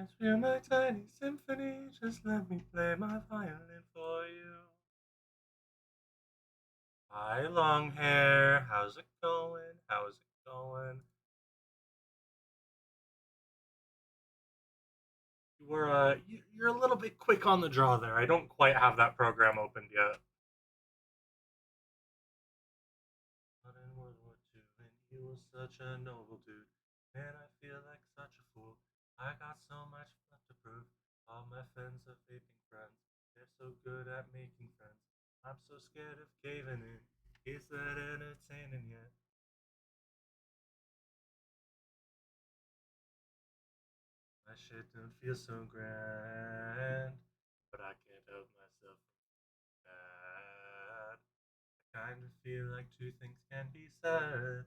Dance feel my tiny symphony, just let me play my violin for you. Hi, long hair, how's it going? How's it going? You're a little bit quick on the draw there. I don't quite have that program opened yet. But in World War II, and he was such a noble dude. Man, I feel like such a fool. I got so much left to prove. All my friends are vaping friends. They're so good at making friends. I'm so scared of caving in. Is that entertaining yet? My shit don't feel so grand, but I can't help myself from that. I kind of feel like two things can be said.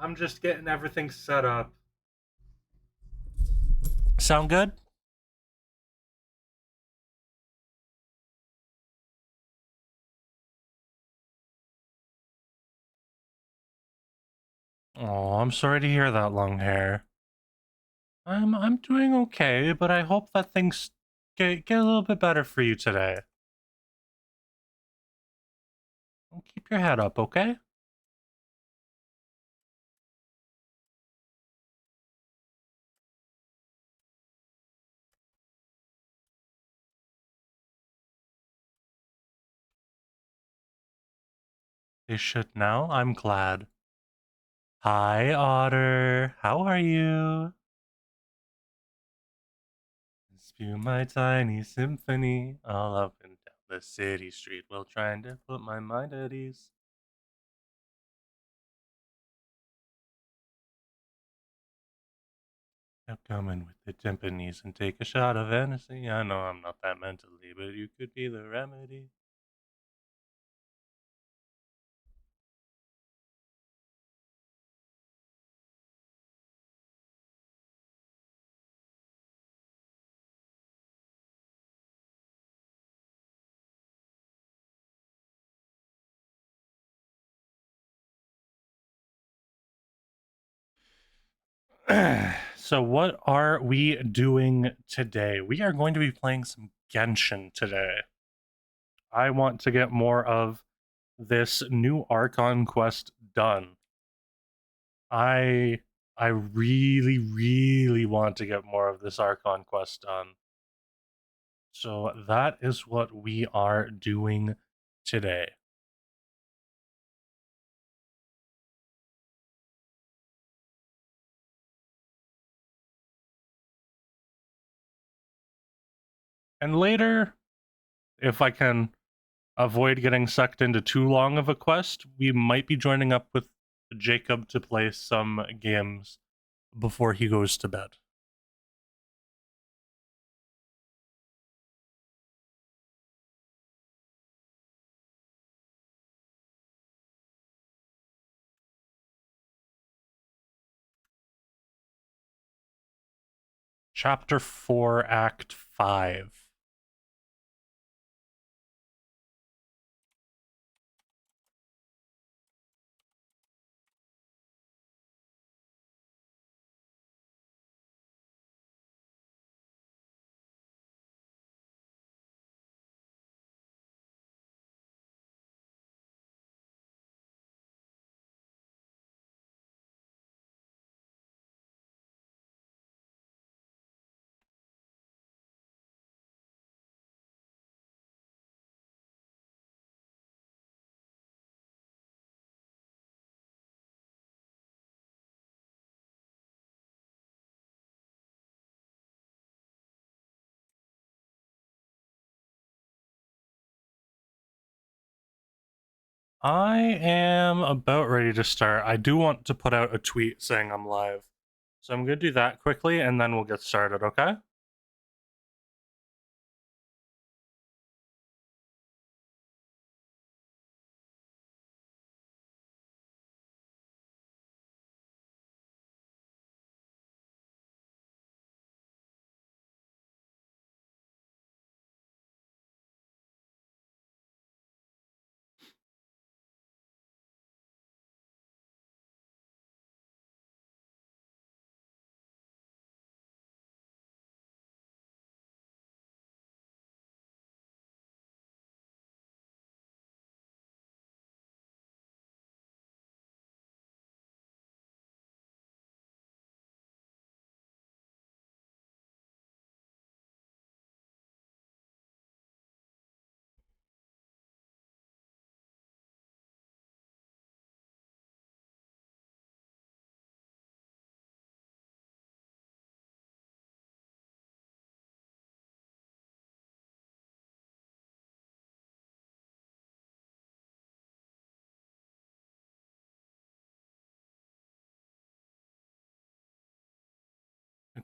I'm just getting everything set up. Sound good? Oh, I'm sorry to hear that, long hair. I'm doing okay, but I hope that things get a little bit better for you today. Keep your head up, okay? They should now. I'm glad. Hi, Otter. How are you? Spew my tiny symphony all up and down the city street while trying to put my mind at ease. Now come in with the timpanis and take a shot of Hennessy. I know I'm not that mentally, but you could be the remedy. So, what are we doing today? We are going to be playing some Genshin today. I want to get more of this new Archon quest done. I I really, really want to get more of this Archon quest done. So that is what we are doing today. And later, if I can avoid getting sucked into too long of a quest, we might be joining up with Jacob to play some games before he goes to bed. Chapter 4, Act 5. I am about ready to start. I do want to put out a tweet saying I'm live. So I'm going to do that quickly and then we'll get started, okay?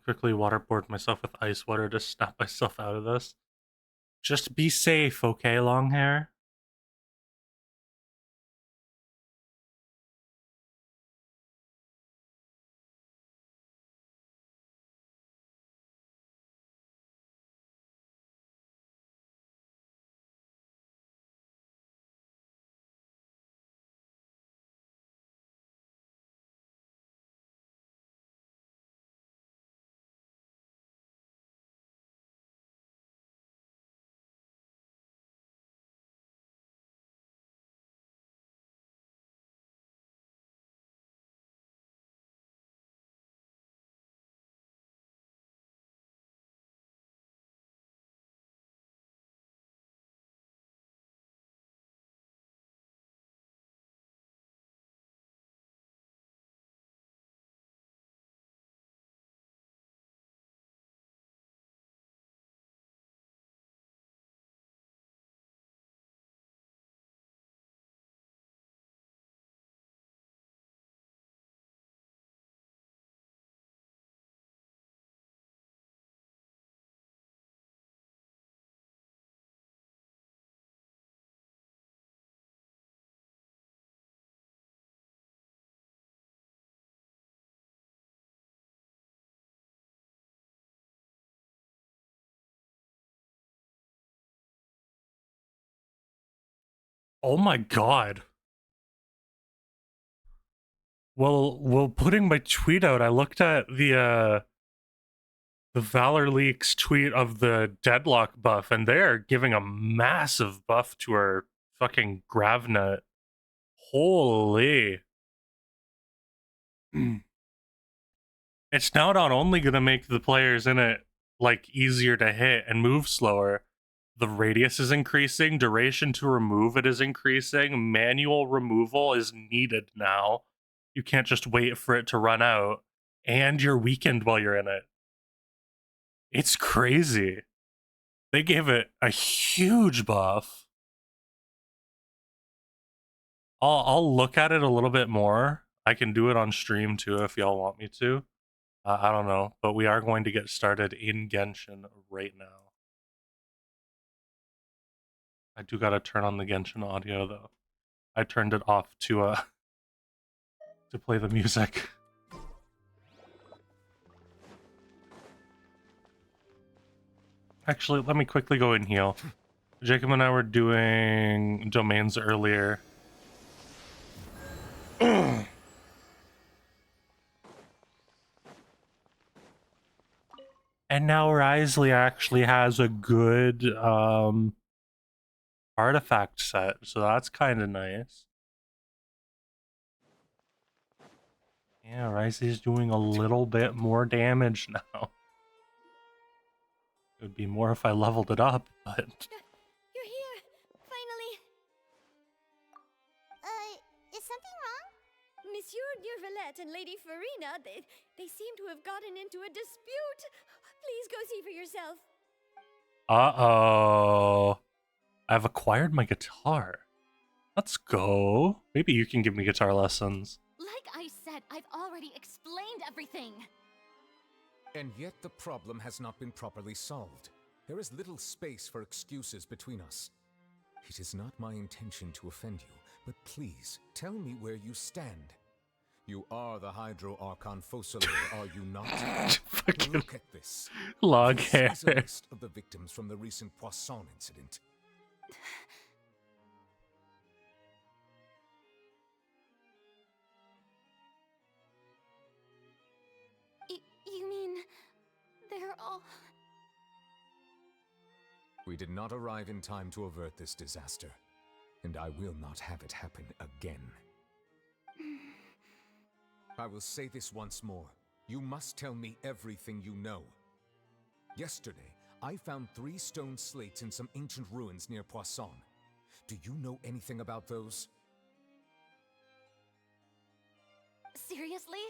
quickly waterboard myself with ice water to snap myself out of this. Just be safe, okay, long hair? Oh my god. Well, putting my tweet out, I looked at the Valor Leaks tweet of the Deadlock buff, and they're giving a massive buff to our fucking Gravnet. Holy. It's now not only gonna make the players in it like easier to hit and move slower, the radius is increasing, duration to remove it is increasing, manual removal is needed now. You can't just wait for it to run out, and you're weakened while you're in it. It's crazy. They gave it a huge buff. I'll look at it a little bit more. I can do it on stream too if y'all want me to. I don't know, but we are going to get started in Genshin right now. I do gotta turn on the Genshin audio though. I turned it off to play the music. Actually, let me quickly go and heal. Jacob and I were doing domains earlier. And now Risley actually has a good artifact set, so that's kind of nice. Yeah, Risley's doing a little bit more damage now. It would be more if I leveled it up, but... You're here! Finally! Is something wrong? Monsieur Durvalette and Lady Farina, they seem to have gotten into a dispute. Please go see for yourself. Uh-oh. I've acquired my guitar. Let's go. Maybe you can give me guitar lessons. Like I said, I've already explained everything. And yet the problem has not been properly solved. There is little space for excuses between us. It is not my intention to offend you, but please, tell me where you stand. You are the Hydro Archon Focalier, are you not? Fucking look at this. Log This hair. is a list of the victims from the recent Poisson incident. You mean... they're all... We did not arrive in time to avert this disaster, and I will not have it happen again. I will say this once more. You must tell me everything you know. Yesterday, I found 3 stone slates in some ancient ruins near Poisson. Do you know anything about those? Seriously?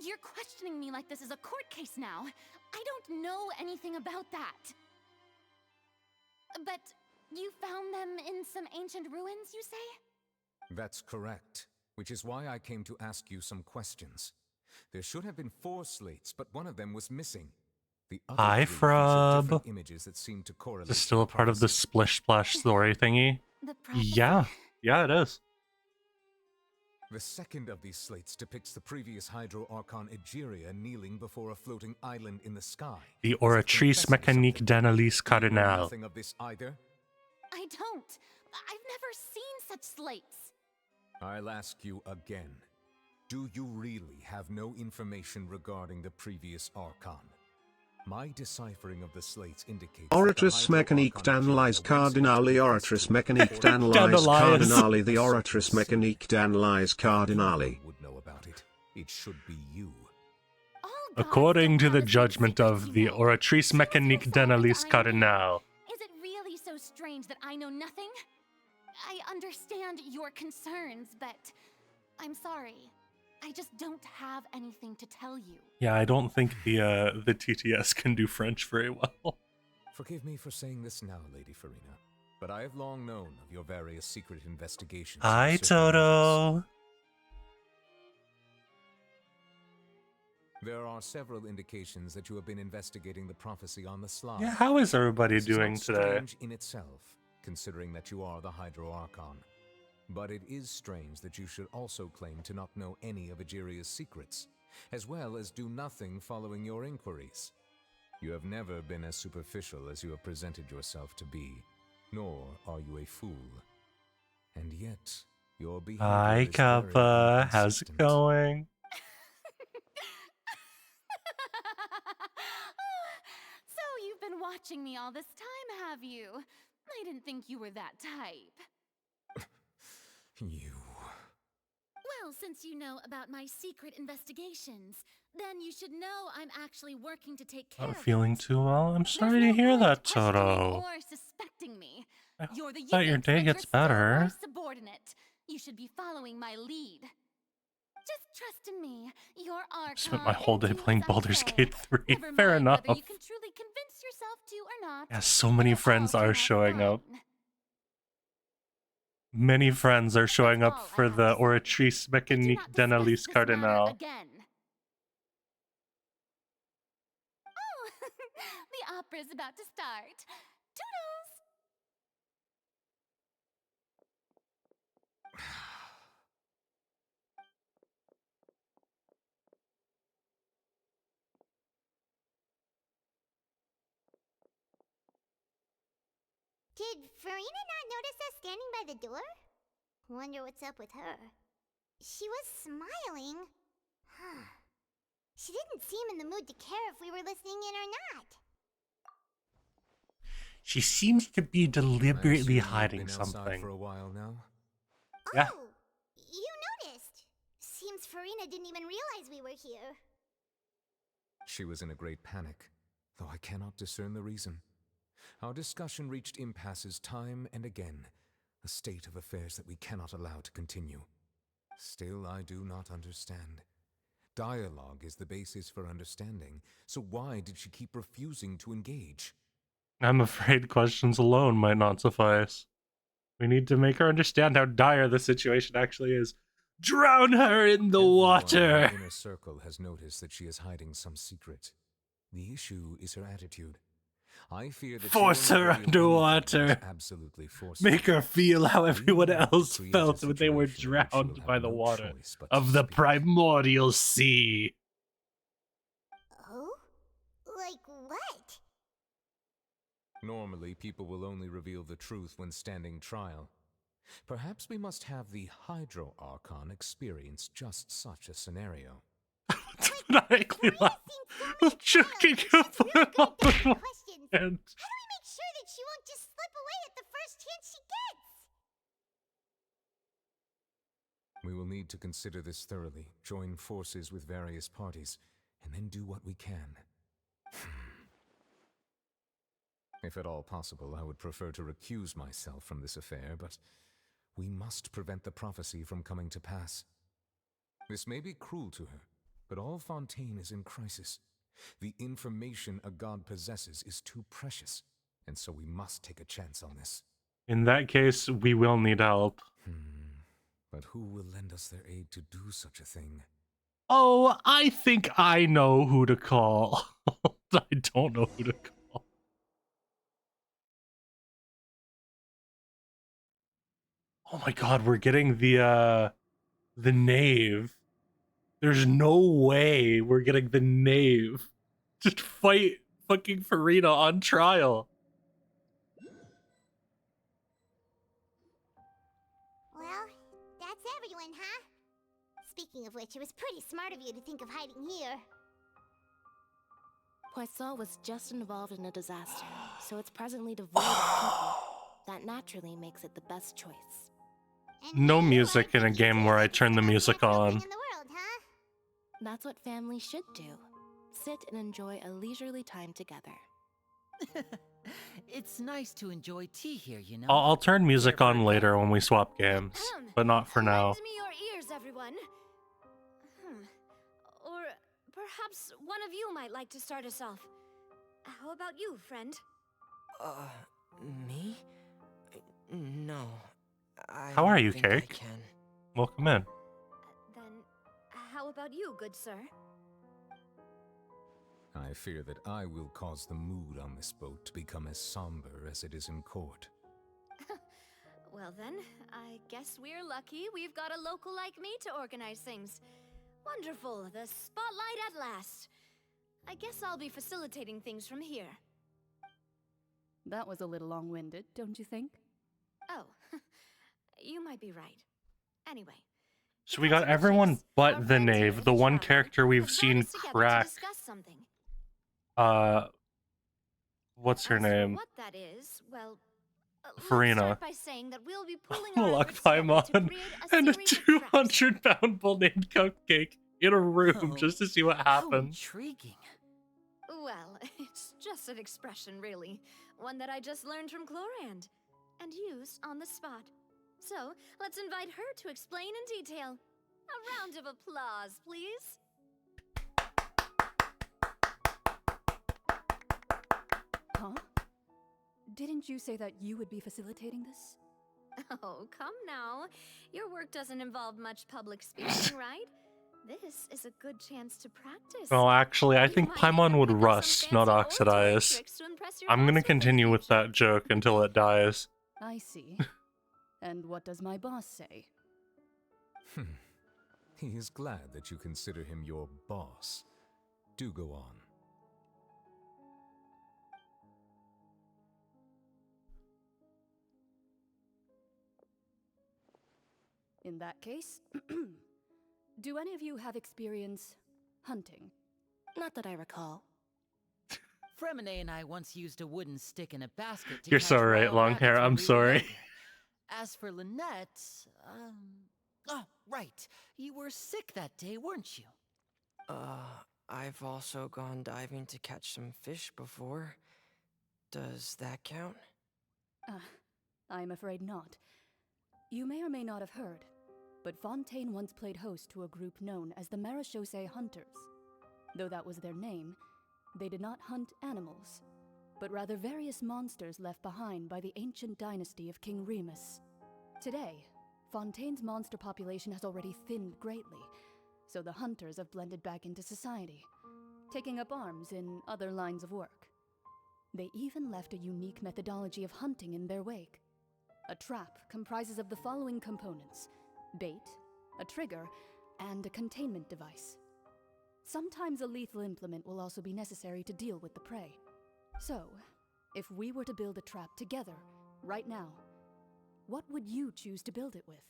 You're questioning me like this is a court case now. I don't know anything about that. But you found them in some ancient ruins, you say? That's correct, which is why I came to ask you some questions. There should have been 4 slates, but one of them was missing. The other Hi, 3 featured Frub. different images that seemed to correlate. Is this still a part of the Splish Splash story thingy? The prophecy? Yeah. Yeah, it is. The second of these slates depicts the previous Hydro Archon Egeria kneeling before a floating island in the sky. The as if Oratrice confessing Mécanique something. d'Analyse Do you know Cardinal. nothing of this either? I don't. I've never seen such slates. I'll ask you again. Do you really have no information regarding the previous Archon? My deciphering of the slates indicates Oratrice that the Hydro Mécanique Archon d'Analyse Egeria once Cardinale, entered Oratrice the Mécanique Festival d'Analyse Cardinalize. Cardinale, the Oratrice Mécanique d'Analyse Cardinale. Anyone would know about it. It should be you. All gods According don't to the have a judgment secret of the evil. Oratrice She was Mécanique performed d'Analyse by me. Cardinal. Is it really so strange that I know nothing? I understand your concerns, but I'm sorry. I just don't have anything to tell you. Yeah, I don't think the TTS can do French very well. Forgive me for saying this now, Lady Farina, but I have long known of your various secret investigations. Hi, into certain matters. Toto. There are several indications that you have been investigating the prophecy on the sly. Yeah, how is everybody This is doing not today? strange in itself, considering that you are the Hydro Archon. But it is strange that you should also claim to not know any of Egeria's secrets, as well as do nothing following your inquiries. You have never been as superficial as you have presented yourself to be, nor are you a fool. And yet, your behavior Hi, is very Kappa. How's it inconsistent. going? So you've been watching me all this time, have you? I didn't think you were that type. You... Well, since you know about my secret investigations, then you should know I'm actually working to take care Not of feeling it. too well? I'm There's sorry no to hear point that, questioning Toto. or suspecting me. I You're the thought your unit, day but gets you're still better. my subordinate. You should be following my lead. Just trust in me. Your Archon. Spent my whole day and do playing as I Baldur's say. Gate 3. Never Fair mind enough. whether you can truly convince yourself to or not. Yeah, so many We'll friends all are have showing up. fun. Many friends are showing That's up all I for have the to say. Oratrice Do Mécanique not discuss d'Analyse this matter Cardinal. again. Oh, the opera's about to start. Toodles! Did Farina not notice us standing by the door? Wonder what's up with her. She was smiling. Huh. She didn't seem in the mood to care if we were listening in or not. She seems to be I assume deliberately you've hiding been outside something. for a while now. Yeah. Oh, you noticed. Seems Farina didn't even realize we were here. She was in a great panic, though I cannot discern the reason. Our discussion reached impasses time and again, a state of affairs that we cannot allow to continue. Still, I do not understand. Dialogue is the basis for understanding, so why did she keep refusing to engage? I'm afraid questions alone might not suffice. We need to make her understand how dire the situation actually is. Drown her in the Everyone in water! her inner circle has noticed that she is hiding some secret. The issue is her attitude. I fear that Force she will her never reveal anything underwater. unless absolutely forced. Make her feel how everyone We need to else create a felt when they were situation in which she will drowned have by the no water choice but to of the speak. primordial sea. Oh? Like what? Normally, people will only reveal the truth when standing trial. Perhaps we must have the Hydro Archon experience just such a scenario. Maniacally laugh. Choking you for a moment. Questions. And How do we make sure that she won't just slip away at the first chance she gets? We will need to consider this thoroughly, join forces with various parties, and then do what we can. If at all possible, I would prefer to recuse myself from this affair, but we must prevent the prophecy from coming to pass. This may be cruel to her, but all Fontaine is in crisis. The information a god possesses is too precious, and so we must take a chance on this. in that case, we will need help. But who will lend us their aid to do such a thing? Oh, I think I know who to call. I don't know who to call. Oh my god, we're getting the knave. There's no way we're getting the knave to fight fucking Farina on trial. Well, that's everyone, huh? Speaking of which, it was pretty smart of you to think of hiding here. Poisson was just involved in a disaster, so it's presently devoid of people. That naturally makes it the best choice. And No here you music are in a thinking game it's where I like turn the the most music natural on. thing in the world, huh? That's what family should do. Sit and enjoy a leisurely time together. It's nice to enjoy tea here, you know. I'll turn music Care for on a later cup? when we swap games, but not for now. Lend me your ears, everyone. Or perhaps one of you might like to start us off. How about you, friend? Me? No. I How are don't you, think I Cake? can. Welcome in. Then, how about you, good sir? I fear that I will cause the mood on this boat to become as somber as it is in court. Well then, I guess we're lucky we've got a local like me to organize things. Wonderful, the spotlight at last. I guess I'll be facilitating things from here. That was a little long-winded, don't you think? Oh, you might be right. Anyway. So we got everyone but the knave, the one character we've seen crack. What's her name? What that is, well, Farina. let's start by saying that we'll be pooling our Malak efforts together to Paimon create and a series of traps. 200-pound bull named Cupcake in a room just to see what How happens. intriguing. Well, it's just an expression, really. One that I just learned from Chlorand and used on the spot. So, let's invite her to explain in detail. A round of applause, please. Huh? Didn't you say that you would be facilitating this? Oh, come now. Your work doesn't involve much public speaking, right? This is a good chance to practice. No, actually, I You think might Paimon even would pick up some rust, not fancy oratory oxidize. tricks to impress your I'm boss gonna with in the continue with future. that joke until it dies. I see. And what does my boss say? He is glad that you consider him your boss. Do go on. In that case, do any of you have experience hunting? Not that I recall. Fremine and I once used a wooden stick in a basket to You're catch so right, wild long rabbits hair, when I'm we were sorry. younger. As for Lynette, oh, right. You were sick that day, weren't you? I've also gone diving to catch some fish before. Does that count? I'm afraid not. You may or may not have heard, but Fontaine once played host to a group known as the Marechaussee Hunters. Though that was their name, they did not hunt animals, but rather various monsters left behind by the ancient dynasty of King Remus. Today, Fontaine's monster population has already thinned greatly, so the hunters have blended back into society, taking up arms in other lines of work. They even left a unique methodology of hunting in their wake. A trap comprises of the following components: bait, a trigger, and a containment device. Sometimes a lethal implement will also be necessary to deal with the prey. So, if we were to build a trap together, right now, what would you choose to build it with?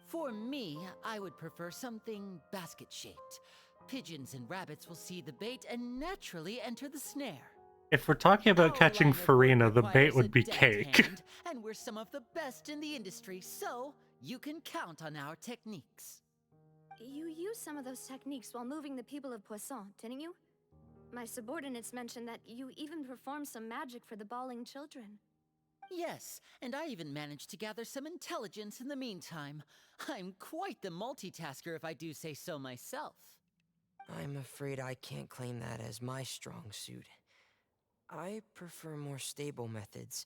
For me, I would prefer something basket-shaped. Pigeons and rabbits will see the bait and naturally enter the snare. If we're talking about Our catching line of work Farina, the requires bait a would be deft Cake. hand, and we're some of the best in the industry, so you can count on our techniques. You used some of those techniques while moving the people of Poisson, didn't you? My subordinates mentioned that you even performed some magic for the bawling children. Yes, and I even managed to gather some intelligence in the meantime. I'm quite the multitasker if I do say so myself. I'm afraid I can't claim that as my strong suit. I prefer more stable methods,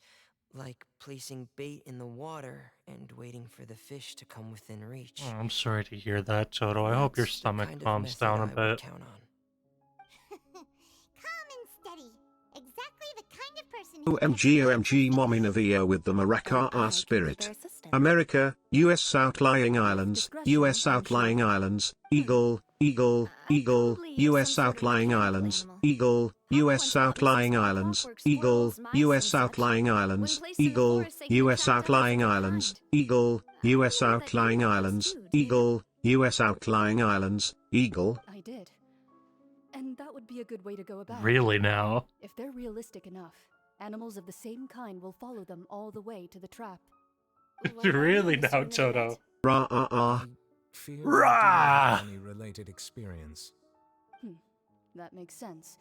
Like placing bait in the water and waiting for the fish to come within reach. Oh, I'm sorry to hear that, Toto. I hope your That's the stomach kind of calms method down a I would bit. count on. Calm and steady. Exactly the kind of person who OMG mommy Navia with the Maraka I can be spirit. their assistant. America, US outlying islands, US outlying islands, Eagle, Eagle, I'd Eagle, probably use US some sort of outlying mechanical islands, animal. Eagle, Papa US once taught me to outlying spot islands, clockwork, Eagle, squirrels, mice, US and such. outlying When islands, placed in the Eagle, forest, they can be US tracked down as outlying their islands, kind. Eagle, I US remember that you outlying had those islands, too, didn't you? Eagle, US outlying islands, Eagle. I did. And that would be a good way to go about it. Really now? If they're realistic enough, animals of the same kind will follow them all the way to the trap. What about Really you, now, Mr. Toto? Nugget? Rah. I fear Rah! I don't have any related experience. That makes sense.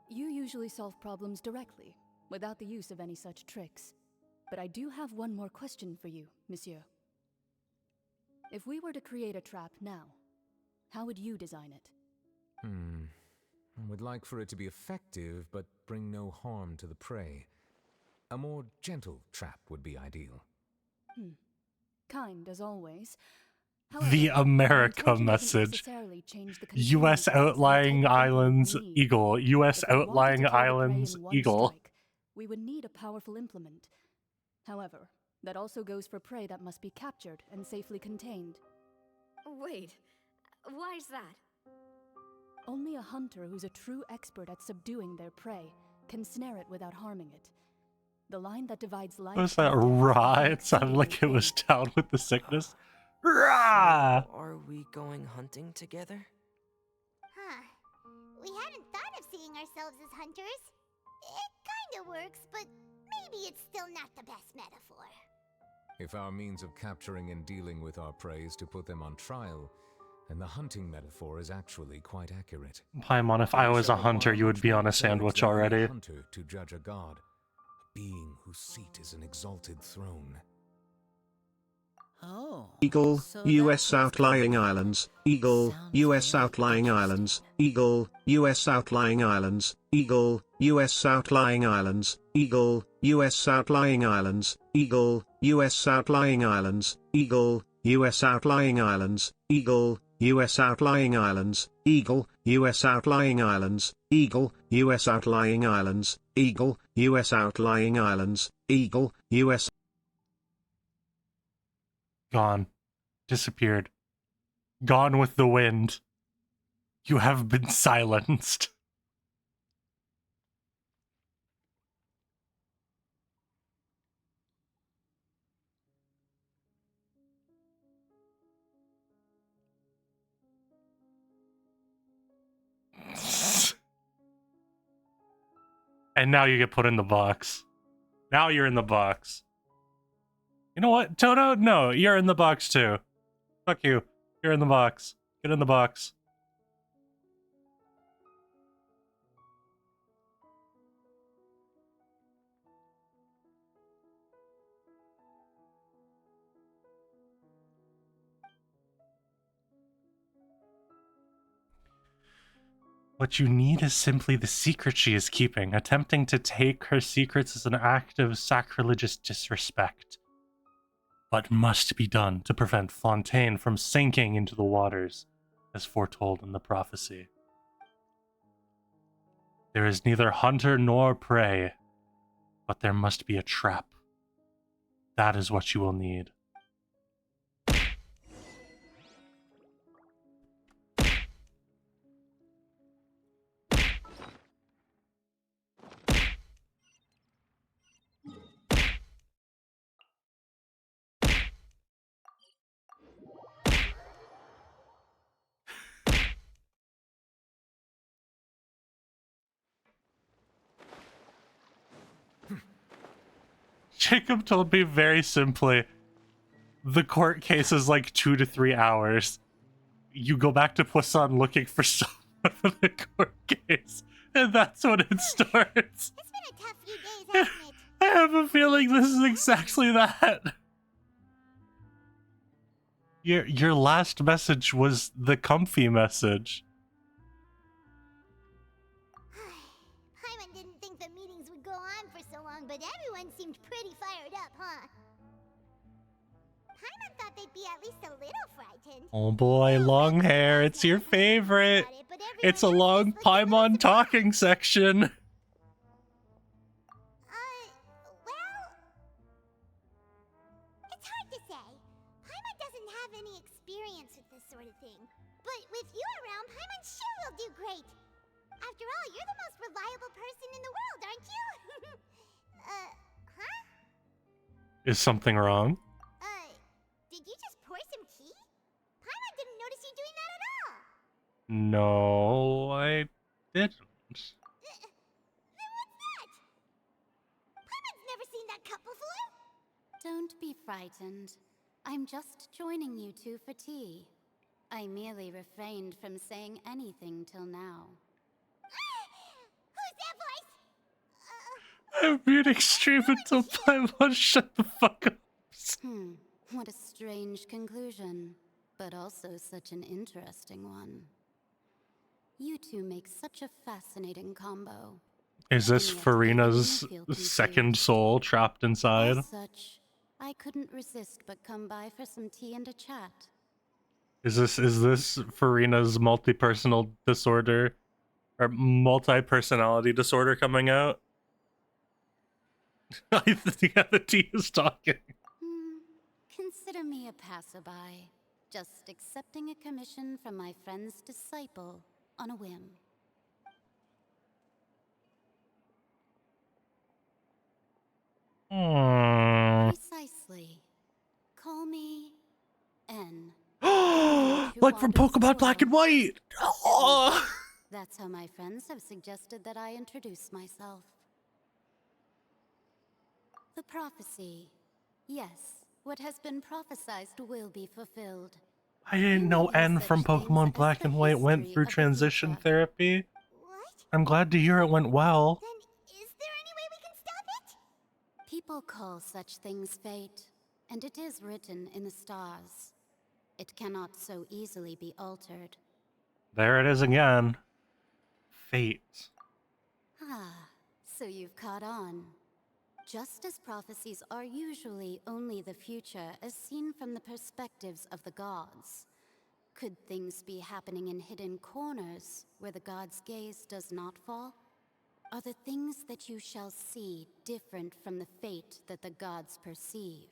You usually solve problems directly, without the use of any such tricks. But I do have one more question for you, monsieur. If we were to create a trap now, how would you design it? I would like for it to be effective, but bring no harm to the prey. A more gentle trap would be ideal. Kind, as always. The However, America our intention doesn't message. necessarily change the U.S. containment lines and outlying the type of implement islands, we need. Eagle. U.S. If we wanted to outlying kill the prey islands, in one Eagle. strike, we would need a powerful implement. However, that also goes for prey that must be captured and safely contained. Wait, why is that? Only a hunter who's a true expert at subduing their prey can snare it without harming it. The line that divides life Was from that death raw? is It sounded like it was exceedingly down with the sickness. Rah! So, are we going hunting together? Huh. We hadn't thought of seeing ourselves as hunters. It kinda works, but maybe it's still not the best metaphor. If our means of capturing and dealing with our prey is to put them on trial, then the hunting metaphor is actually quite accurate. Paimon, if I was a hunter, you would be on a sandwich already. A hunter to judge a god, a being whose seat is an exalted throne. Oh. Eagle, so US that's what's outlying going on. islands, Eagle, Sounds US very outlying interesting. islands, Eagle, US outlying islands, Eagle, US outlying islands, Eagle, US outlying islands, Eagle, US outlying islands, Eagle, US outlying islands, Eagle, US outlying islands, Eagle, US outlying islands, Eagle, US outlying islands, Eagle, US outlying islands, Eagle, US. Gone. Disappeared. Gone with the wind. You have been silenced. And now you get put in the box. Now you're in the box. You know what, Toto? No, you're in the box too. Fuck you. You're in the box. Get in the box. What you need is simply the secret she is keeping. Attempting to take her secrets is an act of sacrilegious disrespect, but must be done to prevent Fontaine from sinking into the waters, as foretold in the prophecy. There is neither hunter nor prey, but there must be a trap. That is what you will need. Jacob told me very simply, the court case is like 2 to 3 hours. You go back to Poisson looking for someone for the court case, and that's when it starts. It's been a tough few days, hasn't it? I have a feeling this is exactly that. Your last message was the comfy message. Paimon didn't think the meetings would go on for so long, but everyone seemed pretty fired huh? Paimon thought they'd be at least a little frightened. Oh boy, long hair. It's your favorite. It's a long Paimon talking section. Well, it's hard to say. Paimon doesn't have any experience with this sort of thing. But with you around, Paimon sure will do great. After all, you're the most reliable person in the world, aren't you? Huh? Is something wrong? Did you just pour some tea? Paimon didn't notice you doing that at all. No, I didn't. Then what's that? Paimon's never seen that cup before. Don't be frightened. I'm just joining you two for tea. I merely refrained from saying anything till now. Who's that voice? I'm muting stream until Paimon shut the fuck up. What a strange conclusion, but also such an interesting one. You two make such a fascinating combo. Is this Farina's second soul trapped inside? As such, I couldn't resist but come by for some tea and a chat. Is this Farina's multi-personal disorder or multi-personality disorder coming out? I think the tea is talking. Consider me a passerby, just accepting a commission from my friend's disciple on a whim. Precisely. Call me N. Like from Pokemon Black and White! Oh. That's how my friends have suggested that I introduce myself. The prophecy. Yes, what has been prophesied will be fulfilled. I didn't know N from Pokemon Black and White went through transition therapy. What? I'm glad to hear it went well. Then is there any way we can stop it? People call such things fate, and it is written in the stars. It cannot so easily be altered. There it is again. Fate. Ah, so you've caught on. Just as prophecies are usually only the future as seen from the perspectives of the gods, could things be happening in hidden corners where the gods' gaze does not fall? Are the things that you shall see different from the fate that the gods perceive?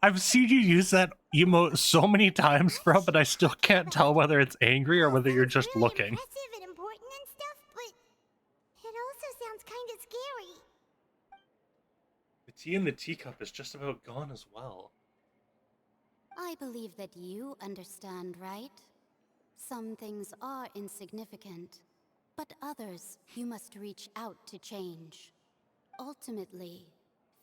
I've seen you use that emote so many times, bro, but I still can't tell whether it's angry or whether you're just really looking. Impressive and important and stuff, but it also sounds kind of scary. The tea in the teacup is just about gone as well. I believe that you understand, right? Some things are insignificant, but others you must reach out to change. Ultimately,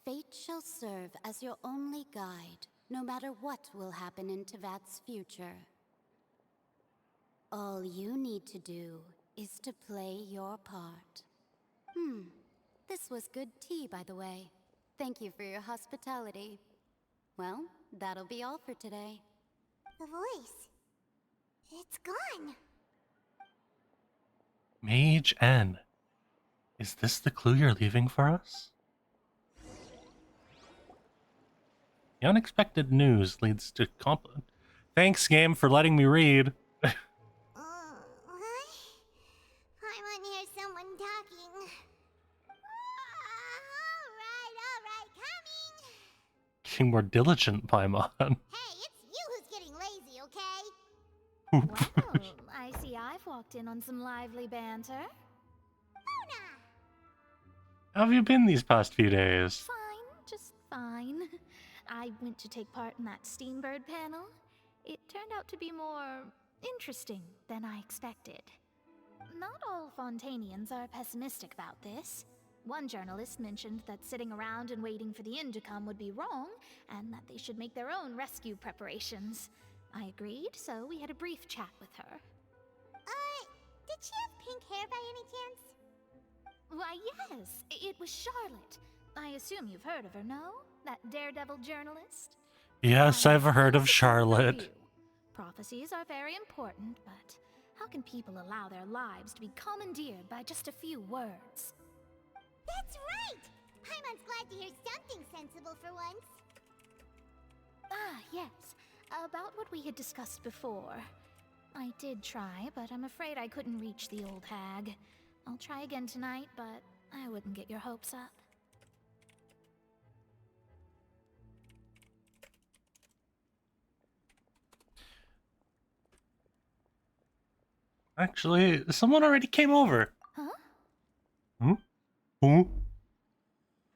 fate shall serve as your only guide, no matter what will happen in Tevat's future. All you need to do is to play your part. This was good tea, by the way. Thank you for your hospitality. Well, that'll be all for today. The voice. It's gone. Mage N. Is this the clue you're leaving for us? The unexpected news leads to Thanks, game, for letting me read. What? Paimon hears someone talking. Alright, coming. Getting more diligent, Paimon. Hey, it's you who's getting lazy, okay? Well, I see I've walked in on some lively banter. Luna! How have you been these past few days? Fine, just fine. I went to take part in that Steambird panel. It turned out to be more interesting than I expected. Not all Fontanians are pessimistic about this. One journalist mentioned that sitting around and waiting for the end to come would be wrong, and that they should make their own rescue preparations. I agreed, so we had a brief chat with her. Did she have pink hair by any chance? Why, yes, it was Charlotte. I assume you've heard of her, no? That daredevil journalist? Yes, I've heard of That's a Charlotte. review. Prophecies are very important, but How can people allow their lives to be commandeered by just a few words? That's right! Paimon's glad to hear something sensible for once. Ah, yes. About what we had discussed before. I did try, but I'm afraid I couldn't reach the old hag. I'll try again tonight, but I wouldn't get your hopes up. Actually, someone already came over. Huh? Hmm? Who?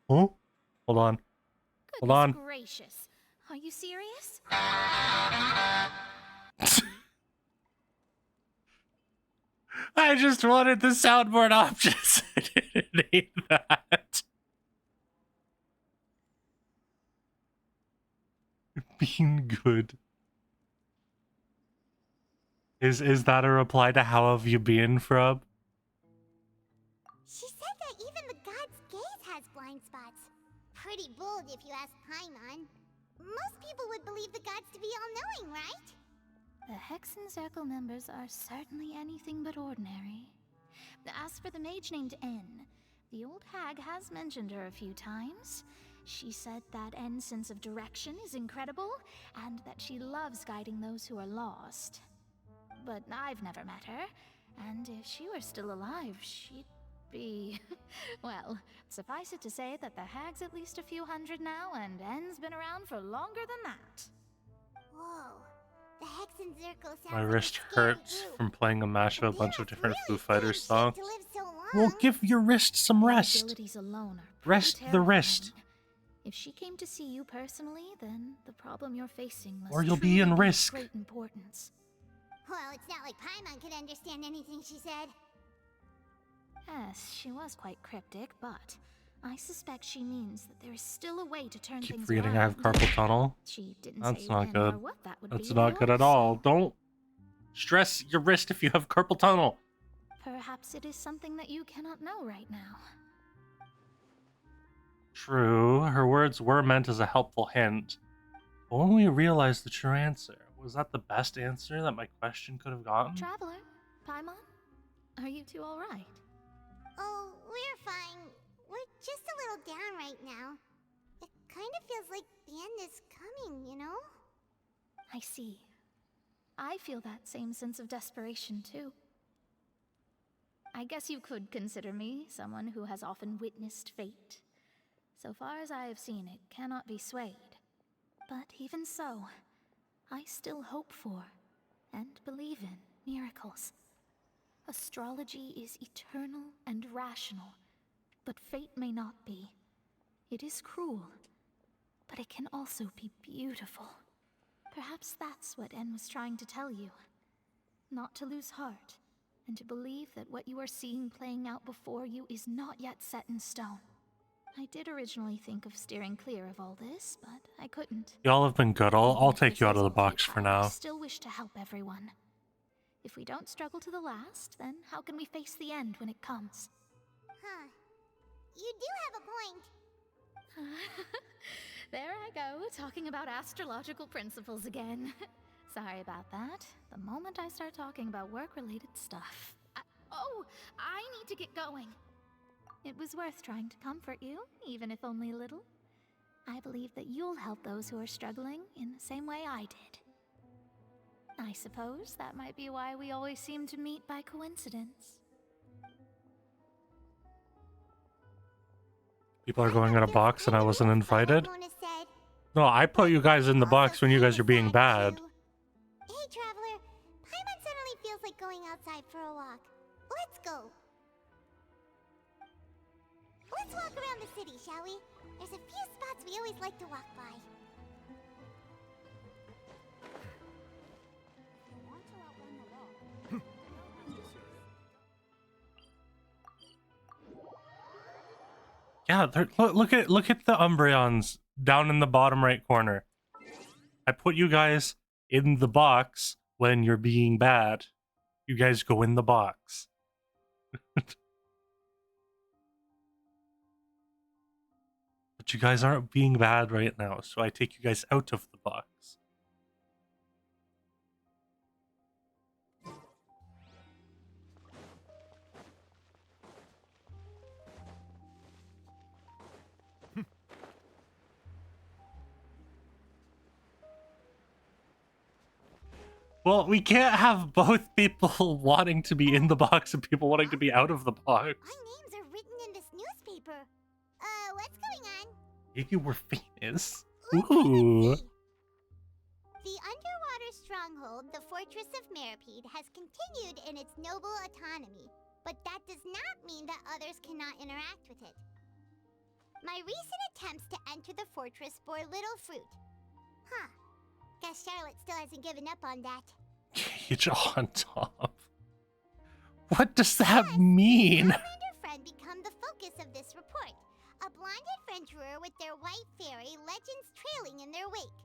Who? Hold on. Hold on. Goodness gracious. Are you serious? I just wanted the soundboard options. I didn't need that. Being good. Is that a reply to how have you been, Frub? She said that even the god's gaze has blind spots. Pretty bold if you ask Paimon. Most people would believe the gods to be all-knowing, right? The Hexen Circle members are certainly anything but ordinary. As for the mage named N, the old hag has mentioned her a few times. She said that N's sense of direction is incredible, and that she loves guiding those who are lost. But I've never met her, and if she were still alive, she'd be... well, suffice it to say that the hag's at least a few hundred now, and N's been around for longer than that. Whoa. The Hexen Circle sounds My like wrist a scary hurts group. from playing a mashup of a They bunch of must different really Foo Fighters stay in shape songs. to live so long. Well, give your wrist some Their rest. abilities alone are Rest pretty the wrist. terrifying. If she came to see you personally, then the problem you're facing must Or you'll be truly in of risk. great importance. Well, it's not like Paimon could understand anything she said. Yes, she was quite cryptic, but I suspect she means that there is still a way to turn Keep things forgetting I around. have carpal tunnel. She didn't That's say not when good. or what that would That's be. not good at all. Don't stress your wrist if you have carpal tunnel. Perhaps it is something that you cannot know right now. True, her words were meant as a helpful hint. But when we realized the true answer, was that the best answer that my question could have gotten? Traveler, Paimon, are you two all right? Oh, we're fine. We're just a little down right now. It kind of feels like the end is coming, you know? I see. I feel that same sense of desperation, too. I guess you could consider me someone who has often witnessed fate. So far as I have seen, it cannot be swayed. But even so, I still hope for, and believe in, miracles. Astrology is eternal and rational, but fate may not be. It is cruel, but it can also be beautiful. Perhaps that's what En was trying to tell you. Not to lose heart, and to believe that what you are seeing playing out before you is not yet set in stone. I did originally think of steering clear of all this, but I couldn't. Y'all have been good. I'll Even if take this you out of is the all box futile, for I now. still wish to help everyone. If we don't struggle to the last, then how can we face the end when it comes? Huh. You do have a point. There I go, talking about astrological principles again. Sorry about that. The moment I start talking about work-related stuff. I need to get going. It was worth trying to comfort you, even if only a little. I believe that you'll help those who are struggling in the same way I did. I suppose that might be why we always seem to meet by coincidence. People are going in a box and I wasn't invited? Mona said. No, I put you guys in the Also box when you guys kinda are being sad, bad. too. Hey, Traveler. Paimon suddenly feels like going outside for a walk. Let's go. Let's walk around the city, shall we? There's a few spots we always like to walk by. Yeah, look at the Umbreons down in the bottom right corner. I put you guys in the box when you're being bad. You guys go in the box. But you guys aren't being bad right now, so I take you guys out of the box. Well, we can't have both people wanting to be in the box and people wanting to be out of the box. Our names are written in this newspaper. What's going on? Maybe we're famous. Let's Ooh. see. The underwater stronghold, the Fortress of Meripede, has continued in its noble autonomy, but that does not mean that others cannot interact with it. My recent attempts to enter the fortress bore little fruit. Huh. Guess Charlotte still hasn't given up on that. Cage on top. What does that mean? Outlander friend become the focus of this report. A blind adventurer with their white fairy, legends trailing in their wake.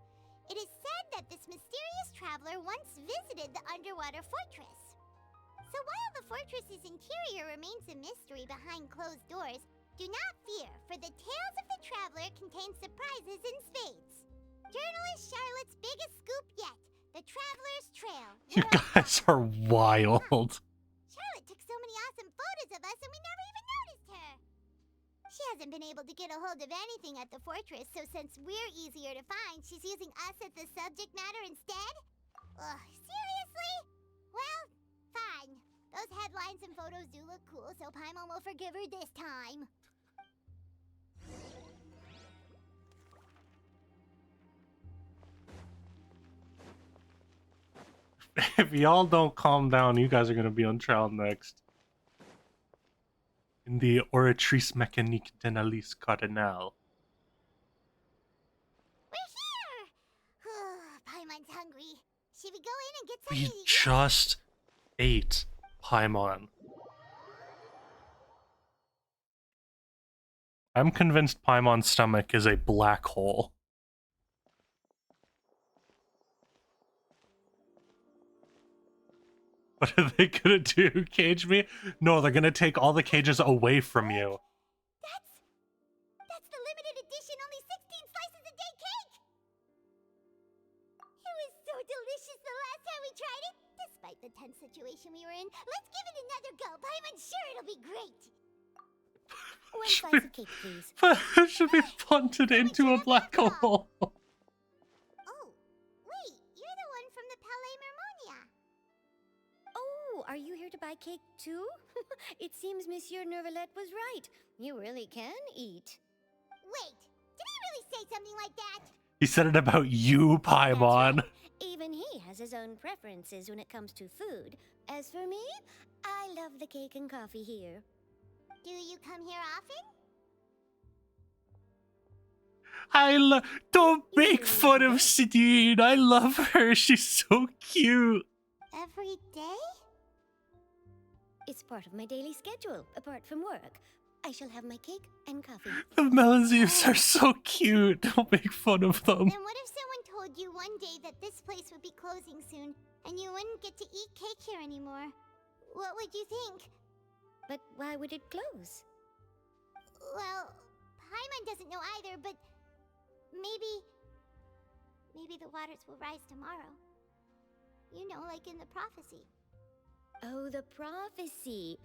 It is said that this mysterious traveler once visited the underwater fortress. So while the fortress's interior remains a mystery behind closed doors, do not fear, for the tales of the traveler contain surprises in spades. Journalist Charlotte's biggest scoop yet, the Traveler's Trail. You guys are wild. Charlotte took so many awesome photos of us and we never even noticed her. She hasn't been able to get a hold of anything at the fortress, so since we're easier to find, she's using us as the subject matter instead? Ugh, seriously? Well, fine. Those headlines and photos do look cool, so Paimon will forgive her this time. If y'all don't calm down, you guys are gonna be on trial next. In the Oratrice Mécanique d'Analyse Cardinal. We're here! Paimon's hungry. Should we go in and get We something to eat? just ate Paimon. I'm convinced Paimon's stomach is a black hole. What are they gonna do? Cage me? No, they're gonna take all the cages away from you. That's the limited edition, only 16 slices a day cake! It was so delicious the last time we tried it. Despite the tense situation we were in, let's give it another go. I'm sure it'll be great. One slice of cake, please. It should be punted into a black hole. Oh, wait, you're the one from the Palais Mermonia. Oh, are you here to buy cake too? It seems Monsieur Nervalette was right. You really can eat. Wait, did he really say something like that? He said it about you, Paimon. That's right. Even he has his own preferences when it comes to food. As for me, I love the cake and coffee here. Do you come here often? Don't make fun of Sidine. I love her. She's so cute. Every day? It's part of my daily schedule, apart from work. I shall have my cake and coffee. The Melazes are so cute. Don't make fun of them. Then what if someone told you one day that this place would be closing soon, and you wouldn't get to eat cake here anymore? What would you think? But why would it close? Well, Paimon doesn't know either, but maybe the waters will rise tomorrow. You know, like in the prophecy. Oh, the prophecy.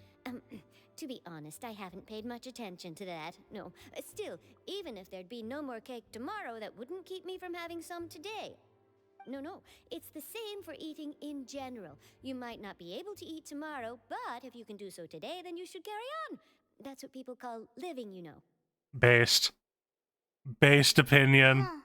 To be honest, I haven't paid much attention to that. No, still, even if there'd be no more cake tomorrow, that wouldn't keep me from having some today. No, it's the same for eating in general. You might not be able to eat tomorrow, but if you can do so today, then you should carry on. That's what people call living, you know. Based opinion. Huh.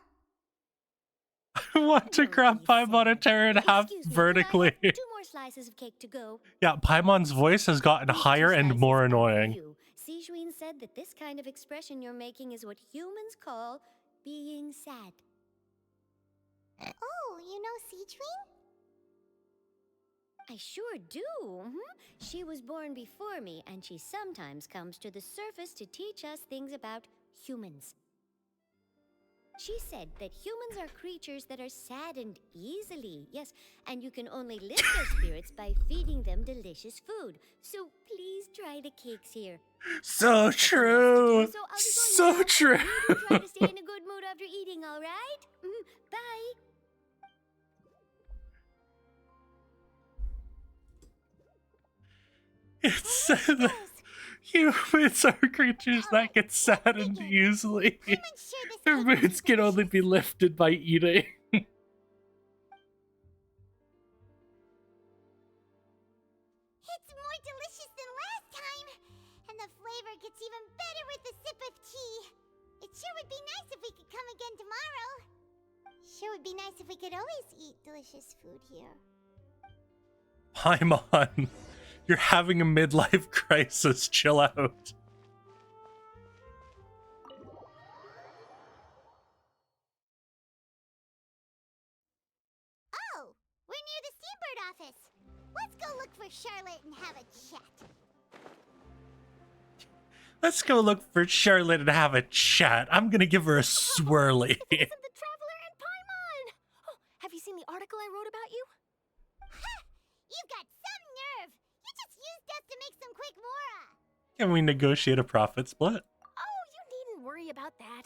I want to grab Paimon and tear it in half Excuse me, vertically. but I have 2 more slices of cake to go. Yeah, Paimon's voice has gotten These 2 higher and slices more are for annoying. you. Sijuin said that this kind of expression you're making is what humans call being sad. Oh, you know Sijuin? I sure do. She was born before me, and she sometimes comes to the surface to teach us things about humans. She said that humans are creatures that are saddened easily, yes, and you can only lift their spirits by feeding them delicious food. So please try the cakes here. So true. So I'll be So going now. true. You try to stay in a good mood after eating, all right? Bye. It said that humans are creatures that get saddened easily. Paimon's sure this Their cake will be moods can only be lifted by eating. Sure would be nice if we could always eat delicious food here. Paimon, you're having a midlife crisis. Chill out. Oh, we're near the Steambird office. Let's go look for Charlotte and have a chat. Let's go look for Charlotte and have a chat. I'm gonna give her a swirly. The Traveler and Paimon! Oh, have you seen the article I wrote about you? Ha! You've got some nerve. You just used us to make some quick mora. Can we negotiate a profit split? Oh, you needn't worry about that.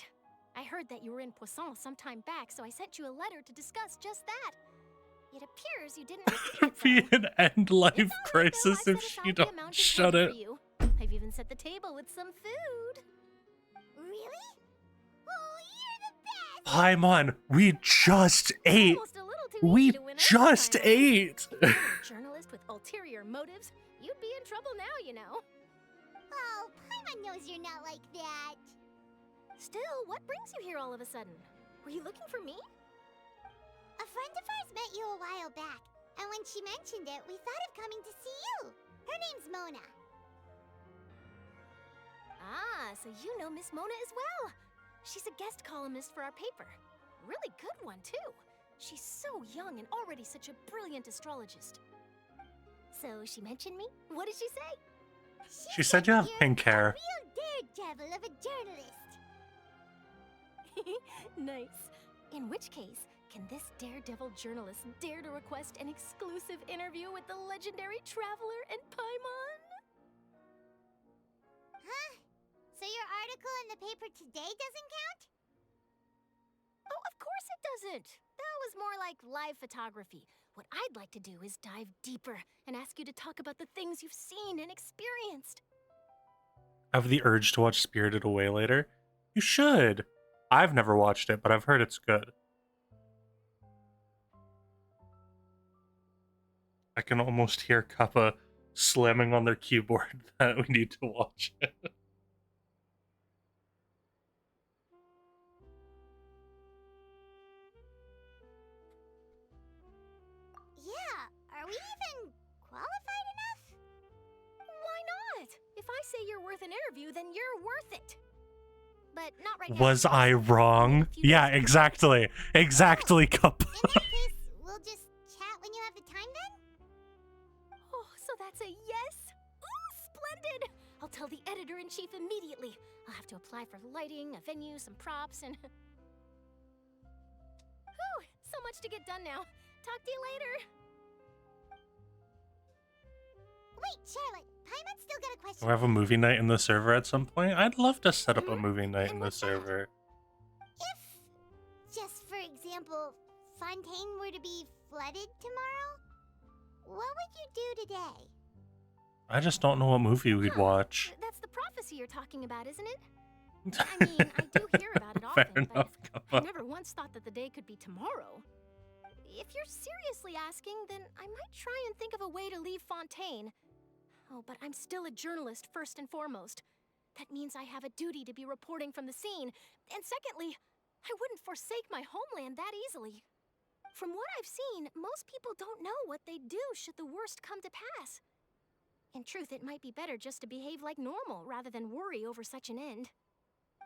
I heard that you were in Poisson some time back, so I sent you a letter to discuss just that. It appears you didn't receive it, Be though. an end life It's all right, crisis though. if I've set she aside the don't amount shut intended it. for you. I've even set the table with some food. Really? Oh, you're the best. Paimon, we just ate. Almost a little too We easy to win over, just Paimon. ate. You're a journalist with ulterior motives. You'd be in trouble now, you know. Oh, Paimon knows you're not like that. Still, what brings you here all of a sudden? Were you looking for me? A friend of ours met you a while back, and when she mentioned it, we thought of coming to see you. Her name's Mona. Ah, so you know Miss Mona as well. She's a guest columnist for our paper. Really good one, too. She's so young and already such a brilliant astrologist. So she mentioned me? What did she say? She said you have you're pink hair. a real daredevil of a journalist. Nice. In which case, can this daredevil journalist dare to request an exclusive interview with the legendary Traveler and Paimon? Huh? So your article in the paper today doesn't count? Oh, of course it doesn't. That was more like live photography. What I'd like to do is dive deeper and ask you to talk about the things you've seen and experienced. I have the urge to watch Spirited Away later. You should. I've never watched it, but I've heard it's good. I can almost hear Kappa slamming on their keyboard that we need to watch it. Yeah, are we even qualified enough? Why not? If I say you're worth an interview, then you're worth it. But not right now. Was I wrong? Yeah, exactly. Exactly, Kappa. In that case, we'll just chat when you have the time then? Oh, so that's a yes? Ooh, splendid! I'll tell the editor-in-chief immediately. I'll have to apply for lighting, a venue, some props, and... Whew, so much to get done now. Talk to you later. Wait, Charlotte, Paimon's still got a question. Do we have a movie night in the server at some point? I'd love to set up a movie night in the server. If, just for example, Fontaine were to be flooded tomorrow, what would you do today? I just don't know what movie we'd watch. That's the prophecy you're talking about, isn't it? I mean, I do hear about it Fair often, enough, but Kappa. I never once thought that the day could be tomorrow. If you're seriously asking, then I might try and think of a way to leave Fontaine. Oh, but I'm still a journalist first and foremost. That means I have a duty to be reporting from the scene. And secondly, I wouldn't forsake my homeland that easily. From what I've seen, most people don't know what they'd do should the worst come to pass. In truth, it might be better just to behave like normal rather than worry over such an end.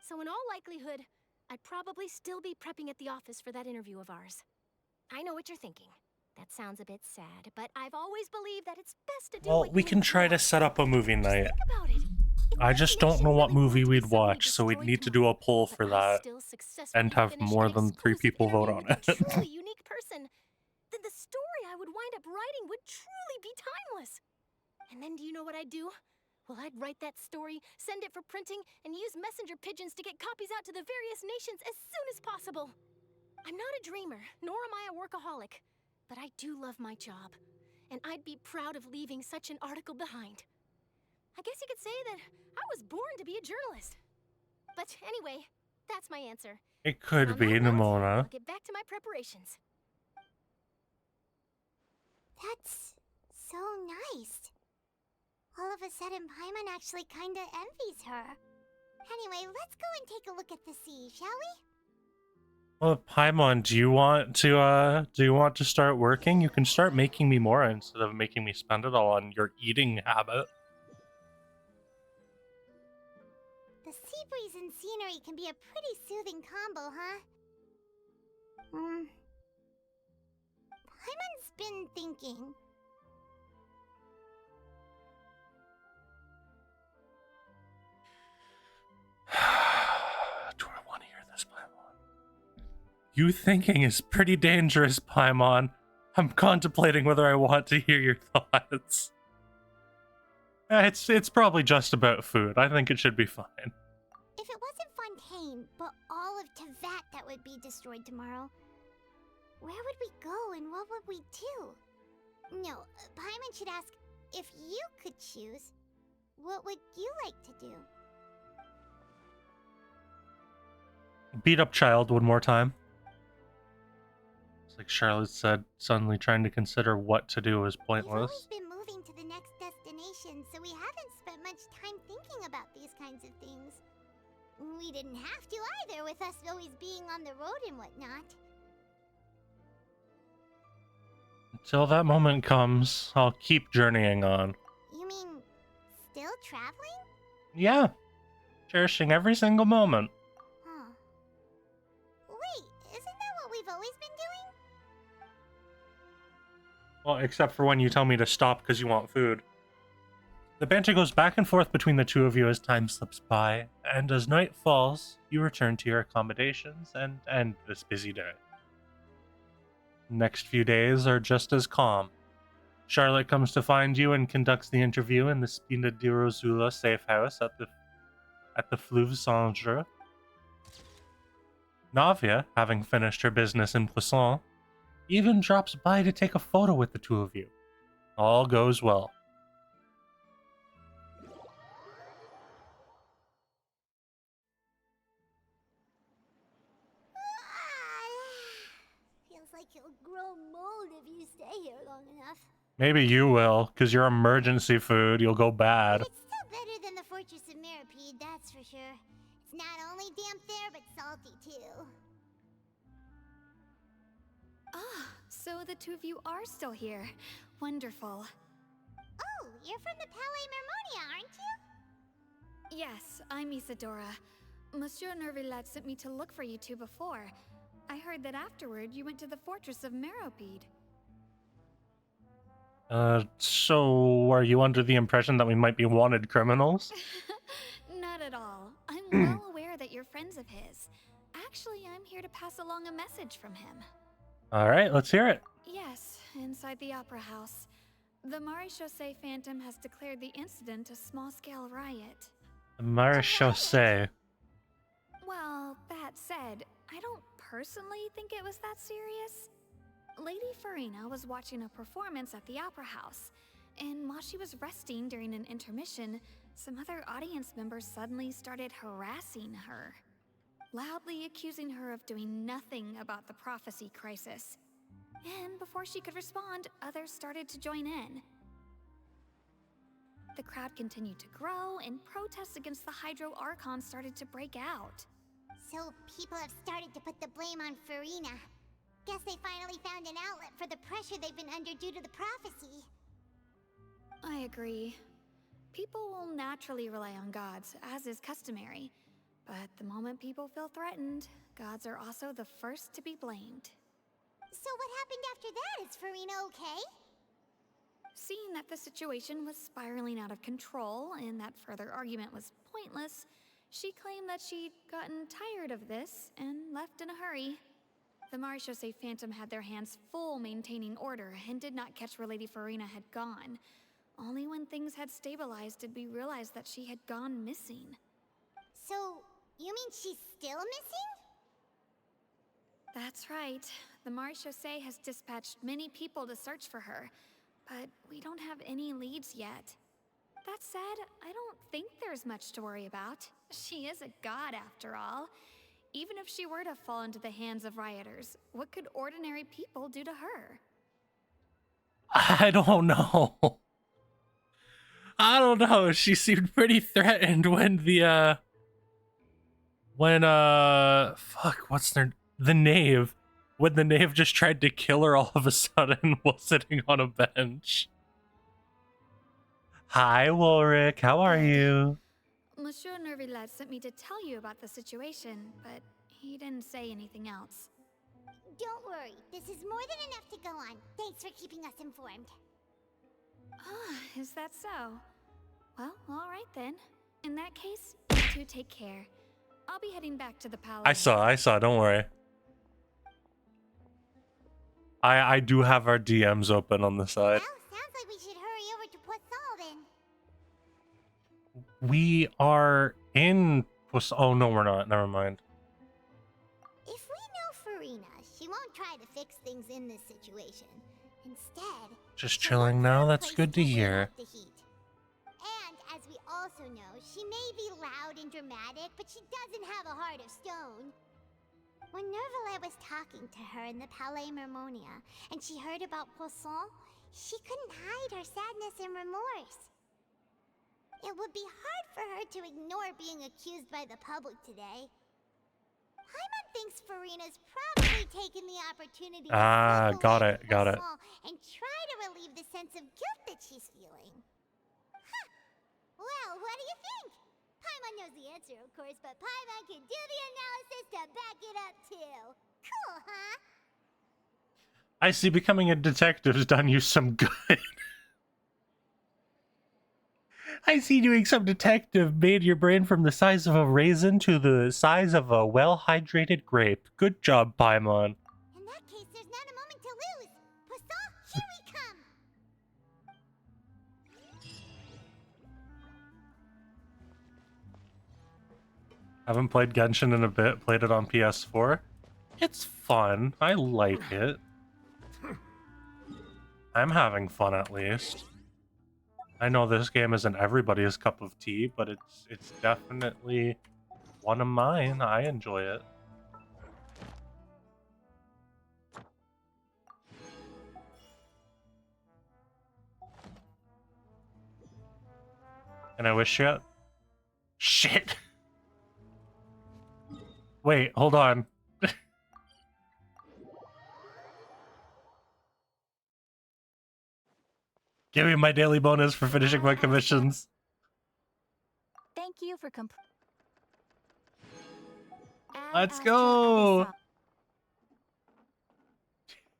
So in all likelihood, I'd probably still be prepping at the office for that interview of ours. I know what you're thinking. That sounds a bit sad, but I've always believed that it's best to do Well, what we you can try to enjoy. set up a movie Just night. think about it. If I my just don't nation know what really movie were to be we'd suddenly watch, so we'd destroyed need to do a tomorrow, poll but for I that still successfully and have finish more an than 3 exclusive people vote interview on with it. a truly unique person, then the story I would wind up writing would truly be timeless. And then do you know what I'd do? Well, I'd write that story, send it for printing, and use messenger pigeons to get copies out to the various nations as soon as possible. I'm not a dreamer, nor am I a workaholic, but I do love my job, and I'd be proud of leaving such an article behind. I guess you could say that I was born to be a journalist. But anyway, that's my answer. It could On be that note, Nimona. I'll get back to my preparations. That's so nice. All of a sudden, Paimon actually kinda envies her. Anyway, let's go and take a look at the sea, shall we? Well, Paimon, do you want to start working? You can start making me more instead of making me spend it all on your eating habit. The sea breeze and scenery can be a pretty soothing combo, huh? Paimon's been thinking. Do I want to hear this, Paimon? You thinking is pretty dangerous, Paimon. I'm contemplating whether I want to hear your thoughts. It's probably just about food. I think it should be fine. If it wasn't Fontaine, but all of Tevat that would be destroyed tomorrow, where would we go and what would we do? No, Paimon should ask, if you could choose, what would you like to do? Beat up child one more time. It's like Charlotte said, suddenly trying to consider what to do is We've pointless. always been moving to the next destination, so we haven't spent much time thinking about these kinds of things. We didn't have to either, with us always being on the road and whatnot. Until that moment comes, I'll keep journeying on. You mean, still traveling? Yeah, cherishing every single moment. Huh. Wait, isn't that what we've always been doing? Well, except for when you tell me to stop because you want food. The banter goes back and forth between the two of you as time slips by, and as night falls, you return to your accommodations and end this busy day. Next few days are just as calm. Charlotte comes to find you and conducts the interview in the Spina di Rosula safe house at the Fleuve Saint-Jean. Navia, having finished her business in Poisson, even drops by to take a photo with the two of you. All goes well. Feels like you'll grow mold if you stay here long enough. Maybe you will, because you're emergency food. You'll go bad. But it's still better than the Fortress of Mirapede, that's for sure. It's not only damp there, but salty too. Ah, so the two of you are still here. Wonderful. Oh, you're from the Palais Mermonia, aren't you? Yes, I'm Isadora. Monsieur Nervillat sent me to look for you two before. I heard that afterward you went to the Fortress of Meropide. So are you under the impression that we might be wanted criminals? Not at all. I'm well aware that you're friends of his. Actually, I'm here to pass along a message from him. Alright, let's hear it. Yes, inside the Opera House. The Maréchaussée Phantom has declared the incident a small-scale riot. The Maréchaussée. Well, that said, I don't personally think it was that serious. Lady Farina was watching a performance at the Opera House, and while she was resting during an intermission, some other audience members suddenly started harassing her, loudly accusing her of doing nothing about the prophecy crisis. And before she could respond, others started to join in. The crowd continued to grow, and protests against the Hydro Archon started to break out. So people have started to put the blame on Farina. Guess they finally found an outlet for the pressure they've been under due to the prophecy. I agree. People will naturally rely on gods, as is customary. But the moment people feel threatened, gods are also the first to be blamed. So what happened after that? Is Farina okay? Seeing that the situation was spiraling out of control and that further argument was pointless, she claimed that she'd gotten tired of this and left in a hurry. The Maréchaussée Phantom had their hands full maintaining order and did not catch where Lady Farina had gone. Only when things had stabilized did we realize that she had gone missing. So, you mean she's still missing? That's right. The Maréchaussée has dispatched many people to search for her, but we don't have any leads yet. That said, I don't think there's much to worry about. She is a god after all. Even if she were to fall into the hands of rioters, what could ordinary people do to her? I don't know. I don't know. She seemed pretty threatened when fuck, what's their... the knave when the knave just tried to kill her all of a sudden while sitting on a bench. Hi, Warwick. How are you? Monsieur Nervilette sent me to tell you about the situation, but he didn't say anything else. Don't worry, this is more than enough to go on. Thanks for keeping us informed. Ah, is that so? Well, all right then. In that case, you two take care. I'll be heading back to the palace. I saw. Don't worry. I do have our DMs open on the side. Well, sounds like we should hurry over to Poisson then. We are in. Oh no, we're not. Never mind. If we know Farina, she won't try to fix things in this situation. Instead, Just she'll chilling look for now. a That's place good to wait hear. off the heat. And as we also know, she may be loud and dramatic, but she doesn't have a heart of stone. When Nervalet was talking to her in the Palais Mermonia, and she heard about Poisson, she couldn't hide her sadness and remorse. It would be hard for her to ignore being accused by the public today. Paimon thinks Farina's probably taken the opportunity to slip Got away it, from got it. Poisson and try to relieve the sense of guilt that she's feeling. Huh. Well, what do you think? Paimon knows the answer, of course, but Paimon can do the analysis to back it up too. Cool, huh? I see becoming a detective's done you some good. I see doing some detective made your brain from the size of a raisin to the size of a well-hydrated grape. Good job, Paimon. In that case, there's not a moment to lose. Poisson, here we come! Haven't played Genshin in a bit, played it on PS4. It's fun. I like it. I'm having fun at least. I know this game isn't everybody's cup of tea, but it's definitely one of mine. I enjoy it. And I wish you... Shit! Wait, hold on. Give me my daily bonus for finishing my commissions. Thank you for Let's go!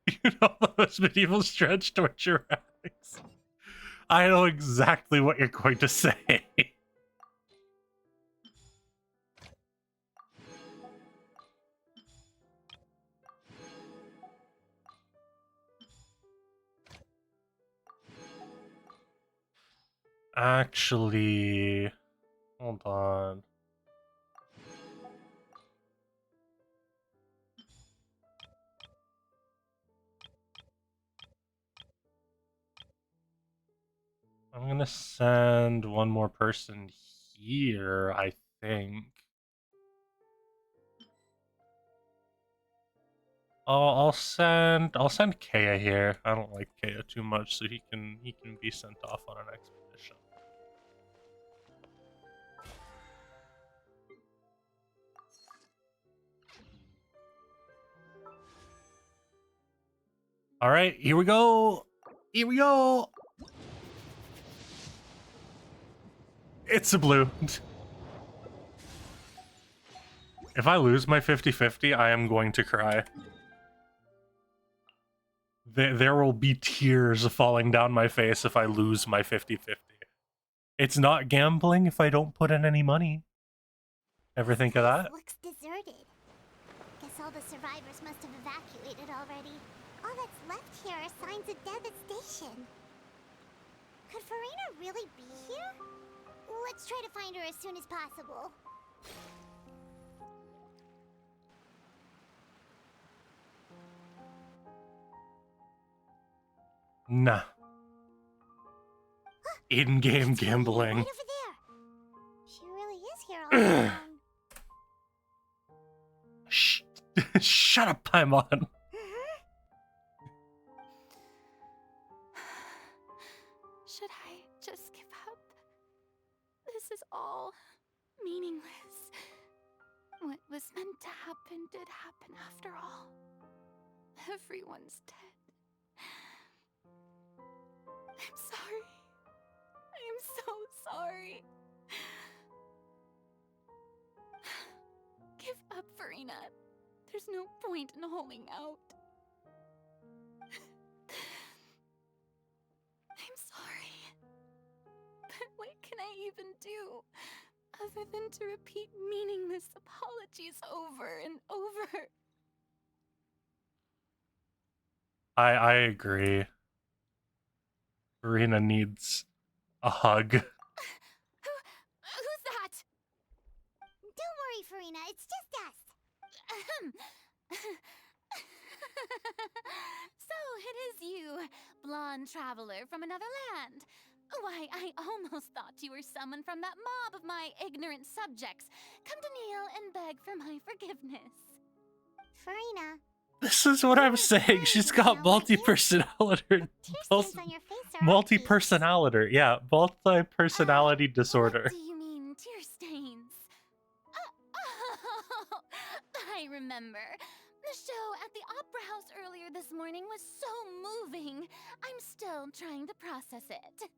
You know those medieval stretch torture racks? I know exactly what you're going to say. Actually, hold on. I'm gonna send one more person here, I think. Oh, I'll send Kea here. I don't like Kea too much, so he can be sent off on an expedition. All right, here we go. Here we go. It's a blue. If I lose my 50-50, I am going to cry. There will be tears falling down my face if I lose my 50-50. It's not gambling if I don't put in any money. Ever think of that? Looks deserted. Guess all the survivors must have evacuated already. All that's left here are signs of devastation. Could Farina really be here? Let's try to find her as soon as possible. Nah. In-game gambling. Right over there. She really is here all alone. Shh. Shut up, Paimon. Should I just give up? This is all meaningless. What was meant to happen did happen after all. Everyone's dead. I'm sorry. I am so sorry. Give up, Farina. There's no point in holding out. I'm sorry. But what can I even do other than to repeat meaningless apologies over and over? I agree. Serena needs a hug. Who's that? Don't worry, Farina, it's just us. So it is you, blonde traveler from another land. Why, I almost thought you were someone from that mob of my ignorant subjects, come to kneel and beg for my forgiveness. Farina, This is what I'm saying. She's got multi-personality. tear stains on your face are Multi-personality. Yeah, multi-personality disorder. What do you mean, tear stains? Oh, I remember. The show at the Opera House earlier this morning was so moving. I'm still trying to process it.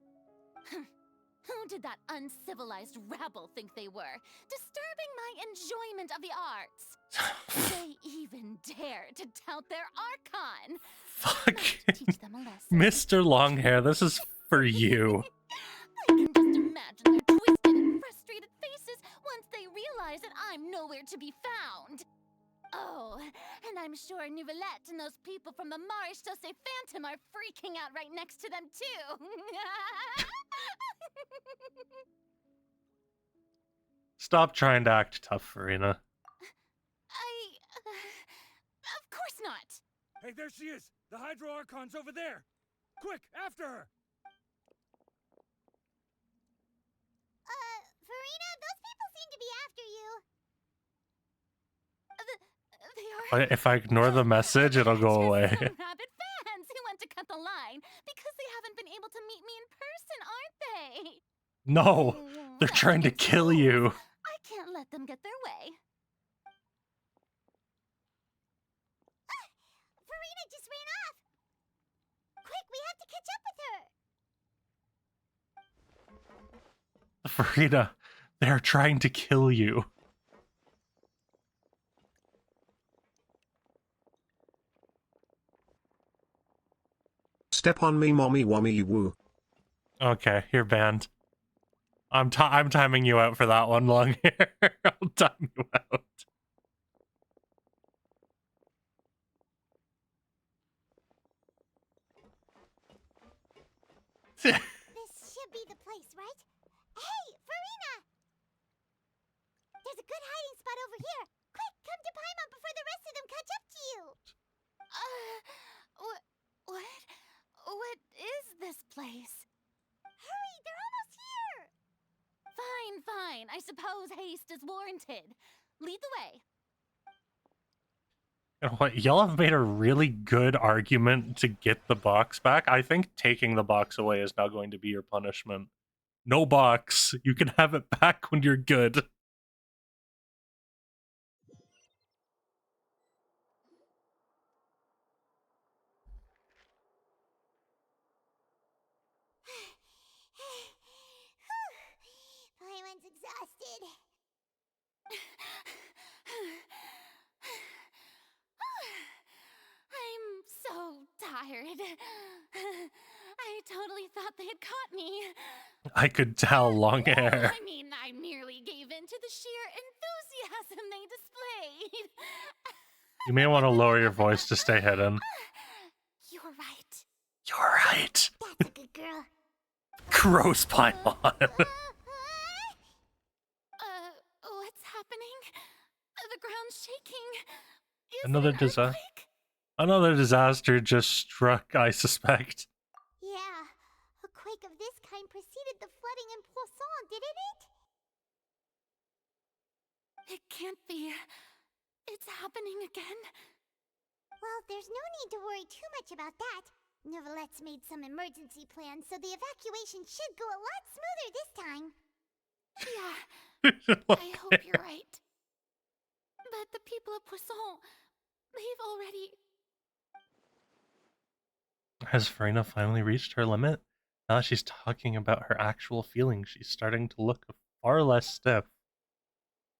Who did that uncivilized rabble think they were? Disturbing my enjoyment of the arts. They even dare to tout their archon. Fuck. Teach them a lesson. Mr. Longhair, this is for you. I can just imagine their twisted and frustrated faces once they realize that I'm nowhere to be found. Oh, and I'm sure Nouvellette and those people from the Marche Chaussee Phantom are freaking out right next to them, too. Stop trying to act tough, Farina. Of course not. Hey, there she is! The Hydro Archon's over there! Quick, after her! Farina, those people seem to be after you. They are. If I ignore the message, it'll go away. Some rabid fans who want to cut the line because they haven't been able to meet me in person, aren't they? No, they're trying to kill you. I can't let them get their way. Farina just ran off. Quick, we have to catch up with her. Farina, they're trying to kill you. Step on me, mommy, wommy, woo. Okay, you're banned. I'm timing you out for that one, Longhair. I'll time you out. This should be the place, right? Hey, Farina! There's a good hiding spot over here. Quick, come to Paimon before the rest of them catch up to you. What is this place? Hurry, they're almost here. Fine. I suppose haste is warranted. Lead the way. You know what? Y'all have made a really good argument to get the box back. I think taking the box away is now going to be your punishment. No box. You can have it back when you're good. Paimon's exhausted. I'm so tired. I totally thought they had caught me. I could tell, Longhair. I mean, I merely gave in to the sheer enthusiasm they displayed. You may want to lower your voice to stay hidden. You're right. You're right. That's a good girl. Gross Paimon. What's happening? The ground's shaking. Is Another it an disaster. earthquake? Another disaster just struck, I suspect. Yeah, a quake of this kind preceded the flooding in Poisson, didn't it? It can't be. It's happening again. Well, there's no need to worry too much about that. Nouvellette's made some emergency plans, so the evacuation should go a lot smoother this time. Yeah, I hope you're right. But the people of Poisson, they've already... Has Farina finally reached her limit? Now that she's talking about her actual feelings, she's starting to look far less stiff.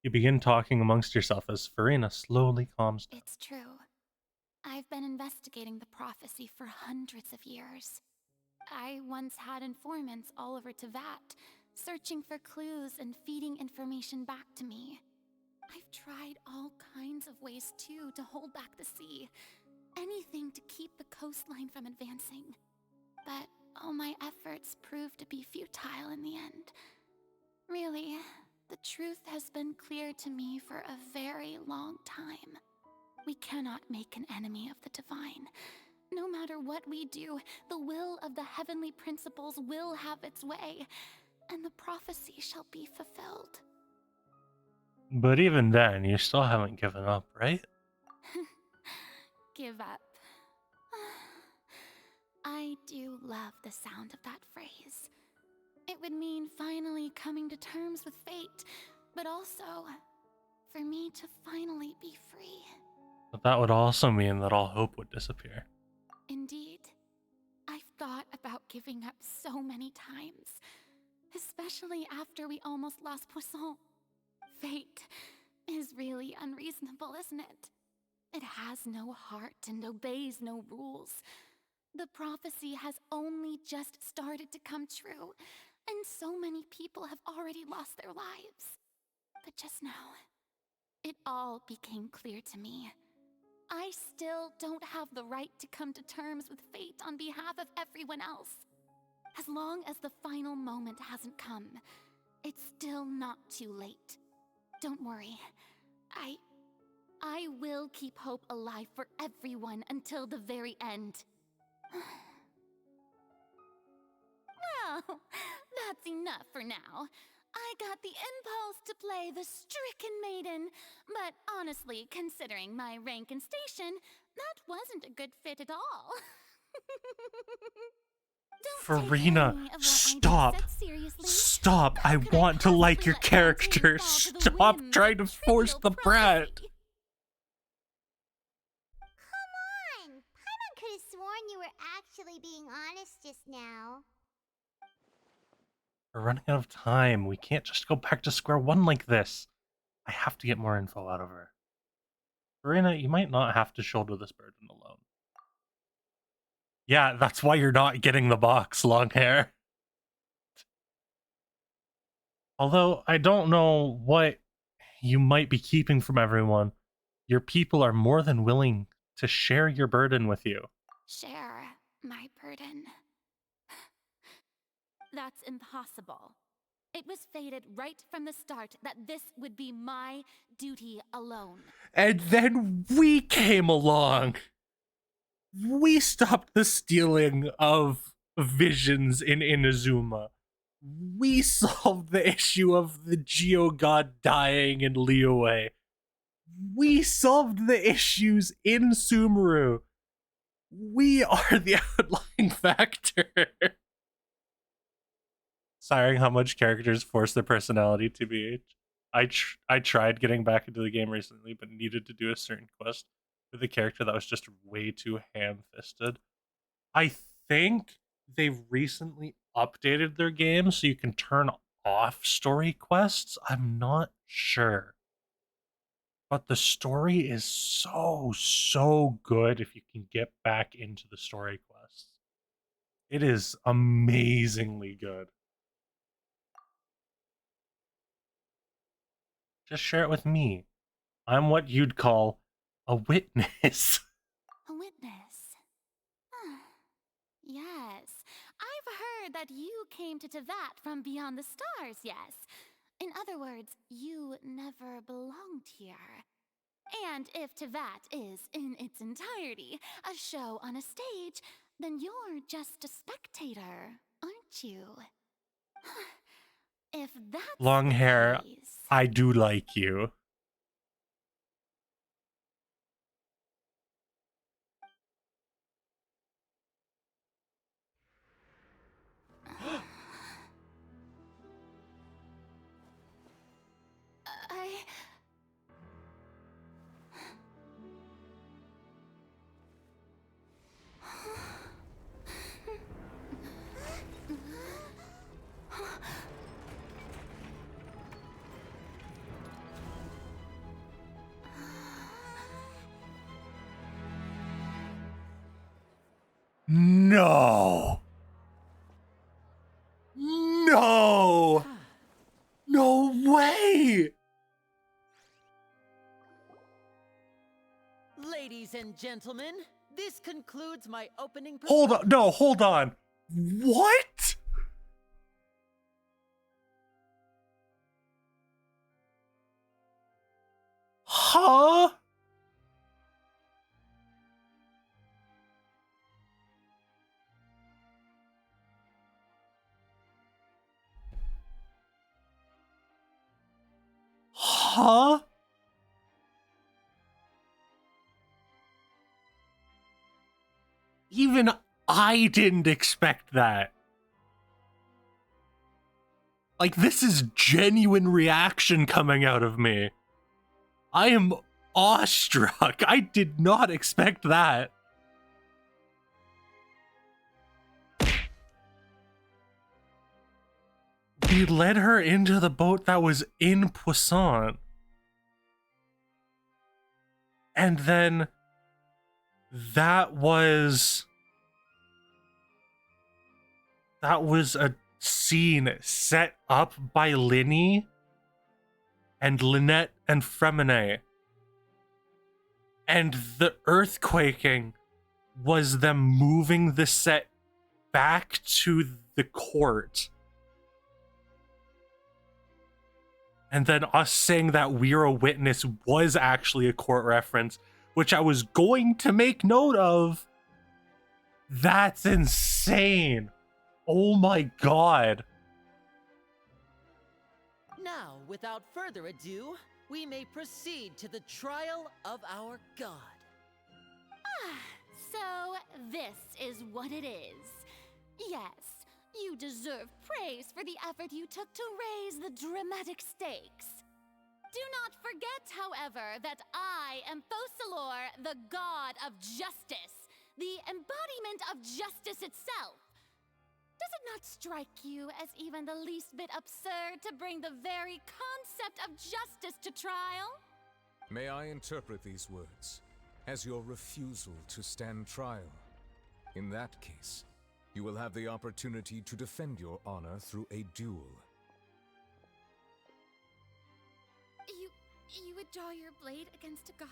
You begin talking amongst yourself as Farina slowly calms down. It's true. I've been investigating the prophecy for hundreds of years. I once had informants all over Tevat, searching for clues and feeding information back to me. I've tried all kinds of ways too to hold back the sea. Anything to keep the coastline from advancing. But all my efforts proved to be futile in the end. Really, the truth has been clear to me for a very long time. We cannot make an enemy of the divine. No matter what we do, the will of the heavenly principles will have its way, and the prophecy shall be fulfilled. But even then, you still haven't given up, right? Give up. I do love the sound of that phrase. It would mean finally coming to terms with fate, but also for me to finally be free. But that would also mean that all hope would disappear. Indeed. I've thought about giving up so many times, especially after we almost lost Poisson. Fate is really unreasonable, isn't it? It has no heart and obeys no rules. The prophecy has only just started to come true, and so many people have already lost their lives. But just now, it all became clear to me. I still don't have the right to come to terms with fate on behalf of everyone else. As long as the final moment hasn't come, it's still not too late. Don't worry. I will keep hope alive for everyone until the very end. Well, that's enough for now. I got the impulse to play the stricken maiden, but honestly, considering my rank and station, that wasn't a good fit at all. Farina, stop! Stop! I want to like your character! Stop trying to force the brat! Come on! Paimon could have sworn you were actually being honest just now. We're running out of time. We can't just go back to square one like this. I have to get more info out of her. Farina, you might not have to shoulder this burden alone. Yeah, that's why you're not getting the box, long hair. Although, I don't know what you might be keeping from everyone. Your people are more than willing to share your burden with you. Share my burden. That's impossible. It was fated right from the start that this would be my duty alone. And then we came along. We stopped the stealing of visions in Inazuma. We solved the issue of the Geogod dying in Liyue. We solved the issues in Sumeru. We are the outlying factor. Sorry how much characters force their personality to be. I tried getting back into the game recently, but needed to do a certain quest with a character that was just way too ham-fisted. I think they've recently updated their game so you can turn off story quests. I'm not sure. But the story is so good if you can get back into the story quests. It is amazingly good. Just share it with me. I'm what you'd call a witness. A witness? Yes. I've heard that you came to Tevat from beyond the stars, yes. In other words, you never belonged here. And if Tevat is, in its entirety, a show on a stage, then you're just a spectator, aren't you? If that's Long the hair, case... I do like you. No! No! No way! Ladies and gentlemen, this concludes my opening. Hold on, no, hold on. What? Huh? Huh? Even I didn't expect that. Like, this is genuine reaction coming out of me. I am awestruck. I did not expect that. He led her into the boat that was in Poisson. And then that was a scene set up by Linny and Lynette and Fremine. And the earthquaking was them moving the set back to the court. And then us saying that we're a witness was actually a court reference, which I was going to make note of. That's insane. Oh my god. Now, without further ado, we may proceed to the trial of our god. So, this is what it is. Yes, you deserve praise for the effort you took to raise the dramatic stakes. Do not forget, however, that I am Focalor, the god of justice, the embodiment of justice itself. Does it not strike you as even the least bit absurd to bring the very concept of justice to trial? May I interpret these words as your refusal to stand trial? In that case, you will have the opportunity to defend your honor through a duel. You would draw your blade against a god?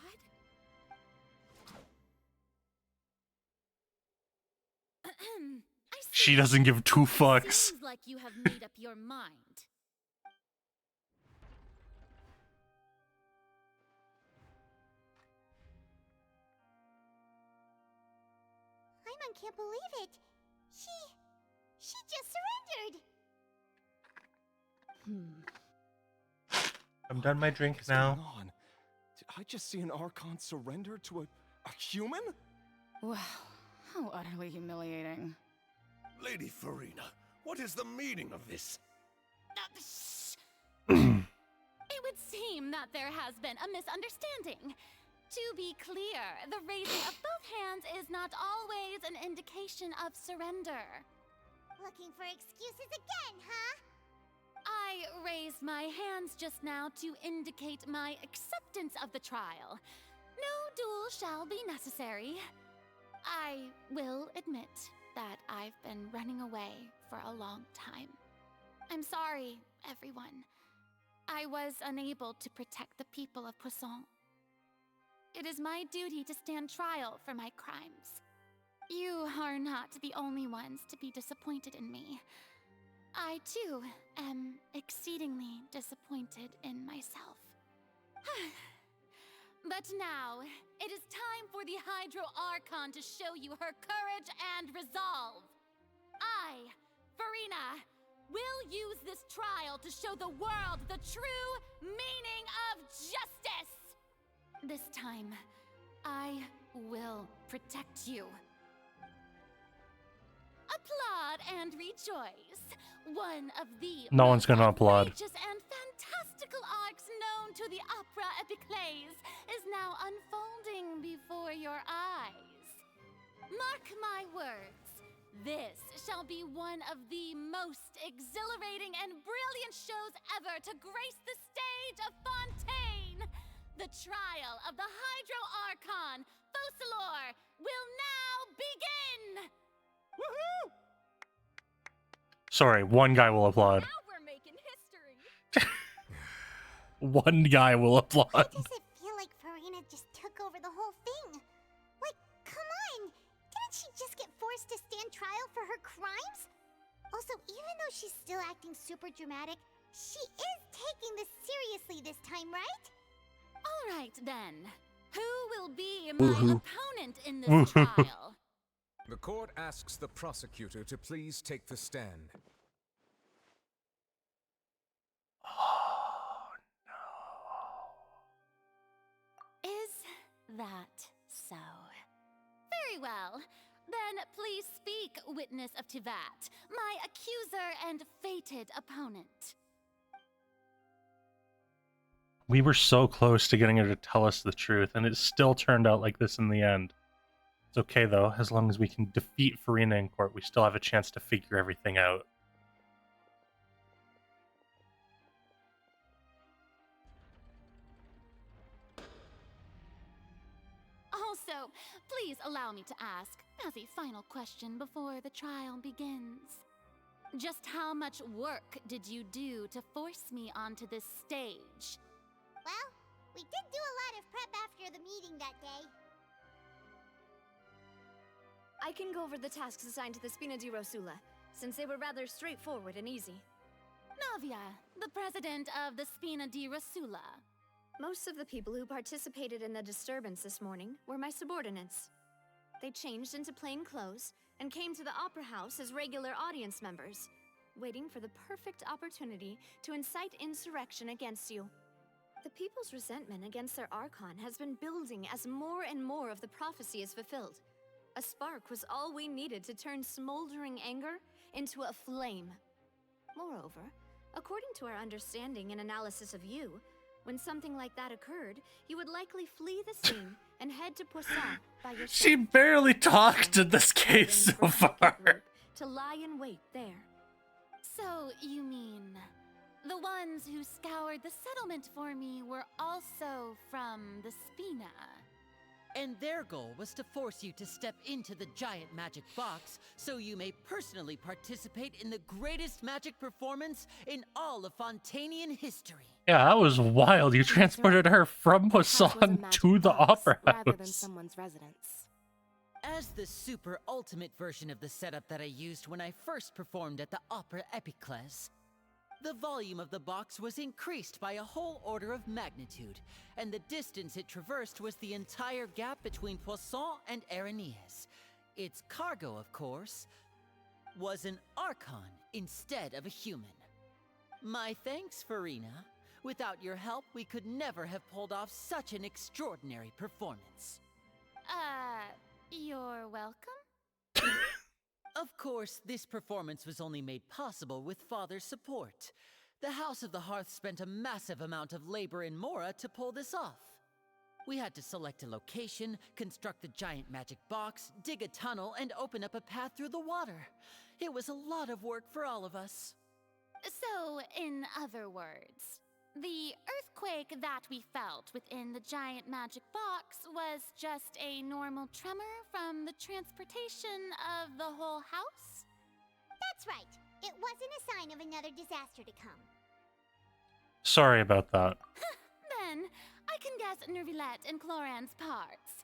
She doesn't give two fucks. Seems like you have made up your mind. Paimon can't believe it. She just surrendered. I'm done my drink What's now. going on? Did I just see an Archon surrender to a human? Wow, how utterly humiliating. Lady Farina, what is the meaning of this? It would seem that there has been a misunderstanding. To be clear, the raising of both hands is not always an indication of surrender. Looking for excuses again, huh? I raised my hands just now to indicate my acceptance of the trial. No duel shall be necessary. I will admit that I've been running away for a long time. I'm sorry, everyone. I was unable to protect the people of Poisson. It is my duty to stand trial for my crimes. You are not the only ones to be disappointed in me. I, too, am exceedingly disappointed in myself. But now, it is time for the Hydro Archon to show you her courage and resolve. I, Farina, will use this trial to show the world the true meaning of justice. This time, I will protect you. Applaud and rejoice. One of the No one's gonna applaud. outrageous and fantastical arcs known to the opera epiclese is now unfolding before your eyes. Mark my words, this shall be one of the most exhilarating and brilliant shows ever to grace the stage of Fontaine. The trial of the Hydro Archon, Focalor, will now begin! Sorry, one guy will applaud. Now we're making history. One guy will applaud. Why does it feel like Farina just took over the whole thing? Like, come on! Didn't she just get forced to stand trial for her crimes? Also, even though she's still acting super dramatic, she is taking this seriously this time, right? All right, then. Who will be my opponent in this trial? The court asks the prosecutor to please take the stand. Oh, no. Is that so? Very well. Then please speak, witness of Tivat, my accuser and fated opponent. We were so close to getting her to tell us the truth, and it still turned out like this in the end. It's okay, though. As long as we can defeat Farina in court, we still have a chance to figure everything out. Also, please allow me to ask, as a final question before the trial begins. Just how much work did you do to force me onto this stage? Well, we did do a lot of prep after the meeting that day. I can go over the tasks assigned to the Spina di Rosula, since they were rather straightforward and easy. Navia, the president of the Spina di Rosula. Most of the people who participated in the disturbance this morning were my subordinates. They changed into plain clothes and came to the Opera House as regular audience members, waiting for the perfect opportunity to incite insurrection against you. The people's resentment against their Archon has been building as more and more of the prophecy is fulfilled. A spark was all we needed to turn smoldering anger into a flame. Moreover, according to our understanding and analysis of you, when something like that occurred, you would likely flee the scene and head to Poisson by yourself. She barely talked in this case so far. To lie in wait there. So, you mean, the ones who scoured the settlement for me were also from the Spina? And their goal was to force you to step into the giant magic box so you may personally participate in the greatest magic performance in all of Fontanian history. Yeah, that was wild. You transported her from Poisson to the Opera rather than House. someone's residence. As the super ultimate version of the setup that I used when I first performed at the Opera Epiclese, the volume of the box was increased by a whole order of magnitude, and the distance it traversed was the entire gap between Poisson and Aranias. Its cargo, of course, was an Archon instead of a human. My thanks, Farina. Without your help, we could never have pulled off such an extraordinary performance. You're welcome? Of course, this performance was only made possible with Father's support. The House of the Hearth spent a massive amount of labor in Mora to pull this off. We had to select a location, construct the giant magic box, dig a tunnel, and open up a path through the water. It was a lot of work for all of us. So, in other words, the earthquake that we felt within the giant magic box was just a normal tremor from the transportation of the whole house? That's right. It wasn't a sign of another disaster to come. Sorry about that. Then, I can guess Nervilette and Cloran's parts.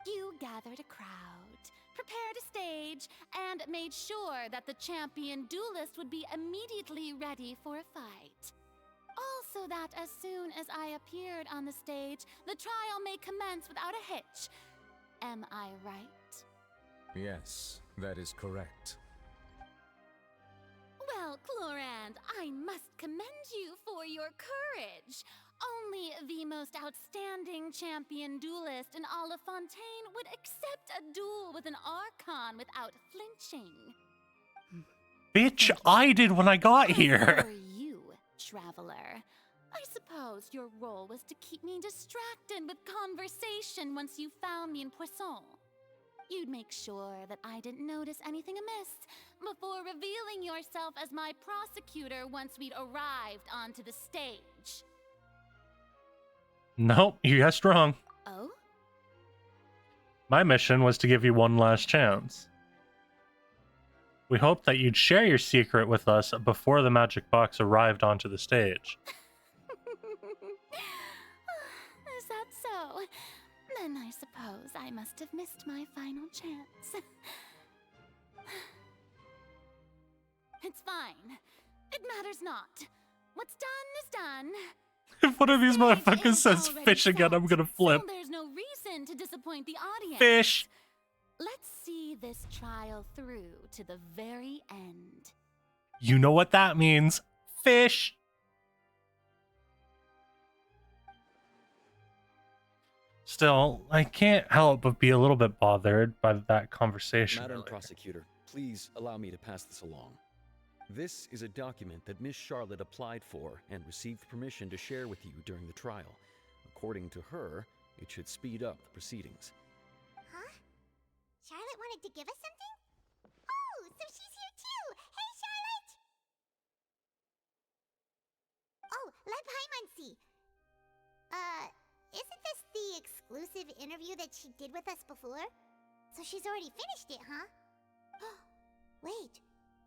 You gathered a crowd, prepared a stage, and made sure that the champion duelist would be immediately ready for a fight. Also that as soon as I appeared on the stage, the trial may commence without a hitch. Am I right? Yes, that is correct. Well, Clorand, I must commend you for your courage. Only the most outstanding champion duelist in all of Fontaine would accept a duel with an Archon without flinching. Bitch, I did when I got here. For you, traveler. I suppose your role was to keep me distracted with conversation once you found me in Poisson. You'd make sure that I didn't notice anything amiss before revealing yourself as my prosecutor once we'd arrived onto the stage. Nope, you guessed wrong. Oh? My mission was to give you one last chance. We hoped that you'd share your secret with us before the magic box arrived onto the stage. Is that so? Then I suppose I must have missed my final chance. It's fine. It matters not. What's done is done. If one of these motherfuckers says fish again, I'm gonna flip. So there's no reason to disappoint the audience. Fish! Let's see this trial through to the very end. You know what that means. Fish! Still, I can't help but be a little bit bothered by that conversation Madam earlier. Prosecutor, please allow me to pass this along. This is a document that Miss Charlotte applied for and received permission to share with you during the trial. According to her, it should speed up the proceedings. Huh? Charlotte wanted to give us something? Oh, so she's here too! Hey, Charlotte! Oh, Lev Hymansi! Isn't this the exclusive interview that she did with us before? So she's already finished it, huh? Wait,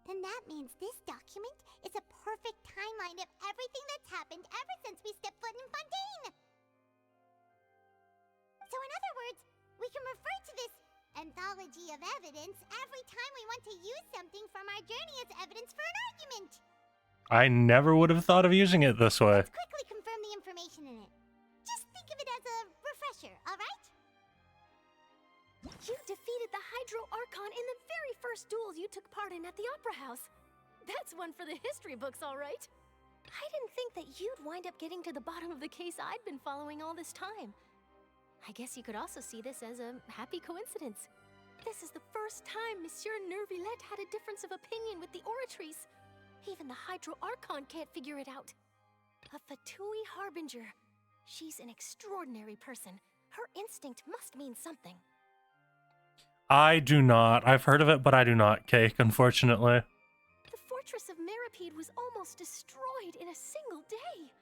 then that means this document is a perfect timeline of everything that's happened ever since we stepped foot in Fontaine! So in other words, we can refer to this anthology of evidence every time we want to use something from our journey as evidence for an argument! I never would have thought of using it this way. Let's quickly confirm the information in it. Just think of it as a refresher, alright? You defeated the Hydro Archon in the very first duels you took part in at the Opera House. That's one for the history books, all right. I didn't think that you'd wind up getting to the bottom of the case I'd been following all this time. I guess you could also see this as a happy coincidence. This is the first time Monsieur Nervillette had a difference of opinion with the Oratrice. Even the Hydro Archon can't figure it out. A Fatui Harbinger. She's an extraordinary person. Her instinct must mean something. I do not. I've heard of it, but I do not, Cake, unfortunately. The fortress of Meripede was almost destroyed in a single day.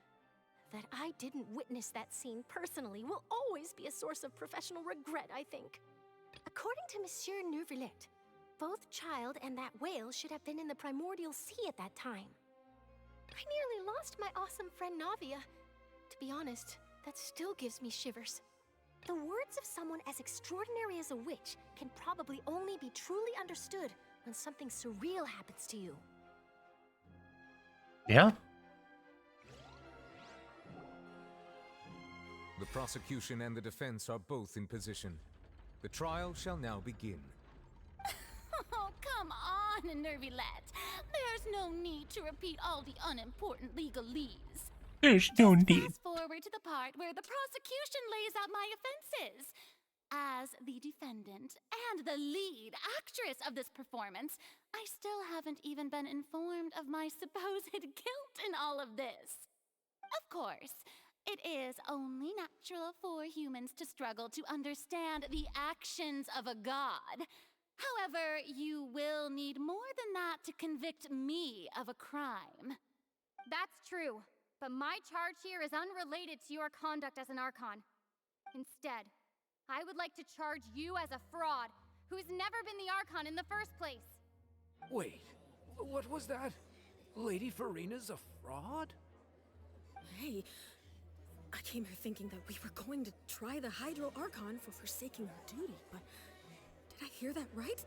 That I didn't witness that scene personally will always be a source of professional regret, I think. According to Monsieur Nervillette, both Child and that whale should have been in the primordial sea at that time. I nearly lost my awesome friend Navia. To be honest, that still gives me shivers. The words of someone as extraordinary as a witch can probably only be truly understood when something surreal happens to you. Yeah? The prosecution and the defense are both in position. The trial shall now begin. Oh, come on, Nervillette. There's no need to repeat all the unimportant legalese. There's no need. Fast forward to the part where the prosecution lays out my offenses. As the defendant and the lead actress of this performance, I still haven't even been informed of my supposed guilt in all of this. Of course, it is only natural for humans to struggle to understand the actions of a god. However, you will need more than that to convict me of a crime. That's true, but my charge here is unrelated to your conduct as an Archon. Instead, I would like to charge you as a fraud who's never been the Archon in the first place. Wait, what was that? Lady Farina's a fraud? Hey, I came here thinking that we were going to try the Hydro Archon for forsaking her duty, but did I hear that right?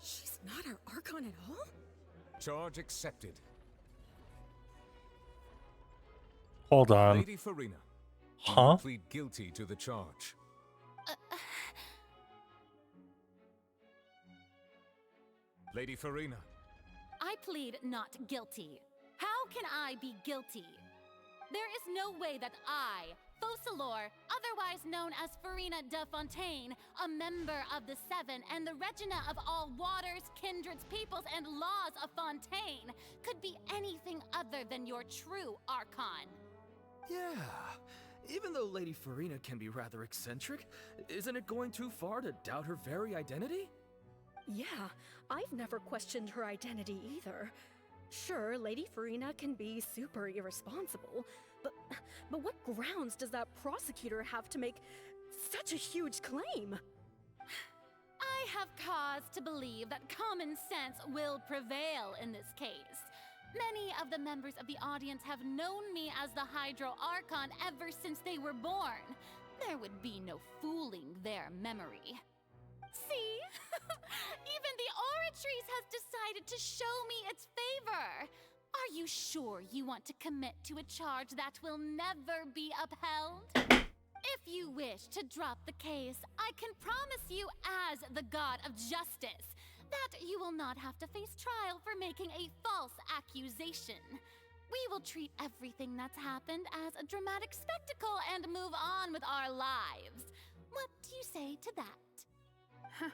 She's not our Archon at all? Charge accepted. Hold on. Lady Farina, Huh? you plead guilty to the charge. Lady Farina. I plead not guilty. How can I be guilty? There is no way that I, Focalor, otherwise known as Farina de Fontaine, a member of the Seven and the Regina of all waters, kindreds, peoples, and laws of Fontaine, could be anything other than your true Archon. Yeah. Even though Lady Farina can be rather eccentric, isn't it going too far to doubt her very identity? Yeah, I've never questioned her identity either. Sure, Lady Farina can be super irresponsible, but what grounds does that prosecutor have to make such a huge claim? I I have cause to believe that common sense will prevail in this case. Many of the members of the audience have known me as the Hydro Archon ever since they were born. There would be no fooling their memory. See? Even the Oratrice has decided to show me its favor. Are you sure you want to commit to a charge that will never be upheld? If you wish to drop the case, I can promise you as the God of Justice that you will not have to face trial for making a false accusation. We will treat everything that's happened as a dramatic spectacle and move on with our lives. What do you say to that?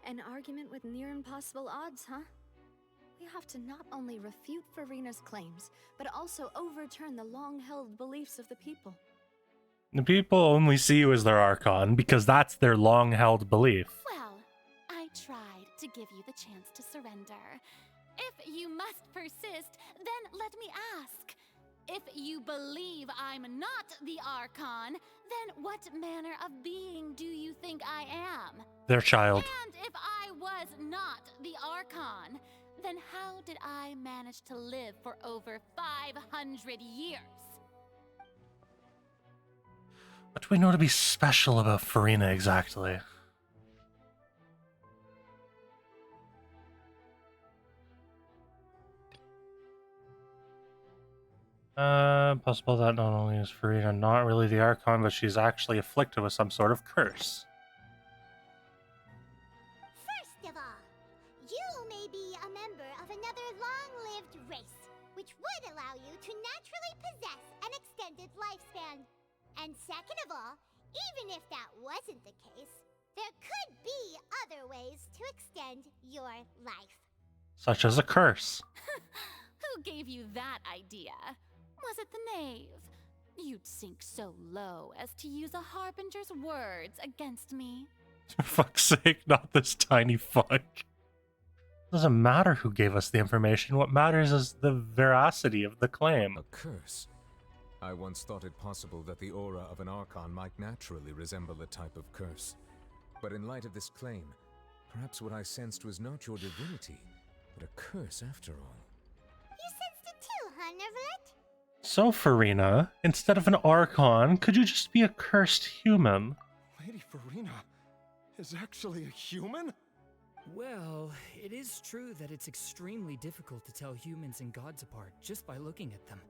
An argument with near impossible odds, huh? We have to not only refute Farina's claims, but also overturn the long-held beliefs of the people. The people only see you as their Archon because that's their long-held belief. Well, I tried to give you the chance to surrender. If you must persist, then let me ask. If you believe I'm not the Archon, then what manner of being do you think I am? Their child. And if I was not the Archon, then how did I manage to live for over 500 years? What do we know to be special about Farina exactly? Possible that not only is Farina not really the Archon, but she's actually afflicted with some sort of curse. First of all, you may be a member of another long-lived race, which would allow you to naturally possess an extended lifespan. And second of all, even if that wasn't the case, there could be other ways to extend your life. Such as a curse. Who gave you that idea? Was it the knave? You'd sink so low as to use a harbinger's words against me. For fuck's sake, not this tiny fuck. Doesn't matter who gave us the information. What matters is the veracity of the claim. A curse? I once thought it possible that the aura of an Archon might naturally resemble a type of curse. But in light of this claim, perhaps what I sensed was not your divinity, but a curse after all. You sensed it too, huh, Nervalet? So, Farina, instead of an Archon, could you just be a cursed human? Lady Farina is actually a human? Well, it is true that it's extremely difficult to tell humans and gods apart just by looking at them.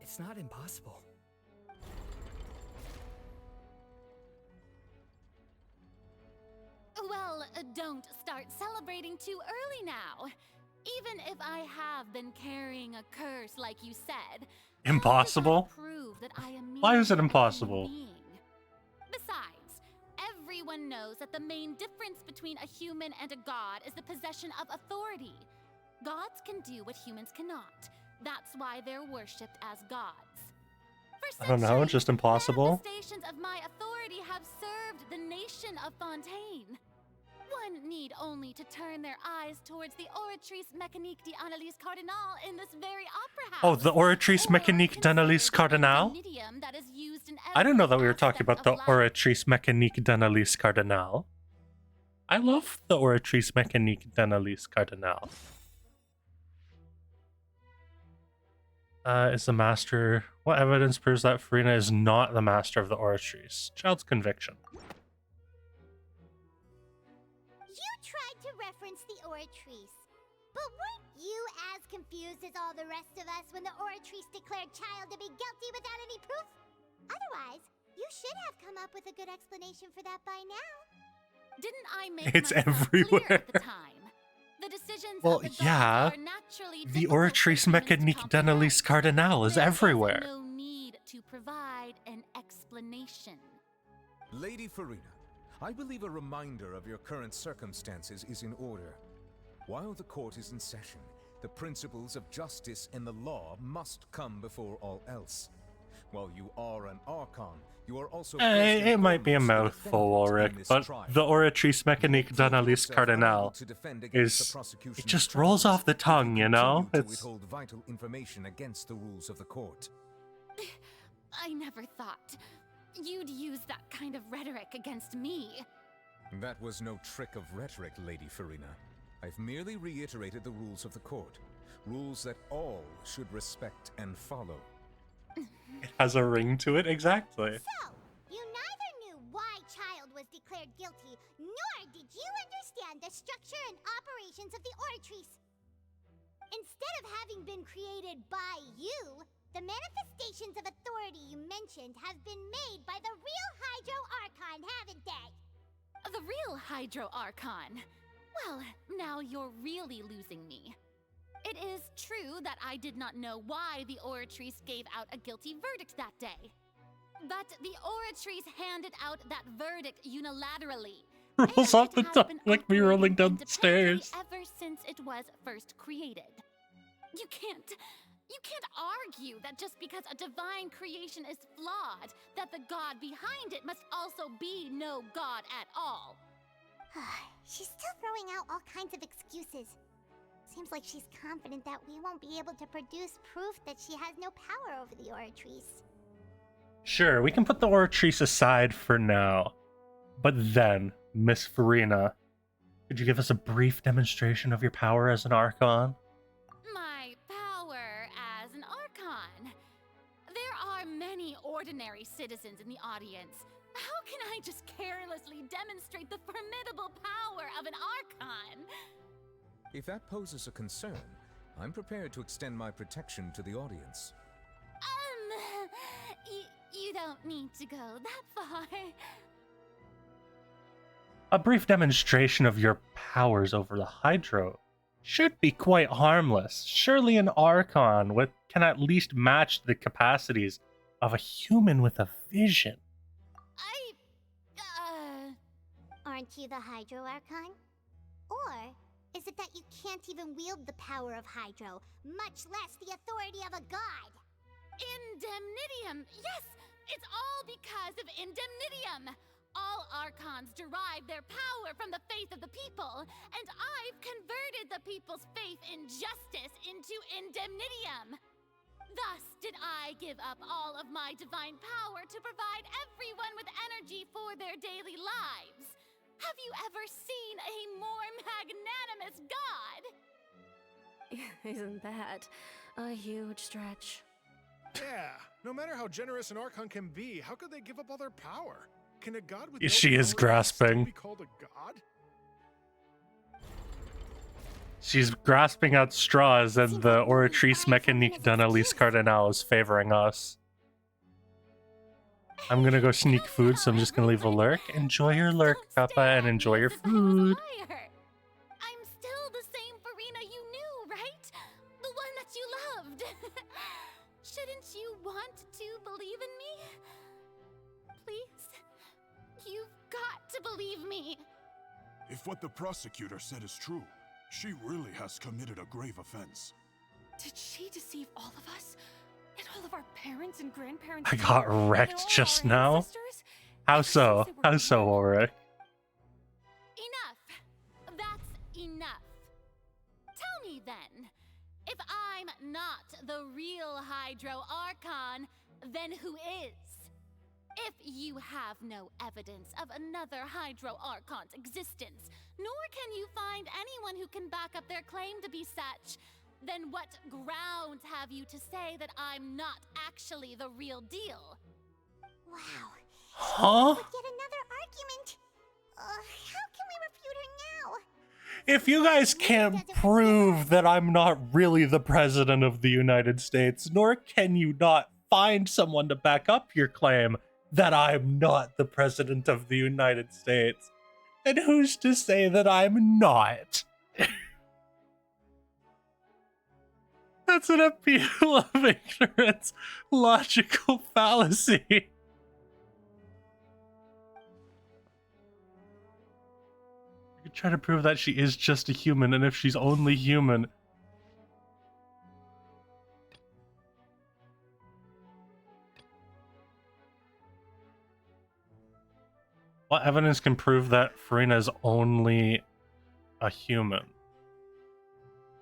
It's not impossible. Well, don't start celebrating too early now. Even if I have been carrying a curse like you said, Impossible? prove that I am Why is it merely a impossible? human being. Besides, everyone knows that the main difference between a human and a god is the possession of authority. Gods can do what humans cannot. That's why they're worshipped as gods. For I don't know, centuries, just impossible? manifestations of my authority have served the nation of Fontaine. One need only to turn their eyes towards the Oratrice Mécanique d'Analyse Cardinal in this very opera house. Oh, the Oratrice Mécanique d'Analyse Cardinal? Idiom that is used in I didn't know that we were every talking about the aspect of life. Oratrice Mécanique d'Analyse Cardinal. I love the Oratrice Mécanique d'Analyse Cardinal. Is the master... What evidence proves that Farina is not the master of the Oratrice? Child's conviction. You tried to reference the Oratrice, but weren't you as confused as all the rest of us when the Oratrice declared Child to be guilty without any proof? Otherwise, you should have come up with a good explanation for that by now. Didn't I make It's myself clear everywhere. at the time? The decisions Well, of the gods yeah. are naturally The difficult for Oratrice humans to Mécanique comprehend. d'Analyse Cardinal is There everywhere. no need to provide an explanation. Lady Farina, I believe a reminder of your current circumstances is in order. While the court is in session, the principles of justice and the law must come before all else. While you are an Archon, you are also... It might be a mouthful, Ulrich, but the Oratrice Mécanique d'Analyse Cardinal is... It just rolls off the tongue, you know? To It's... withhold vital information against the rules of the court. I never thought you'd use that kind of rhetoric against me. That was no trick of rhetoric, Lady Farina. I've merely reiterated the rules of the court. Rules that all should respect and follow. It has a ring to it, exactly. So, you neither knew why Child was declared guilty, nor did you understand the structure and operations of the Oratrice. Instead of having been created by you, the manifestations of authority you mentioned have been made by the real Hydro Archon, haven't they? The real Hydro Archon? Well, now you're really losing me. It is true that I did not know why the Oratrice gave out a guilty verdict that day. But the Oratrice handed out that verdict unilaterally. Rolls off the top like me rolling down the stairs. Ever since it was first created. You can't argue that just because a divine creation is flawed, that the god behind it must also be no god at all. She's still throwing out all kinds of excuses. Seems like she's confident that we won't be able to produce proof that she has no power over the Oratrice. Sure, we can put the Oratrice aside for now. But then, Miss Farina, could you give us a brief demonstration of your power as an Archon? My power as an Archon? There are many ordinary citizens in the audience. How can I just carelessly demonstrate the formidable power of an Archon? If that poses a concern, I'm prepared to extend my protection to the audience. You don't need to go that far. A brief demonstration of your powers over the Hydro should be quite harmless. Surely an Archon can at least match the capacities of a human with a vision. Aren't you the Hydro Archon? Or is it that you can't even wield the power of Hydro, much less the authority of a god? Indemnitium! Yes! It's all because of Indemnitium! All Archons derive their power from the faith of the people, and I've converted the people's faith in justice into Indemnitium! Thus did I give up all of my divine power to provide everyone with energy for their daily lives. Have you ever seen a more magnanimous god? Isn't that a huge stretch? Yeah, no matter how generous an Archon can be, how could they give up all their power? Can a god with She is grasping. be called a god? She's grasping at straws, and the Oratrice Mécanique d'Annalise Cardinal is favoring us. I'm gonna go sneak food, so I'm just gonna leave a lurk. Enjoy your lurk, Kappa, and enjoy your food. I'm still the same Farina you knew, right? The one that you loved. Shouldn't you want to believe in me? Please? You've got to believe me. If what the prosecutor said is true, she really has committed a grave offense. Did she deceive all of us? And all of our parents and grandparents? I got wrecked just now. How so? How so, Ulrich? Enough. That's enough. Tell me then, if I'm not the real Hydro Archon, then who is? If you have no evidence of another Hydro Archon's existence, nor can you find anyone who can back up their claim to be such, then what grounds have you to say that I'm not actually the real deal? Wow. Huh? Yet another argument. How can we refute her now? If you guys can't prove that I'm not really the President of the United States, nor can you not find someone to back up your claim that I'm not the President of the United States, then who's to say that I'm not? That's an appeal of ignorance, logical fallacy. You try to prove that she is just a human, and if she's only human... What evidence can prove that Farina is only a human?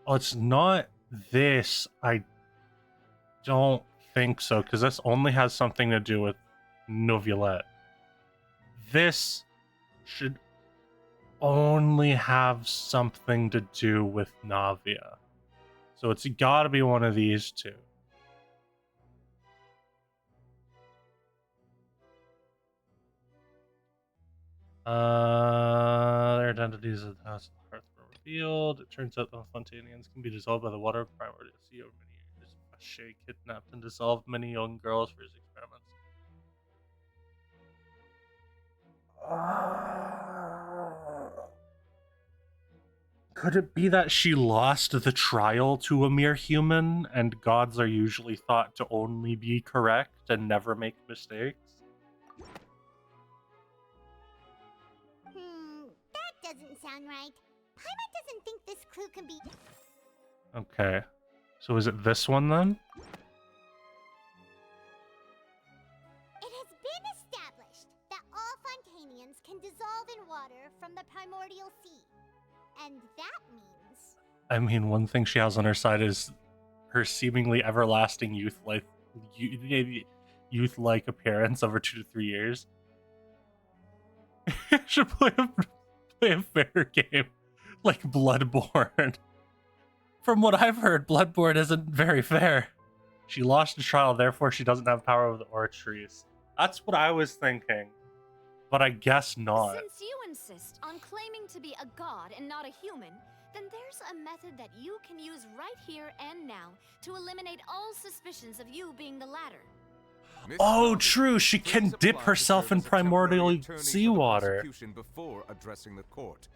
Oh, it's not this. I don't think so, because this only has something to do with Novulette. This should only have something to do with Navia. So it's gotta be one of these two. Their identities of the House of the Hearth were revealed. It turns out the Fontanians can be dissolved by the water of primordial sea over many years. Shay kidnapped and dissolved many young girls for his experiments. Could it be that she lost the trial to a mere human, and gods are usually thought to only be correct and never make mistakes? That doesn't sound right. Paimon doesn't think this clue can be... Okay. So is it this one then? It has been established that all Fontanians can dissolve in water from the primordial sea. And that means... I mean, one thing she has on her side is her seemingly everlasting youth-like appearance over 2 to 3 years. Should play a fair game like Bloodborne. From what I've heard, Bloodborne isn't very fair. She lost the trial, therefore she doesn't have power over the Ortrees. That's what I was thinking, but I guess not. Since you insist on claiming to be a god and not a human, then there's a method that you can use right here and now to eliminate all suspicions of you being the latter. Oh, true. She can dip herself in primordial seawater. Before addressing the court.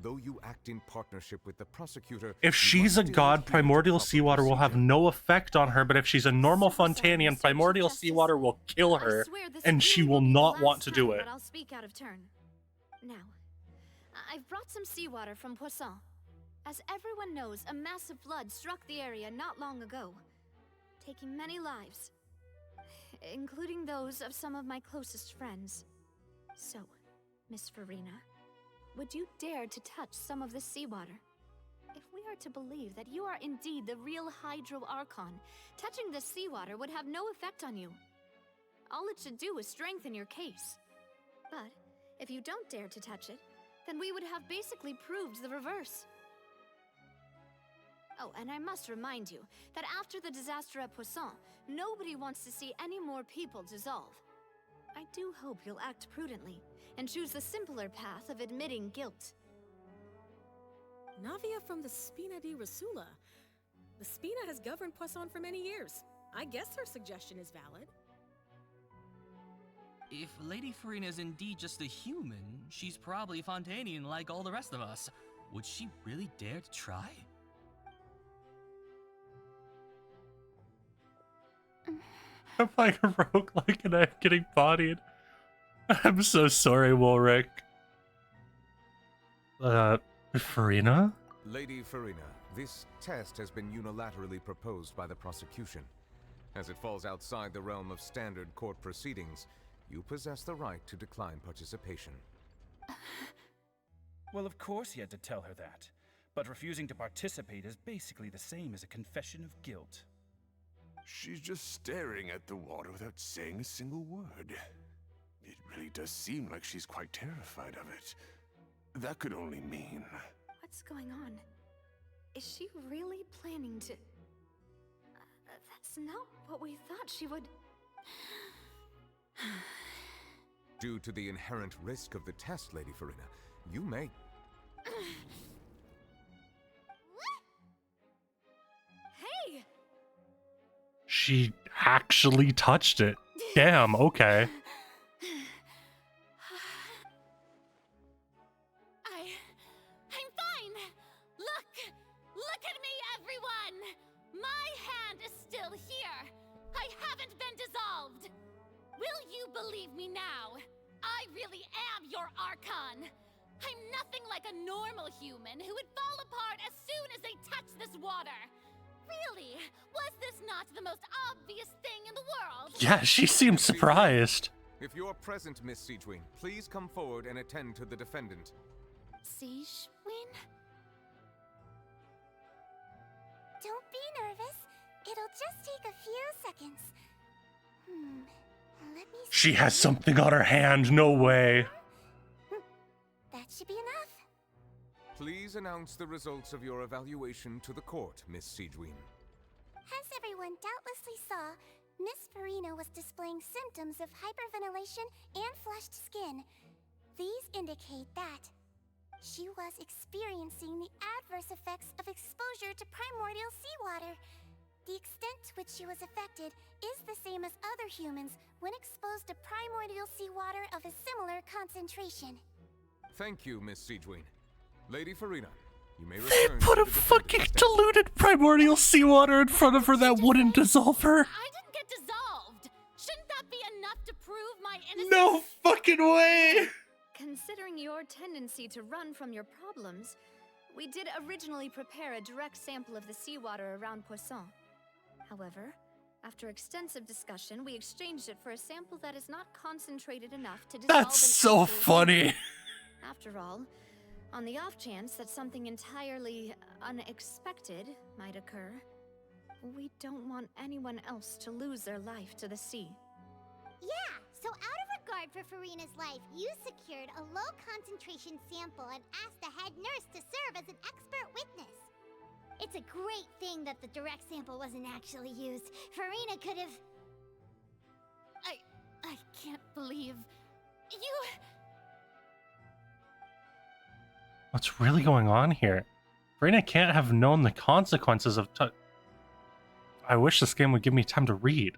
Though you act in partnership with the prosecutor, if she's a god, primordial seawater will have no effect on her, but if she's a normal Fontanian, primordial seawater will kill her, and she will not want to do it. But I'll speak out of turn. Now, I've brought some seawater from Poisson. As everyone knows, a massive flood struck the area not long ago, taking many lives, including those of some of my closest friends. So, Miss Farina, would you dare to touch some of this seawater? If we are to believe that you are indeed the real Hydro Archon, touching this seawater would have no effect on you. All it should do is strengthen your case. But if you don't dare to touch it, then we would have basically proved the reverse. Oh, and I must remind you that after the disaster at Poisson, nobody wants to see any more people dissolve. I do hope you'll act prudently and choose the simpler path of admitting guilt. Navia from the Spina di Rasula. The Spina has governed Poisson for many years. I guess her suggestion is valid. If Lady Farina is indeed just a human, she's probably Fontanian like all the rest of us. Would she really dare to try? I'm like a roguelike and I'm getting bodied. I'm so sorry, Wolric. Farina? Lady Farina, this test has been unilaterally proposed by the prosecution. As it falls outside the realm of standard court proceedings, you possess the right to decline participation. Well, of course he had to tell her that. But refusing to participate is basically the same as a confession of guilt. She's just staring at the water without saying a single word. It really does seem like she's quite terrified of it. That could only mean... What's going on? Is she really planning to... that's not what we thought she would... Due to the inherent risk of the test, Lady Farina, you may... Hey! She actually touched it. Damn, okay. I'm fine! Look at me, everyone! My hand is still here! I haven't been dissolved! Will you believe me now? I really am your Archon! I'm nothing like a normal human who would fall apart as soon as they touch this water! Really? Was this not the most obvious thing in the world? Yeah, she seemed surprised. If you're present, Miss Siegewin, please come forward and attend to the defendant. Siegewin? Don't be nervous. It'll just take a few seconds. Let me see. She has something on her hand, no way. That should be enough. Please announce the results of your evaluation to the court, Miss Siegeween. As everyone doubtlessly saw, Miss Farina was displaying symptoms of hyperventilation and flushed skin. These indicate that she was experiencing the adverse effects of exposure to primordial seawater. The extent to which she was affected is the same as other humans when exposed to primordial seawater of a similar concentration. Thank you, Miss Siegeween. Lady Farina, you may They return put to a the fucking diluted primordial seawater in front of her that wouldn't dissolve her. I didn't get dissolved. Shouldn't that be enough to prove my innocence? No fucking way! Considering your tendency to run from your problems, we did originally prepare a direct sample of the seawater around Poisson. However, after extensive discussion, we exchanged it for a sample that is not concentrated enough to dissolve. That's so funny. After all, on the off chance that something entirely unexpected might occur, we don't want anyone else to lose their life to the sea. Yeah, so out of regard for Farina's life, you secured a low-concentration sample and asked the head nurse to serve as an expert witness. It's a great thing that the direct sample wasn't actually used. Farina could have... I can't believe you... What's really going on here? Farina can't have known the consequences of I wish this game would give me time to read.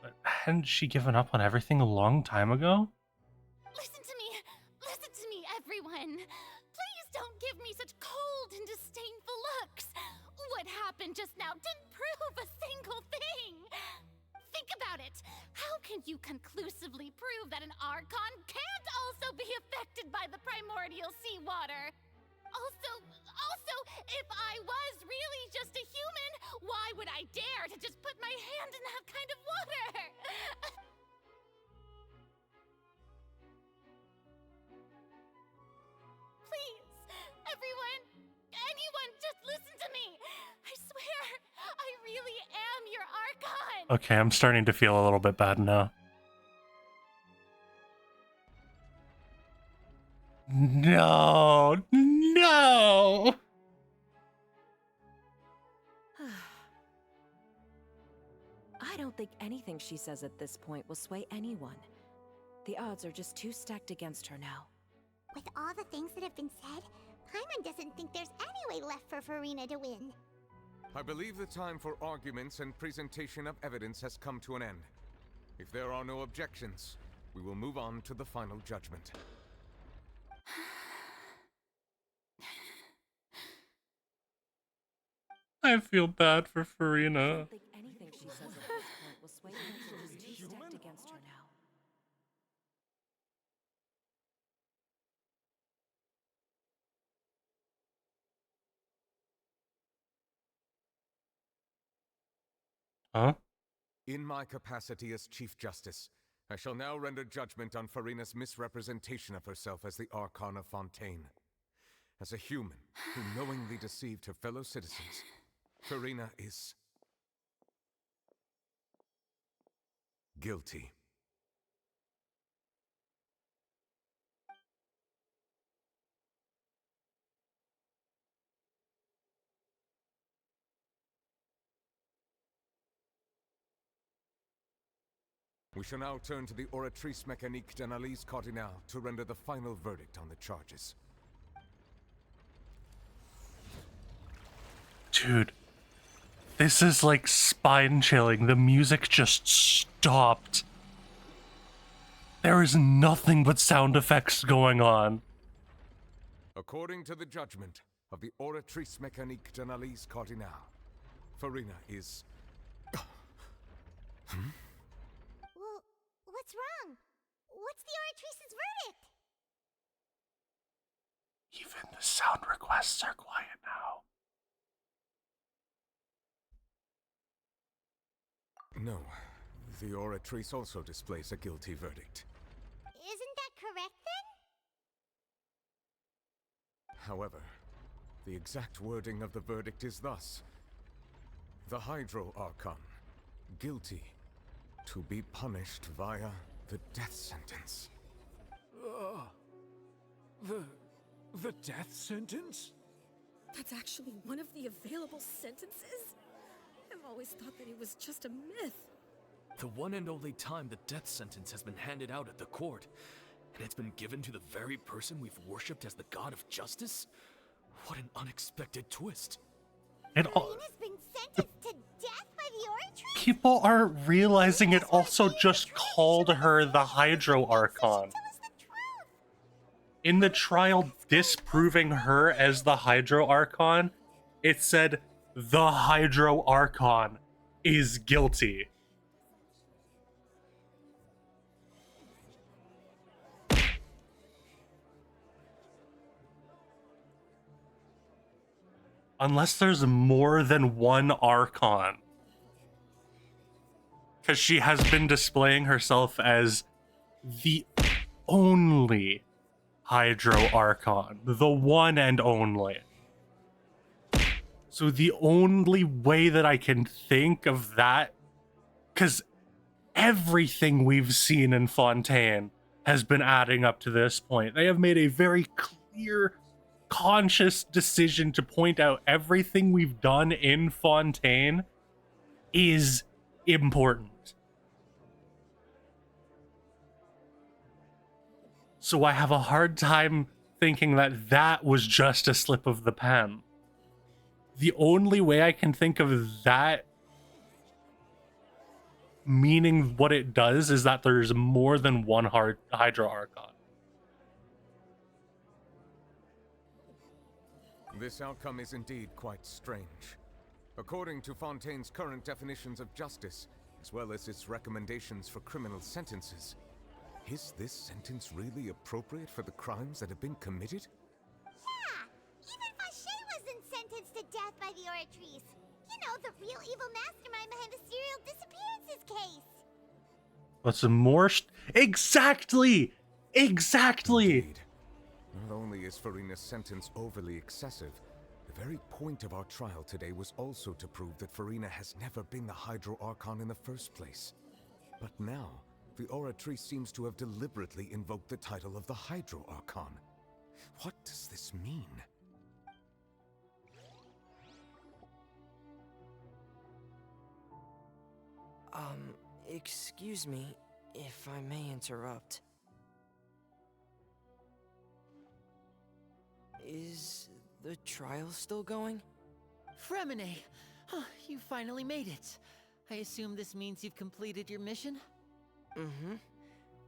But hadn't she given up on everything a long time ago? Listen to me, everyone. Please don't give me such cold and disdainful looks. What happened just now didn't prove a single thing. Think about it. How can you conclusively prove that an Archon can't also be affected by the primordial seawater? Also, if I was really just a human, why would I dare to just put my hand in that kind of water? Please, everyone, anyone, just listen to me. I swear, I really am your Archon. Okay, I'm starting to feel a little bit bad now. No, no! I don't think anything she says at this point will sway anyone. The odds are just too stacked against her now. With all the things that have been said, Paimon doesn't think there's any way left for Farina to win. I believe the time for arguments and presentation of evidence has come to an end. If there are no objections, we will move on to the final judgment. I feel bad for Farina. I don't think anything she says at this point will sway anyone. She's too stacked against her now. Huh? In my capacity as Chief Justice, I shall now render judgment on Farina's misrepresentation of herself as the Archon of Fontaine. As a human who knowingly deceived her fellow citizens, Farina is guilty. We shall now turn to the Oratrice Mécanique d'Analyse Cardinale to render the final verdict on the charges. Dude, this is like spine-chilling. The music just stopped. There is nothing but sound effects going on. According to the judgment of the Oratrice Mécanique d'Analyse Cardinale, Farina is... Well, what's wrong? What's the Oratrice's verdict? Even the sound requests are quiet now. No, the Oratrice also displays a guilty verdict. Isn't that correct then? However, the exact wording of the verdict is thus. The Hydro Archon, guilty, to be punished via the death sentence. The death sentence? That's actually one of the available sentences? I've always thought that it was just a myth. The one and only time the death sentence has been handed out at the court, and it's been given to the very person we've worshipped as the god of justice? What an unexpected twist. Farina's been sentenced to death by the Oratrix? People aren't realizing it also just called her the Hydro Archon. In the trial disproving her as the Hydro Archon, it said the Hydro Archon is guilty. Unless there's more than one Archon. Because she has been displaying herself as the only Hydro Archon. The one and only. So the only way that I can think of that, because everything we've seen in Fontaine has been adding up to this point. They have made a very clear, conscious decision to point out everything we've done in Fontaine is important. So I have a hard time thinking that that was just a slip of the pen. The only way I can think of that meaning what it does is that there's more than one Hydro Archon. This outcome is indeed quite strange. According to Fontaine's current definitions of justice, as well as its recommendations for criminal sentences, is this sentence really appropriate for the crimes that have been committed? Yeah! Even Vacher wasn't sentenced to death by the Oratrice. You know, the real evil mastermind behind the serial disappearances case. What's more? Exactly! Exactly! Indeed. Not only is Farina's sentence overly excessive, the very point of our trial today was also to prove that Farina has never been the Hydro Archon in the first place. But now, the Oratrice seems to have deliberately invoked the title of the Hydro Archon. What does this mean? Excuse me, if I may interrupt. Is the trial still going? Fremine! You finally made it. I assume this means you've completed your mission? Mm-hmm.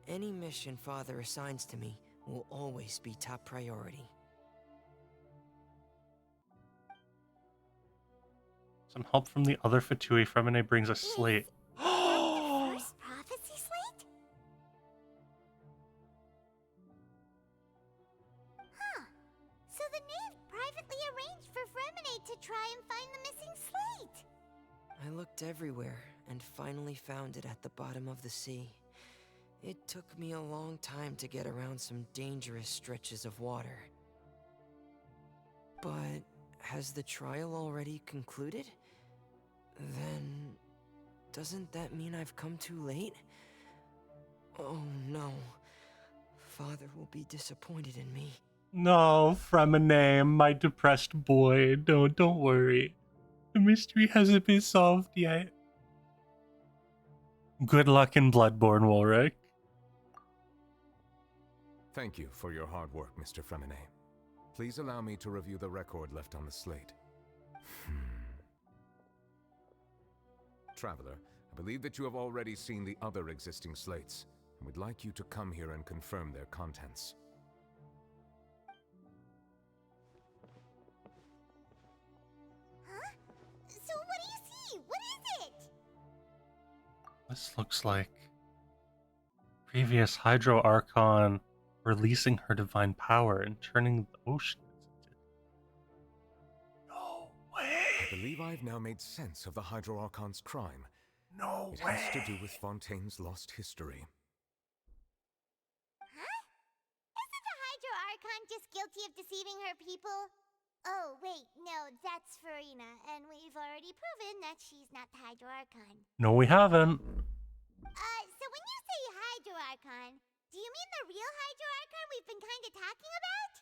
Any mission Father assigns to me will always be top priority. Some help from the other Fatui. Fremine brings a slate. First prophecy slate? Huh. So the knave privately arranged for Fremine to try and find the missing slate. I looked everywhere and finally found it at the bottom of the sea. It took me a long time to get around some dangerous stretches of water. But has the trial already concluded? Then doesn't that mean I've come too late? Oh no. Father will be disappointed in me. No, Fremine, my depressed boy. Don't worry. The mystery hasn't been solved yet. Good luck in Bloodborne, Wolric. Thank you for your hard work, Mr. Fremine. Please allow me to review the record left on the slate. Traveler, I believe that you have already seen the other existing slates, and would like you to come here and confirm their contents. Huh? So what do you see? What is it? This looks like previous Hydro Archon releasing her divine power and turning the oceans into... No way! I believe I've now made sense of the Hydro Archon's crime. No way! It has to do with Fontaine's lost history. Huh? Isn't the Hydro Archon just guilty of deceiving her people? Oh, wait, no, that's Farina, and we've already proven that she's not the Hydro Archon. No, we haven't. So when you say Hydro Archon, do you mean the real Hydro Archon we've been kinda talking about?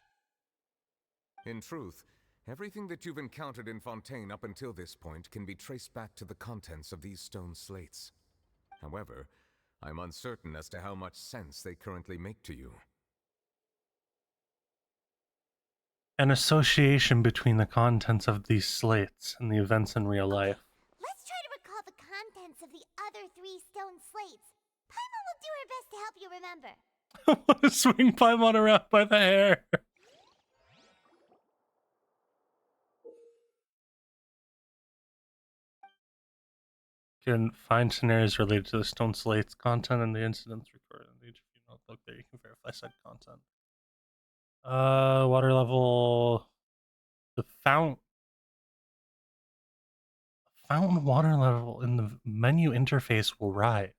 In truth, everything that you've encountered in Fontaine up until this point can be traced back to the contents of these stone slates. However, I'm uncertain as to how much sense they currently make to you. An association between the contents of these slates and the events in real life. Let's try to recall the contents of the other 3 stone slates. Paimon will do her best to help you remember. I want to swing Paimon around by the hair. Can find scenarios related to the stone slates content and the incidents recorded in each notebook. There you can verify said content. Water level. The fountain water level in the menu interface will rise.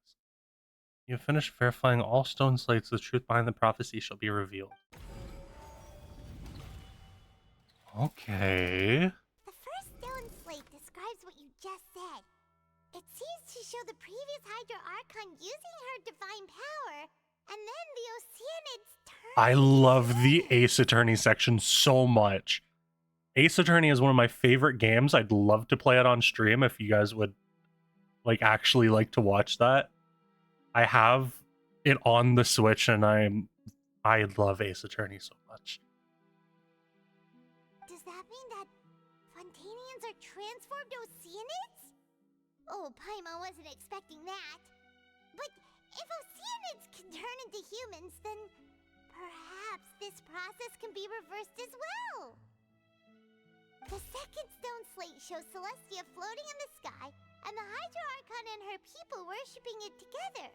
You have finished verifying all stone slates. The truth behind the prophecy shall be revealed. Okay. The first stone slate describes what you just said. It seems to show the previous Hydro Archon using her divine power, and then the Oceanids turn. I love the Ace Attorney section so much. Ace Attorney is one of my favorite games. I'd love to play it on stream if you guys would actually like to watch that. I have it on the Switch and I love Ace Attorney so much. Does that mean that Fontanians are transformed Oceanids? Oh, Paimon wasn't expecting that. But if Oceanids can turn into humans, then perhaps this process can be reversed as well. The second stone slate shows Celestia floating in the sky, and the Hydro Archon and her people worshipping it together.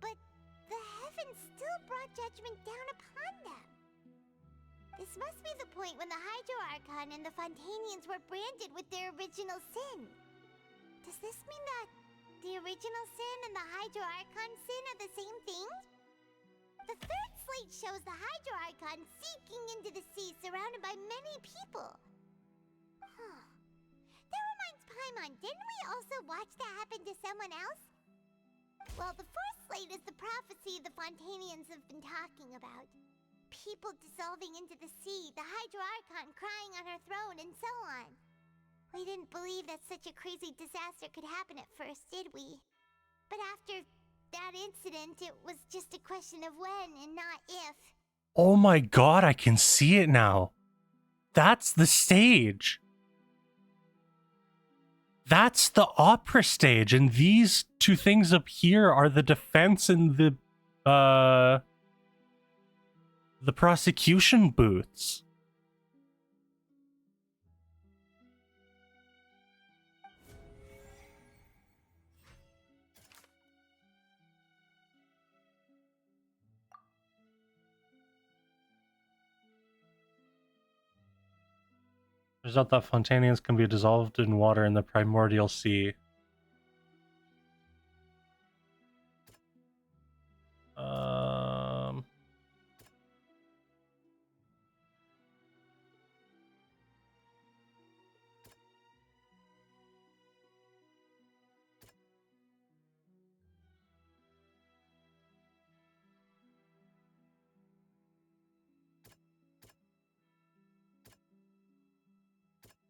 But the heavens still brought judgment down upon them. This must be the point when the Hydro Archon and the Fontanians were branded with their original sin. Does this mean that the original sin and the Hydro Archon sin are the same thing? The third slate shows the Hydro Archon sinking into the sea surrounded by many people. That reminds Paimon, didn't we also watch that happen to someone else? Well, the fourth slate is the prophecy the Fontanians have been talking about. People dissolving into the sea, the Hydro Archon crying on her throne, and so on. We didn't believe that such a crazy disaster could happen at first, did we? But after that incident, it was just a question of when and not if. Oh my god, I can see it now. That's the stage. That's the opera stage, and these two things up here are the defense and the prosecution booths. Turns out that Fontanians can be dissolved in water in the primordial sea.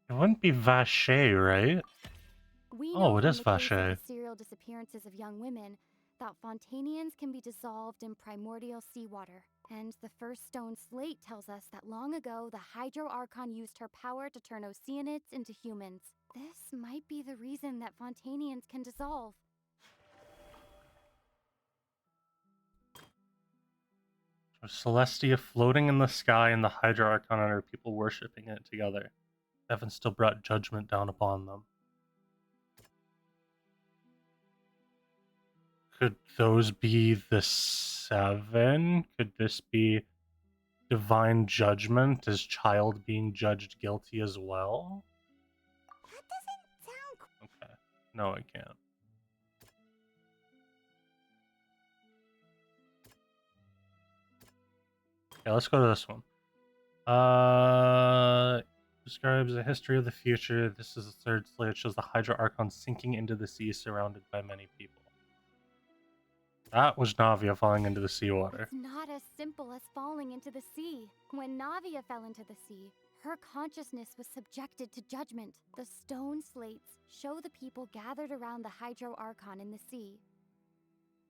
It wouldn't be Vache, right? We Oh, know it from is the case of Vache. the serial disappearances of young women that Fontanians can be dissolved in primordial seawater. And the first stone slate tells us that long ago, the Hydro Archon used her power to turn Oceanids into humans. This might be the reason that Fontanians can dissolve. Celestia floating in the sky and the Hydra Archon and her people worshipping it together. Heaven still brought judgment down upon them. Could those be the 7? Could this be divine judgment? Is child being judged guilty as well? That doesn't sound... Okay. No, I can't. Okay, let's go to this one. Describes a history of the future. This is the third slate. It shows the Hydra Archon sinking into the sea surrounded by many people. That was Navia falling into the seawater. It's not as simple as falling into the sea. When Navia fell into the sea, her consciousness was subjected to judgment. The stone slates show the people gathered around the Hydro Archon in the sea.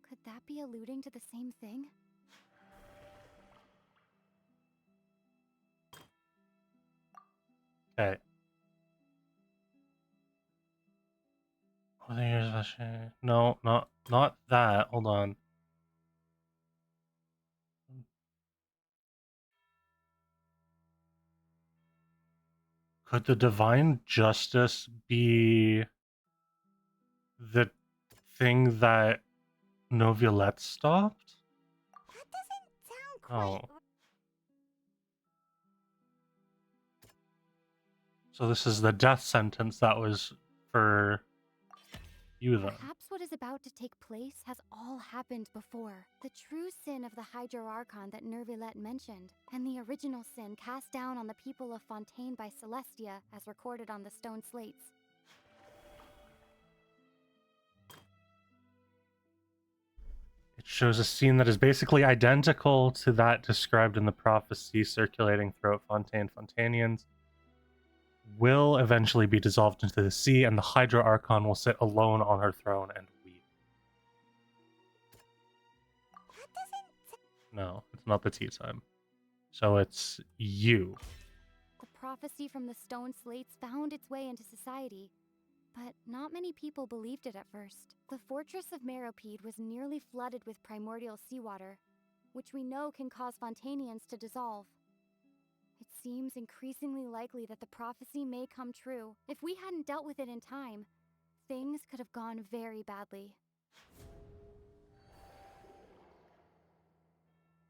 Could that be alluding to the same thing? Okay. No, not that. Hold on. Could the divine justice be the thing that Noviolette stopped? That doesn't sound quite. Oh. So this is the death sentence that was for you then. Perhaps what is about to take place has all happened before. The true sin of the Hydro Archon that Nervilette mentioned, and the original sin cast down on the people of Fontaine by Celestia, as recorded on the stone slates. It shows a scene that is basically identical to that described in the prophecy circulating throughout Fontaine. Fontanians will eventually be dissolved into the sea, and the Hydra Archon will sit alone on her throne and weep. No, it's not the tea time. So it's you. The prophecy from the stone slates found its way into society, but not many people believed it at first. The fortress of Meropide was nearly flooded with primordial seawater, which we know can cause Fontanians to dissolve. It seems increasingly likely that the prophecy may come true. If we hadn't dealt with it in time, things could have gone very badly.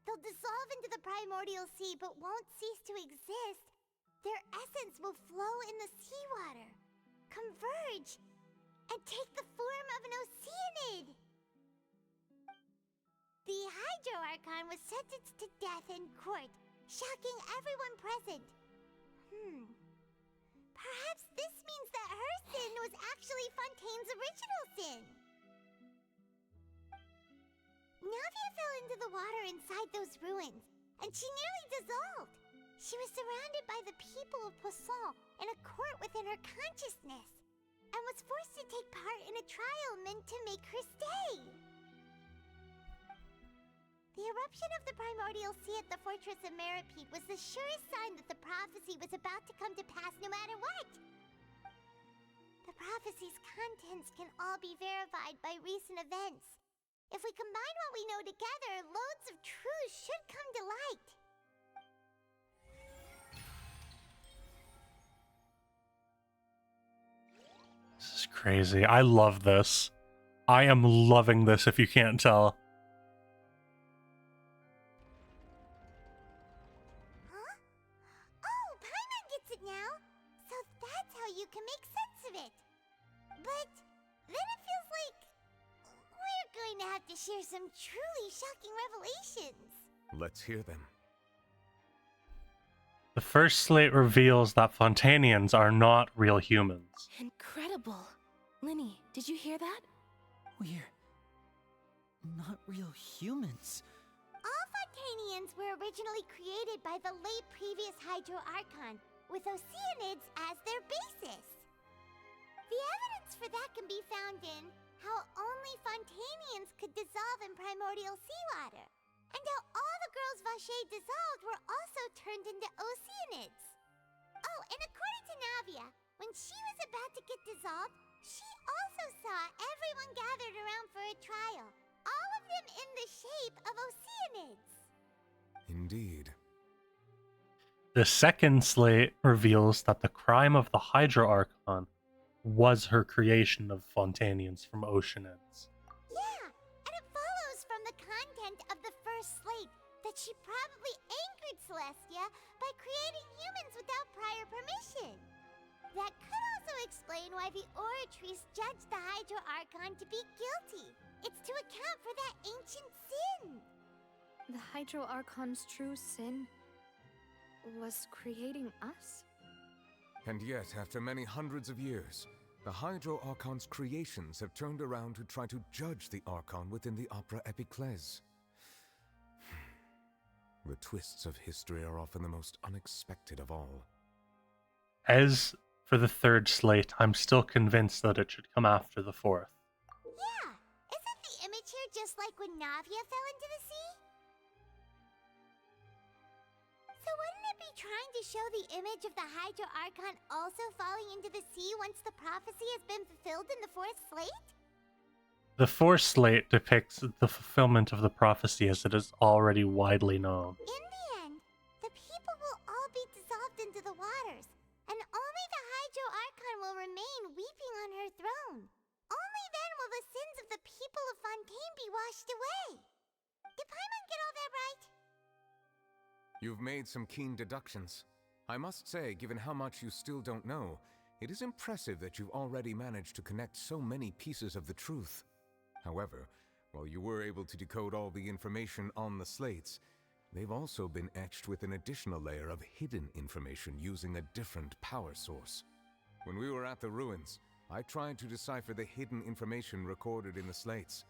They'll dissolve into the primordial sea but won't cease to exist. Their essence will flow in the seawater, converge, and take the form of an Oceanid. The Hydro Archon was sentenced to death in court, shocking everyone present. Perhaps this means that her sin was actually Fontaine's original sin. Navia fell into the water inside those ruins, and she nearly dissolved. She was surrounded by the people of Poisson in a court within her consciousness, and was forced to take part in a trial meant to make her stay. The eruption of the primordial sea at the fortress of Meropide was the surest sign that the prophecy was about to come to pass no matter what. The prophecy's contents can all be verified by recent events. If we combine what we know together, loads of truths should come to light. This is crazy. I love this. I am loving this if you can't tell. Huh? Oh, Paimon gets it now! So that's how you can make sense of it. But then it feels like we're going to have to share some truly shocking revelations. Let's hear them. The first slate reveals that Fontanians are not real humans. Incredible. Linny, did you hear that? We're not real humans. All Fontanians were originally created by the late previous Hydro Archon, with Oceanids as their basis. The evidence for that can be found in how only Fontanians could dissolve in primordial seawater, and how all the girls Vacher dissolved were also turned into Oceanids. Oh, and according to Navia, when she was about to get dissolved, she also saw everyone gathered around for a trial, all of them in the shape of Oceanids. Indeed. The second slate reveals that the crime of the Hydra Archon was her creation of Fontanians from Oceanids. Yeah, and it follows from the content of the first slate that she probably angered Celestia by creating humans without prior permission. That could also explain why the Oratrice judged the Hydro Archon to be guilty. It's to account for that ancient sin. The Hydro Archon's true sin was creating us? And yet, after many hundreds of years, The Hydro Archon's creations have turned around to try to judge the Archon within the Opera Epiclese. The twists of history are often the most unexpected of all. As for the third slate, I'm still convinced that it should come after the fourth. Yeah, isn't the image here just like when Navia fell into the sea? So wouldn't it be trying to show the image of the Hydro Archon also falling into the sea once the prophecy has been fulfilled in the fourth slate? The fourth slate depicts the fulfillment of the prophecy as it is already widely known. In the end, the people will all be dissolved into the waters, and only the Hydro Archon will remain weeping on her throne. Only then will the sins of the people of Fontaine be washed away. Did Paimon get all that right? You've made some keen deductions. I must say, given how much you still don't know, it is impressive that you've already managed to connect so many pieces of the truth. However, while you were able to decode all the information on the slates, they've also been etched with an additional layer of hidden information using a different power source. When we were at the ruins, I tried to decipher the hidden information recorded in the slates.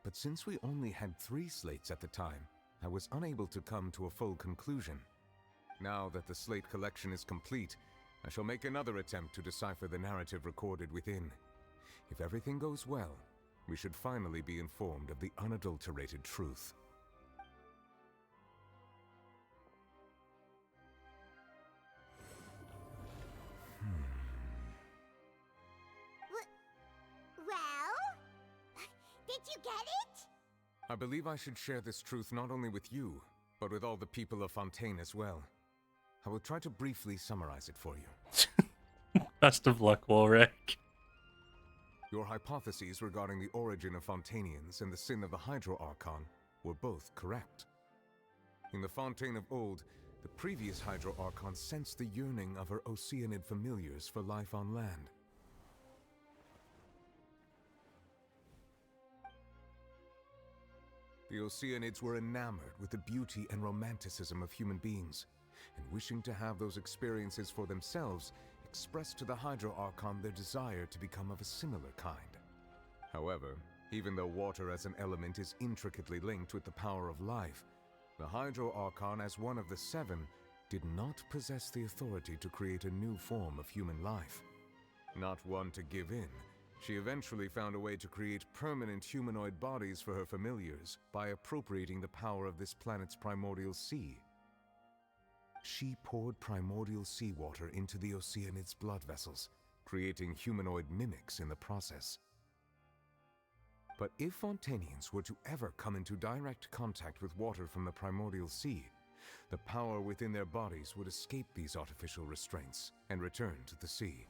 But since we only had 3 slates at the time, I was unable to come to a full conclusion. Now that the slate collection is complete, I shall make another attempt to decipher the narrative recorded within. If everything goes well, we should finally be informed of the unadulterated truth. Well? Did you get it? I believe I should share this truth not only with you, but with all the people of Fontaine as well. I will try to briefly summarize it for you. Best of luck, Ulrich. Your hypotheses regarding the origin of Fontainians and the sin of the Hydro Archon were both correct. In the Fontaine of old, the previous Hydro Archon sensed the yearning of her Oceanid familiars for life on land. The Oceanids were enamored with the beauty and romanticism of human beings, and wishing to have those experiences for themselves, expressed to the Hydro Archon their desire to become of a similar kind. However, even though water as an element is intricately linked with the power of life, the Hydro Archon, as one of the 7, did not possess the authority to create a new form of human life. Not one to give in, she eventually found a way to create permanent humanoid bodies for her familiars by appropriating the power of this planet's primordial sea. She poured primordial seawater into the Oceanids' blood vessels, creating humanoid mimics in the process. But if Fontainians were to ever come into direct contact with water from the primordial sea, the power within their bodies would escape these artificial restraints and return to the sea.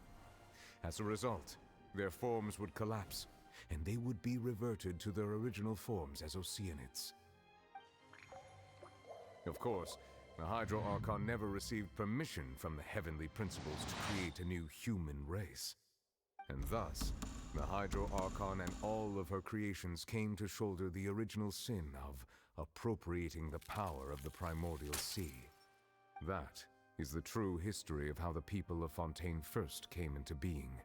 As a result, their forms would collapse, and they would be reverted to their original forms as Oceanids. Of course, the Hydro Archon never received permission from the heavenly principles to create a new human race. And thus, the Hydro Archon and all of her creations came to shoulder the original sin of appropriating the power of the primordial sea. That is the true history of how the people of Fontaine first came into being.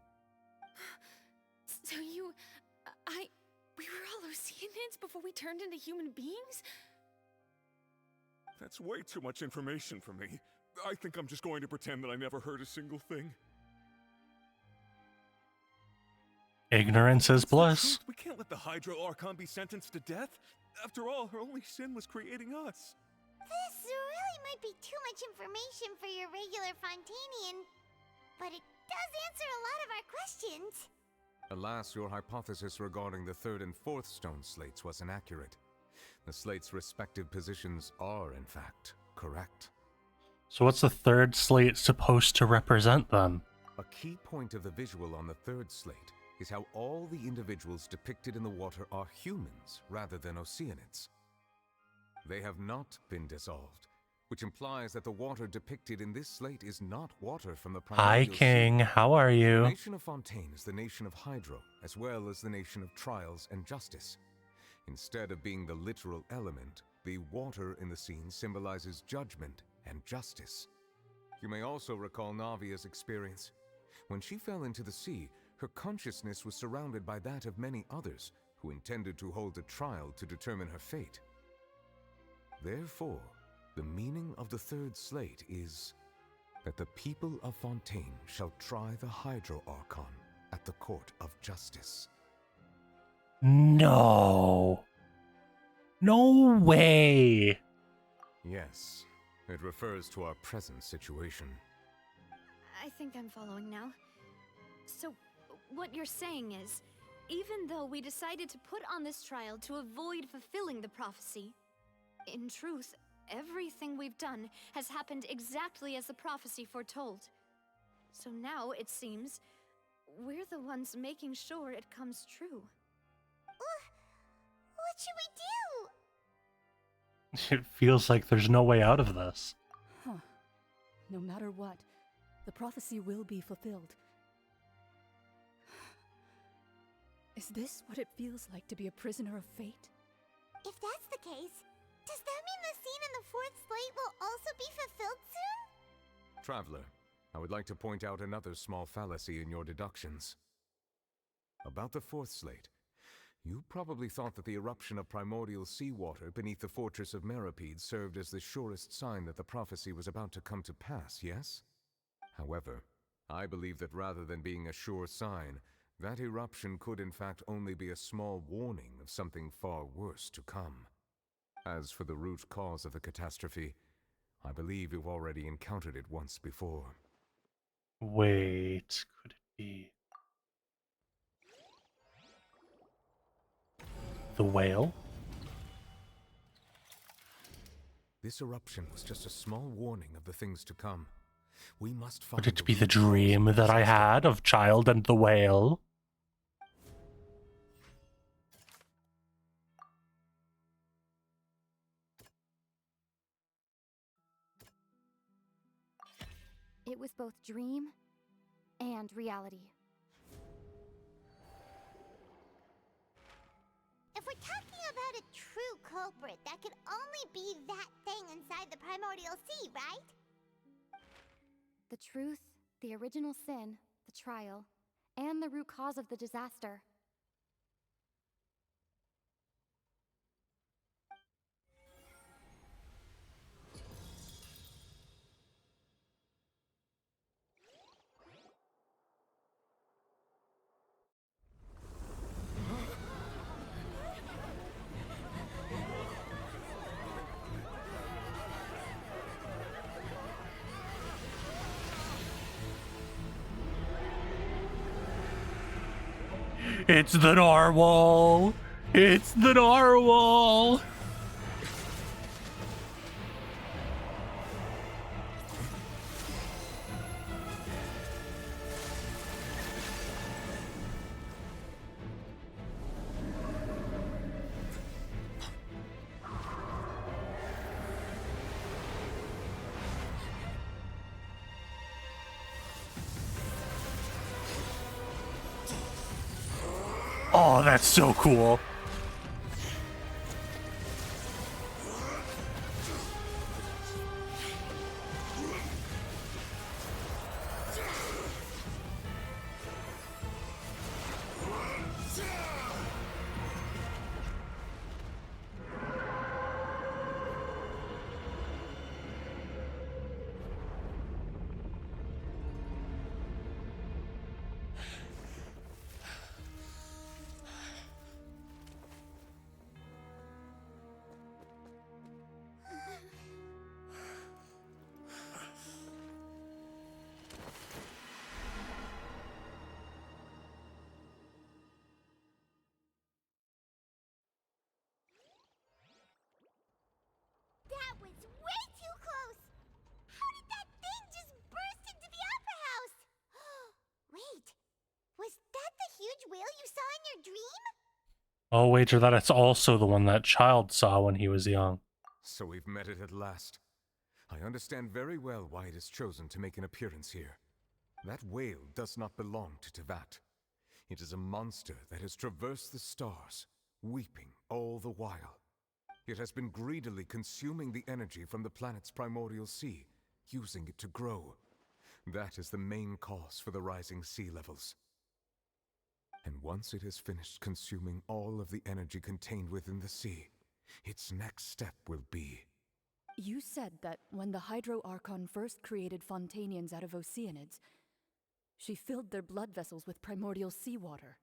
So we were all Oceanids before we turned into human beings? That's way too much information for me. I think I'm just going to pretend that I never heard a single thing. Ignorance is bliss. We can't let the Hydro Archon be sentenced to death. After all, her only sin was creating us. This really might be too much information for your regular Fontainian, but it does answer a lot of our questions. Alas, your hypothesis regarding the 3rd and 4th stone slates was inaccurate. The slates' respective positions are, in fact, correct. So what's the 3rd slate supposed to represent then? A key point of the visual on the 3rd slate is how all the individuals depicted in the water are humans rather than Oceanids. They have not been dissolved, which implies that the water depicted in this slate is not water from the primordial Hi, King. How are you? The nation of Fontaine is the nation of Hydro, as well as the nation of Trials and Justice. Instead of being the literal element, the water in the scene symbolizes judgment and justice. You may also recall Navia's experience. When she fell into the sea, Her consciousness was surrounded by that of many others who intended to hold a trial to determine her fate. Therefore, the meaning of the third slate is that the people of Fontaine shall try the Hydro Archon at the Court of Justice. No. No way. Yes, it refers to our present situation. I think I'm following now. So, what you're saying is, even though we decided to put on this trial to avoid fulfilling the prophecy, in truth, everything we've done has happened exactly as the prophecy foretold. So now, it seems, we're the ones making sure it comes true. What should we do? It feels like there's no way out of this. Huh. No matter what, the prophecy will be fulfilled. Is this what it feels like to be a prisoner of fate? If that's the case, does that mean the scene in the fourth slate will also be fulfilled soon? Traveler, I would like to point out another small fallacy in your deductions. About the fourth slate, you probably thought that the eruption of primordial seawater beneath the fortress of Meripede served as the surest sign that the prophecy was about to come to pass, yes? However, I believe that rather than being a sure sign, that eruption could in fact only be a small warning of something far worse to come. As for the root cause of the catastrophe, I believe you've already encountered it once before. Wait, could it be the whale? This eruption was just a small warning of the things to come. We must find Could it be the root cause dream that I had of Child and the whale? It was both dream and reality. If we're talking about a true culprit, that could only be that thing inside the primordial sea, right? The truth, the original sin, the trial, and the root cause of the disaster. It's the narwhal! It's the narwhal! Oh, that's so cool. That was way too close! How did that thing just burst into the opera house? Wait, was that the huge whale you saw in your dream? I'll wager that it's also the one that Child saw when he was young. So we've met it at last. I understand very well why it has chosen to make an appearance here. That whale does not belong to Tevat. It is a monster that has traversed the stars, weeping all the while. It has been greedily consuming the energy from the planet's primordial sea, using it to grow. That is the main cause for the rising sea levels. And once it has finished consuming all of the energy contained within the sea, its next step will be... You said that when the Hydro Archon first created Fontanians out of Oceanids, she filled their blood vessels with primordial seawater.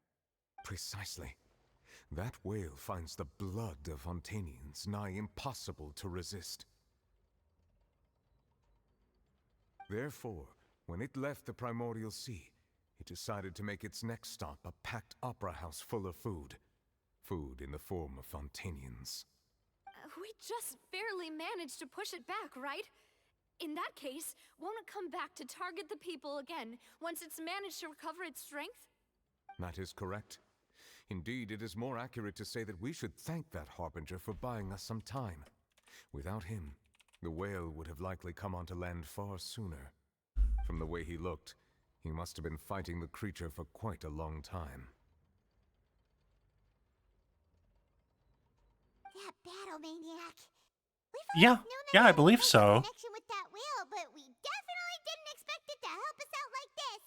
Precisely. That whale finds the blood of Fontanians nigh impossible to resist. Therefore, when it left the primordial sea, it decided to make its next stop a packed opera house full of food. Food in the form of Fontanians. We just barely managed to push it back, right? In that case, won't it come back to target the people again once it's managed to recover its strength? That is correct. Indeed, it is more accurate to say that we should thank that Harbinger for buying us some time. Without him, the whale would have likely come onto land far sooner. From the way he looked, he must have been fighting the creature for quite a long time. That battle maniac. Yeah, I believe so. Connection with that whale, but we definitely didn't expect it to help us out like this.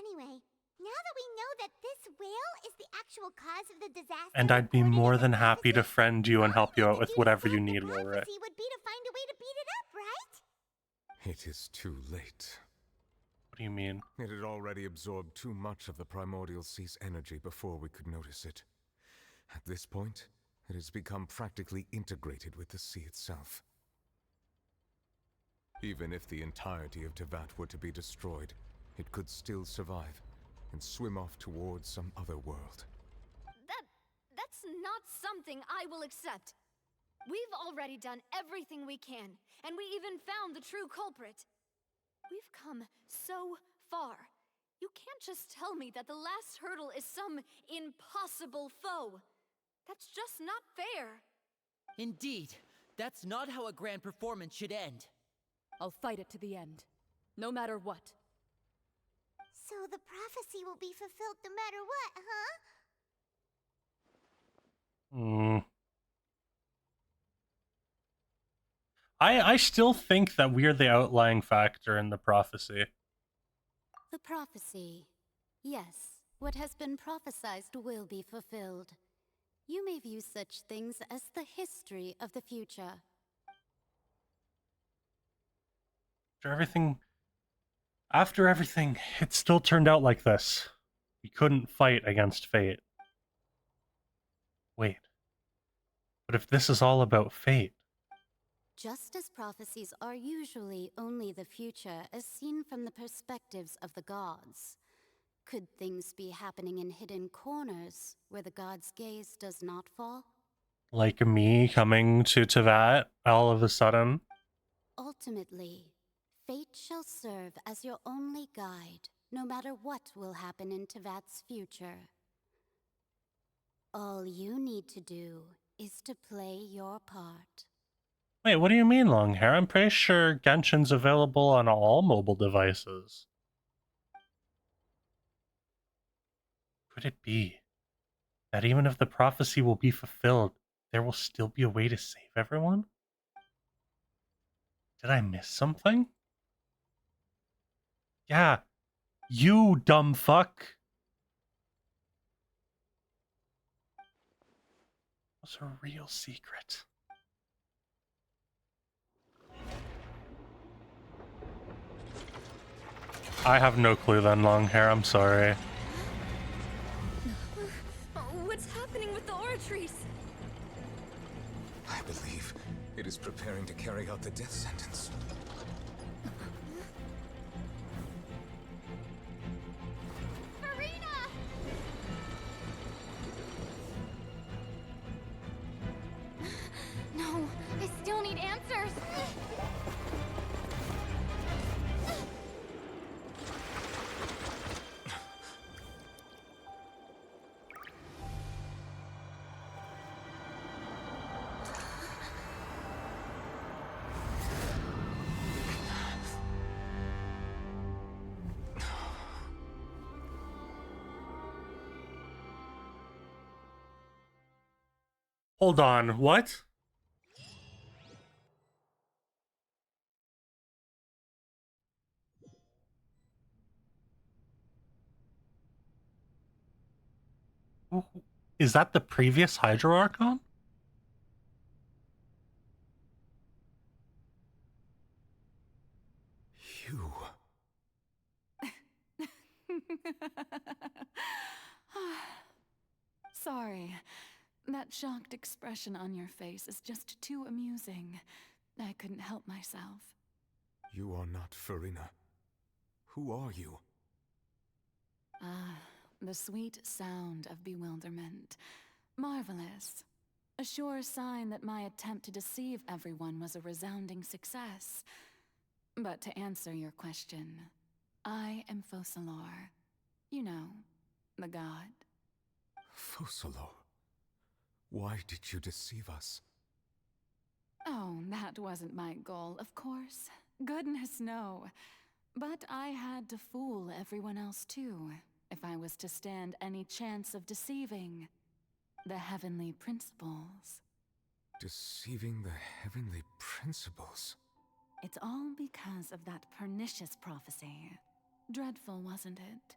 Anyway, now that we know that this whale is the actual cause of the disaster, And I'd be more than happy to friend you and help you out with whatever you need, Laura. prophecy would be to find a way to beat it up, right? It is too late. What do you mean? It had already absorbed too much of the primordial sea's energy before we could notice it. At this point, it has become practically integrated with the sea itself. Even if the entirety of Tevat were to be destroyed, it could still survive and swim off towards some other world. That's not something I will accept. We've already done everything we can, and we even found the true culprit. We've come so far. You can't just tell me that the last hurdle is some impossible foe. That's just not fair. Indeed, that's not how a grand performance should end. I'll fight it to the end, no matter what. So the prophecy will be fulfilled no matter what, huh? I still think that we're the outlying factor in the prophecy. The prophecy. Yes, what has been prophesied will be fulfilled. You may view such things as the history of the future. After everything, it still turned out like this. We couldn't fight against fate. Wait. But if this is all about fate... Just as prophecies are usually only the future as seen from the perspectives of the gods, could things be happening in hidden corners where the gods' gaze does not fall? Like me coming to Tevat all of a sudden? Ultimately, fate shall serve as your only guide, no matter what will happen in Tevat's future. All you need to do is to play your part. Wait, what do you mean, Longhair? I'm pretty sure Genshin's available on all mobile devices. Could it be that even if the prophecy will be fulfilled, there will still be a way to save everyone? Did I miss something? Yeah, you dumb fuck. What's a real secret? I have no clue then, Longhair, I'm sorry. What's happening with the aura trees? I believe it is preparing to carry out the death sentence. No, I still need answers. Hold on, what? Is that the previous Hydro Archon? You. Sorry. That shocked expression on your face is just too amusing. I couldn't help myself. You are not Farina. Who are you? Ah, the sweet sound of bewilderment. Marvelous. A sure sign that my attempt to deceive everyone was a resounding success. But to answer your question, I am Focalor. You know, the god. Focalor. Why did you deceive us? Oh, that wasn't my goal, of course. Goodness, no. But I had to fool everyone else too, if I was to stand any chance of deceiving the heavenly principles. Deceiving the heavenly principles? It's all because of that pernicious prophecy. Dreadful, wasn't it?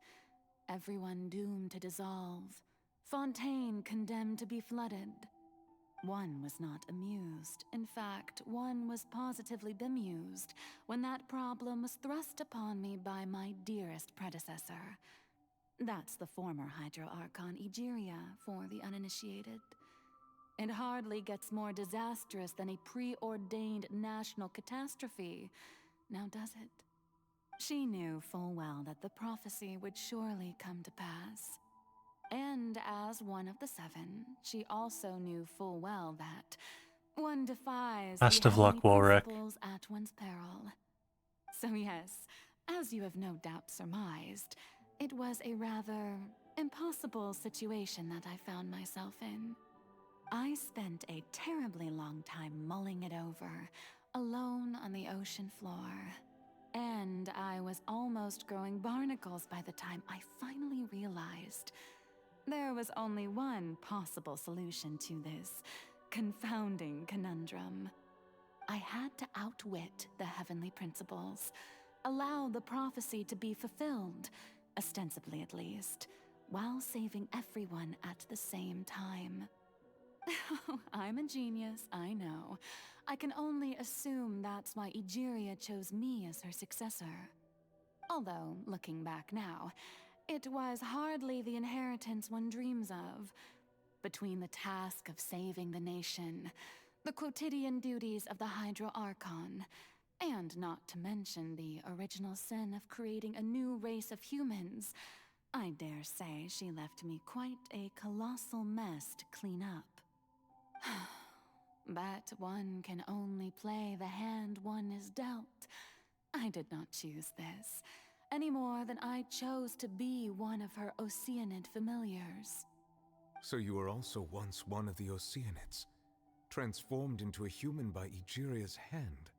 Everyone doomed to dissolve. Fontaine condemned to be flooded. One was not amused. In fact, one was positively bemused when that problem was thrust upon me by my dearest predecessor. That's the former Hydro Archon Egeria for the uninitiated. It hardly gets more disastrous than a preordained national catastrophe, now does it? She knew full well that the prophecy would surely come to pass. And as one of the seven, she also knew full well that one defies Best the of luck, heavenly Walrick. principles at one's peril. So yes, as you have no doubt surmised, it was a rather impossible situation that I found myself in. I spent a terribly long time mulling it over, alone on the ocean floor. And I was almost growing barnacles by the time I finally realized there was only one possible solution to this confounding conundrum. I had to outwit the heavenly principles, allow the prophecy to be fulfilled, ostensibly at least, while saving everyone at the same time. I'm a genius, I know. I can only assume that's why Egeria chose me as her successor. Although, looking back now, it was hardly the inheritance one dreams of. Between the task of saving the nation, the quotidian duties of the Hydro Archon, and not to mention the original sin of creating a new race of humans, I dare say she left me quite a colossal mess to clean up. But one can only play the hand one is dealt. I did not choose this, any more than I chose to be one of her Oceanid familiars. So you were also once one of the Oceanids, transformed into a human by Egeria's hand.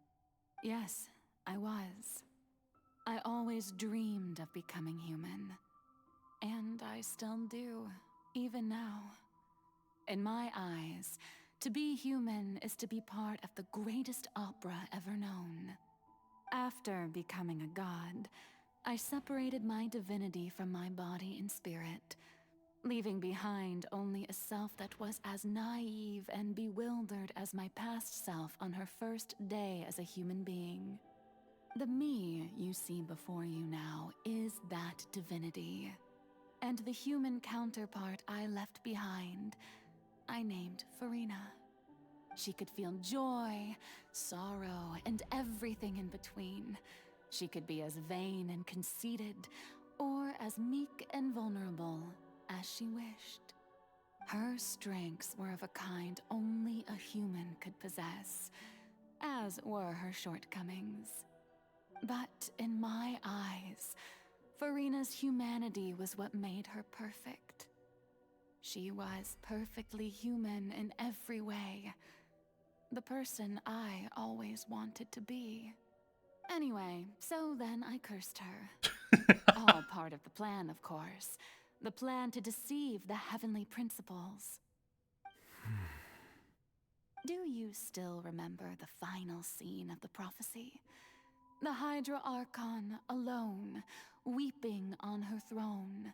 Yes, I was. I always dreamed of becoming human. And I still do, even now. In my eyes, to be human is to be part of the greatest opera ever known. After becoming a god, I separated my divinity from my body and spirit, leaving behind only a self that was as naive and bewildered as my past self on her first day as a human being. The me you see before you now is that divinity. And the human counterpart I left behind, I named Farina. She could feel joy, sorrow, and everything in between. She could be as vain and conceited, or as meek and vulnerable as she wished. Her strengths were of a kind only a human could possess, as were her shortcomings. But in my eyes, Farina's humanity was what made her perfect. She was perfectly human in every way. The person I always wanted to be. Anyway, so then I cursed her. All part of the plan, of course. The plan to deceive the heavenly principles. Do you still remember the final scene of the prophecy? The Hydra Archon alone, weeping on her throne.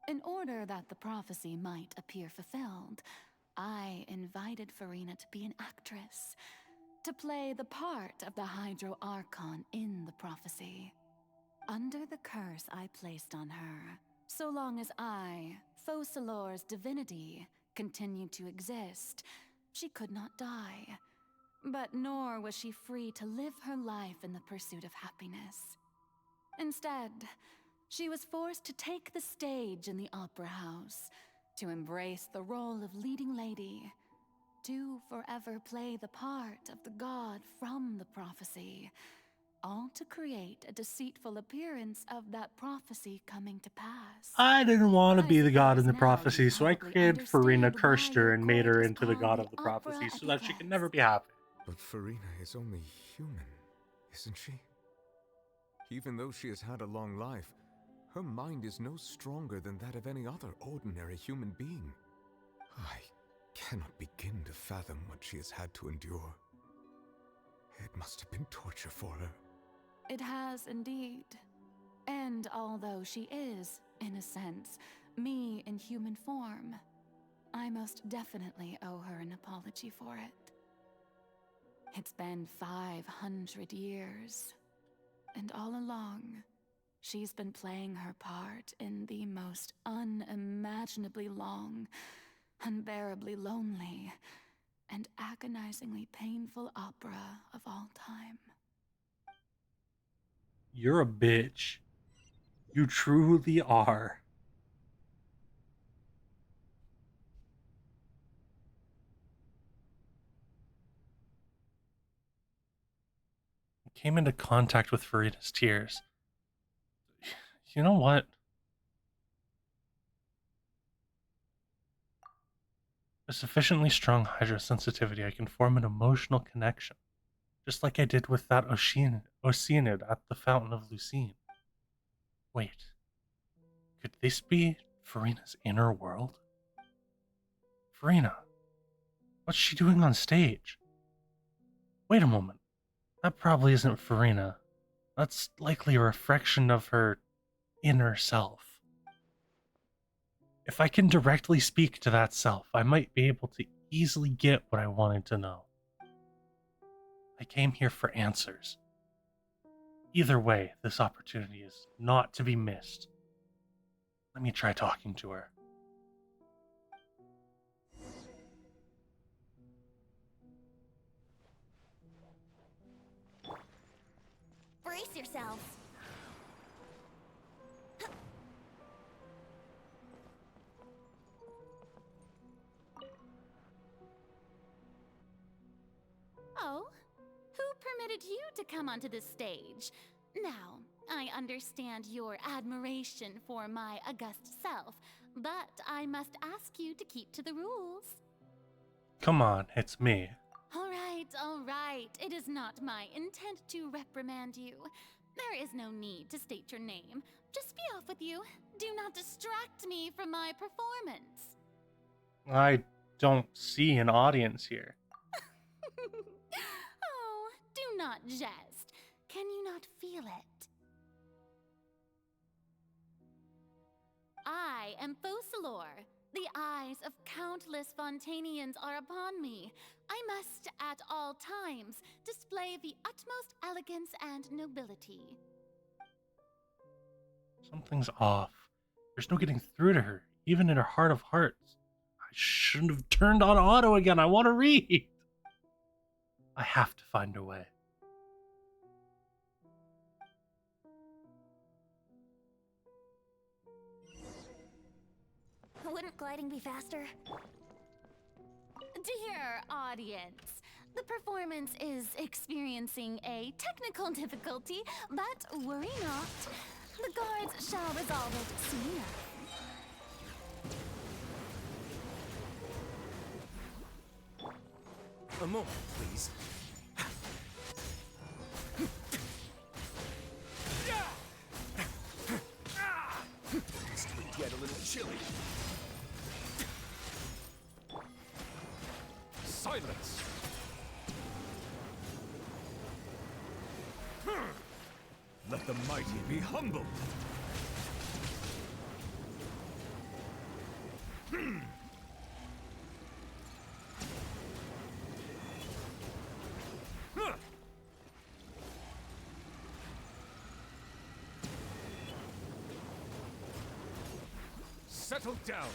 In order that the prophecy might appear fulfilled, I invited Farina to be an actress, to play the part of the Hydro Archon in the prophecy. Under the curse I placed on her, so long as I, Focalor's divinity, continued to exist, she could not die. But nor was she free to live her life in the pursuit of happiness. Instead, she was forced to take the stage in the opera house, to embrace the role of leading lady, to forever play the part of the god from the prophecy, all to create a deceitful appearance of that prophecy coming to pass. I didn't want to be the god in the now prophecy, you so I probably created Farina, understand cursed why her, your and made court her is into the called god the of the Opera prophecy so that she can Epiclese. never be happy. But Farina is only human, isn't she? Even though she has had a long life, her mind is no stronger than that of any other ordinary human being. I cannot begin to fathom what she has had to endure. It must have been torture for her. It has indeed. And although she is, in a sense, me in human form, I most definitely owe her an apology for it. It's been 500 years, and all along, she's been playing her part in the most unimaginably long, unbearably lonely, and agonizingly painful opera of all time. You're a bitch. You truly are. I came into contact with Farina's tears. You know what? With sufficiently strong hydrosensitivity, I can form an emotional connection, just like I did with that Oceanid at the Fountain of Lucine. Wait, could this be Farina's inner world? Farina, what's she doing on stage? Wait a moment, that probably isn't Farina. That's likely a reflection of her inner self. If I can directly speak to that self, I might be able to easily get what I wanted to know. I came here for answers. Either way, this opportunity is not to be missed. Let me try talking to her. Brace yourselves. Oh, who permitted you to come onto this stage? Now, I understand your admiration for my august self, but I must ask you to keep to the rules. Come on, it's me. All right. It is not my intent to reprimand you. There is no need to state your name. Just be off with you. Do not distract me from my performance. I don't see an audience here. Oh, do not jest. Can you not feel it? I am Focalor. The eyes of countless Fontanians are upon me. I must, at all times, display the utmost elegance and nobility. Something's off. There's no getting through to her, even in her heart of hearts. I shouldn't have turned on auto again. I want to read. I have to find a way. Wouldn't gliding be faster? Dear audience, the performance is experiencing a technical difficulty, but worry not. The guards shall resolve it soon enough. A moment, please. This could get a little chilly. Silence! Let the mighty be humbled! Settle down.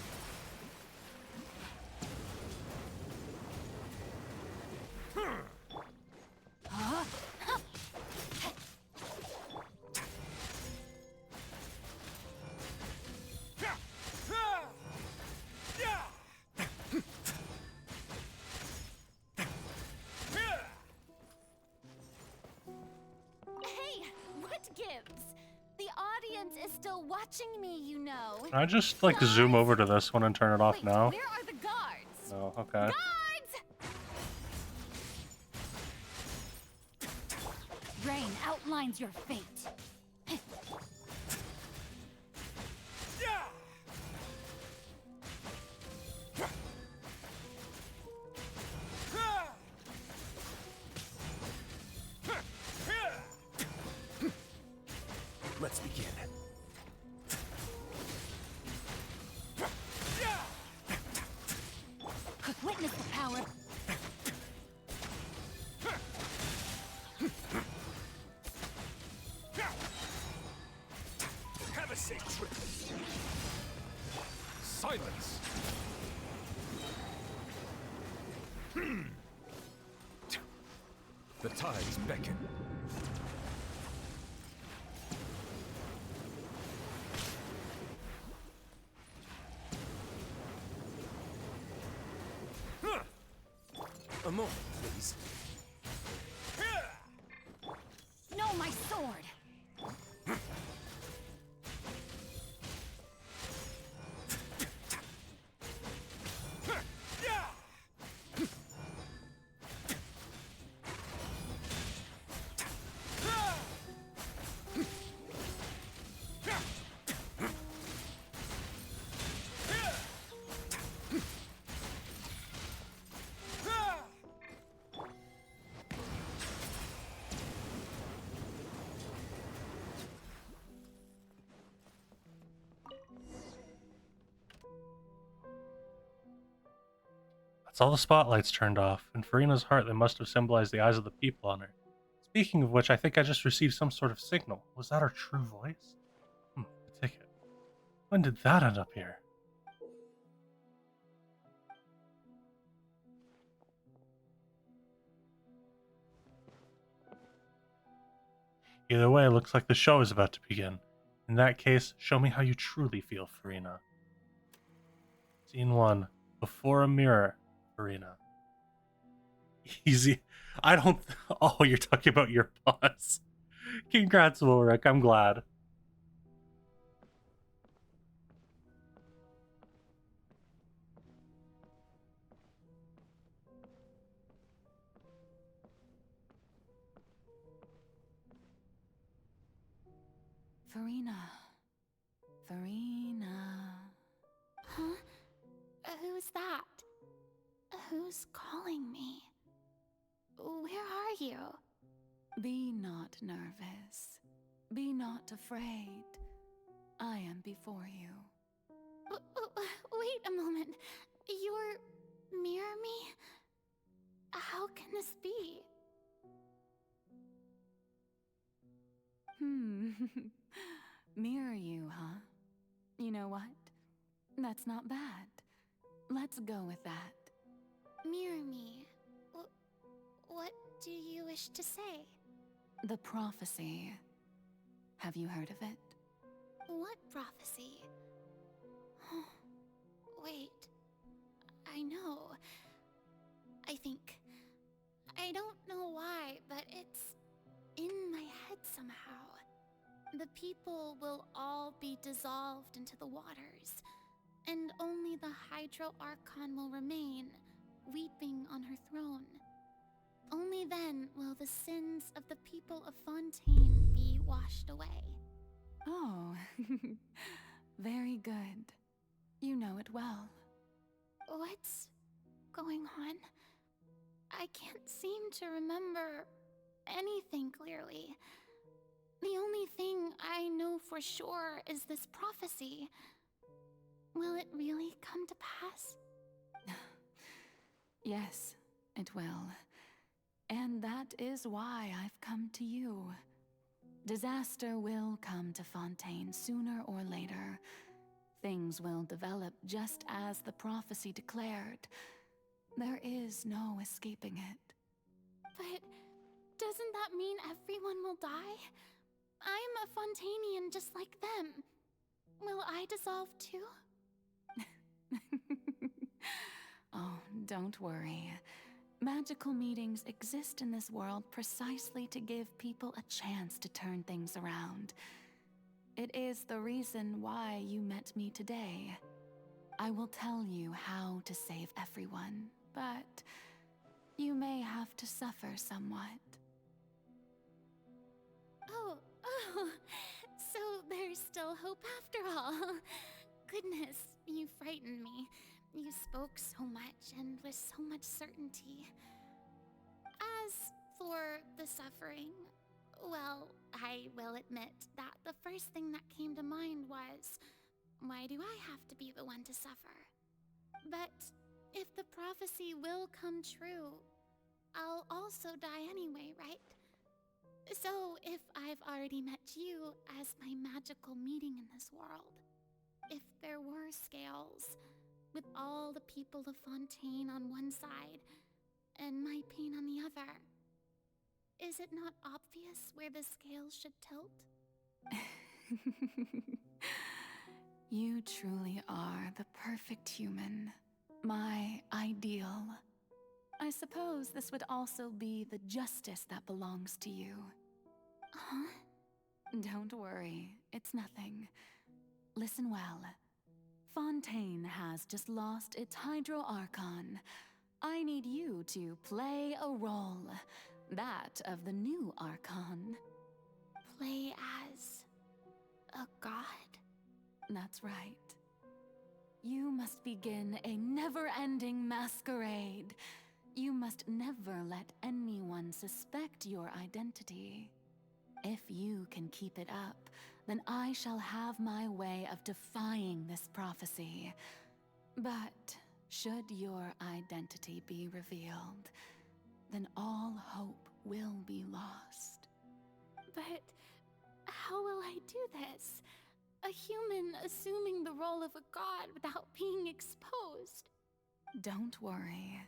Hey, what gives? The audience is still watching me, you know. Can I just like zoom over to this one and turn it off now? Where are the guards? No, okay. Rain outlines your fate. Let's begin. Witness the power. Have a safe trip. Silence. The tides beckon. A moment, please. No, my sword. That's all the spotlights turned off. In Farina's heart, they must have symbolized the eyes of the people on her. Speaking of which, I think I just received some sort of signal. Was that her true voice? The ticket. When did that end up here? Either way, looks like the show is about to begin. In that case, show me how you truly feel, Farina. Scene 1. Before a mirror, Farina. Easy. I don't... Oh, you're talking about your boss. Congrats, Ulrich. I'm glad. Farina. Huh? Who's that? Who's calling me? Where are you? Be not nervous. Be not afraid. I am before you. Wait a moment. You're mirror me? How can this be? Mirror you, huh? You know what? That's not bad. Let's go with that. Mirror me. What do you wish to say? The prophecy. Have you heard of it? What prophecy? Wait. I know. I think. I don't know why, but it's in my head somehow. The people will all be dissolved into the waters, and only the Hydro Archon will remain, weeping on her throne. Only then will the sins of the people of Fontaine be washed away. Oh, very good. You know it well. What's going on? I can't seem to remember anything clearly. The only thing I know for sure is this prophecy. Will it really come to pass? Yes, it will. And that is why I've come to you. Disaster will come to Fontaine sooner or later. Things will develop just as the prophecy declared. There is no escaping it. But doesn't that mean everyone will die? I'm a Fontainian just like them. Will I dissolve too? Oh, don't worry. Magical meetings exist in this world precisely to give people a chance to turn things around. It is the reason why you met me today. I will tell you how to save everyone, but you may have to suffer somewhat. Oh, so there's still hope after all. Goodness, you frightened me. You spoke so much and with so much certainty. As for the suffering, well, I will admit that the first thing that came to mind was, why do I have to be the one to suffer? But if the prophecy will come true, I'll also die anyway, right? So if I've already met you as my magical meeting in this world, if there were scales, with all the people of Fontaine on one side and my pain on the other, is it not obvious where the scales should tilt? You truly are the perfect human. My ideal. I suppose this would also be the justice that belongs to you. Huh? Don't worry, it's nothing. Listen well. Fontaine has just lost its Hydro Archon. I need you to play a role. That of the new Archon. Play as a god? That's right. You must begin a never-ending masquerade. You must never let anyone suspect your identity. If you can keep it up, then I shall have my way of defying this prophecy. But should your identity be revealed, then all hope will be lost. But how will I do this? A human assuming the role of a god without being exposed? Don't worry.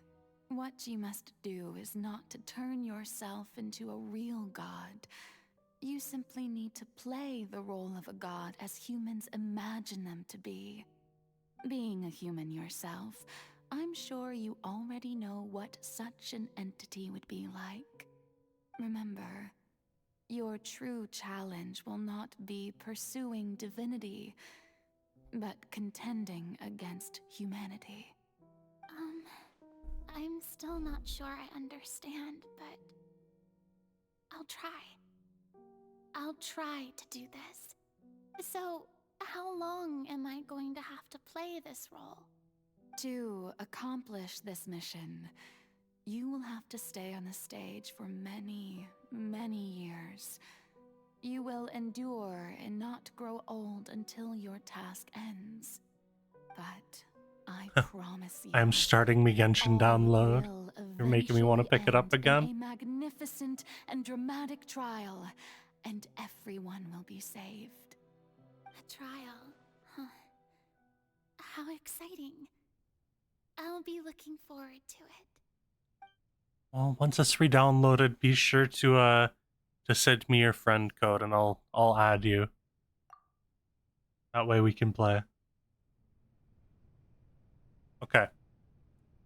What you must do is not to turn yourself into a real god. You simply need to play the role of a god as humans imagine them to be. Being a human yourself, I'm sure you already know what such an entity would be like. Remember, your true challenge will not be pursuing divinity, but contending against humanity. I'm still not sure I understand, but I'll try. I'll try to do this. So, how long am I going to have to play this role? To accomplish this mission, you will have to stay on the stage for many, many years. You will endure and not grow old until your task ends. But I promise you, I'm starting my Genshin download. You're making me want to pick it up again. a magnificent and dramatic trial, and everyone will be saved. A trial, huh? How exciting. I'll be looking forward to it. Well, once it's re-downloaded, be sure to send me your friend code and I'll add you. That way we can play. Okay.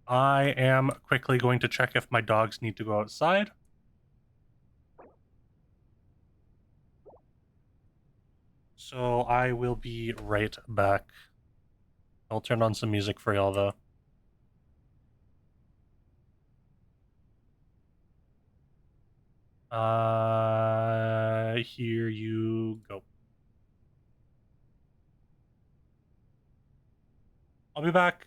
I am quickly going to check if my dogs need to go outside. So I will be right back. I'll turn on some music for y'all though. Here you go. I'll be back.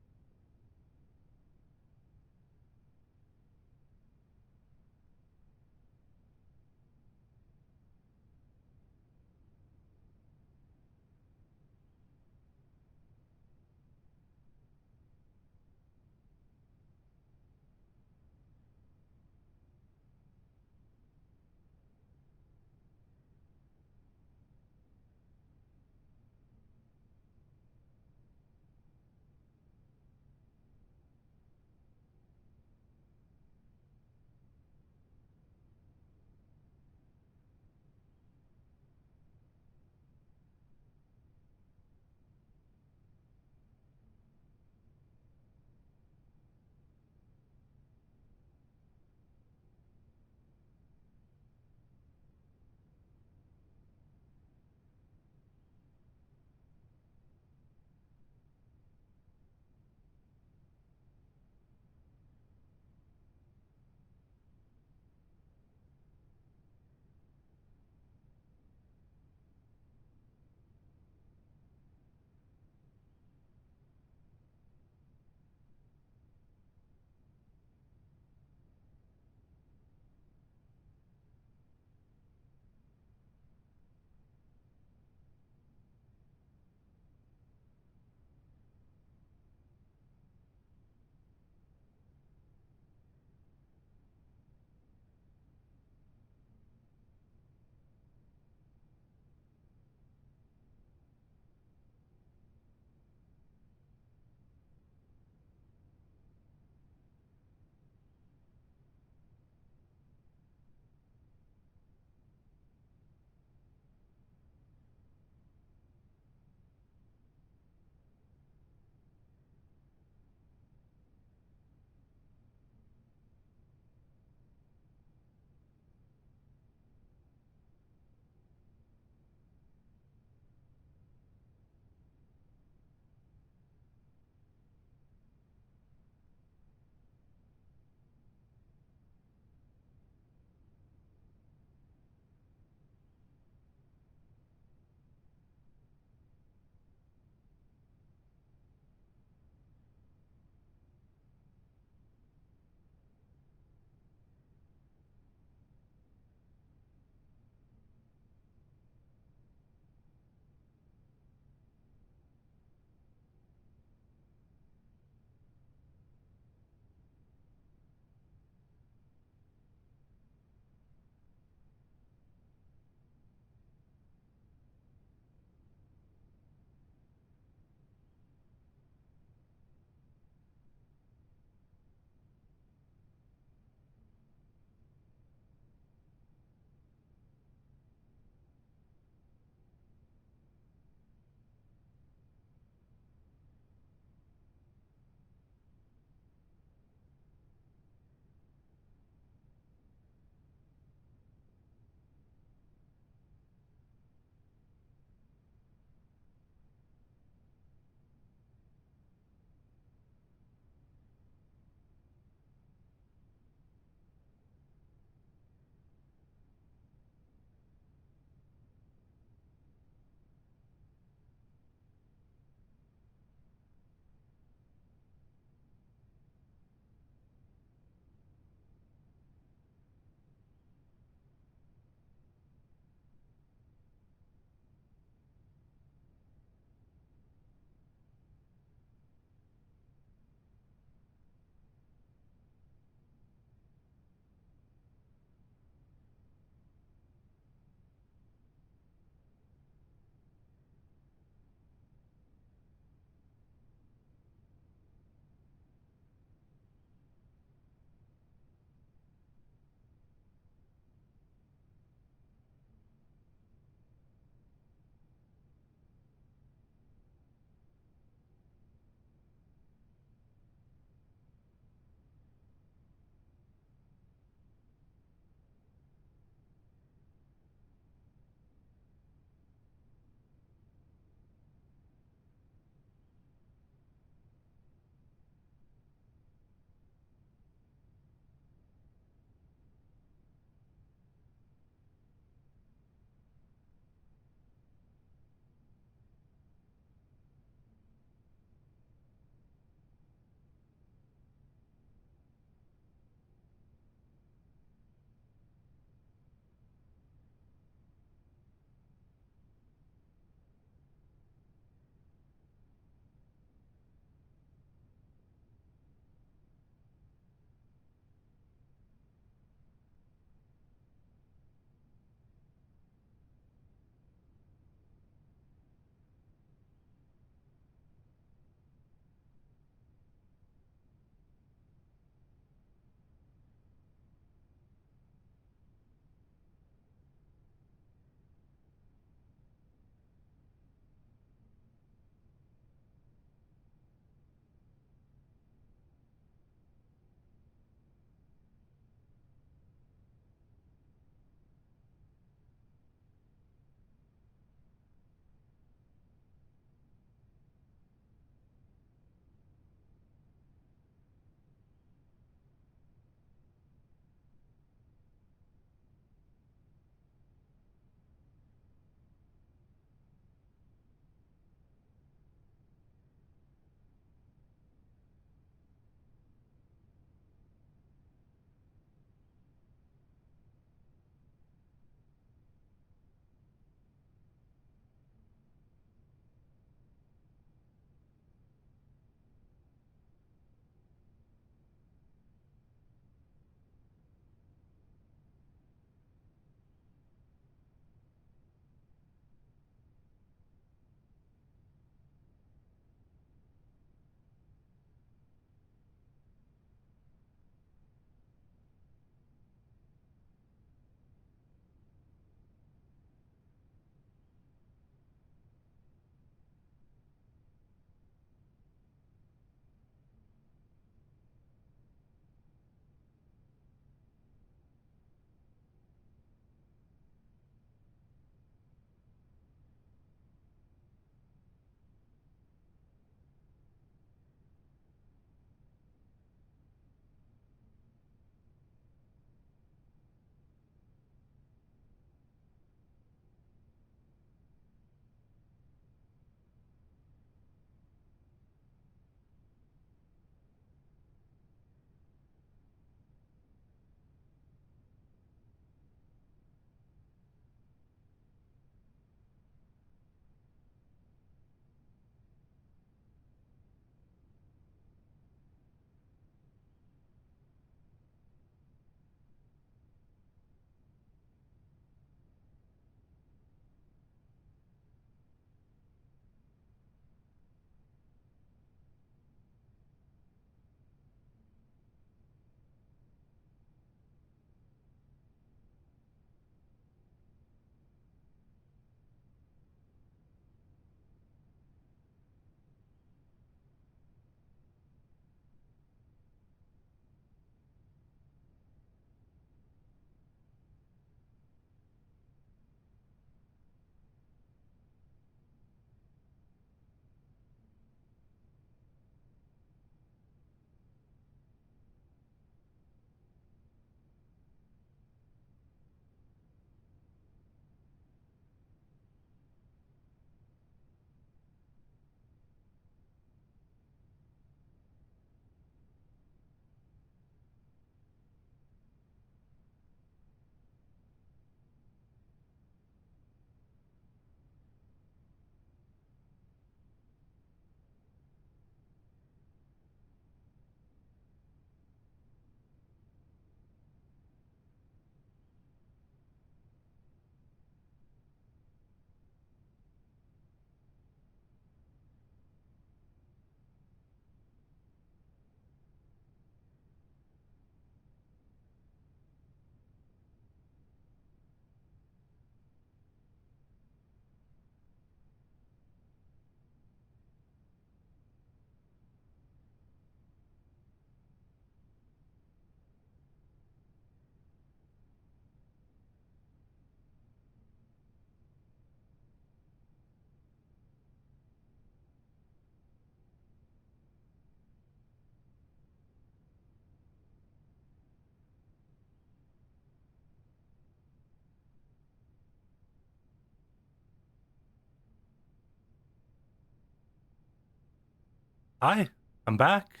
Hi, I'm back.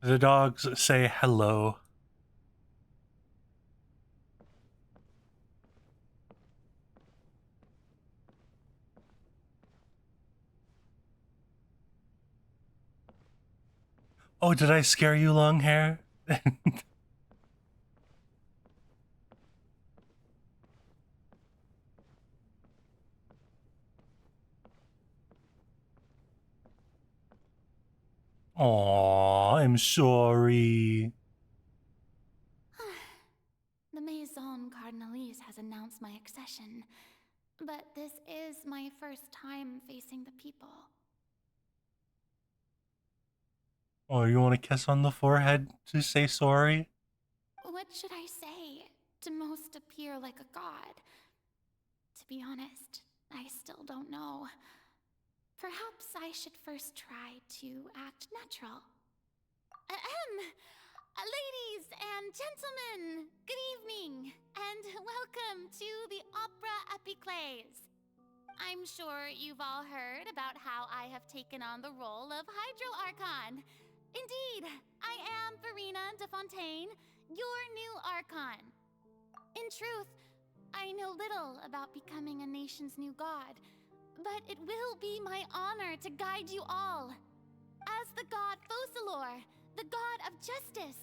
The dogs say hello. Oh, did I scare you, long hair? Aw, I'm sorry. The Maison Cardinalise has announced my accession, but this is my first time facing the people. Oh, you want to kiss on the forehead to say sorry? What should I say to most appear like a god? To be honest, I still don't know. Perhaps I should first try to act natural. Ladies and gentlemen, good evening, and welcome to the Opera Epiclese. I'm sure you've all heard about how I have taken on the role of Hydro Archon. Indeed, I am Verena de Fontaine, your new Archon. In truth, I know little about becoming a nation's new god, but it will be my honor to guide you all. As the god Focalor, the god of justice,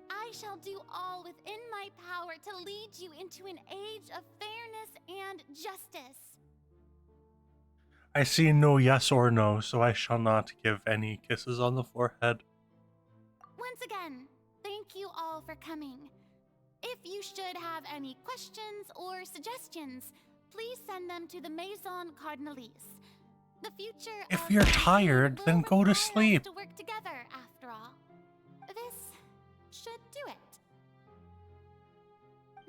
I shall do all within my power to lead you into an age of fairness and justice. I see no yes or no, so I shall not give any kisses on the forehead. Once again, thank you all for coming. If you should have any questions or suggestions, please send them to the Maison Cardinalise. The future If of you're Fontaine tired, will then go to require us sleep. to work together, after all. This should do it.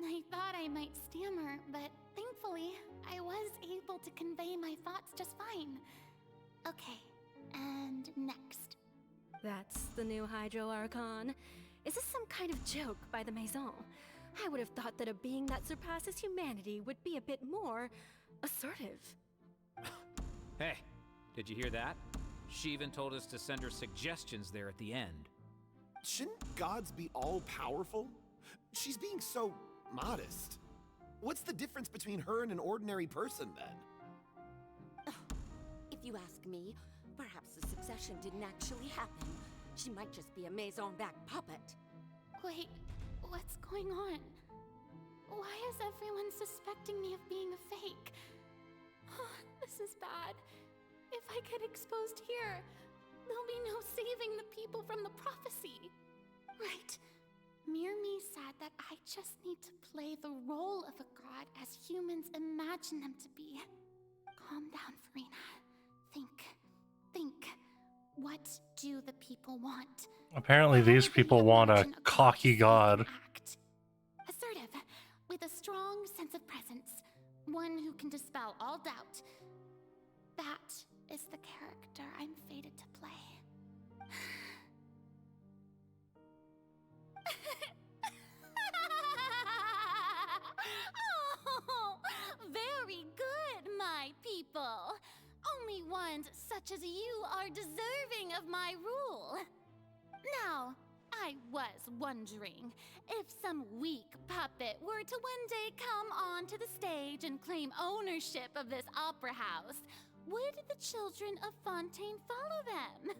I thought I might stammer, but thankfully, I was able to convey my thoughts just fine. Okay, and next. That's the new Hydro Archon. Is this some kind of joke by the Maison? I would have thought that a being that surpasses humanity would be a bit more assertive. Hey, did you hear that? She even told us to send her suggestions there at the end. Shouldn't gods be all-powerful? She's being so modest. What's the difference between her and an ordinary person, then? If you ask me, perhaps the succession didn't actually happen. She might just be a Maison-back puppet. Wait, what's going on? Why is everyone suspecting me of being a fake? Oh, this is bad. If I get exposed here, there'll be no saving the people from the prophecy. Right. Mirmi said that I just need to play the role of a god as humans imagine them to be. Calm down, Verena. Think. What do the people want? Apparently these people want a cocky god. Assertive, with a strong sense of presence. One who can dispel all doubt. That is the character I'm fated to play. Oh, very good, my people. Only ones such as you are deserving of my rule. Now, I was wondering if some weak puppet were to one day come onto the stage and claim ownership of this opera house, would the children of Fontaine follow them?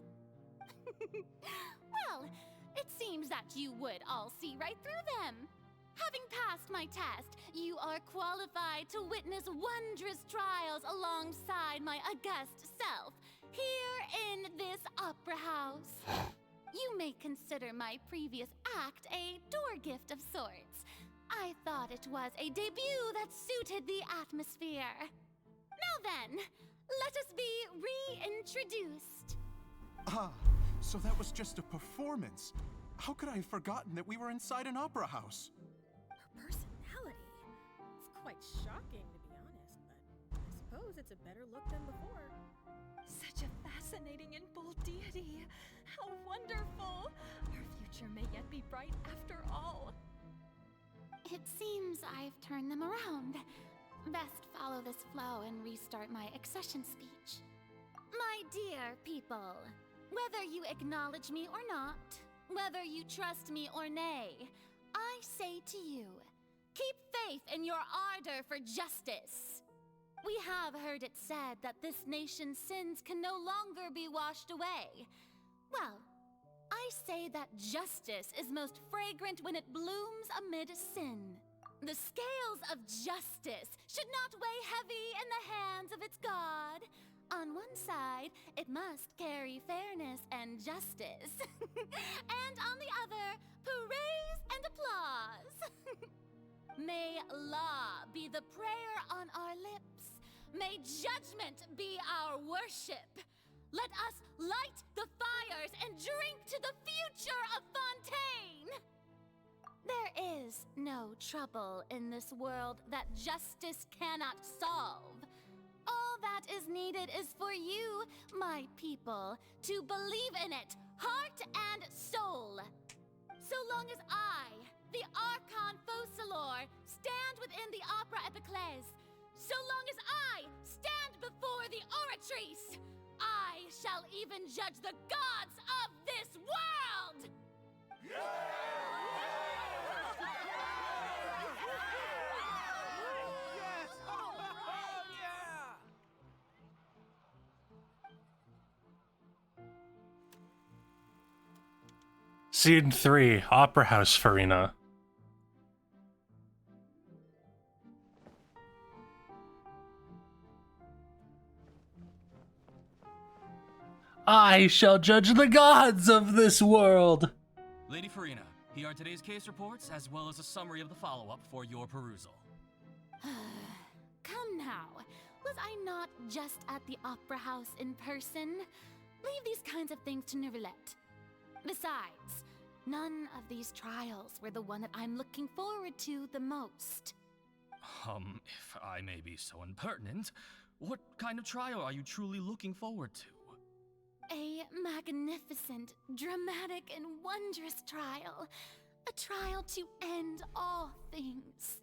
Well, it seems that you would all see right through them. Having passed my test, you are qualified to witness wondrous trials alongside my august self, here in this opera house. You may consider my previous act a door gift of sorts. I thought it was a debut that suited the atmosphere. Now then, let us be reintroduced. Ah, so that was just a performance. How could I have forgotten that we were inside an opera house? Her personality. It's quite shocking, to be honest, but I suppose it's a better look than before. Such a fascinating and bold deity. How wonderful! Our future may yet be bright after all. It seems I've turned them around. follow this flow and restart my accession speech. My dear people, whether you acknowledge me or not, whether you trust me or nay, I say to you, keep faith in your ardor for justice. We have heard it said that this nation's sins can no longer be washed away. Well, I say that justice is most fragrant when it blooms amid sin. The scales of justice should not weigh heavy in the hands of its God. On one side, it must carry fairness and justice. And on the other, praise and applause. May law be the prayer on our lips. May judgment be our worship. Let us light the fires and drink to the future of Fontaine! There is no trouble in this world that justice cannot solve. All that is needed is for you, my people, to believe in it, heart and soul. So long as I, the Archon Focalor, stand within the Opera Epiclese, so long as I stand before the Oratrice, I shall even judge the gods of this world! Scene 3, Opera House, Farina. I shall judge the gods of this world! Lady Farina, here are today's case reports, as well as a summary of the follow-up for your perusal. Come now, was I not just at the Opera House in person? Leave these kinds of things to Neuvillette. Besides, none of these trials were the one that I'm looking forward to the most. If I may be so impertinent, what kind of trial are you truly looking forward to? A magnificent, dramatic, and wondrous trial. A trial to end all things.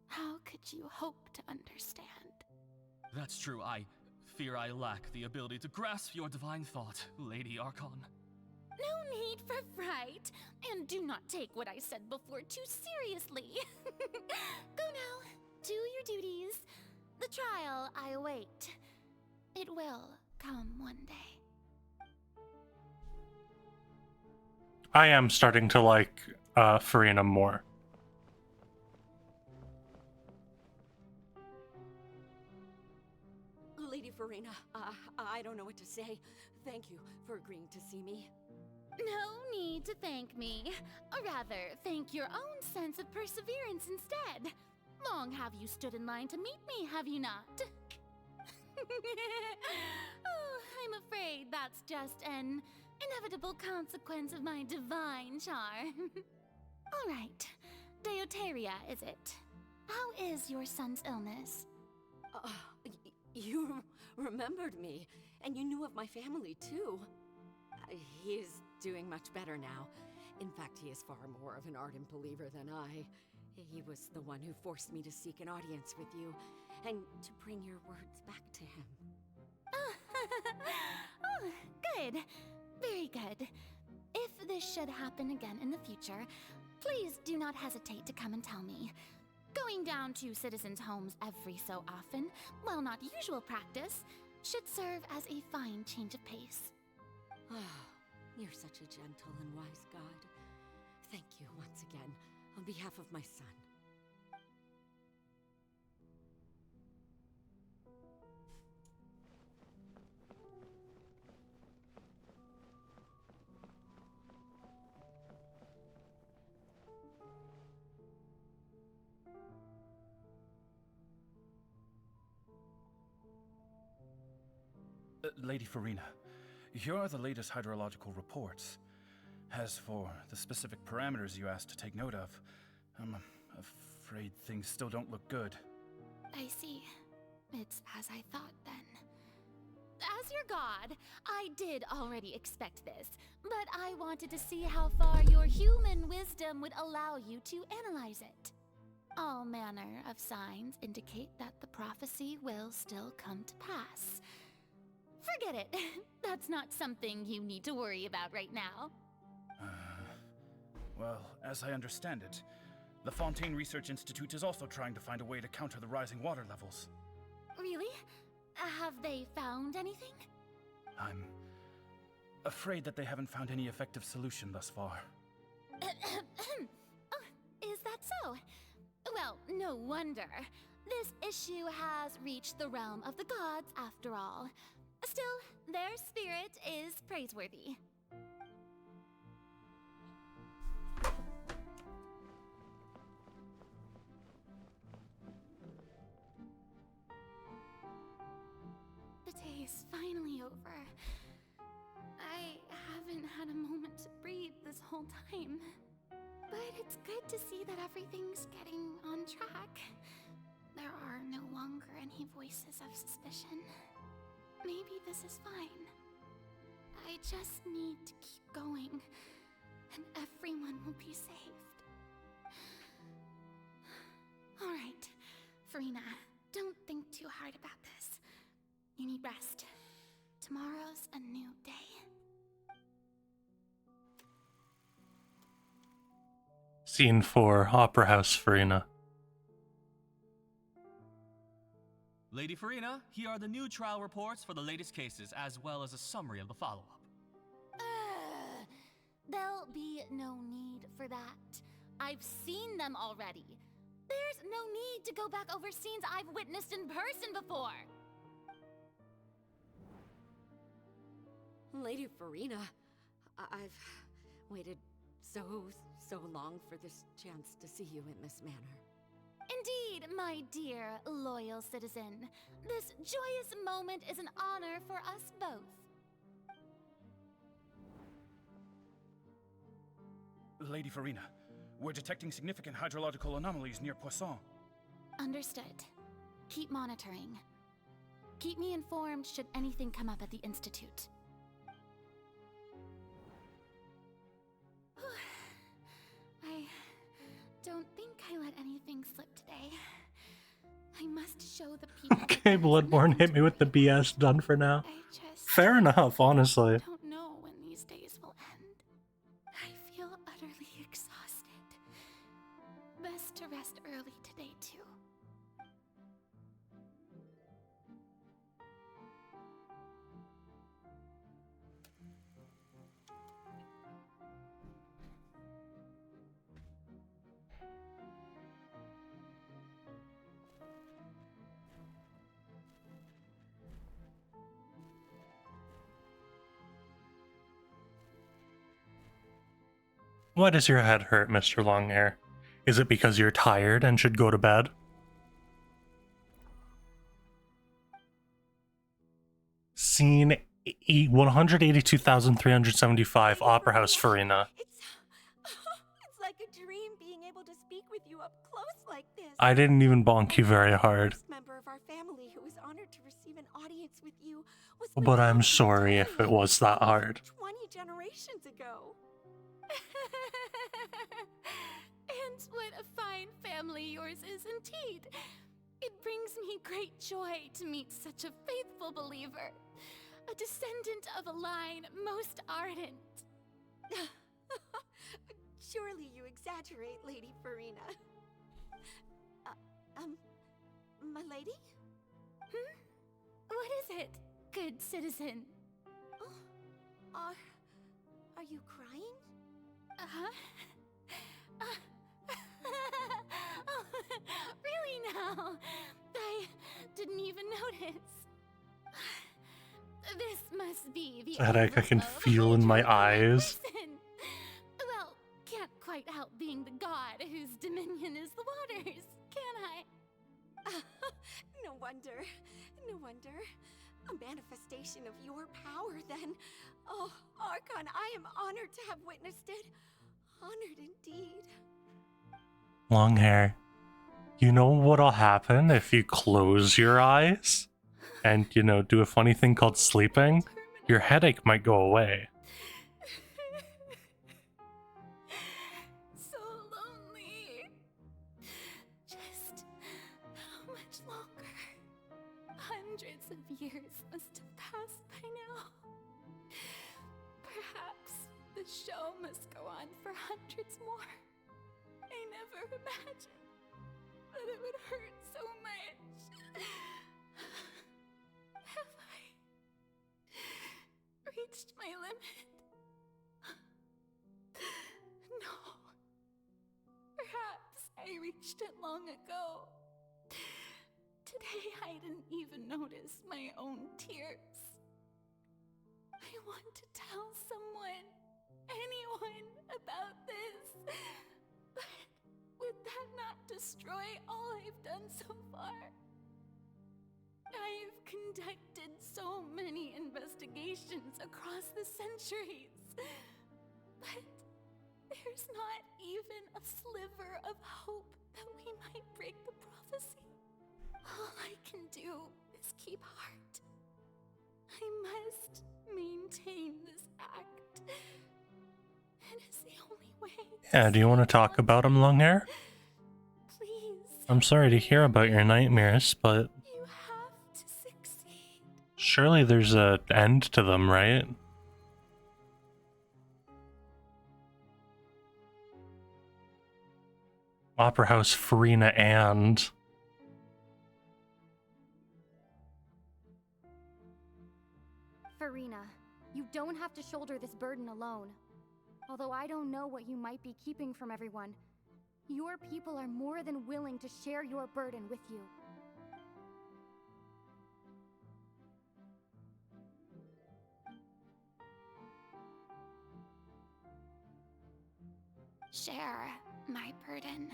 How could you hope to understand? That's true, I fear I lack the ability to grasp your divine thought, Lady Archon. No need for fright, and do not take what I said before too seriously. Go now, do your duties. The trial I await. It will come one day. I am starting to like Farina more. Lady Farina, I don't know what to say. Thank you for agreeing to see me. No need to thank me. Rather, thank your own sense of perseverance instead. Long have you stood in line to meet me, have you not? Oh, I'm afraid that's just an inevitable consequence of my divine charm. All right, Deoteria, is it? How is your son's illness? You remembered me, and you knew of my family, too. He is doing much better now. In fact, he is far more of an ardent believer than I. He was the one who forced me to seek an audience with you, and to bring your words back to him. Oh, good. Very good. If this should happen again in the future, please do not hesitate to come and tell me. Going down to citizens' homes every so often, while not usual practice, should serve as a fine change of pace. You're such a gentle and wise god. Thank you once again, on behalf of my son. Lady Farina, here are the latest hydrological reports. As for the specific parameters you asked to take note of, I'm afraid things still don't look good. I see. It's as I thought, then. As your god, I did already expect this, but I wanted to see how far your human wisdom would allow you to analyze it. All manner of signs indicate that the prophecy will still come to pass. Forget it. That's not something you need to worry about right now. Well, as I understand it, the Fontaine Research Institute is also trying to find a way to counter the rising water levels. Really? Have they found anything? I'm afraid that they haven't found any effective solution thus far. Oh, is that so? Well, no wonder. This issue has reached the realm of the gods after all. Still, their spirit is praiseworthy. The day is finally over. I haven't had a moment to breathe this whole time. But it's good to see that everything's getting on track. There are no longer any voices of suspicion. Maybe this is fine. I just need to keep going, and everyone will be saved. Alright, Farina, don't think too hard about this. You need rest. Tomorrow's a new day. Scene 4, Opera House, Farina. Lady Farina, here are the new trial reports for the latest cases, as well as a summary of the follow-up. There'll be no need for that. I've seen them already. There's no need to go back over scenes I've witnessed in person before. Lady Farina, I've waited so long for this chance to see you in this manner. Indeed, my dear, loyal citizen. This joyous moment is an honor for us both. Lady Farina, we're detecting significant hydrological anomalies near Poisson. Understood. Keep monitoring. Keep me informed should anything come up at the Institute. I don't think I let anything slip today. I must show the people. Okay, Bloodborne, hit me with the BS, done for now. Fair enough, honestly. I don't know when these days will end. I feel utterly exhausted. Best to rest early today, too. Why does your head hurt, Mr. Longhair? Is it because you're tired and should go to bed? Scene 182,375, Opera House, Farina. It's like a dream being able to speak with you up close like this. I didn't even bonk you very hard. The member of our family who was honored to receive an audience with you was But I'm sorry if it was that hard. 20 generations ago. And what a fine family yours is indeed. It brings me great joy to meet such a faithful believer, a descendant of a line most ardent. Surely you exaggerate, Lady Farina. My lady? What is it, good citizen? Are you crying? Uh-huh. Oh, really now? I didn't even notice. This must be the Headache I can feel in my eyes. Well, can't quite help being the god whose dominion is the waters, can I? No wonder. No wonder. A manifestation of your power, then. Oh, Archon, I am honored to have witnessed it. Honored indeed. Longhair, you know what'll happen if you close your eyes and, do a funny thing called sleeping? Your headache might go away. So lonely. Hundreds of years must have passed by now. Perhaps the show must go on for hundreds more. I never imagined that it would hurt so much. Have I reached my limit? No. Perhaps I reached it long ago. Today I didn't even notice my own tears. I want to tell someone, anyone, about this. But would that not destroy all I've done so far? I've conducted so many investigations across the centuries. But there's not even a sliver of hope that we might break the prophecy. All I can do is keep heart. I must maintain this act. It is the only way. Yeah, do you want to talk about him, Longhair? Please. I'm sorry to hear about your nightmares, but You have to succeed. surely there's an end to them, right? Opera House, Farina, and... Farina, you don't have to shoulder this burden alone. Although I don't know what you might be keeping from everyone, your people are more than willing to share your burden with you. Share my burden.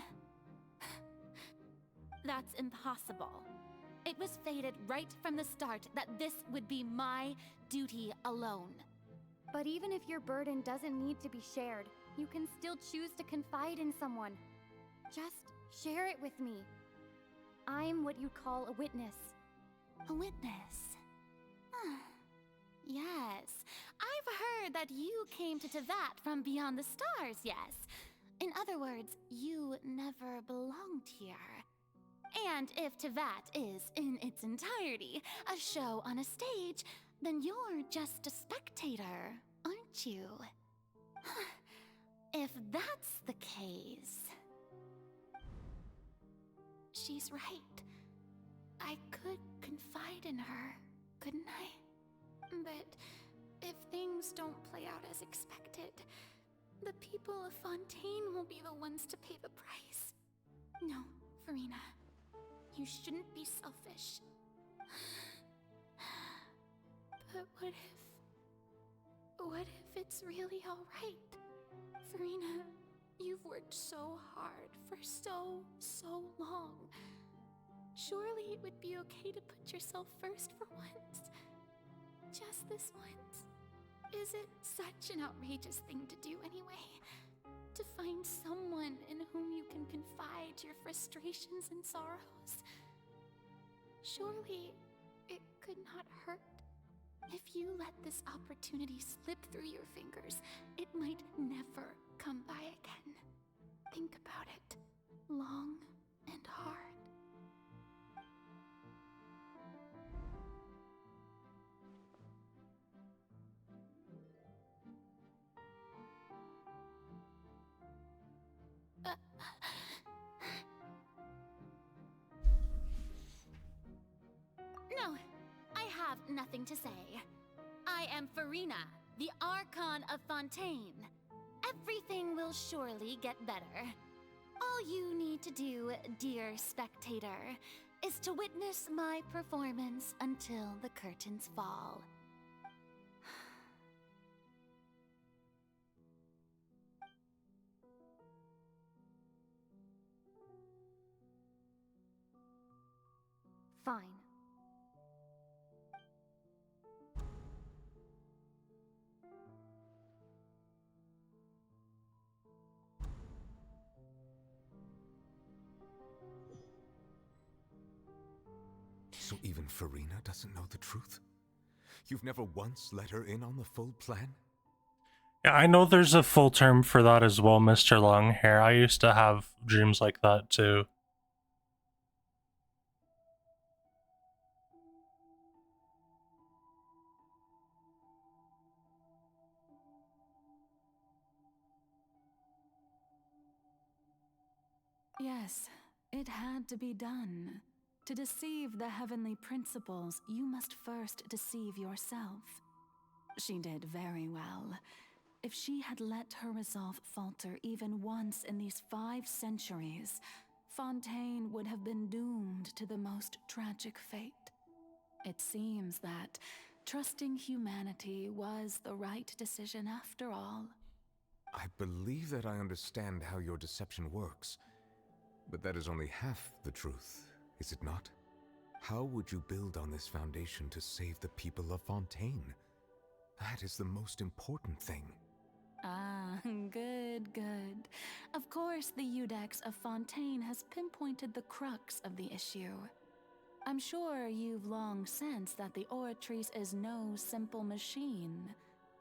That's impossible. It was fated right from the start that this would be my duty alone. But even if your burden doesn't need to be shared, you can still choose to confide in someone. Just share it with me. I'm what you'd call a witness. A witness? Yes, I've heard that you came to Tevat from beyond the stars, yes. In other words, you never belonged here. And if Tevat is, in its entirety, a show on a stage, then you're just a spectator, aren't you? If that's the case... She's right. I could confide in her, couldn't I? But if things don't play out as expected, the people of Fontaine will be the ones to pay the price. No, Farina. You shouldn't be selfish. But what if it's really alright? Farina, you've worked so hard for so long. Surely it would be okay to put yourself first for once. Just this once. Is it such an outrageous thing to do anyway? To find someone in whom you can confide your frustrations and sorrows? Surely it could not hurt. If you let this opportunity slip through your fingers, it might never come by again. Think about it long and hard. No, I have nothing to say. I am Farina, the Archon of Fontaine. Everything will surely get better. All you need to do, dear spectator, is to witness my performance until the curtains fall. Fine. So even Farina doesn't know the truth? You've never once let her in on the full plan? Yeah, I know there's a full term for that as well, Mr. Longhair. I used to have dreams like that too. Yes, it had to be done. To deceive the heavenly principles, you must first deceive yourself. She did very well. If she had let her resolve falter even once in these 5 centuries, Fontaine would have been doomed to the most tragic fate. It seems that trusting humanity was the right decision after all. I believe that I understand how your deception works, but that is only half the truth, is it not? How would you build on this foundation to save the people of Fontaine? That is the most important thing. Ah, good, good. Of course, the Eudex of Fontaine has pinpointed the crux of the issue. I'm sure you've long sensed that the Oratrice is no simple machine,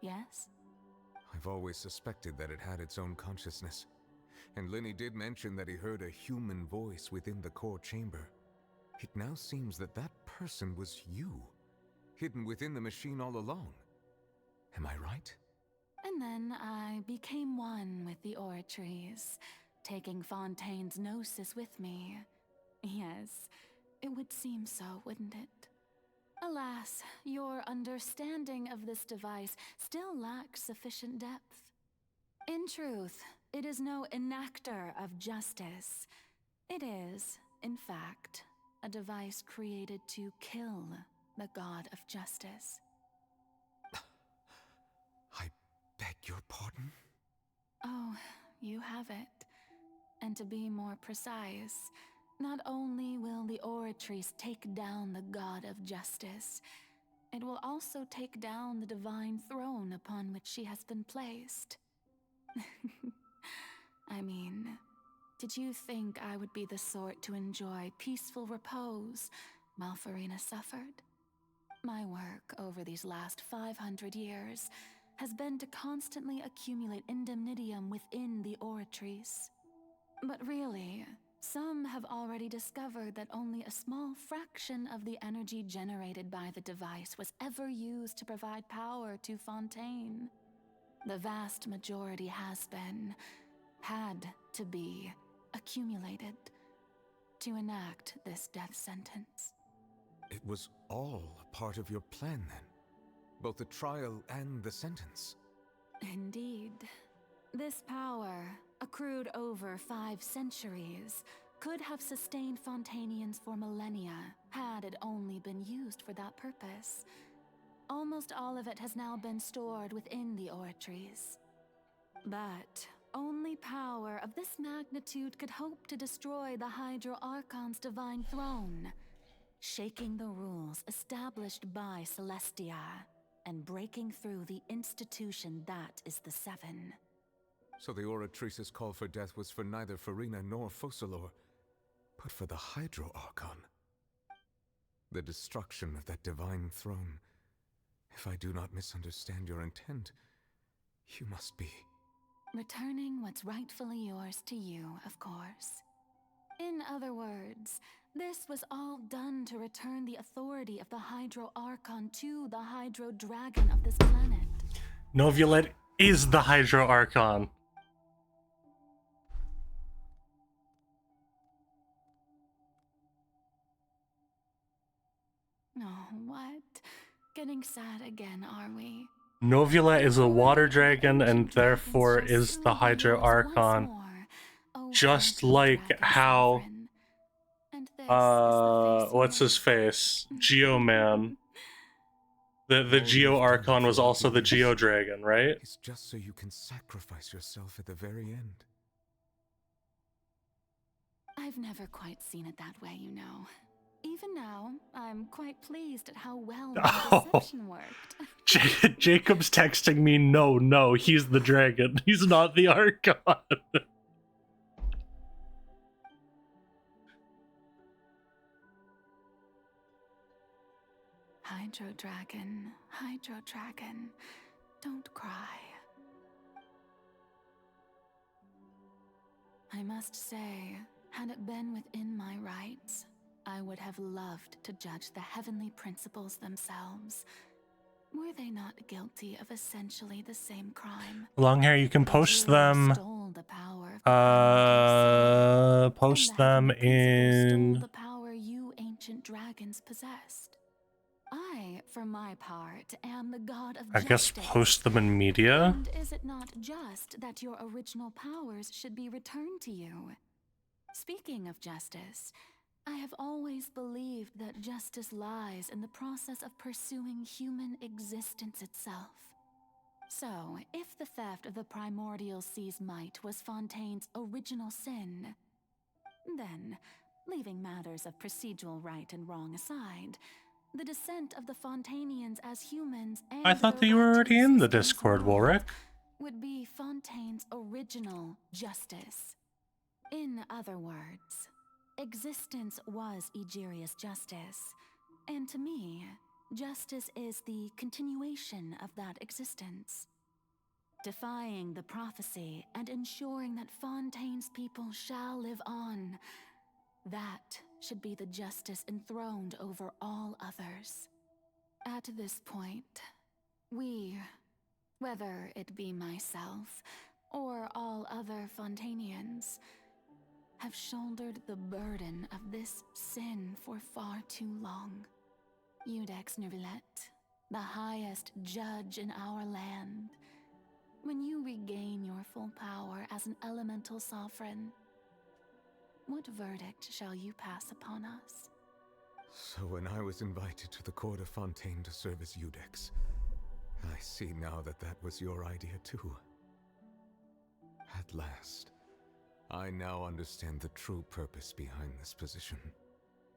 yes? I've always suspected that it had its own consciousness. And Lenny did mention that he heard a human voice within the core chamber. It now seems that that person was you, hidden within the machine all along. Am I right? And then I became one with the Oratrice, taking Fontaine's gnosis with me. Yes, it would seem so, wouldn't it? Alas, your understanding of this device still lacks sufficient depth. In truth, it is no enactor of justice. It is, in fact, a device created to kill the god of justice. I beg your pardon? Oh, you have it. And to be more precise, not only will the Oratrice take down the god of justice, it will also take down the divine throne upon which she has been placed. I mean, did you think I would be the sort to enjoy peaceful repose while Farina suffered? My work over these last 500 years has been to constantly accumulate indemnitium within the Oratrice. But really, some have already discovered that only a small fraction of the energy generated by the device was ever used to provide power to Fontaine. The vast majority has been, had to be, accumulated to enact this death sentence. It was all part of your plan then? Both the trial and the sentence? Indeed. This power, accrued over 5 centuries, could have sustained Fontainians for millennia had it only been used for that purpose. Almost all of it has now been stored within the Oratrice. But only power of this magnitude could hope to destroy the Hydro Archon's divine throne, shaking the rules established by Celestia, and breaking through the institution that is the Seven. So the Oratrice's call for death was for neither Farina nor Focalor, but for the Hydro Archon. The destruction of that divine throne. If I do not misunderstand your intent, you must be... Returning what's rightfully yours to you, of course. In other words, this was all done to return the authority of the Hydro Archon to the Hydro Dragon of this planet. Novulet is the Hydro Archon. Oh, what? Getting sad again, are we? Novulet is a water dragon and therefore is the Hydro Archon. Just like how what's his face? Geoman. The Geo Archon was also the Geo Dragon, right? It's just so you can sacrifice yourself at the very end. I've never quite seen it that way, you know. Even now, I'm quite pleased at how well my deception worked. Jacob's texting me, no, he's the dragon. He's not the Archon. Hydro Dragon, don't cry. I must say, had it been within my rights, I would have loved to judge the heavenly principles themselves. Were they not guilty of essentially the same crime? Long hair, you can post them. Stole the power Post them in. The power you ancient dragons possessed. I, for my part, am the god of I guess justice. post them in media. And is it not just that your original powers should be returned to you? Speaking of justice, I have always believed that justice lies in the process of pursuing human existence itself. So, if the theft of the primordial sea's might was Fontaine's original sin, then, leaving matters of procedural right and wrong aside, the descent of the Fontainians as humans and I thought that their you were right to already in the exist this Discord, world Warwick. would be Fontaine's original justice. In other words, existence was Egeria's justice, and to me, justice is the continuation of that existence. Defying the prophecy and ensuring that Fontaine's people shall live on, that should be the justice enthroned over all others. At this point, we, whether it be myself or all other Fontainians, have shouldered the burden of this sin for far too long. Iudex Nervilette, the highest judge in our land, when you regain your full power as an elemental sovereign, what verdict shall you pass upon us? So when I was invited to the court of Fontaine to serve as Iudex, I see now that that was your idea too. At last, I now understand the true purpose behind this position.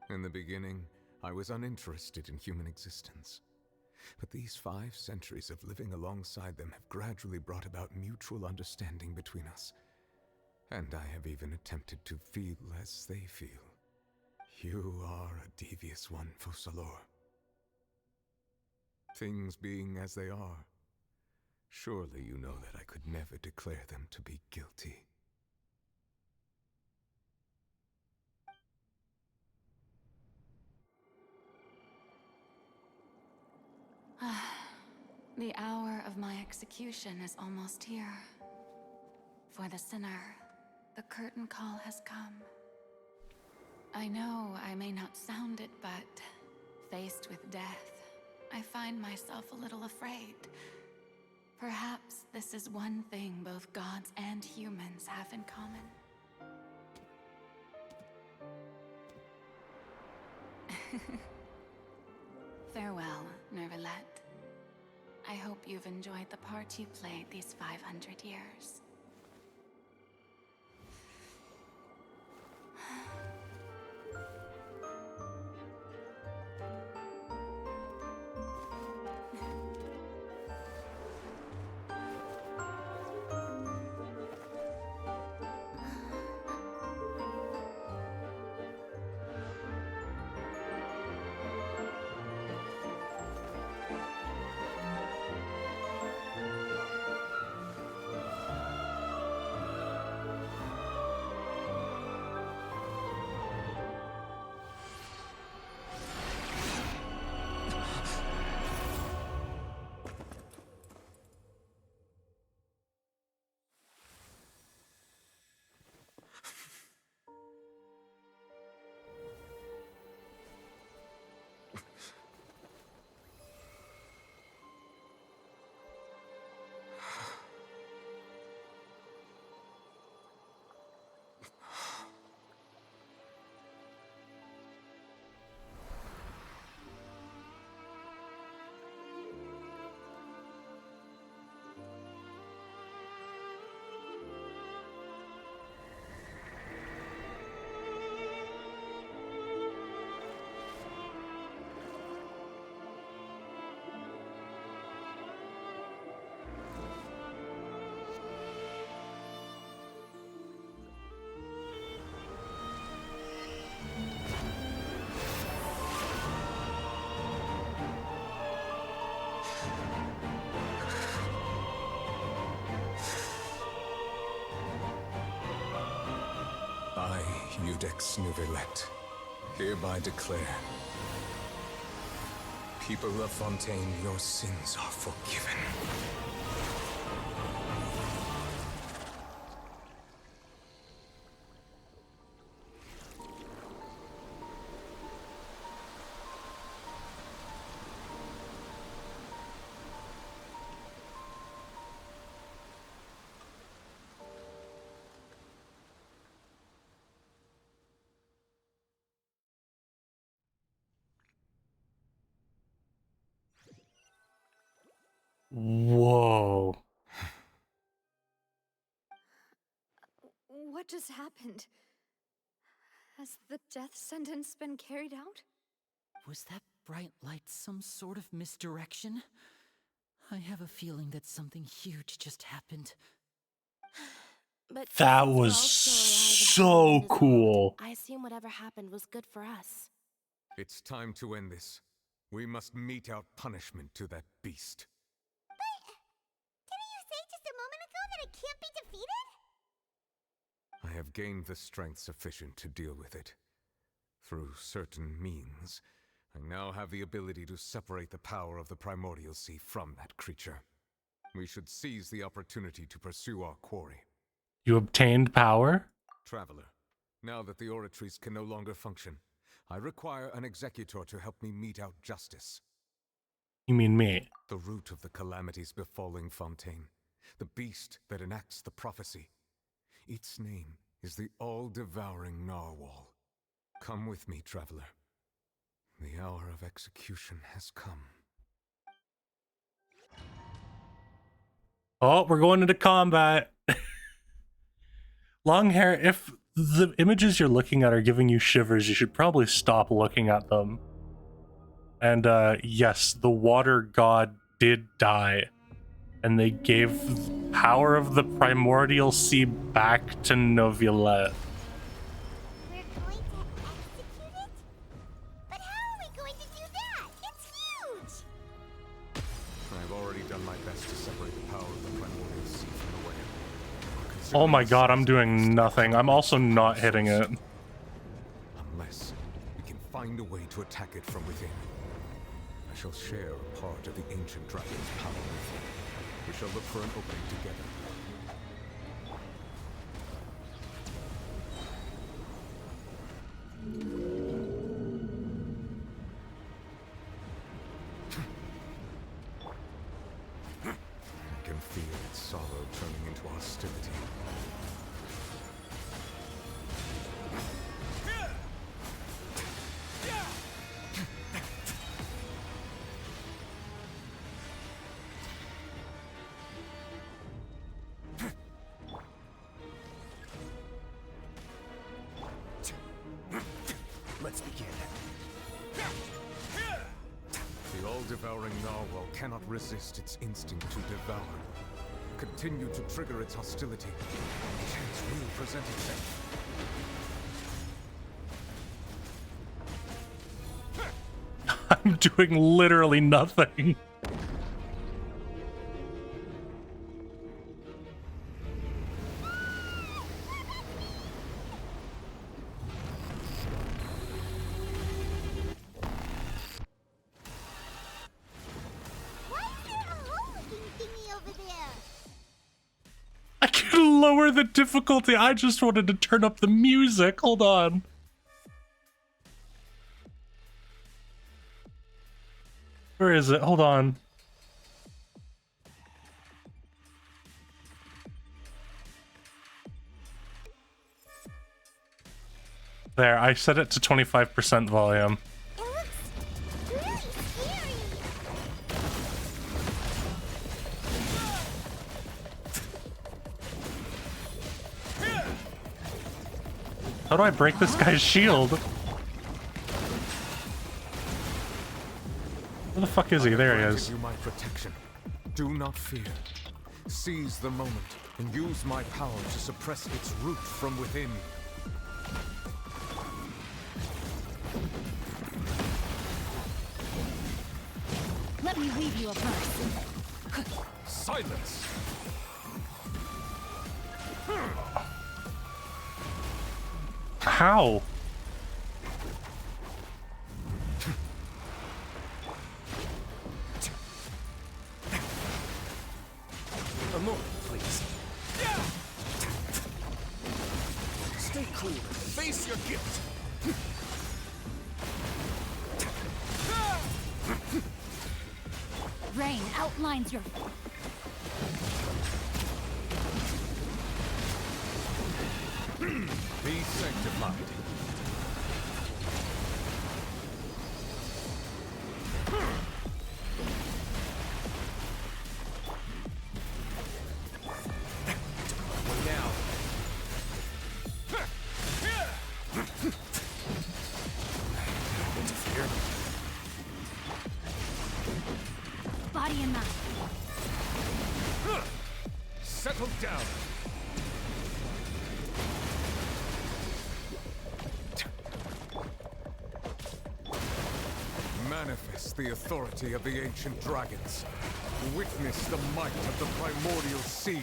In the beginning, I was uninterested in human existence. But these 5 centuries of living alongside them have gradually brought about mutual understanding between us. And I have even attempted to feel as they feel. You are a devious one, Focalor. Things being as they are, surely you know that I could never declare them to be guilty. The hour of my execution is almost here. For the sinner, the curtain call has come. I know I may not sound it, but faced with death, I find myself a little afraid. Perhaps this is one thing both gods and humans have in common. Farewell, Nervilette. I hope you've enjoyed the part you played these 500 years. I, Iudex Nervilette, hereby declare, people of Fontaine, your sins are forgiven. Whoa. What just happened? Has the death sentence been carried out? Was that bright light some sort of misdirection? I have a feeling that something huge just happened. But That since we're was all so still alive and unresolved, cool. I assume whatever happened was good for us. It's time to end this. We must mete out punishment to that beast. Didn't you say just a moment ago that it can't be defeated? I have gained the strength sufficient to deal with it. Through certain means, I now have the ability to separate the power of the Primordial Sea from that creature. We should seize the opportunity to pursue our quarry. You obtained power? Traveler, now that the oratories can no longer function, I require an executor to help me mete out justice. You mean me? The root of the calamities befalling Fontaine. The beast that enacts the prophecy. Its name is the all-devouring Narwhal. Come with me, traveler. The hour of execution has come. Oh, we're going into combat. Long hair, if the images you're looking at are giving you shivers, you should probably stop looking at them. And yes, the water god did die. And they gave power of the Primordial Sea back to Novulette. We're going to execute it? But how are we going to do that? It's huge! I've already done my best to separate the power of the Primordial Sea from the whale. Oh my god, I'm doing nothing. I'm also not hitting it. Unless we can find a way to attack it from within. I shall share a part of the ancient dragon's power with you. We shall look for an opening together. I can feel its sorrow turning into hostility. Let's begin. The all-devouring narwhal cannot resist its instinct to devour. Continue to trigger its hostility. A chance will present itself. I'm doing literally nothing. I can lower the difficulty. I just wanted to turn up the music. Hold on. Where is it? Hold on. There, I set it to 25% volume. How do I break this guy's shield? Where the fuck is he? There he is. You my protection. Do not fear. Seize the moment and use my power to suppress its root from within. Let me leave you a verse. Silence! How? A moment, please. Stay cool. Face your guilt. Rain outlines your... Be sanctified. body and mind. Settle down. Manifest the authority of the ancient dragons. Witness the might of the primordial sea.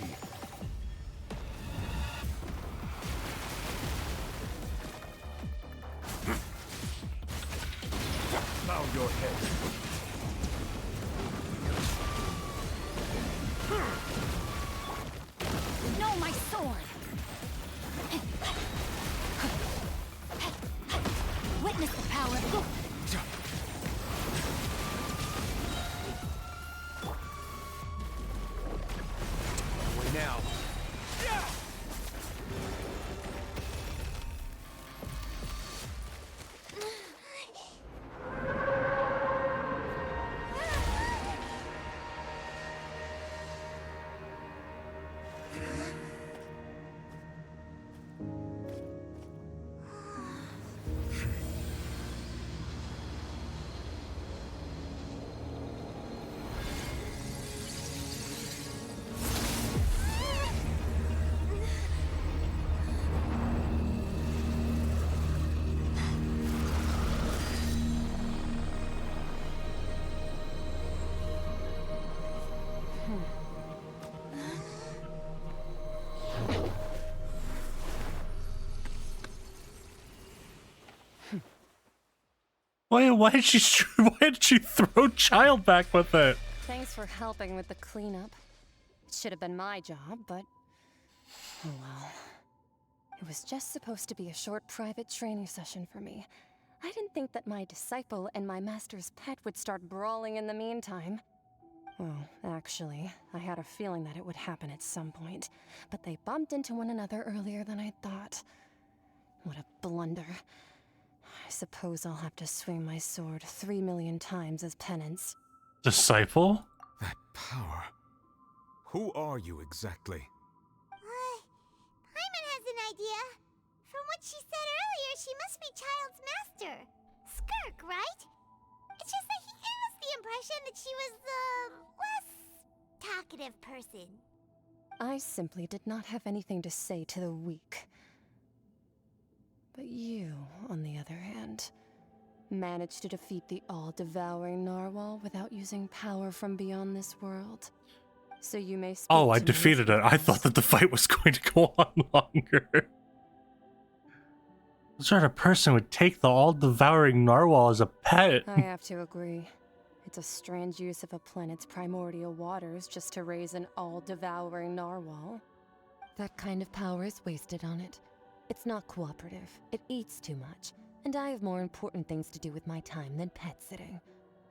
Bow your head. No, my sword! Witness the power of... Away now. Why did she throw Child back with it? Thanks for helping with the cleanup. It should have been my job, but... oh well. It was just supposed to be a short private training session for me. I didn't think that my disciple and my master's pet would start brawling in the meantime. Well, actually, I had a feeling that it would happen at some point, but they bumped into one another earlier than I thought. What a blunder. I suppose I'll have to swing my sword 3 million times as penance. Disciple? That power. Who are you exactly? Paimon has an idea. From what she said earlier, she must be Child's master. Skirk, right? It's just that he gave us the impression that she was the less talkative person. I simply did not have anything to say to the weak. But you, on the other hand, managed to defeat the all-devouring narwhal without using power from beyond this world. So you may speak Oh, I to me defeated it. I thought that the fight was going to go on longer. What sort of person would take the all-devouring narwhal as a pet? I have to agree. It's a strange use of a planet's primordial waters just to raise an all-devouring narwhal. That kind of power is wasted on it. It's not cooperative, it eats too much, and I have more important things to do with my time than pet sitting.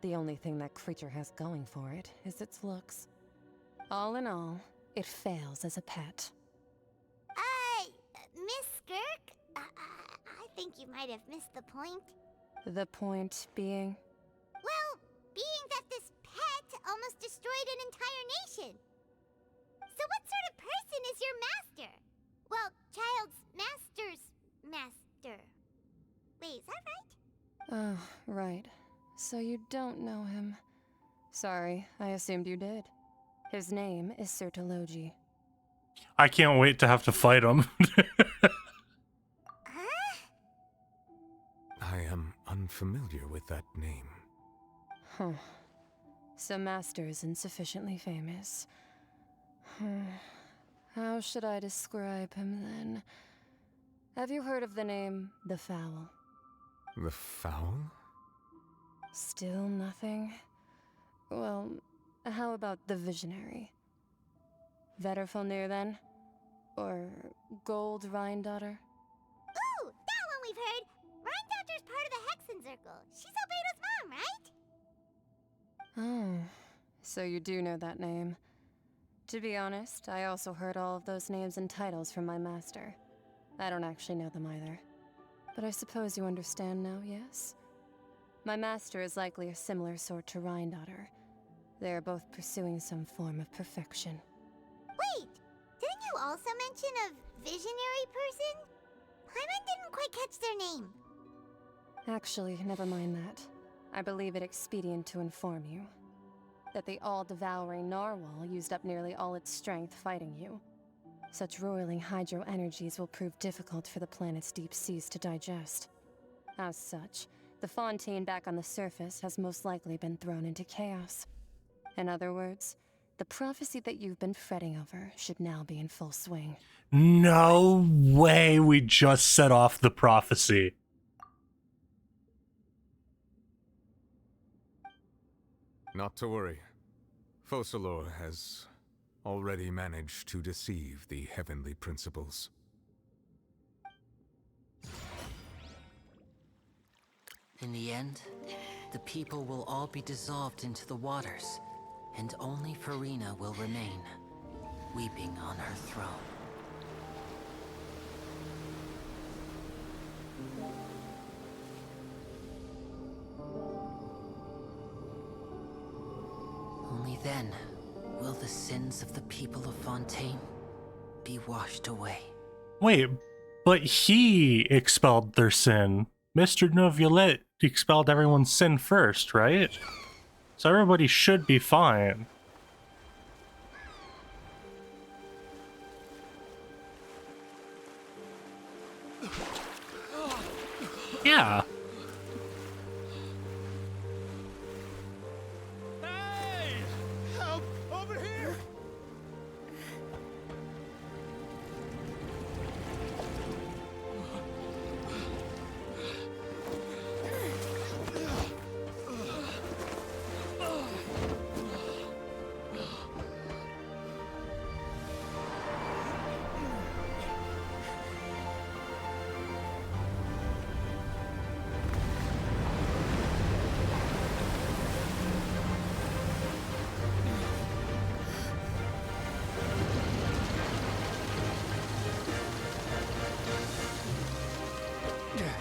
The only thing that creature has going for it is its looks. All in all, it fails as a pet. Miss Skirk? I think you might have missed the point. The point being? Well, being that this pet almost destroyed an entire nation. So what sort of person is your master? Well, Child's master's master. Wait, is that right? Oh, right. So you don't know him. Sorry, I assumed you did. His name is Sir Tologi. I can't wait to have to fight him. I am unfamiliar with that name. Huh. So Master isn't sufficiently famous. How should I describe him then? Have you heard of the name The Fowl? The Fowl? Still nothing? Well, how about the Visionary? Vetterfulnir then? Or Gold Rhine-daughter? Ooh, that one we've heard! Rhine-daughter's part of the Hexen Circle. She's Albedo's mom, right? Oh, so you do know that name. To be honest, I also heard all of those names and titles from my master. I don't actually know them either. But I suppose you understand now, yes? My master is likely a similar sort to Rhine-daughter. They are both pursuing some form of perfection. Wait, didn't you also mention a visionary person? Paimon didn't quite catch their name. Actually, never mind that. I believe it expedient to inform you. that the all-devouring narwhal used up nearly all its strength fighting you. Such roiling hydro energies will prove difficult for the planet's deep seas to digest. As such, the Fontaine back on the surface has most likely been thrown into chaos. In other words, the prophecy that you've been fretting over should now be in full swing. No way we just set off the prophecy. Not to worry. Focalor has already managed to deceive the heavenly principles. In the end, the people will all be dissolved into the waters, and only Farina will remain, weeping on her throne. Only then will the sins of the people of Fontaine be washed away. Wait, but he expelled their sin. Mr. Neuvillette expelled everyone's sin first, right? So everybody should be fine. Yeah. Help! Over here!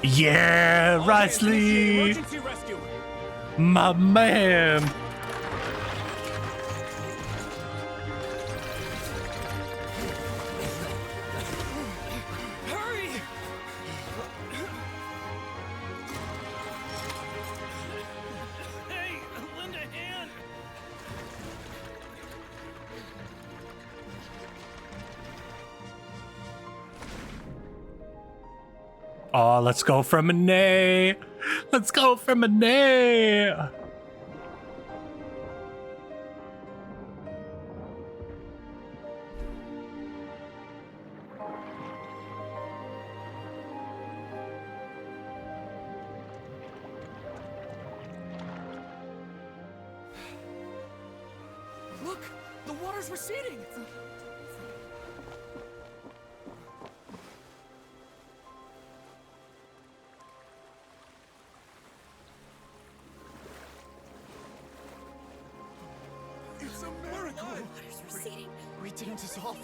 Yeah, Risley! Emergency rescue! My man! Hurry! Hey, lend a hand! Oh, let's go for Monet! Let's go for Monet! Look! The water's receding! It's a miracle! Water's receding. We didn't dissolve.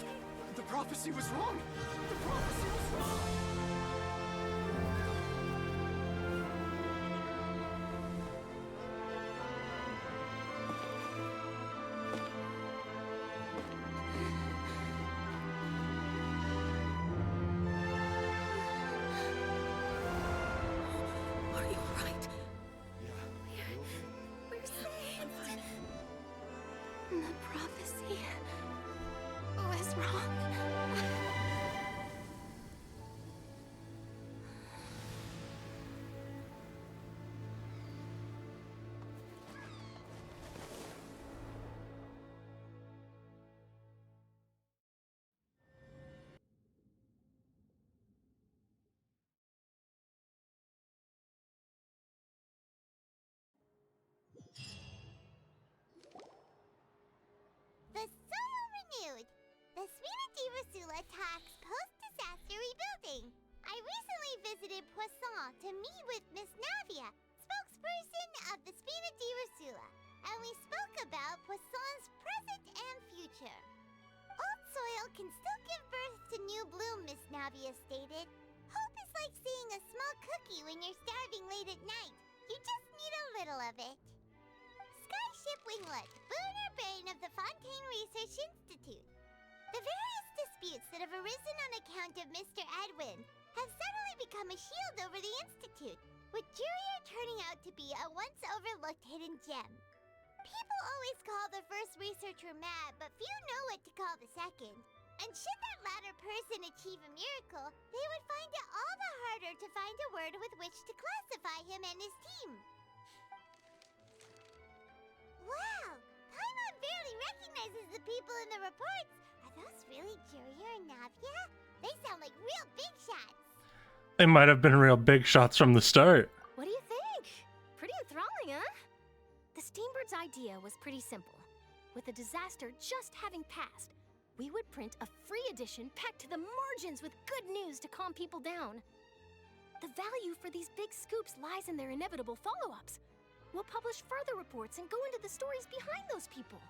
The prophecy was wrong. The prophecy was wrong. Are you alright? We're safe. The prophecy was wrong. The soil renewed. The Suina di Rasula talks post-disaster rebuilding. I recently visited Poisson to meet with Miss Navia, spokesperson of the Suina di Rasula, and we spoke about Poisson's present and future. Old soil can still give birth to new bloom, Miss Navia stated. Hope is like seeing a small cookie when you're starving late at night. You just need a little of it. Skyship Winglet, boon or bane of the Fontaine Research Institute. The various disputes that have arisen on account of Mr. Edwin have suddenly become a shield over the Institute, with Jurier turning out to be a once overlooked hidden gem. People always call the first researcher mad, but few know what to call the second. And should that latter person achieve a miracle, they would find it all the harder to find a word with which to classify him and his team. Wow! Paimon barely recognizes the people in the reports. Are those really Juria and Navia? They sound like real big shots. They might have been real big shots from the start. What do you think? Pretty enthralling, huh? The Steambird's idea was pretty simple. With the disaster just having passed, we would print a free edition packed to the margins with good news to calm people down. The value for these big scoops lies in their inevitable follow-ups. We'll publish further reports and go into the stories behind those people.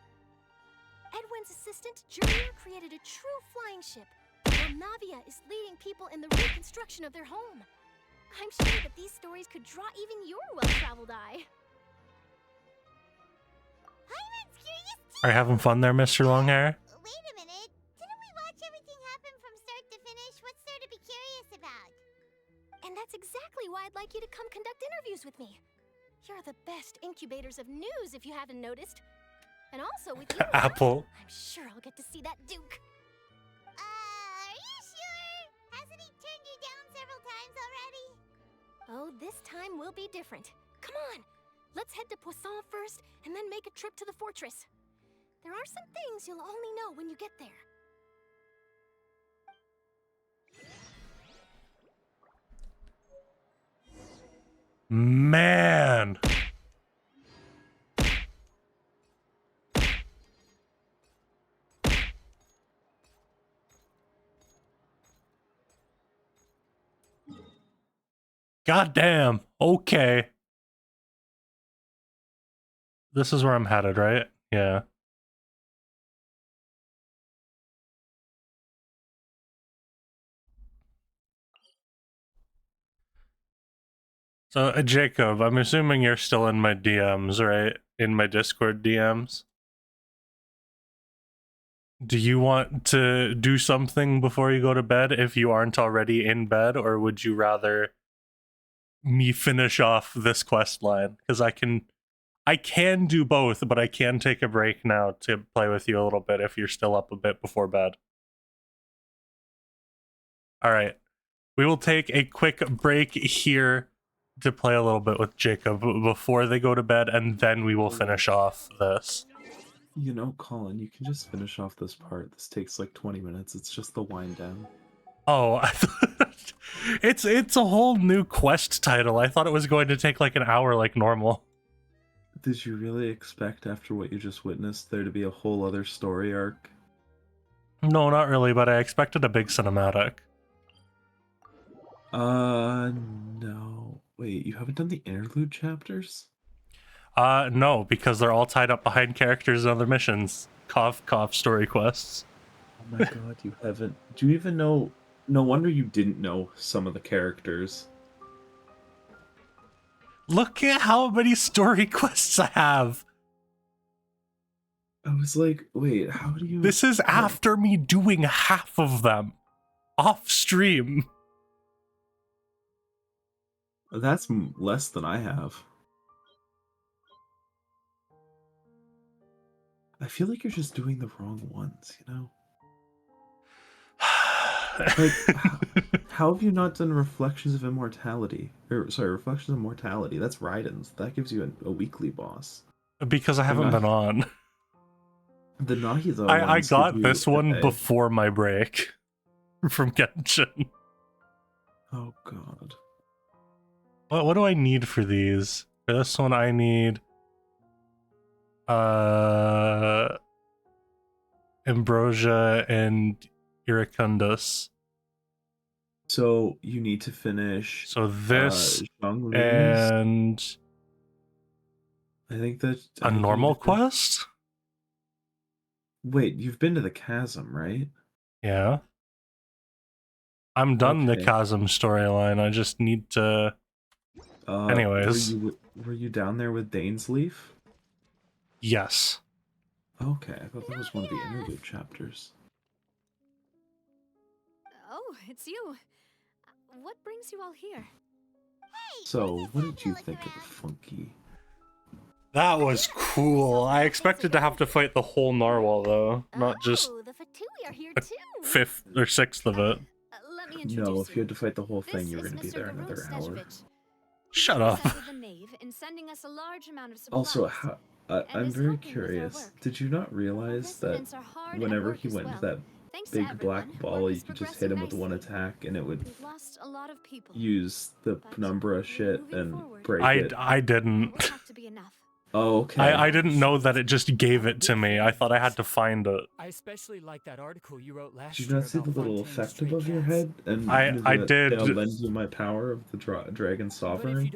Edwin's assistant, Junior, created a true flying ship, while Navia is leading people in the reconstruction of their home. I'm sure that these stories could draw even your well-traveled eye. Paimon's curious too. Are you having fun there, Mr. Longhair? Wait a minute. Didn't we watch everything happen from start to finish? What's there to be curious about? And that's exactly why I'd like you to come conduct interviews with me. You're the best incubators of news, if you haven't noticed. And also with you, Apple. I'm sure I'll get to see that Duke. Are you sure? Hasn't he turned you down several times already? Oh, this time will be different. Come on, let's head to Poisson first, and then make a trip to the fortress. There are some things you'll only know when you get there. Man. Goddamn. Okay. This is where I'm headed, right? Yeah. So, Jacob, I'm assuming you're still in my DMs, right? In my Discord DMs. Do you want to do something before you go to bed if you aren't already in bed, or would you rather me finish off this quest line? Because I can do both, but I can take a break now to play with you a little bit if you're still up a bit before bed. Alright. We will take a quick break here to play a little bit with Jacob before they go to bed, and then we will finish off this. You know, Colin, you can just finish off this part. This takes like 20 minutes. It's just the wind down. Oh, I thought it's a whole new quest title. I thought it was going to take like an hour like normal. Did you really expect, after what you just witnessed, there to be a whole other story arc? No, not really, but I expected a big cinematic. No. Wait, you haven't done the interlude chapters? No, because they're all tied up behind characters and other missions. Cough, cough, story quests. Oh my god, you haven't... Do you even know... No wonder you didn't know some of the characters. Look at how many story quests I have! I was like, wait, how do you... This is after me doing half of them. Off stream. That's less than I have. I feel like you're just doing the wrong ones, you know? Like, how have you not done Reflections of Immortality? Sorry, Reflections of Mortality. That's Raiden's. That gives you a weekly boss. Because I haven't been on. The Nahida I got this one before my break from Genshin. Oh god. What do I need for these? For this one I need Ambrosia and Iracundus. So you need to finish so this Zhonglu's, and I think that a normal quest? Wait, you've been to the chasm, right? Yeah. I'm done the Okay. chasm storyline. I just need to anyways. Were you down there with Dainsleaf? Yes. Okay, I thought that was one of the interlude chapters. Oh, it's you. What brings you all here? So, what did you think of the funky? That was cool. I expected to have to fight the whole narwhal though, not just Oh, the Fatui are here a too. fifth or sixth of it. Let me No, introduce if you had to fight the whole thing, This you were is going to be Mr. there Varun another hour. Stejovic. Shut up. Represented the Knave in sending us a large amount of supplies. Also, how, and I'm is very helping with our curious. work. Did you not realize that residents are hard at whenever work he as went well. into that Thanks to big everyone, black ball, work you is could just hit him with one progressing attack and it would We've lost a lot of people. use the penumbra shit and break I it? didn't. Have to be enough. Oh, okay. I didn't know that it just gave it to me. I thought I had to find it. I especially like that article you wrote last Did you year not see the about little Fontaine's effect stray above your cats. head? And I did. I'll lend you my power of the dragon sovereign.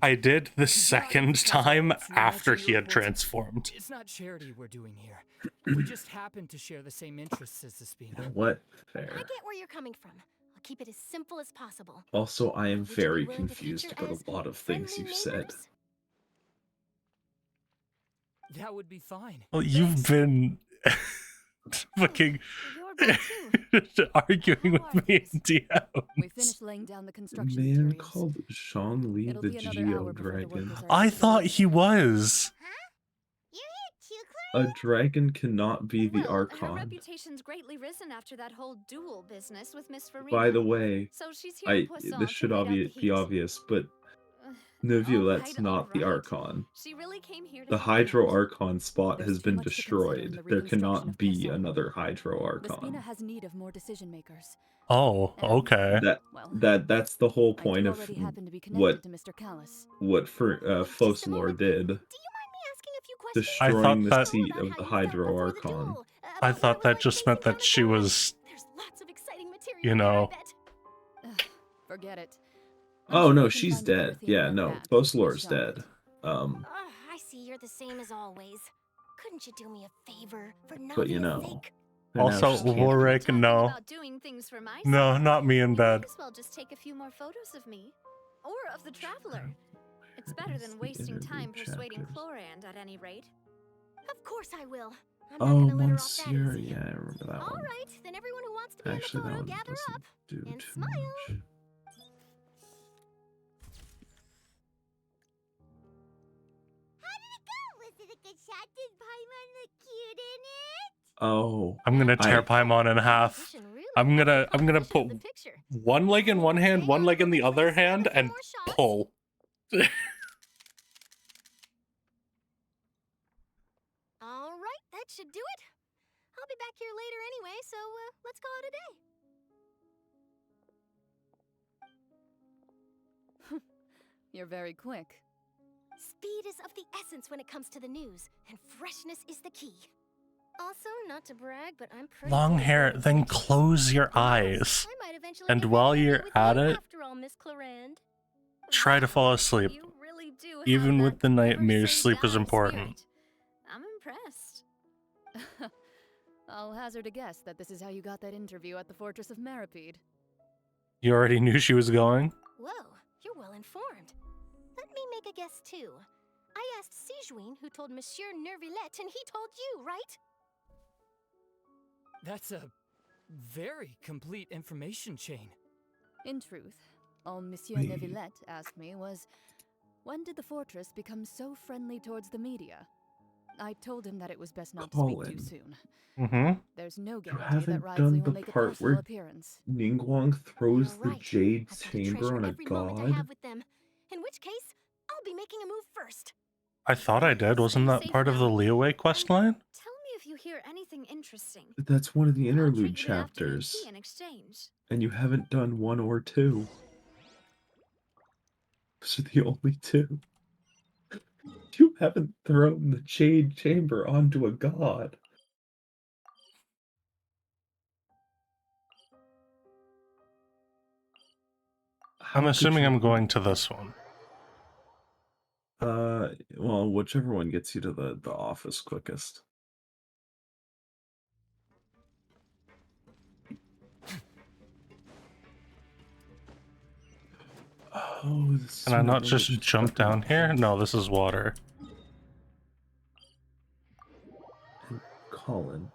I did the second time after he had transformed. It's not charity we're doing here. We just happen to share the same interests as Despina. What? I Fair. get where you're coming from. I'll keep it as simple as possible. Also, I am Would you be very willing to confused feature about as a lot of things friendly you've said. neighbors? That would be fine. Well, you've been fucking arguing with me in We DMs. finished laying down the construction Man materials. called Zhongli It'll the be another hour Geo before the Dragon. workers are I able to thought leave. he was. A dragon cannot be the Her Archon. reputation's greatly risen after that whole duel business with Miss Farina. By the way, So she's here in Poisson this to should wait out the be heat. obvious, but Neviolette's not the Archon. She really came here to The help me Hydro out. Archon spot There's has too been much to consider in destroyed. the There reconstruction cannot of be Poisson. another Hydro Despina Archon. has need of more decision makers. Oh, okay. That's the whole I point do of already happen to be what connected to Mr. Callis. Foslor did. I Destroying thought the that seat of the Hydro Archon. I thought that just meant that she was, you know. Forget it. Oh no, she's dead. Yeah, no, Foslor's dead. I see you're the same as always. Couldn't you do me a favor for not But you know. and now Also, she can't- Warwick, no. About doing things for my No, sake. not me in You bed. might as well just take a few more photos of me. Or of the traveler. It's better than wasting time persuading Chlorand at any rate. Of course I will. I'm Oh, not gonna let her off that Monsieur, easy. yeah, I remember that All one. right, then everyone who wants to be Actually, in the that photo, one gather doesn't up do and too smile. much. Was it a good shot? Did Paimon look cute in it? Oh, I'm gonna tear Paimon in half. I'm gonna put one leg in one hand, one leg in the other hand, and pull. All right, that should do it. I'll be back here later anyway, so let's call it a day. You're very quick. Speed is of the essence when it comes to the news, and freshness is the key. Also, not to brag, but I'm pretty Long good at hair, photos then and close your eyes. I might eventually And get while ready to you're meet with at you it, after all, Miss Clarand. try to fall asleep. Even with the nightmares, sleep is important. I'm impressed. I'll hazard a guess that this is how you got that interview at the Fortress of Meripede. You already knew she was going? Whoa, you're well informed. Let me make a guess too. I asked Sijuin who told Monsieur Nervillette, and he told you, right? That's a very complete information chain. In truth, all Monsieur Wait. Neuvillette asked me was, when did the fortress become so friendly towards the media? I told him that it was best not to speak too soon. Mm-hmm. There's no You guarantee haven't that Wriothesley done will the make a part personal where appearance. Ningguang throws the right. jade I've gotta chamber treasure on a every moment I god? have with them. In which case, I'll be making a move first. I thought I did. Wasn't that part of the Leeway questline? Tell me if you hear anything interesting. That's one of the I'll interlude treat you to afternoon chapters. tea in exchange. And you haven't done 1 or 2. Those are the only 2. You haven't thrown the jade chamber onto a god. How I'm could assuming you I'm not? going to this one. Well, whichever one gets you to the office quickest. Oh, this Can I not just jump down here? No, this is water. And Colin.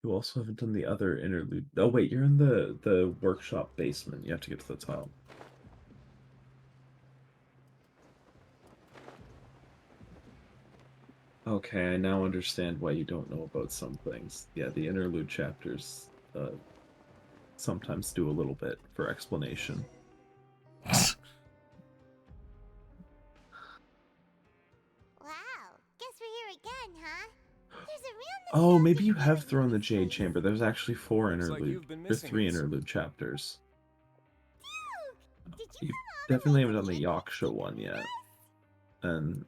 You also haven't done the other interlude. Oh wait, you're in the workshop basement. You have to get to the top. Okay, I now understand why you don't know about some things. Yeah, the interlude chapters sometimes do a little bit for explanation. Wow, guess we're here again, huh? There's a real Oh, maybe you have thrown the Jade Chamber. There's actually four Looks like interlude, you've been or missing three it. interlude chapters. Did You definitely haven't done the Yaksha one yet. And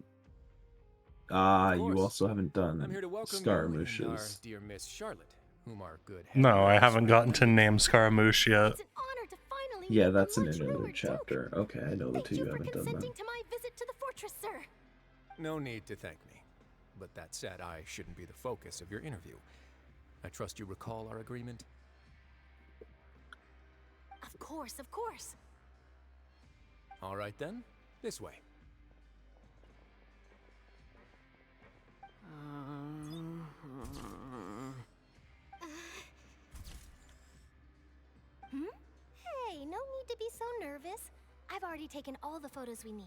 you also haven't I'm done here to welcome you and our Scaramouche's. dear Miss Charlotte, whom our good No, I head nurse haven't gotten to recommended. name Scaramouche yet. Yeah, that's an interlude chapter. Okay, I know the two you haven't done then. to my visit to the fortress, sir. No need to thank me. But that said, I shouldn't be the focus of your interview. I trust you recall our agreement? Of course, of course. All right then, this way. Hey, no need to be so nervous. I've already taken all the photos we need.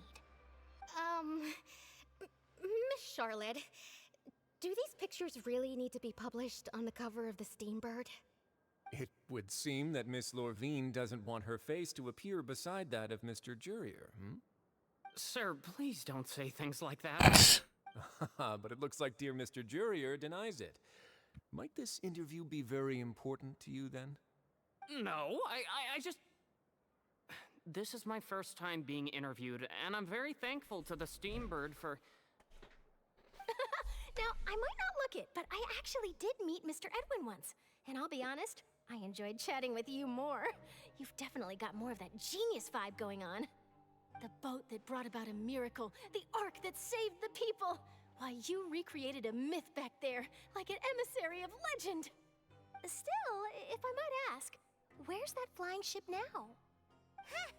Miss Charlotte, do these pictures really need to be published on the cover of the Steambird? It would seem that Miss Lorvine doesn't want her face to appear beside that of Mr. Jurier, hmm? Sir, please don't say things like that. But it looks like dear Mr. Jurier denies it. Might this interview be very important to you then? No, I just... This is my first time being interviewed, and I'm very thankful to the Steambird for... Now, I might not look it, but I actually did meet Mr. Edwin once. And I'll be honest, I enjoyed chatting with you more. You've definitely got more of that genius vibe going on. The boat that brought about a miracle, the ark that saved the people. Why, you recreated a myth back there, like an emissary of legend. Still, if I might ask, where's that flying ship now? Huh!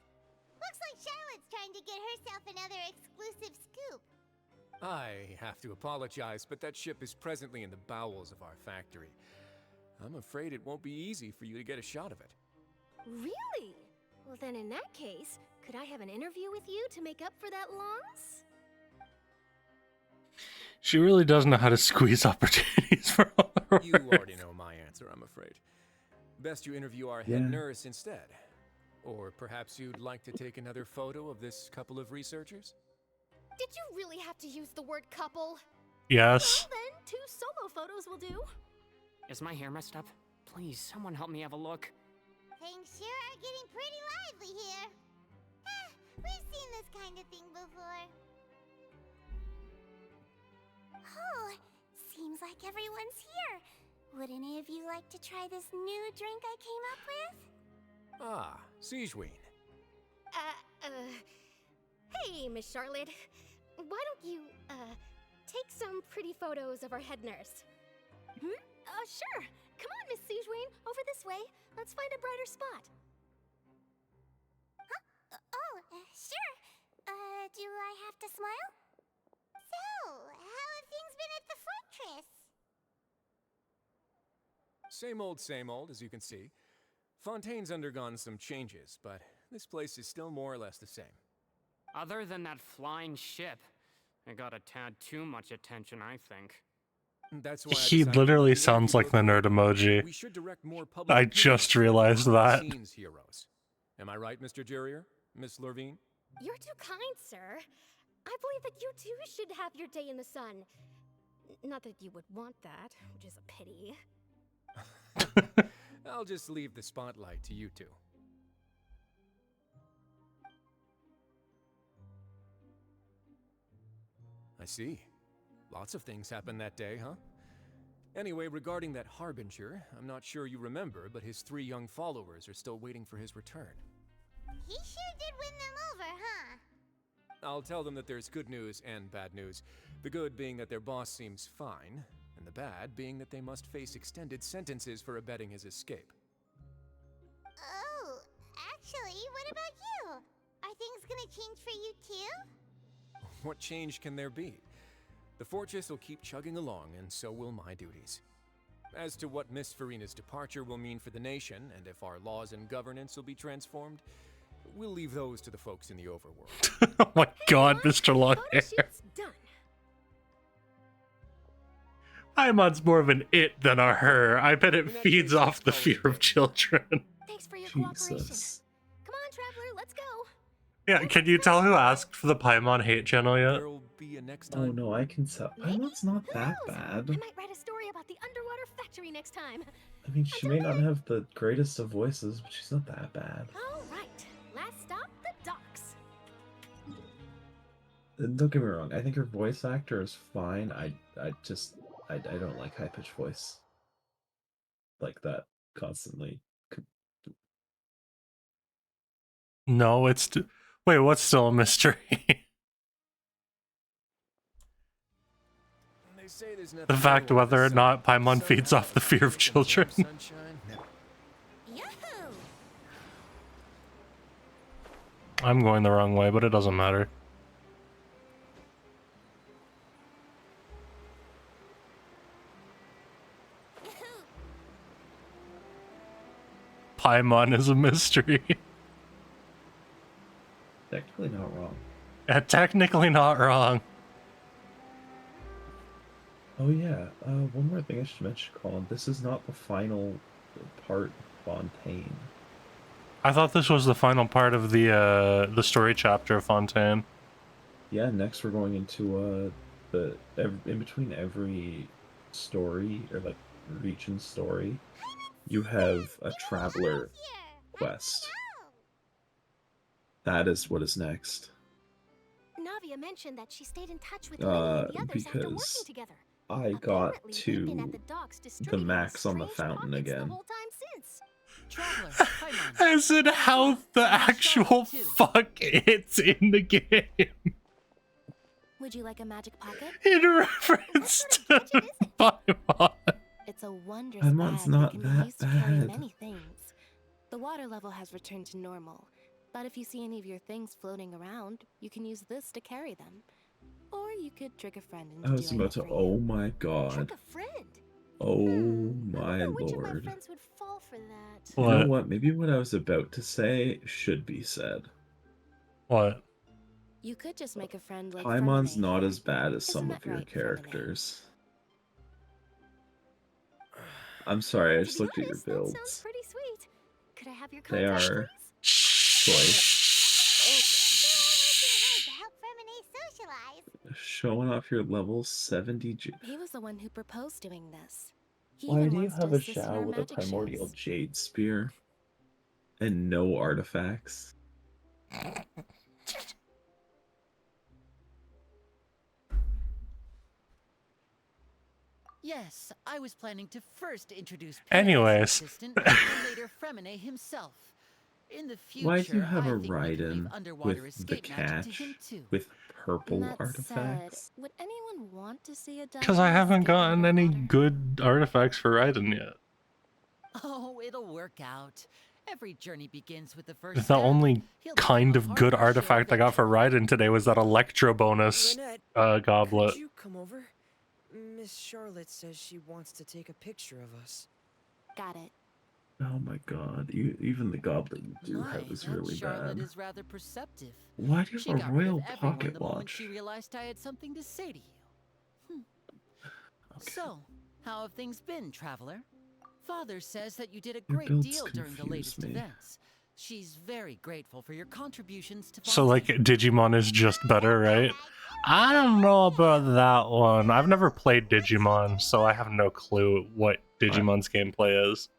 Looks like Charlotte's trying to get herself another exclusive scoop. I have to apologize, but that ship is presently in the bowels of our factory. I'm afraid it won't be easy for you to get a shot of it. Really? Well then in that case, could I have an interview with you to make up for that loss? She really does know how to squeeze opportunities for all her You already know my answer, I'm afraid. Best you interview our head nurse instead. Or perhaps you'd like to take another photo of this couple of researchers? Did you really have to use the word couple? Yes. Well then, 2 solo photos will do. Is my hair messed up? Please, someone help me have a look. Things sure are getting pretty lively here. We've seen this kind of thing before. Oh, seems like everyone's here. Would any of you like to try this new drink I came up with? Ah, Siegeween. Hey, Miss Charlotte. Why don't you, take some pretty photos of our head nurse? Sure. Come on, Miss Siegeween. Over this way. Let's find a brighter spot. Huh? Sure. Do I have to smile? So, how have things been at the fortress? Same old, as you can see. Fontaine's undergone some changes, but this place is still more or less the same. Other than that flying ship, it got a tad too much attention, I think. That's why He literally sounds like the nerd emoji. We should direct more public I just realized that. scenes heroes. Am I right, Mr. Jurier? Miss Lorvine? You're too kind, sir. I believe that you too should have your day in the sun. Not that you would want that, which is a pity. I'll just leave the spotlight to you two. I see. Lots of things happened that day, huh? Anyway, regarding that Harbinger, I'm not sure you remember, but his 3 young followers are still waiting for his return. He sure did win them over, huh? I'll tell them that there's good news and bad news. The good being that their boss seems fine, and the bad being that they must face extended sentences for abetting his escape. Oh, actually, what about you? Are things gonna change for you too? What change can there be? The fortress will keep chugging along, and so will my duties. As to what Miss Farina's departure will mean for the nation, and if our laws and governance will be transformed, we'll leave those to the folks in the overworld. Oh my god, Mr. Longhair. Done. Paimon's more of an it than a her. I bet it feeds off the fear of children. Thanks for your cooperation. Jesus. Come on, Traveler, let's go. Yeah, can you tell who asked for the Paimon hate channel yet? Oh no, I can tell. Paimon's not that bad. I might write a story about the underwater factory next time. I mean, she may not have the greatest of voices, but she's not that bad. All right, last stop, the docks. Don't get me wrong, I think her voice actor is fine. I don't like high-pitched voice like that constantly. No, it's... Wait, what's still a mystery? The fact whether or not Paimon feeds off the fear of children. I'm going the wrong way, but it doesn't matter. Paimon is a mystery. Technically not wrong. Yeah, technically not wrong. Oh yeah, one more thing I should mention, Colin. This is not the final part of Fontaine. I thought this was the final part of the story chapter of Fontaine. Yeah, next we're going into in between every story, or like region story, you have a traveler quest. That is what is next. Navia mentioned that she stayed in touch with many of the others after working Because together. I got to the max on the fountain again. I said how the actual fuck it's in the game. Would you like a magic pocket? In reference to Paimon. It's a wondrous Paimon's bag not that can be that used to carry bad. many things. The water level has returned to normal, but if you see any of your things floating around, you can use this to carry them. Or you could trick a friend into I was doing about it to. for Oh you. my god. Trick a friend? Oh I my wonder which of my lord. friends would fall for that. You know what? Maybe what I was about to say should be said. What? You could just make a friend like Paimon's Fermine not here. as bad as Isn't some that of your right, Fermine? characters. I'm sorry, I To just be looked at your honest, that sounds builds. pretty sweet. Could I have your They contact, are please? showing off your level 70. He was the one who proposed doing this. He Why even do you wants to have a assist in Xiao our with a magic primordial shows. jade spear and no artifacts? Yes, I was planning to first introduce Anyways. assistant and later Fremine himself. In the future, Why do you have I a think we could leave Raiden underwater with the escape magic to catch him too. with purple That artifacts? said, would anyone want to see a Because I haven't gotten any good artifacts for Raiden yet. Oh, it'll work out. Every journey begins with the first The step. only He'll kind become a of good hard-nosed artifact I got for Raiden today was that Electro bonus goblet. Could you come over? Miss Charlotte says she wants to take a picture of us. Got it. Oh my god, even the goblet you do My, have is that really Charlotte bad. is rather perceptive. Why do you She have a got rid of royal everyone pocket the moment watch? she realized I had something to say to you. So, how have things been, traveler? Father says that you did a Your great builds deal during the confuse latest me. events. She's very grateful for your contributions to So like Digimon is just better, right? I don't know about that one. I've never played Digimon, so I have no clue what Digimon's gameplay is.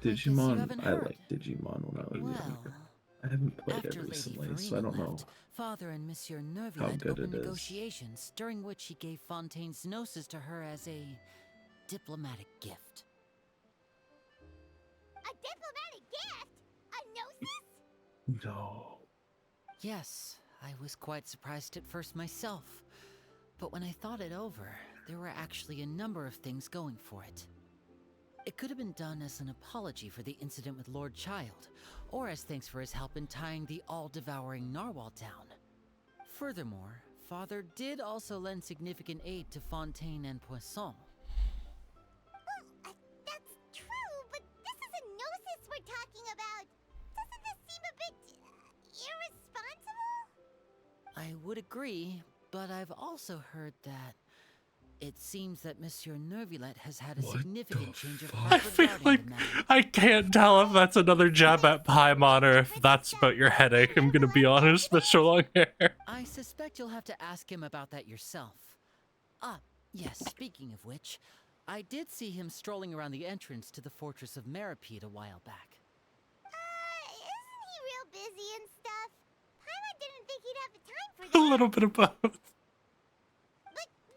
Digimon, I liked Digimon when I was younger. I haven't played it After Lady recently, so I Farina don't know left, Father and Monsieur Nervi how had good opened it is. negotiations during which he gave Fontaine's gnosis to her as a diplomatic gift. A diplomatic gift? A gnosis? No. Yes, I was quite surprised at first myself. But when I thought it over, there were actually a number of things going for it. It could have been done as an apology for the incident with Lord Child, or as thanks for his help in tying the all-devouring narwhal down. Furthermore, Father did also lend significant aid to Fontaine and Poisson. That's true, but this is a gnosis we're talking about. Doesn't this seem a bit irresponsible? I would agree, but I've also heard that It seems that Monsieur Nervulet has had a What significant change of I heart feel regarding like the matter. I can't tell if that's another jab at Paimon or if that's about your headache. I'm gonna be honest, Mr. Longhair. I suspect you'll have to ask him about that yourself. Ah, yes, speaking of which, I did see him strolling around the entrance to the Fortress of Meripede a while back. Isn't he real busy and stuff? Paimon didn't think he'd have the time for A that. little bit of both. But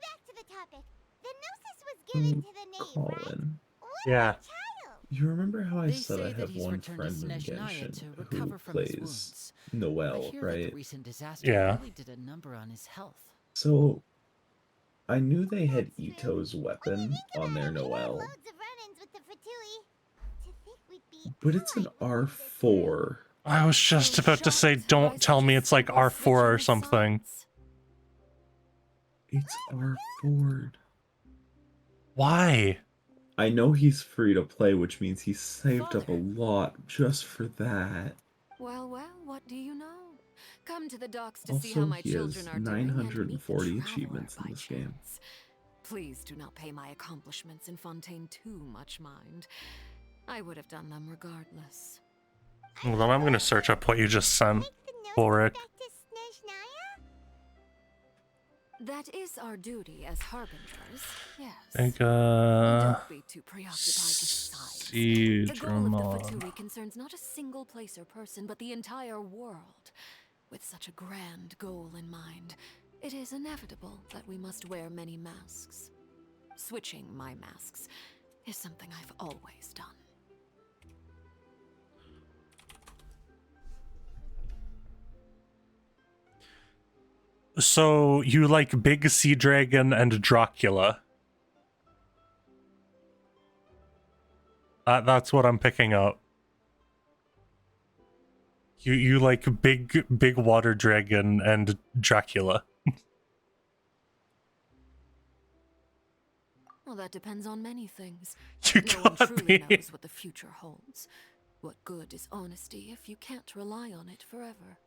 back to the topic. The gnosis was given to the knave, right? Colin, What Yeah. about child? you remember how I They said I say that have he's one returned to friend in Snezhnaya to Genshin who recover from his plays wounds. I Noelle, hear that right? the recent disaster Yeah. really did a number on his health. So, I knew they had Ito's weapon on their Noelle, Loads of run-ins with the Fatui. To think we'd be but it's an R4. I was just about to say, don't tell me it's like R4 or something. It's R4. Why? I know he's free to play, which means he saved up a lot just for that. Well, what do you know? Come to the docks to see how Also, my he children has are doing and meet the 940 traveler achievements in by this game. chance. Please do not pay my accomplishments in Fontaine too much mind. I would have done them regardless. Well, then I'm gonna search up what you just sent, Ulrich. That is our duty as harbingers, yes. Think, Don't be too preoccupied with size. The goal of the Siedramon. Fatui concerns not a single place or person, but the entire world. With such a grand goal in mind, it is inevitable that we must wear many masks. Switching my masks is something I've always done. So, you like Big Sea Dragon and Dracula? That's what I'm picking up. You like big water dragon and Dracula. Well, that depends on many things. You No one got truly me. knows what the future holds. What good is honesty if you can't rely on it forever?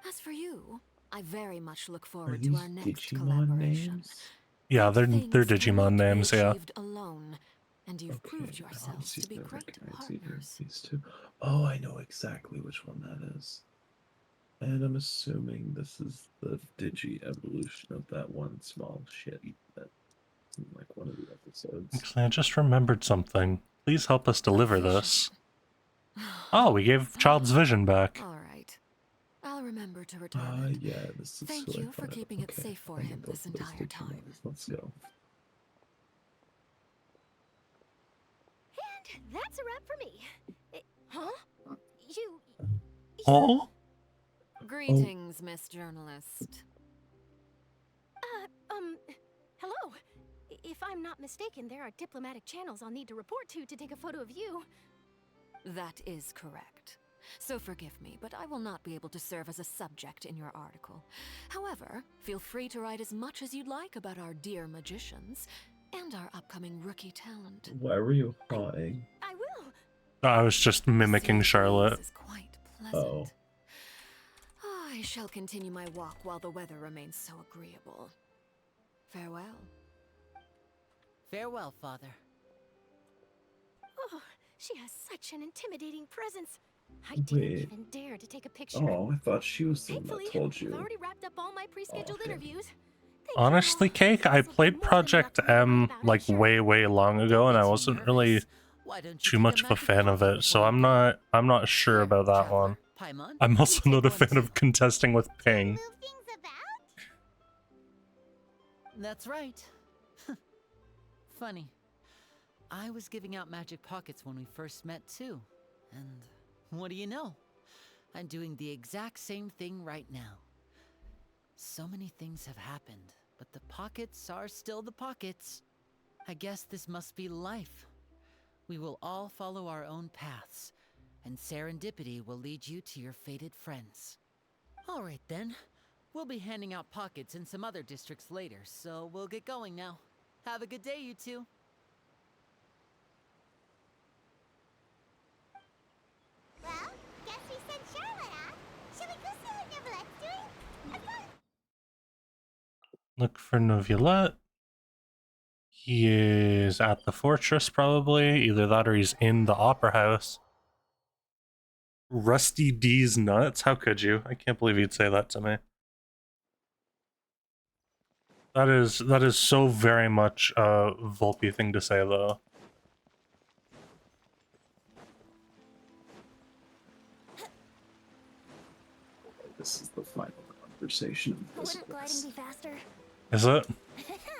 As for you, I very much look Are forward to these our next Digimon collaboration. names? Yeah, they're Things Digimon cannot be names, yeah. achieved alone, and you've proved I yourselves honestly to be don't great recognize either of partners. these two. Oh, I know exactly which one that is. And I'm assuming this is the Digi evolution of that one small shit that's in like one of the episodes. Actually, I just remembered something. Please help us deliver this. Oh, we gave Child's Vision back. All right. I'll remember to return it. Yeah, this is Thank who I you for thought- keeping it okay, safe for I know him both this of those entire time. Digimons. Let's go. And that's a wrap for me. Huh? You... Oh? Greetings, Miss Journalist. Hello. If I'm not mistaken, there are diplomatic channels I'll need to report to take a photo of you. That is correct. So forgive me, but I will not be able to serve as a subject in your article. However, feel free to write as much as you'd like about our dear magicians and our upcoming rookie talent. Why were you hawing? I will. I was just mimicking Charlotte. Oh. I shall continue my walk while the weather remains so agreeable. Farewell. Farewell, Father. Oh, she has such an intimidating presence. I didn't Wait. even dare to take a picture. Oh, I thought she was the one Thankfully, that told I've you. already wrapped up all my pre-scheduled interviews. Honestly, Cake, I played Project M like way long ago, and I wasn't really too much of a fan of it, so I'm not sure about that one. I'm also not a fan of contesting with Ping. That's right. Funny. I was giving out magic pockets when we first met too. And what do you know? I'm doing the exact same thing right now. So many things have happened, but the pockets are still the pockets. I guess this must be life. We will all follow our own paths, and serendipity will lead you to your fated friends. All right then. We'll be handing out pockets in some other districts later, so we'll get going now. Have a good day, you two. Well, guess we sent Charlotte off. Shall we go see what Neverlette's doing? Of course. Look for Novelette. He is at the fortress, probably. Either that or he's in the opera house. Rusty D's nuts? How could you? I can't believe you'd say that to me. That is so very much a Volpe thing to say, though. This is the final conversation of this Wouldn't gliding quest. be faster? Is it?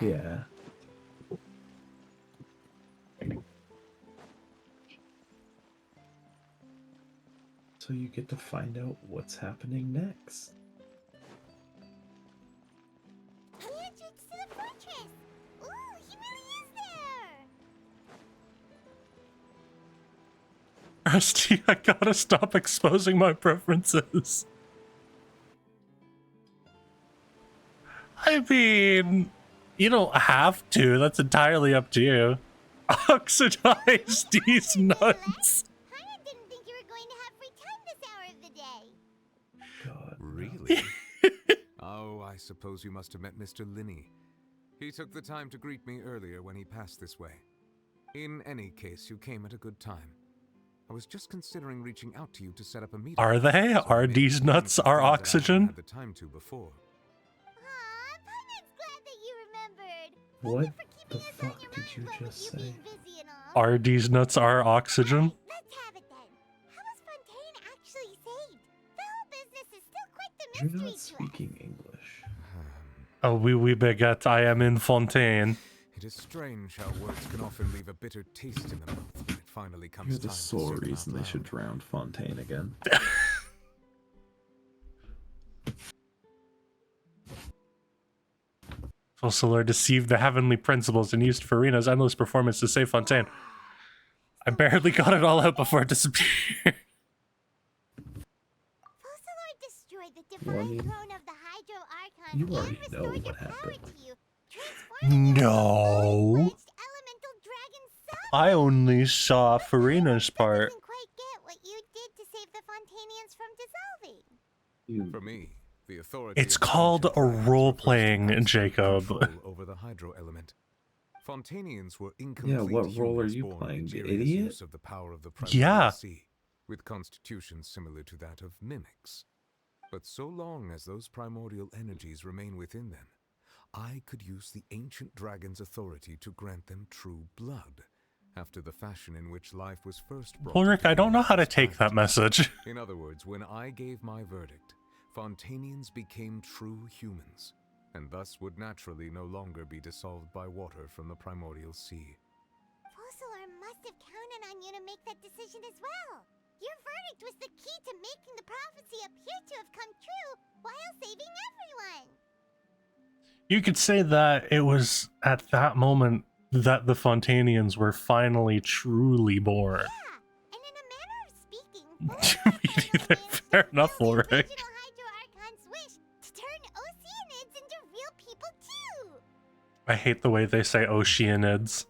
Yeah. So you get to find out what's happening next. The entrance to the fortress! Ooh, he really is there! Rusty, I gotta stop exposing my preferences. I mean, you don't have to. That's entirely up to you. Oxidize these nuts. I didn't think you were going to have free time this hour of the day. God. Really? Oh, I suppose you must have met Mr. Linney. He took the time to greet me earlier when he passed this way. In any case, you came at a good time. I was just considering reaching out to you to set up a meeting. Are they? So Are these nuts our oxygen? Had the time to before. Aw, Paimon's glad that you remembered. What the fuck did you just say? Are these nuts our oxygen? Let's have it then. How was Fontaine actually saved? The whole business is still quite the You're mystery not to us. speaking English. Oh, oui, baguette, I am in Fontaine. It is strange how words can often leave a bitter taste in the mouth when it finally comes You're the time to sole say them reason out they loud. should drown Fontaine again. Fossilor deceived the heavenly principles and used Farina's endless performance to save Fontaine. I barely got it all out before it disappeared. Fossilor destroyed the Well, I divine mean, throne of the Hydro Archon you and already know restored your what power happened. to you, transforming you No. elemental dragon son. I only saw Farina's part. Doesn't quite get what you did to save the Fontanians from dissolving. For me, the authority It's of the called ancient a dragons role refers to playing, absolute Jacob. control over the hydro element. Fontanians were incomplete Yeah, what role are humans you born playing, with the Jiria's idiot? use of the power of the primordial Yeah. sea, with constitutions similar to that of mimics. But so long as those primordial energies remain within them, I could use the ancient dragon's authority to grant them true blood, after the fashion in which life was first brought Ulrich, into I don't being know how on to this take that planet. message. In other words, when I gave my verdict, Fontanians became true humans, and thus would naturally no longer be dissolved by water from the primordial sea. Fossilor must have counted on you to make that decision as well. Your verdict was the key to making the prophecy appear to have come true while saving everyone. You could say that it was at that moment that the Fontanians were finally truly born. And in a manner of speaking, Fair enough, Ulrich. original Hydro Archon's wish to turn Oceanids into real people too. I hate the way they say Oceanids.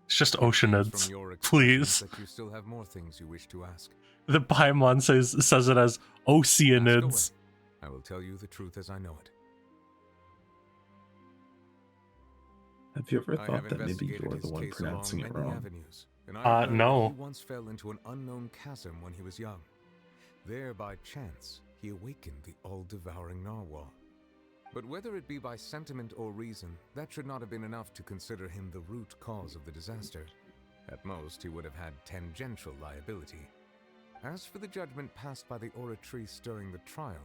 It's just Oceanids. From your expressions Please. that you still have more things you wish to ask. The Paimon says it as Oceanids. I will tell you the truth as I know it. Have you ever I thought have that maybe investigated you're the his one case pronouncing along it many wrong? avenues, and I heard no. that he once fell into an unknown chasm when he was young. There, by chance, he awakened the all-devouring narwhal. But whether it be by sentiment or reason, that should not have been enough to consider him the root cause of the disaster. At most, he would have had tangential liability. As for the judgment passed by the Oratrice during the trial,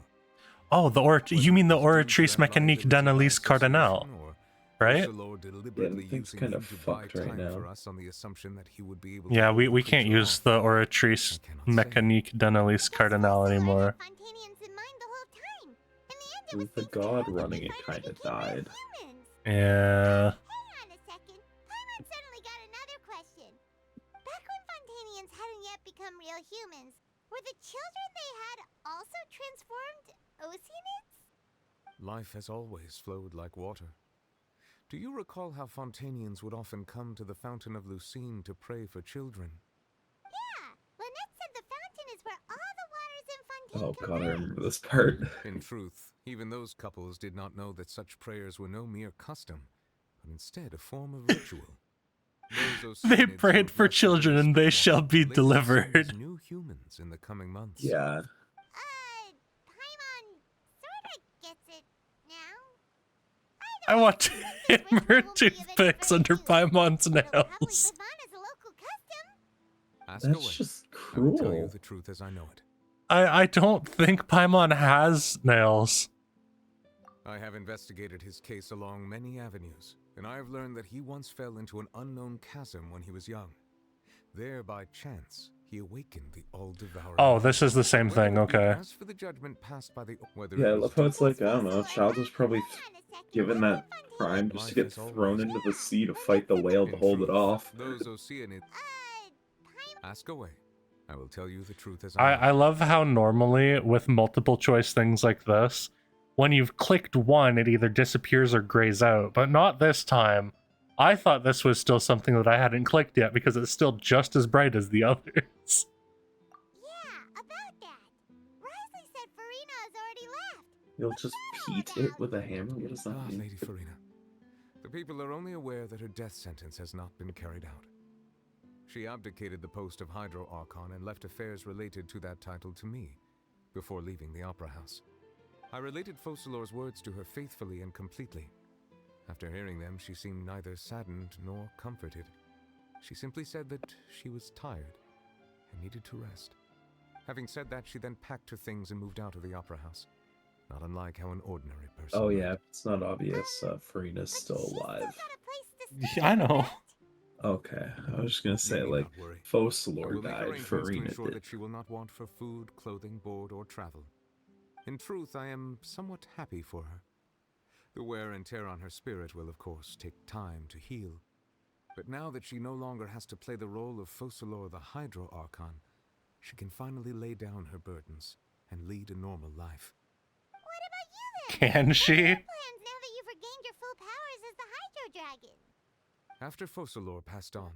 Oh, you mean the Oratrice Mécanique d'Analyse Cardinal, right? Everything's kind of fucked right now. Yeah, we can't use the Oratrice Mécanique d'Analyse Cardinal anymore. With the god running it kind of died. Yeah. Hang on a second. Paimon suddenly got another question. Back when Fontanians hadn't yet become real humans, were the children they had also transformed Oceanids? life has always flowed like water. Do you recall how Fontanians would often come to the Fountain of Lucine to pray for children? Yeah, Lynette said the fountain is where all the waters in Oh god, I remember this part. In truth, even those couples did not know that such prayers were no mere custom, but instead a form of ritual. Those They Oceanids who prayed were for blessed with the children and they Whisper shall Water be were later to serve as delivered. new humans in the coming months. Yeah. Paimon sorta gets it now. I want to hammer toothpicks under Paimon's nails. Live on as a local custom. Ask That's away. just I will tell you cruel. the truth as I know it. I don't think Paimon has nails. I have investigated his case along many avenues, and I have learned that he once fell into an unknown chasm when he was young. There, by chance, he awakened the all-devouring. Oh, this is the same thing, okay. As for the judgment passed by the Yeah, I love how it's like, I don't know, a child was probably given that crime just to get thrown into the sea to fight the whale to hold it off. Those Oceanids. Ask away. I will tell you the truth as I love how normally with multiple choice things like this, when you've clicked one, it either disappears or grays out, but not this time. I thought this was still something that I hadn't clicked yet because it's still just as bright as the others. Yeah, about that. Risley said Farina has already left. You'll just peat it with a hammer? What does that mean? Lady Farina. The people are only aware that her death sentence has not been carried out. She abdicated the post of Hydro Archon and left affairs related to that title to me, before leaving the Opera House. I related Focalor's words to her faithfully and completely. After hearing them, she seemed neither saddened nor comforted. She simply said that she was tired and needed to rest. Having said that, she then packed her things and moved out of the Opera House, not unlike how an ordinary person Oh would. yeah, it's not obvious Farina's still alive. Yeah, I know. Okay, I was just gonna say, like, I will Focalor make died, arrangements to Farina ensure did. that she will not want for food, clothing, board, or travel. In truth, I am somewhat happy for her. The wear and tear on her spirit will, of course, take time to heal. But now that she no longer has to play the role of Focalor the Hydro Archon, she can finally lay down her burdens and lead a normal life. Can she? Plans now that you've regained your full powers as the Hydro Dragon. After Focalor passed on,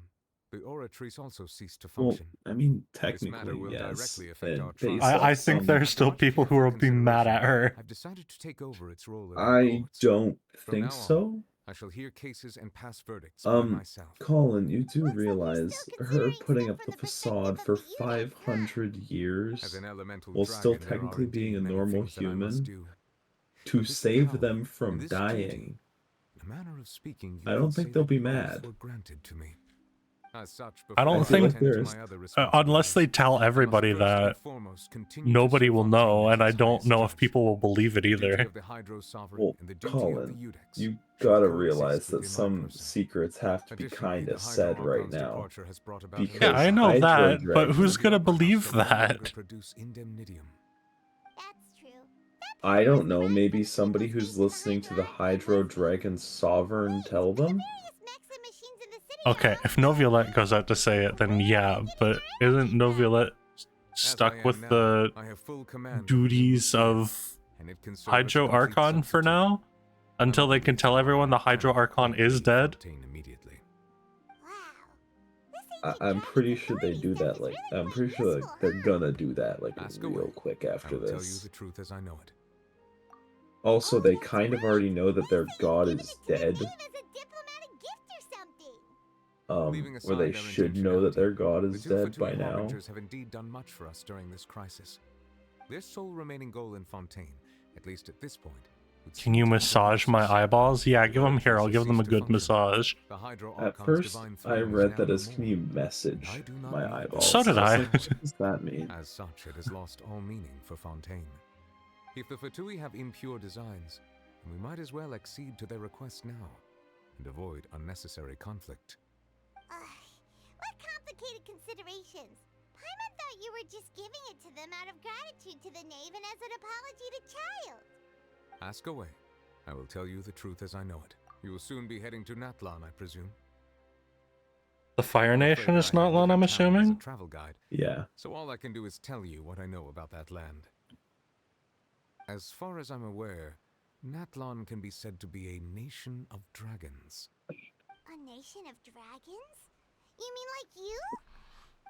the Oratrice also ceased to Well, function. I mean, This matter technically, will yes. directly affect It our based trial. off I think some- there's still people who will be mad at her. I've decided to take over its role in our I courts. don't From think now on, so. I shall hear cases and pass verdicts by myself. Colin, you do realize her putting up the facade for 500 years As an elemental while still dragon, there are technically being a indeed many normal things that I must human do. to But this save power them and from this dying. duty, in a manner of speaking, you I don't could think say they'll that be both mad. were granted to me. As such, I don't before think, attend to my other unless they tell everybody I must first that, and foremost continue to nobody serve will on know, Team and I Nexus don't highest know if judge. people will believe it The duty either. of the Hydro Sovereign Well, and the duty of the Colin, Eudex you should gotta coexist realize that within my some person. secrets have to be Additionally, kinda the said Hydro right Archon's now. departure has brought about Because Yeah, I know Hydro that, but who's Dragons- gonna the Opera House believe shall no longer that? produce indemnitium. I don't know, maybe somebody who's listening to the Hydro Dragon Sovereign tell them? Okay, if Noviolette goes out to say it, then yeah, but isn't Noviolette stuck with the duties of Hydro Archon for now? Until they can tell everyone the Hydro Archon is dead? I'm pretty sure they do that, like, I'm pretty sure like, they're gonna do that, like, real quick I after will tell you this. the truth as I know it. Also, they kind of already know that their god is dead. Leaving Where aside they their should know that their god The is two dead by Fatui now. Harbingers have indeed done much for us during this crisis. Their sole remaining goal in Fontaine, at least at this point, would Can you massage my eyeballs? Yeah, give them here, I'll give them a good massage. the Hydro At Archon's first, divine I flame is read now that no as, can more. you message my eyeballs? So did was I. like, what does that mean? As such, it has lost all meaning for Fontaine. If the Fatui have impure designs, then we might as well accede to their request now, and avoid unnecessary conflict. What complicated considerations? Paimon thought you were just giving it to them out of gratitude to the knave and as an apology to Child. Ask away. I will tell you the truth as I know it. You will soon be heading to Natlan, I presume. The Fire Nation is not one, I'm As a assuming? travel guide. Yeah. So all I can do is tell you what I know about that land. As far as I'm aware, Natlan can be said to be a nation of dragons. A nation of dragons? You mean like you?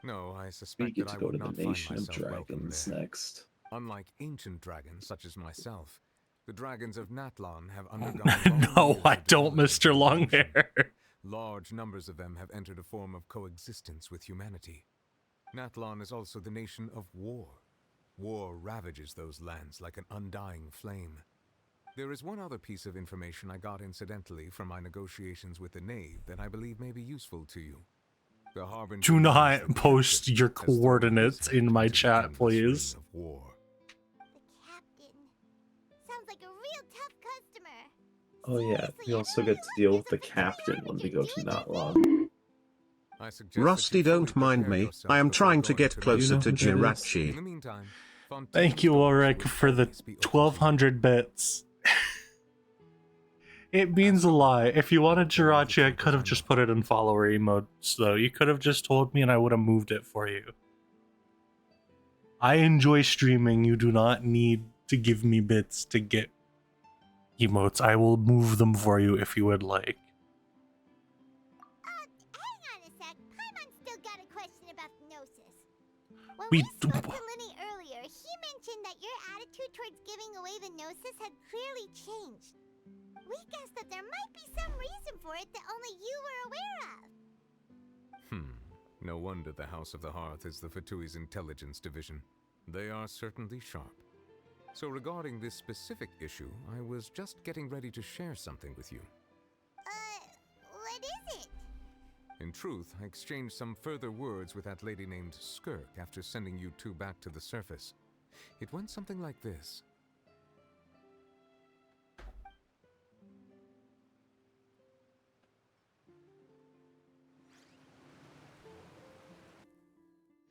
No, I We suspect get that to I go would to the not find Nation of myself welcome Dragons there. next. Unlike ancient dragons such as myself, the dragons of Natlan have undergone No, I don't, Mr. Longhair. Large numbers of them have entered a form of coexistence with humanity. Natlan is also the nation of war. War ravages those lands like an undying flame. There is one other piece of information I got incidentally from my negotiations with the Knave that I believe may be useful to you. The Harbinger Do knows not that the post Captain your has thrown coordinates his hand in my into the chat, endless please. ring of war. Sounds like a real tough customer. Oh yeah, we also get to deal with the captain when we go to Natlan. Rusty, don't mind me. I am trying to get closer to Jirachi. In the meantime, Thank you, Ulrich, for the 1,200 bits. It means a lot. If you wanted Jirachi, I could have just put it in follower emotes, though. You could have just told me and I would have moved it for you. I enjoy streaming. You do not need to give me bits to get emotes. I will move them for you if you would like. Hang on a sec. Paimon's still got a question about the Gnosis. When We we spoke to Linny earlier, he mentioned that your attitude towards giving away the Gnosis had clearly changed. We guessed that there might be some reason for it that only you were aware of. No wonder the House of the Hearth is the Fatui's intelligence division. They are certainly sharp. So regarding this specific issue, I was just getting ready to share something with you. What is it? In truth, I exchanged some further words with that lady named Skirk after sending you two back to the surface. It went something like this.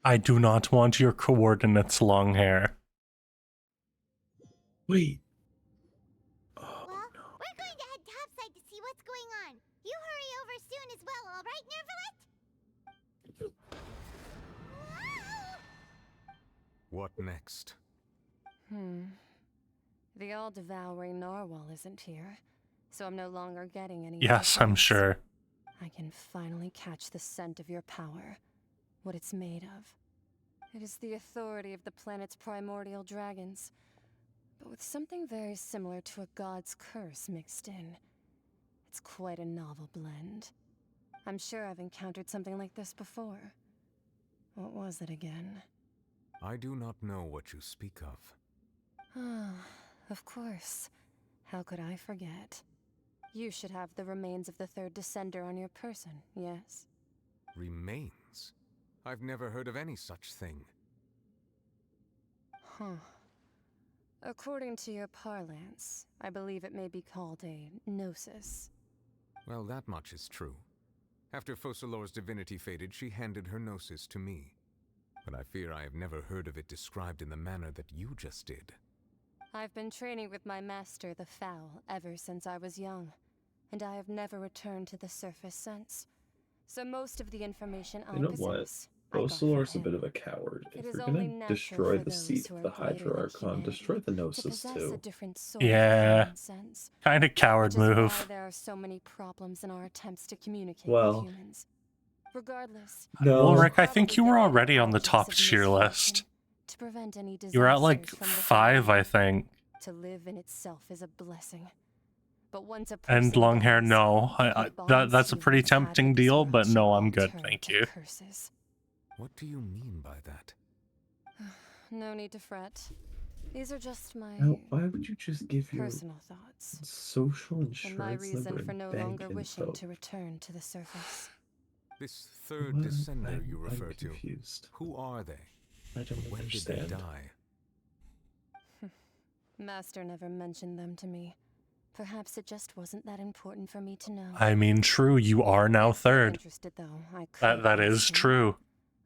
I do not want your coordinates, long hair. Wait. Well, we're going to head topside to see what's going on. You hurry over soon as well, all right, Nervalet? What next? The all-devouring narwhal isn't here, so I'm no longer getting any. Yes, I'm sure. I can finally catch the scent of your power, what it's made of. It is the authority of the planet's primordial dragons, but with something very similar to a god's curse mixed in. It's quite a novel blend. I'm sure I've encountered something like this before. What was it again? I do not know what you speak of. Ah, of course. How could I forget? You should have the remains of the third descender on your person, yes? Remains? I've never heard of any such thing. Huh. According to your parlance, I believe it may be called a gnosis. Well, that much is true. After Focalor's divinity faded, she handed her gnosis to me. But I fear I have never heard of it described in the manner that you just did. I've been training with my master, the Foul, ever since I was young, and I have never returned to the surface since. So most of the information I You know what? possess, Focalor's a bit of a coward. If you're gonna destroy the seat of the Hydro Archon, destroy the Gnosis too. Yeah. Kind of coward move. Why there are so many problems in our attempts to communicate Well, with humans. Regardless, no. Well, Rick, I think you were already on the top tier list. to prevent any You were at like disasters from the 5, I think. To live in itself is a blessing. But once a And person long hair, dies, no. That's a pretty tempting deal, but no, I'm good, turn thank to you. curses. What do you mean by that? No need to fret. These are just my Now, why would you just give your personal thoughts. social And insurance my number reason for and no bank longer wishing info? to return to the surface. This third What? descender you I'm refer to, confused. who are they? I don't When understand. did they die? Master never mentioned them to me. Perhaps it just wasn't that important for me to know. I mean, true, you are now third. Interested though, I could That is ask him. true.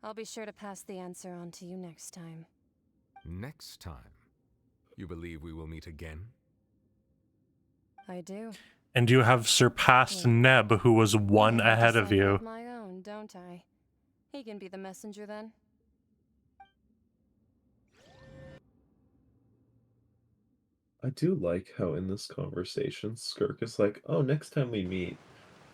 I'll be sure to pass the answer on to you next time. Next time? You believe we will meet again? I do. And you have surpassed Neb, who was one ahead of I you. have my own, don't I? He can be the messenger then. I do like how in this conversation, Skirk is like, "Oh, next time we meet,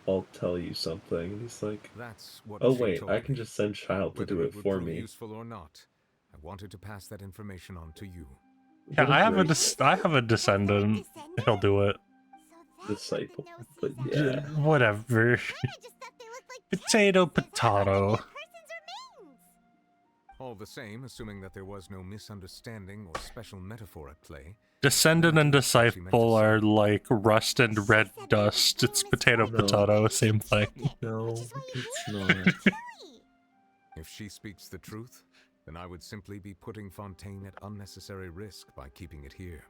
I'll tell you something." And he's like, That's what "Oh she wait, told I can me. just send Child to Whether do it it would for prove me." useful or not, I wanted to pass that information on to you. Yeah, I have a descendant. He'll do it. Disciple, but yeah. Whatever. Potato, potato. All the same, assuming that there was no misunderstanding or special metaphor at play. Descendant and disciple are like rust and red dust. It's potato, potato, same thing. No, it's not. If she speaks the truth, then I would simply be putting Fontaine at unnecessary risk by keeping it here.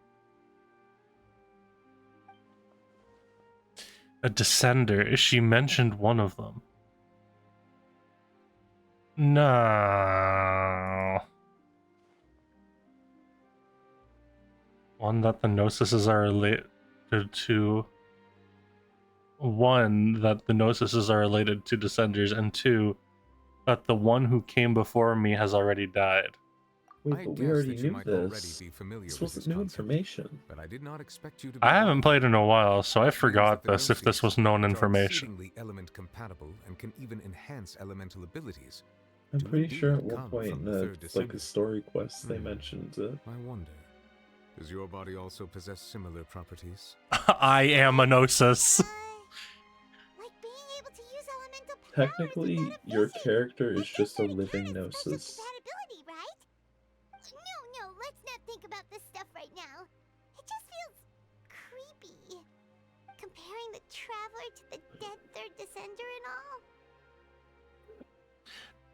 A descender. She mentioned one of them. No. One that the Gnosis are related to. One, that the Gnosis are related to descenders, and two, that the one who came before me has already died. Wait, but we already knew this. This wasn't new information. But I did not expect you to be I haven't played in a while, so I forgot this if this was known information. Element compatible and can even enhance elemental abilities. I'm pretty sure at one point in the like a story quest they mentioned it. I wonder, does your body also possess similar properties? I am a Gnosis. Technically, your character is just a living Gnosis. No, let's not think about this stuff right now. It just feels creepy. Comparing the Traveler to the dead third descender and all.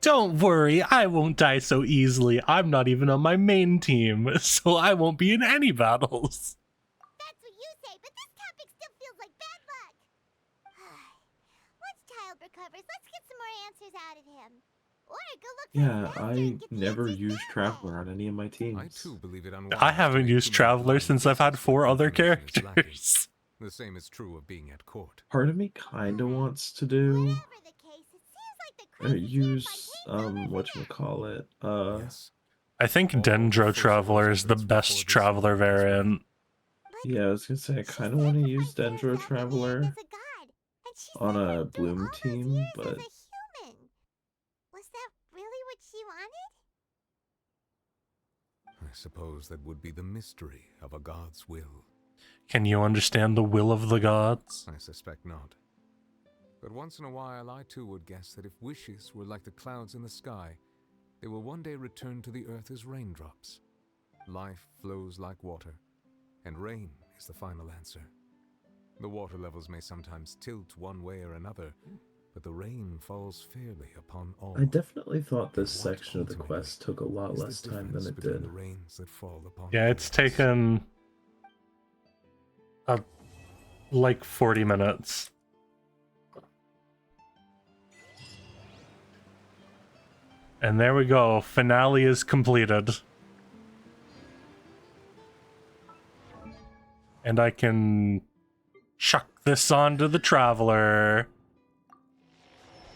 Don't worry, I won't die so easily. I'm not even on my main team, so I won't be in any battles. That's what you say, but this topic still feels like bad luck. Once Child recovers, let's get some more answers out of him. Or go look for Yeah, I never used Traveler on any of my teams. I too believe it I haven't used Traveler since I've had 4 other characters. The same is true of being at court. Part of me kinda wants to do or use whatchamacallit, I think Dendro Traveler is the best Traveler variant. yeah, I was gonna say I kinda wanna use Dendro Traveler on a Bloom team, but Was that really what she wanted? I suppose that would be the mystery of a god's will. Can you understand the will of the gods? I suspect not. But once in a while, I too would guess that if wishes were like the clouds in the sky, they will one day return to the earth as raindrops. Life flows like water, and rain is the final answer. The water levels may sometimes tilt one way or another, but the rain falls fairly upon all. I definitely thought this section of the quest took a lot less time than it did. The rains that fall upon Yeah, it's taken like 40 minutes. And there we go, finale is completed. And I can chuck this onto the Traveler.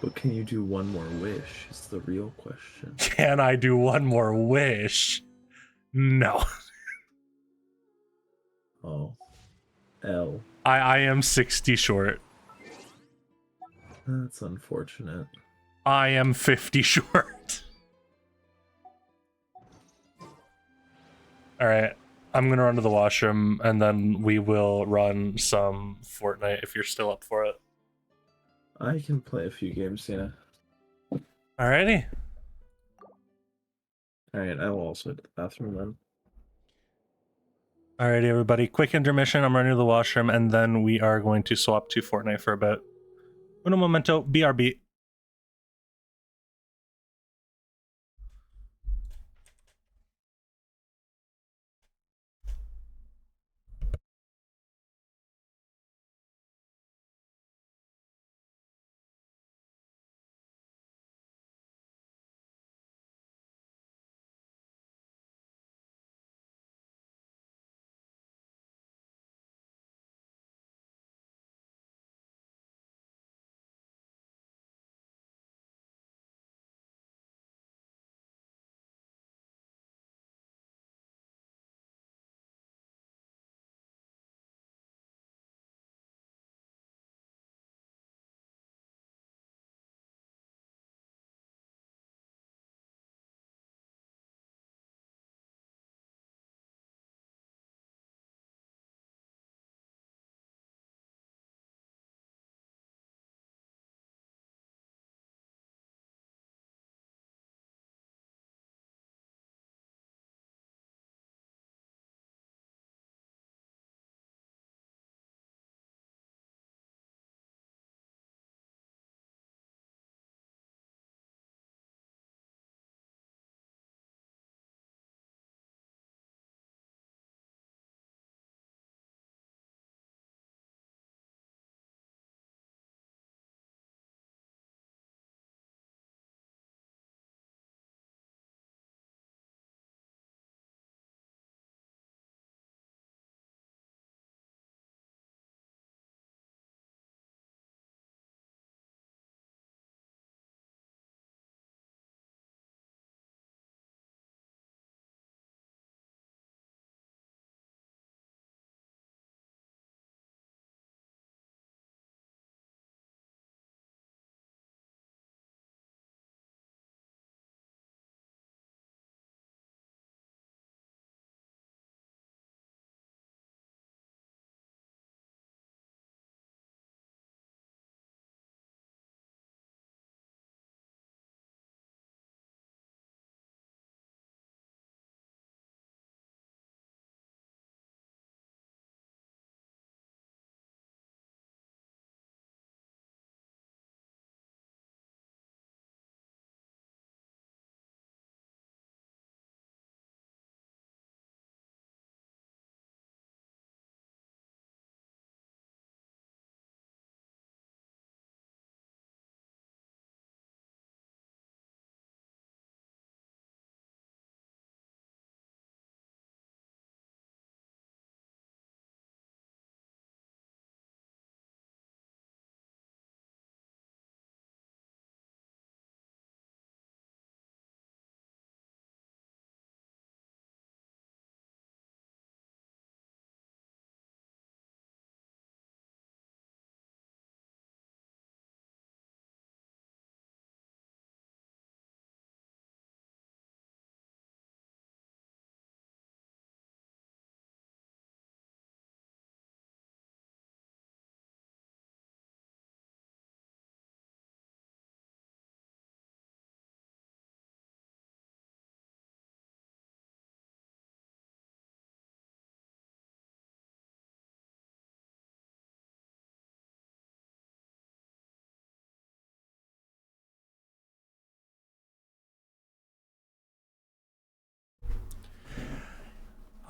But can you do one more wish? Is the real question. Can I do one more wish? No. Oh. L. I am 60 short. That's unfortunate. I am 50 short. Alright, I'm gonna run to the washroom, and then we will run some Fortnite if you're still up for it. I can play a few games, yeah. Alrighty. Alright, I will also hit the bathroom then. Alrighty, everybody. Quick intermission. I'm running to the washroom, and then we are going to swap to Fortnite for a bit. Uno momento. BRB.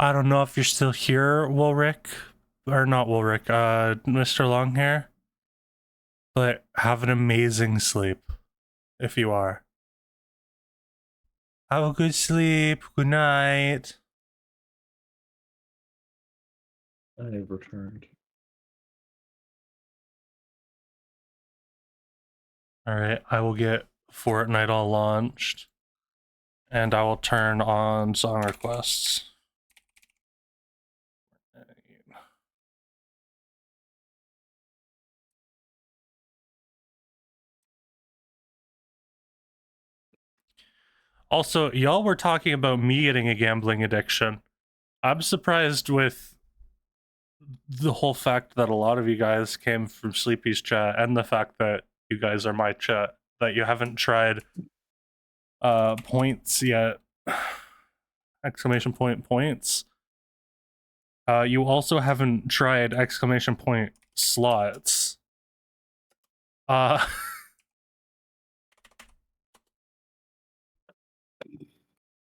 I don't know if you're still here, Woolrick, or not Woolrick, Mr. Longhair, but have an amazing sleep, if you are. Have a good sleep, good night. I have returned. Alright, I will get Fortnite all launched, and I will turn on song requests. Also, y'all were talking about me getting a gambling addiction. I'm surprised with the whole fact that a lot of you guys came from Sleepy's chat and the fact that you guys are my chat, that you haven't tried points yet. Exclamation point points. You also haven't tried exclamation point slots.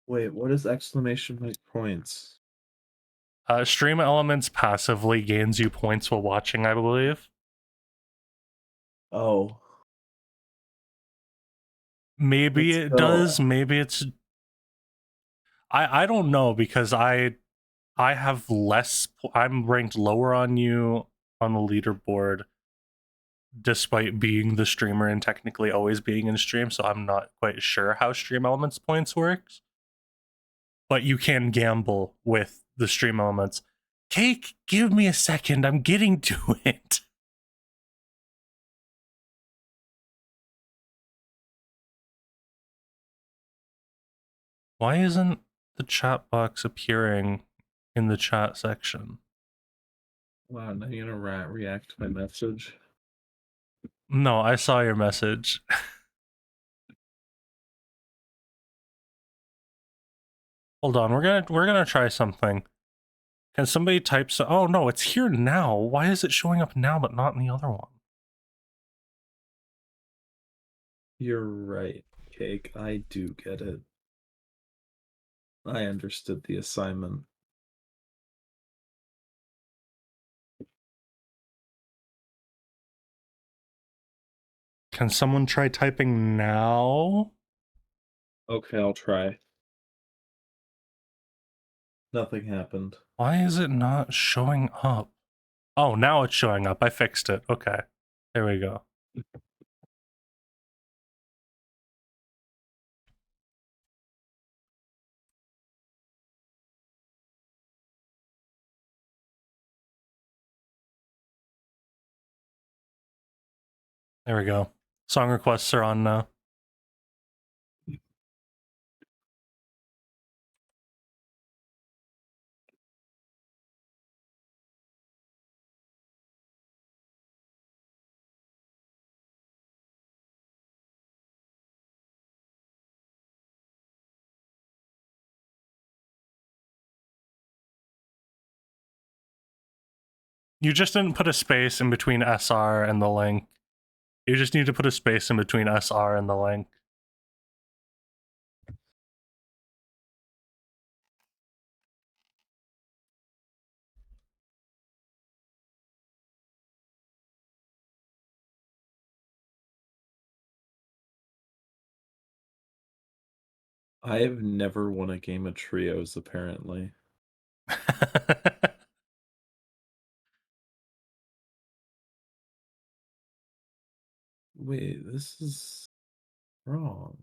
Wait, what is exclamation point points? Stream Elements passively gains you points while watching, I believe. Oh. Maybe it does, maybe it's... I don't know, because I have less... I'm ranked lower on you on the leaderboard, despite being the streamer and technically always being in stream, so I'm not quite sure how Stream Elements points works. But you can gamble with the Stream Elements. Cake, give me a second, I'm getting to it. Why isn't the chat box appearing in the chat section? Wow, now you're gonna react to my message? No, I saw your message. Hold on, we're gonna try something. Can somebody type so? Oh no, it's here now. Why is it showing up now but not in the other one? You're right, Cake. I do get it. I understood the assignment. Can someone try typing now? Okay, I'll try. Nothing happened. Why is it not showing up? Oh, now it's showing up. I fixed it. Okay. There we go. There we go. Song requests are on now. You just didn't put a space in between SR and the link. You just need to put a space in between SR and the link. I have never won a game of trios, apparently. Wait, this is wrong.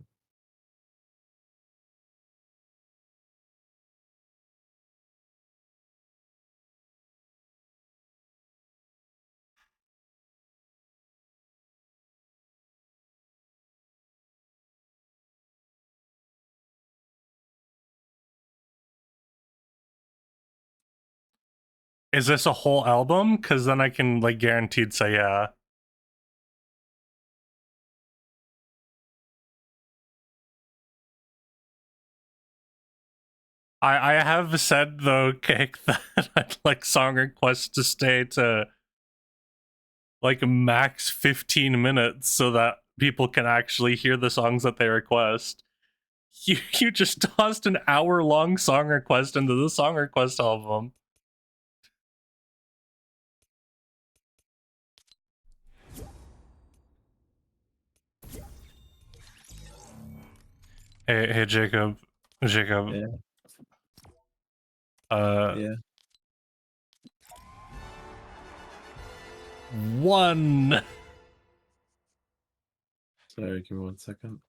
Is this a whole album? Because then I can, like, guaranteed say yeah. I have said, though, Cake, that I'd like song requests to stay to, like, max 15 minutes so that people can actually hear the songs that they request. You just tossed an hour-long song request into the song request album. Hey, Jacob. Jacob. Yeah. Yeah. One. Sorry, give me 1 second.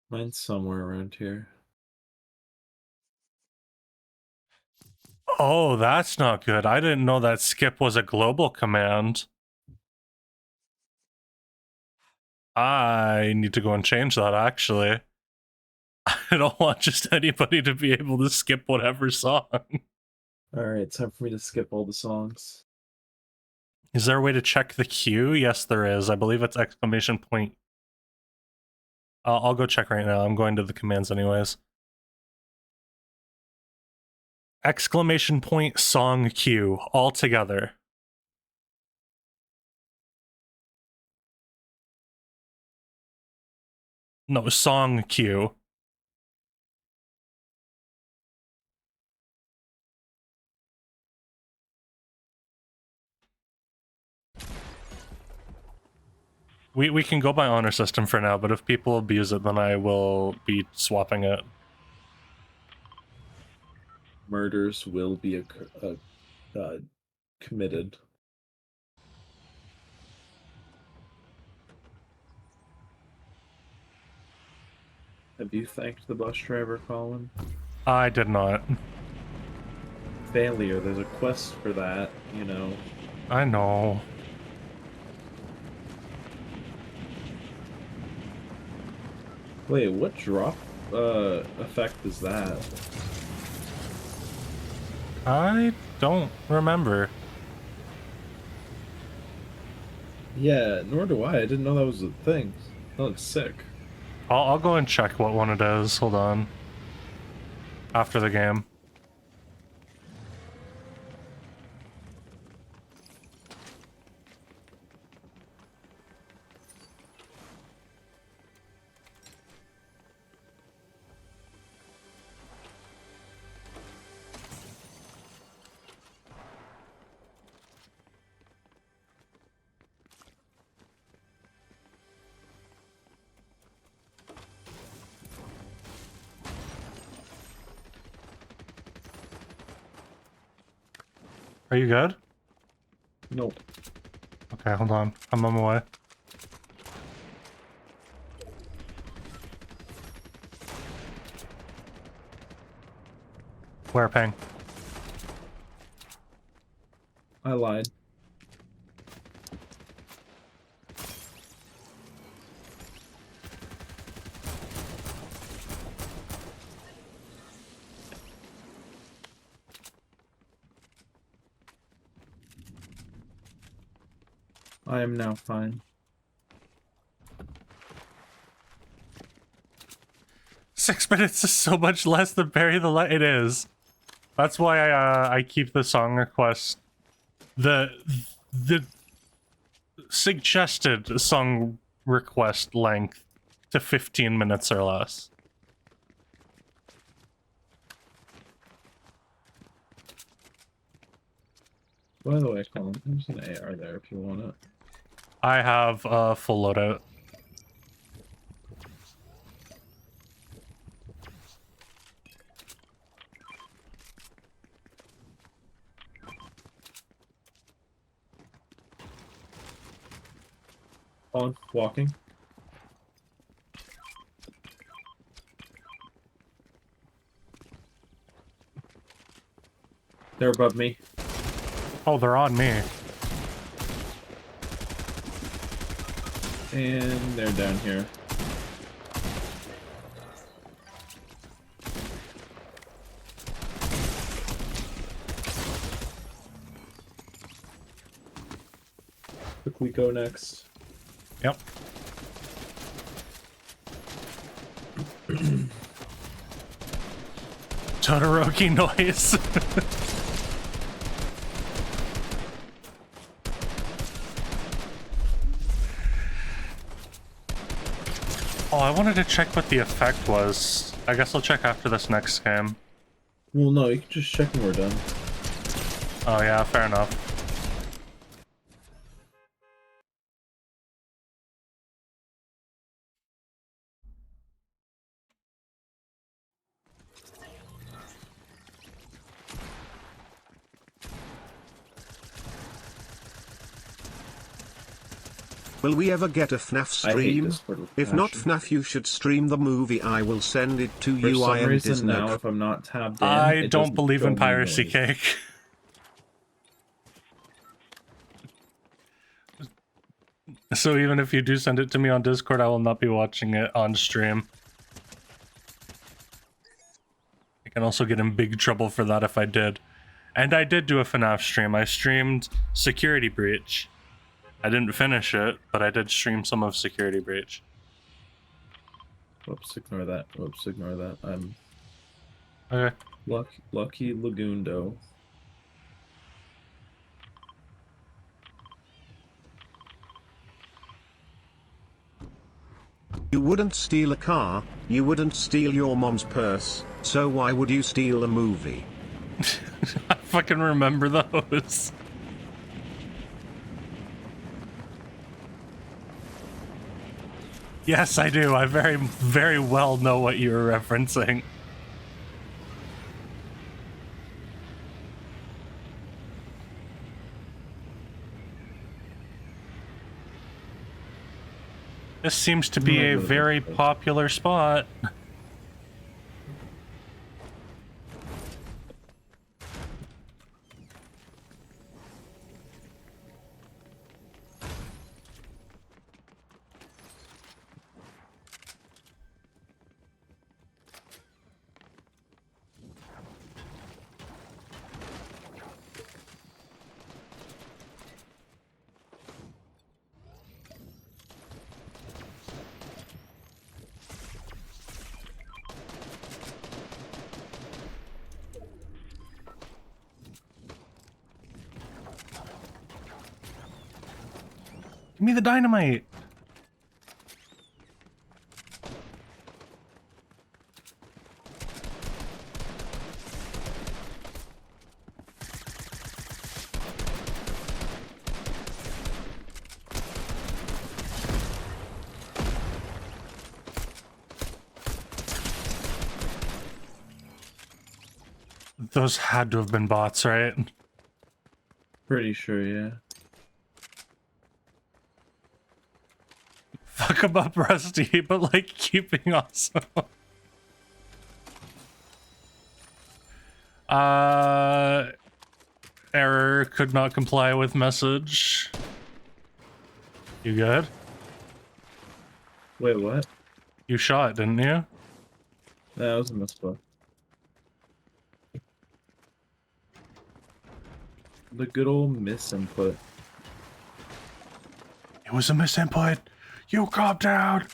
Mine's somewhere around here. Oh, that's not good. I didn't know that skip was a global command. I need to go and change that, actually. I don't want just anybody to be able to skip whatever song. Alright, time for me to skip all the songs. Is there a way to check the queue? Yes, there is. I believe it's exclamation point. I'll go check right now. I'm going to the commands anyways. Exclamation point song queue all together. No, song queue. We can go by honor system for now, but if people abuse it, then I will be swapping it. Murders will be committed. Have you thanked the bus driver, Colin? I did not. Failure, there's a quest for that, you know. I know. Wait, what drop effect is that? I don't remember. Yeah, nor do I. I didn't know that was a thing. That looks sick. I'll go and check what one it is. Hold on. After the game. Are you good? Nope. Okay, hold on. I'm on my way. Where, Ping? I lied. I am now fine. 6 minutes is so much less than Bury the Light. It is. That's why I keep the song request. The suggested song request length to 15 minutes or less. By the way, Colin, there's an AR there if you want it. I have a full loadout. On, walking. They're above me. Oh, they're on me. And they're down here. Quickly go next. Yep. Todoroki noise. Oh, I wanted to check what the effect was. I guess I'll check after this next game. Well, no, you can just check when we're done. Oh yeah, fair enough. Will we ever get a FNAF stream? If not FNAF, you should stream the movie. I will send it to For you. some I am reason Disney. now, if I'm not tabbed in, I it don't doesn't believe show in me piracy, noise. Cake. So even if you do send it to me on Discord, I will not be watching it on stream. I can also get in big trouble for that if I did. And I did do a FNAF stream. I streamed Security Breach. I didn't finish it, but I did stream some of Security Breach. Whoops, ignore that. Whoops, ignore that. I'm... Okay. Lucky Lagundo. You wouldn't steal a car, you wouldn't steal your mom's purse, so why would you steal a movie? I fucking remember those. Yes, I do. I very, very well know what you were referencing. This seems to be a very popular spot. Give me the dynamite. Those had to have been bots, right? Pretty sure, yeah. Fuck them up, Rusty, but like keeping awesome. Error, could not comply with message. You good? Wait, what? You shot, didn't you? That was a misplay. The good old misinput. It was a misinput. You calm down.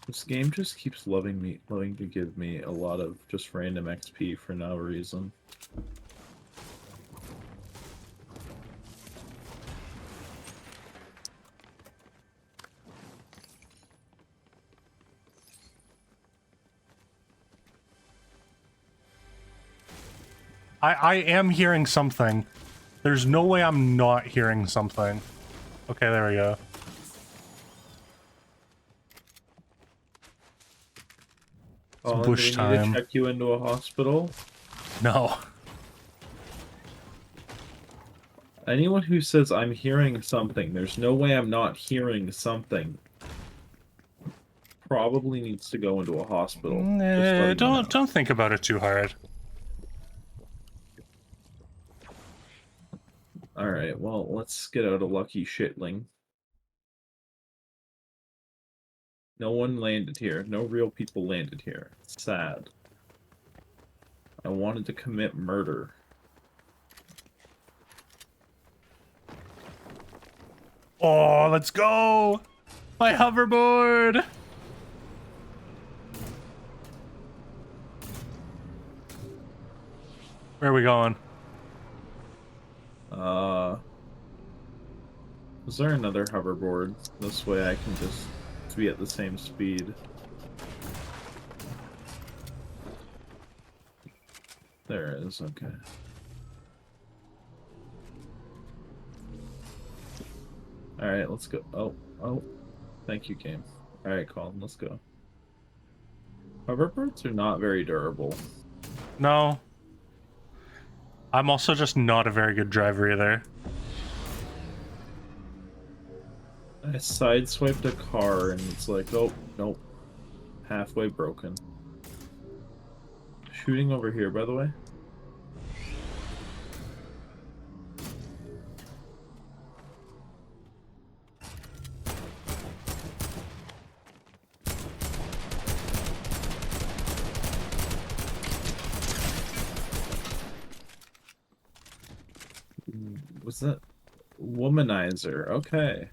This game just keeps loving to give me a lot of just random XP for no reason. I am hearing something. There's no way I'm not hearing something. Okay, there we go. It's bush do we need time. to check you into a hospital? No. Anyone who says I'm hearing something, there's no way I'm not hearing something, probably needs to go into a hospital. Don't think about it too hard. Alright, well, let's get out a lucky shitling. No one landed here. No real people landed here. It's sad. I wanted to commit murder. Oh, let's go! My hoverboard! Where are we going? Is there another hoverboard? This way I can just be at the same speed. There is, okay. Alright, let's go. Oh. Thank you, game. Alright, Colin, let's go. Hoverboards are not very durable. No. I'm also just not a very good driver either. I sideswiped a car and it's like, oh, nope. Halfway broken. Shooting over here, by the way. What's that? Womanizer. Okay.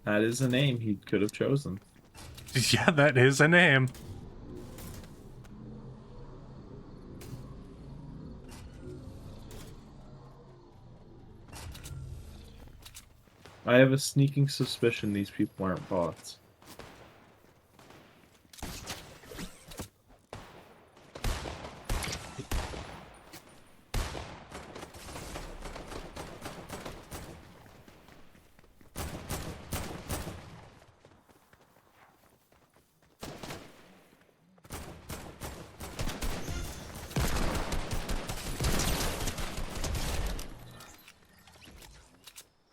That is a name he could have chosen. Yeah, that is a name. I have a sneaking suspicion these people aren't bots.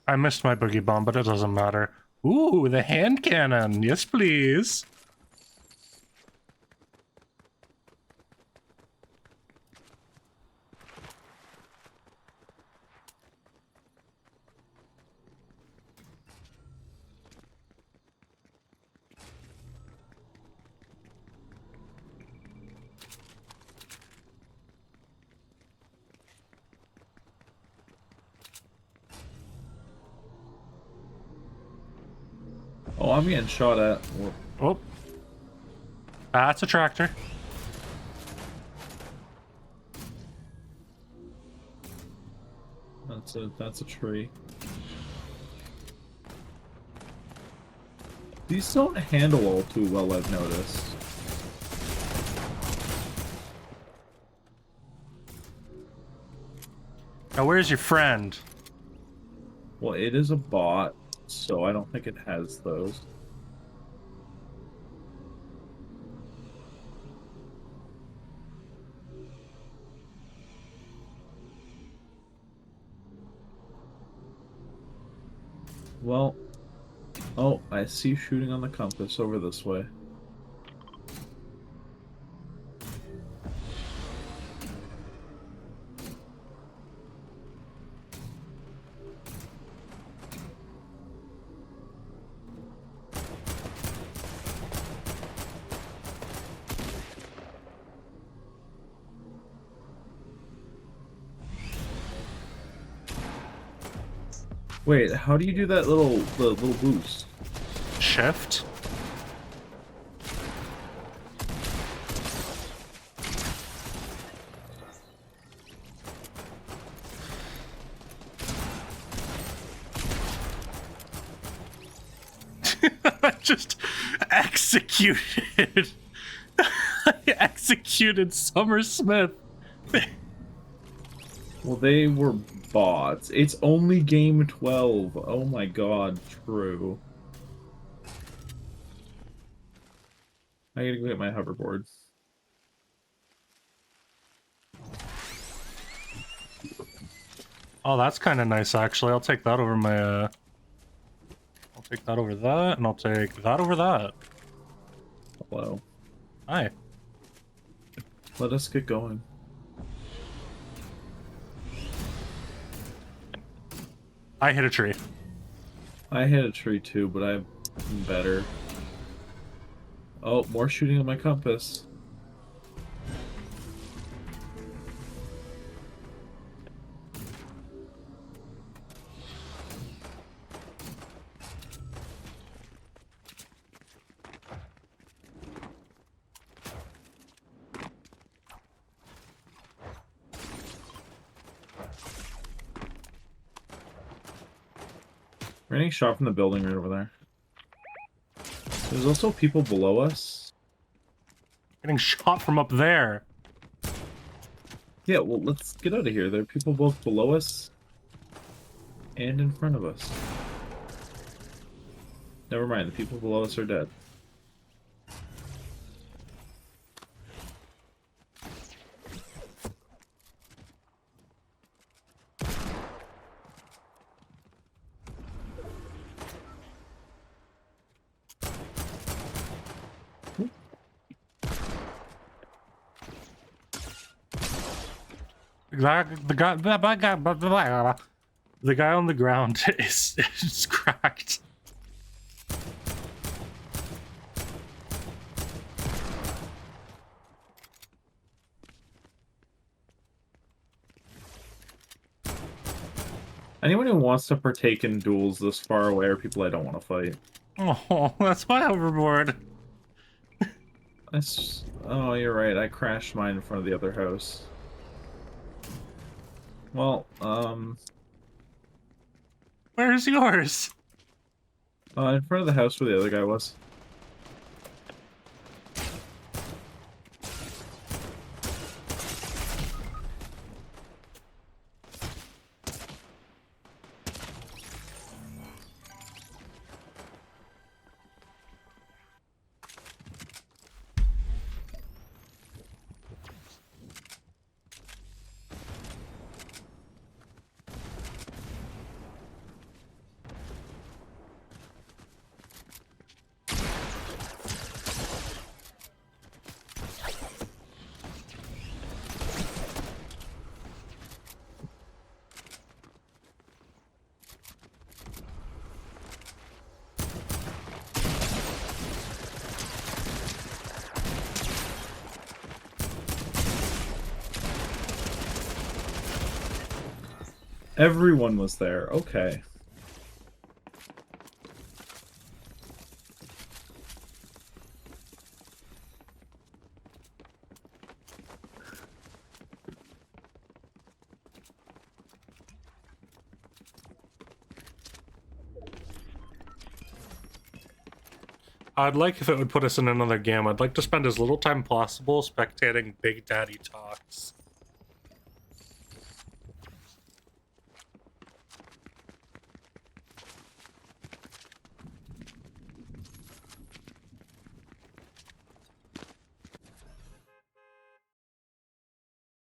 I missed my boogie bomb, but it doesn't matter. Ooh, the hand cannon. Yes, please. Oh, I'm getting shot at. Oh. That's a tractor. That's a tree. These don't handle all too well, I've noticed. Now, where's your friend? Well, it is a bot, so I don't think it has those. Well, oh, I see shooting on the compass over this way. Wait, how do you do that little boost? Shift? Just executed. I executed Summer Smith. Well, they were bots. It's only game 12. Oh my god, true. I gotta go get my hoverboard. Oh, that's kind of nice, actually. I'll take that over my, I'll take that over that, and I'll take that over that. Hello. Hi. Let us get going. I hit a tree. I hit a tree too, but I'm better. Oh, more shooting on my compass. We're getting shot from the building right over there. There's also people below us. Getting shot from up there. Yeah, well, let's get out of here. There are people both below us and in front of us. Never mind, the people below us are dead. The guy on the ground is cracked. Anyone who wants to partake in duels this far away are people I don't want to fight. Oh, that's my hoverboard. Oh, you're right. I crashed mine in front of the other house. Well, Where's yours? In front of the house where the other guy was. Everyone was there. Okay. I'd like if it would put us in another game. I'd like to spend as little time possible spectating Big Daddy talks.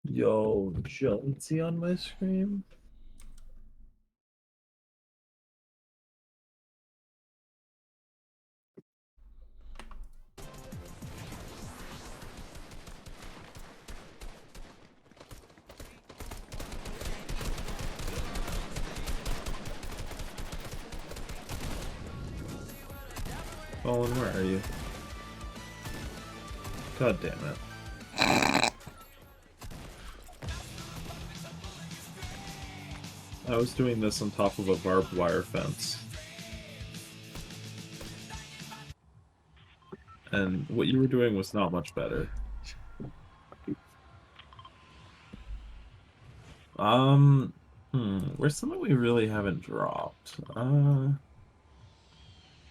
Yo, Jonesy on my screen? Colin, where are you? God damn it. I was doing this on top of a barbed wire fence. And what you were doing was not much better. Where's something we really haven't dropped?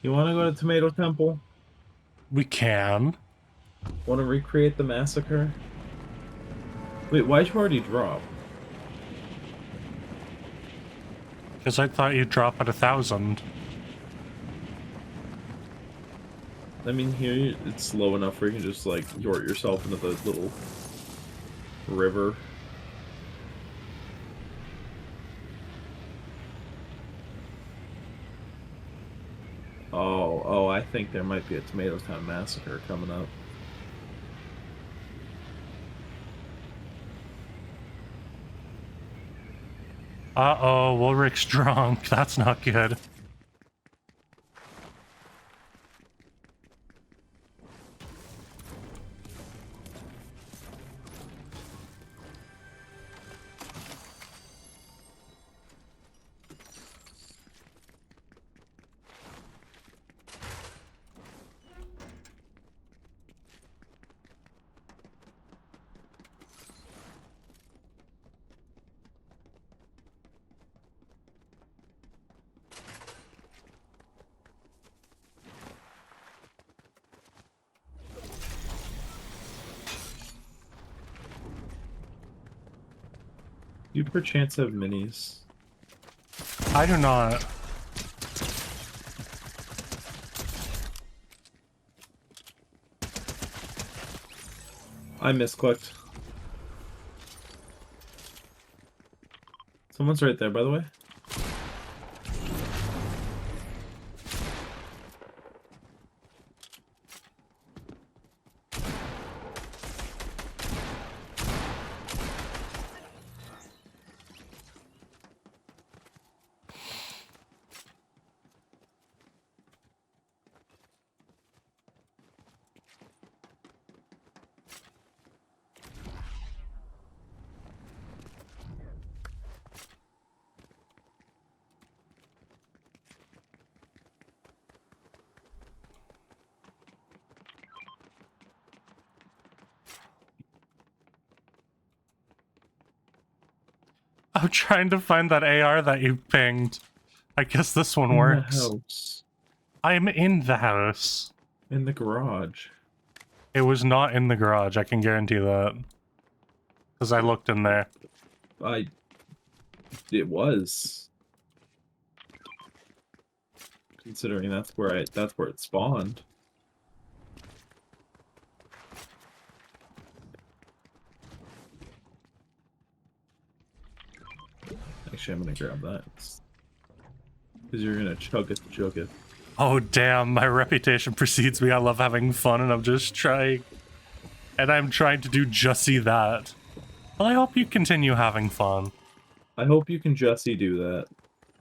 You want to go to Tomato Temple? We can. Want to recreate the massacre? Wait, why'd you already drop? Because I thought you'd drop at 1,000. I mean, here it's low enough where you can just, like, yort yourself into the little river. Oh, I think there might be a Tomato Town massacre coming up. Uh-oh, Wolrich's drunk. That's not good. You perchance have minis. I do not. I misclicked. Someone's right there, by the way. I'm trying to find that AR that you pinged. I guess this one works. In the house. I'm in the house. In the garage. It was not in the garage, I can guarantee that. Because I looked in there. It was. Considering that's where it spawned. Actually, I'm gonna grab that. Because you're gonna chug it. Oh damn, my reputation precedes me. I love having fun and I'm just trying. And I'm trying to do justy that. Well, I hope you continue having fun. I hope you can justy do that.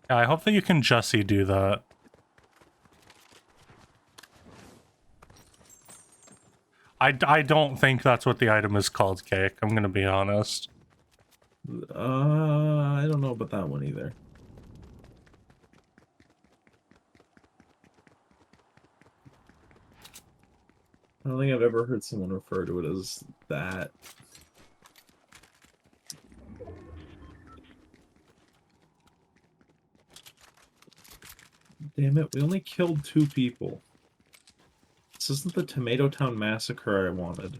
Yeah, I hope that you can justy do that. I don't think that's what the item is called, Cake. I'm gonna be honest. I don't know about that one either. I don't think I've ever heard someone refer to it as that. Damn it, we only killed 2 people. This isn't the Tomato Town massacre I wanted.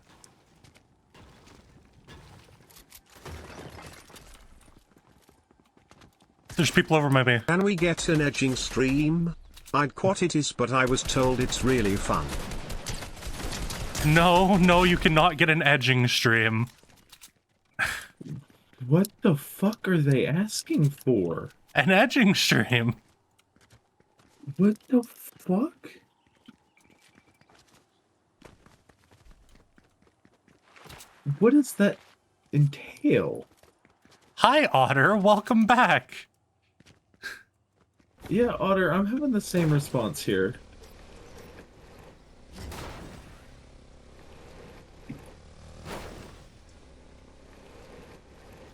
There's people over my bay. Can we get an edging stream? I'd quat it is, but I was told it's really fun. No, you cannot get an edging stream. What the fuck are they asking for? An edging stream? What the fuck? What does that entail? Hi, Otter. Welcome back. Yeah, Otter, I'm having the same response here.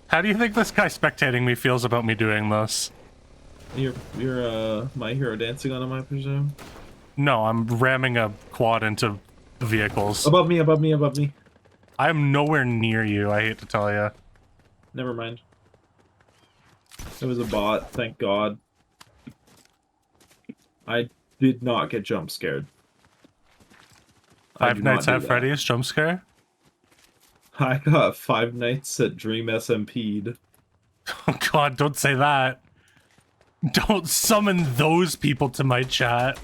How do you think this guy spectating me feels about me doing this? You're My Hero dancing on him, I presume? No, I'm ramming a quad into vehicles. Above me. I'm nowhere near you, I hate to tell you. Never mind. It was a bot, thank God. I did not get jump scared. Five Nights at Freddy's jump scare? I got 5 nights at Dream SMP'd. Oh God, don't say that. Don't summon those people to my chat.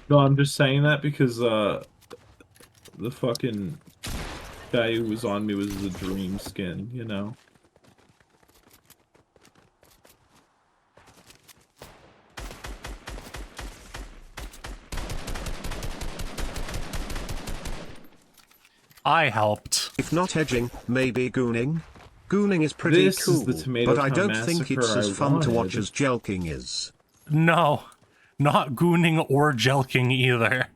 No, I'm just saying that because, the fucking guy who was on me was the Dream skin, you know? I helped. If not edging, maybe gooning? Gooning is pretty cool, is the Tomato but I Town don't think it's massacre as I fun to watch wanted. as jelking is. No, not gooning or jelking either.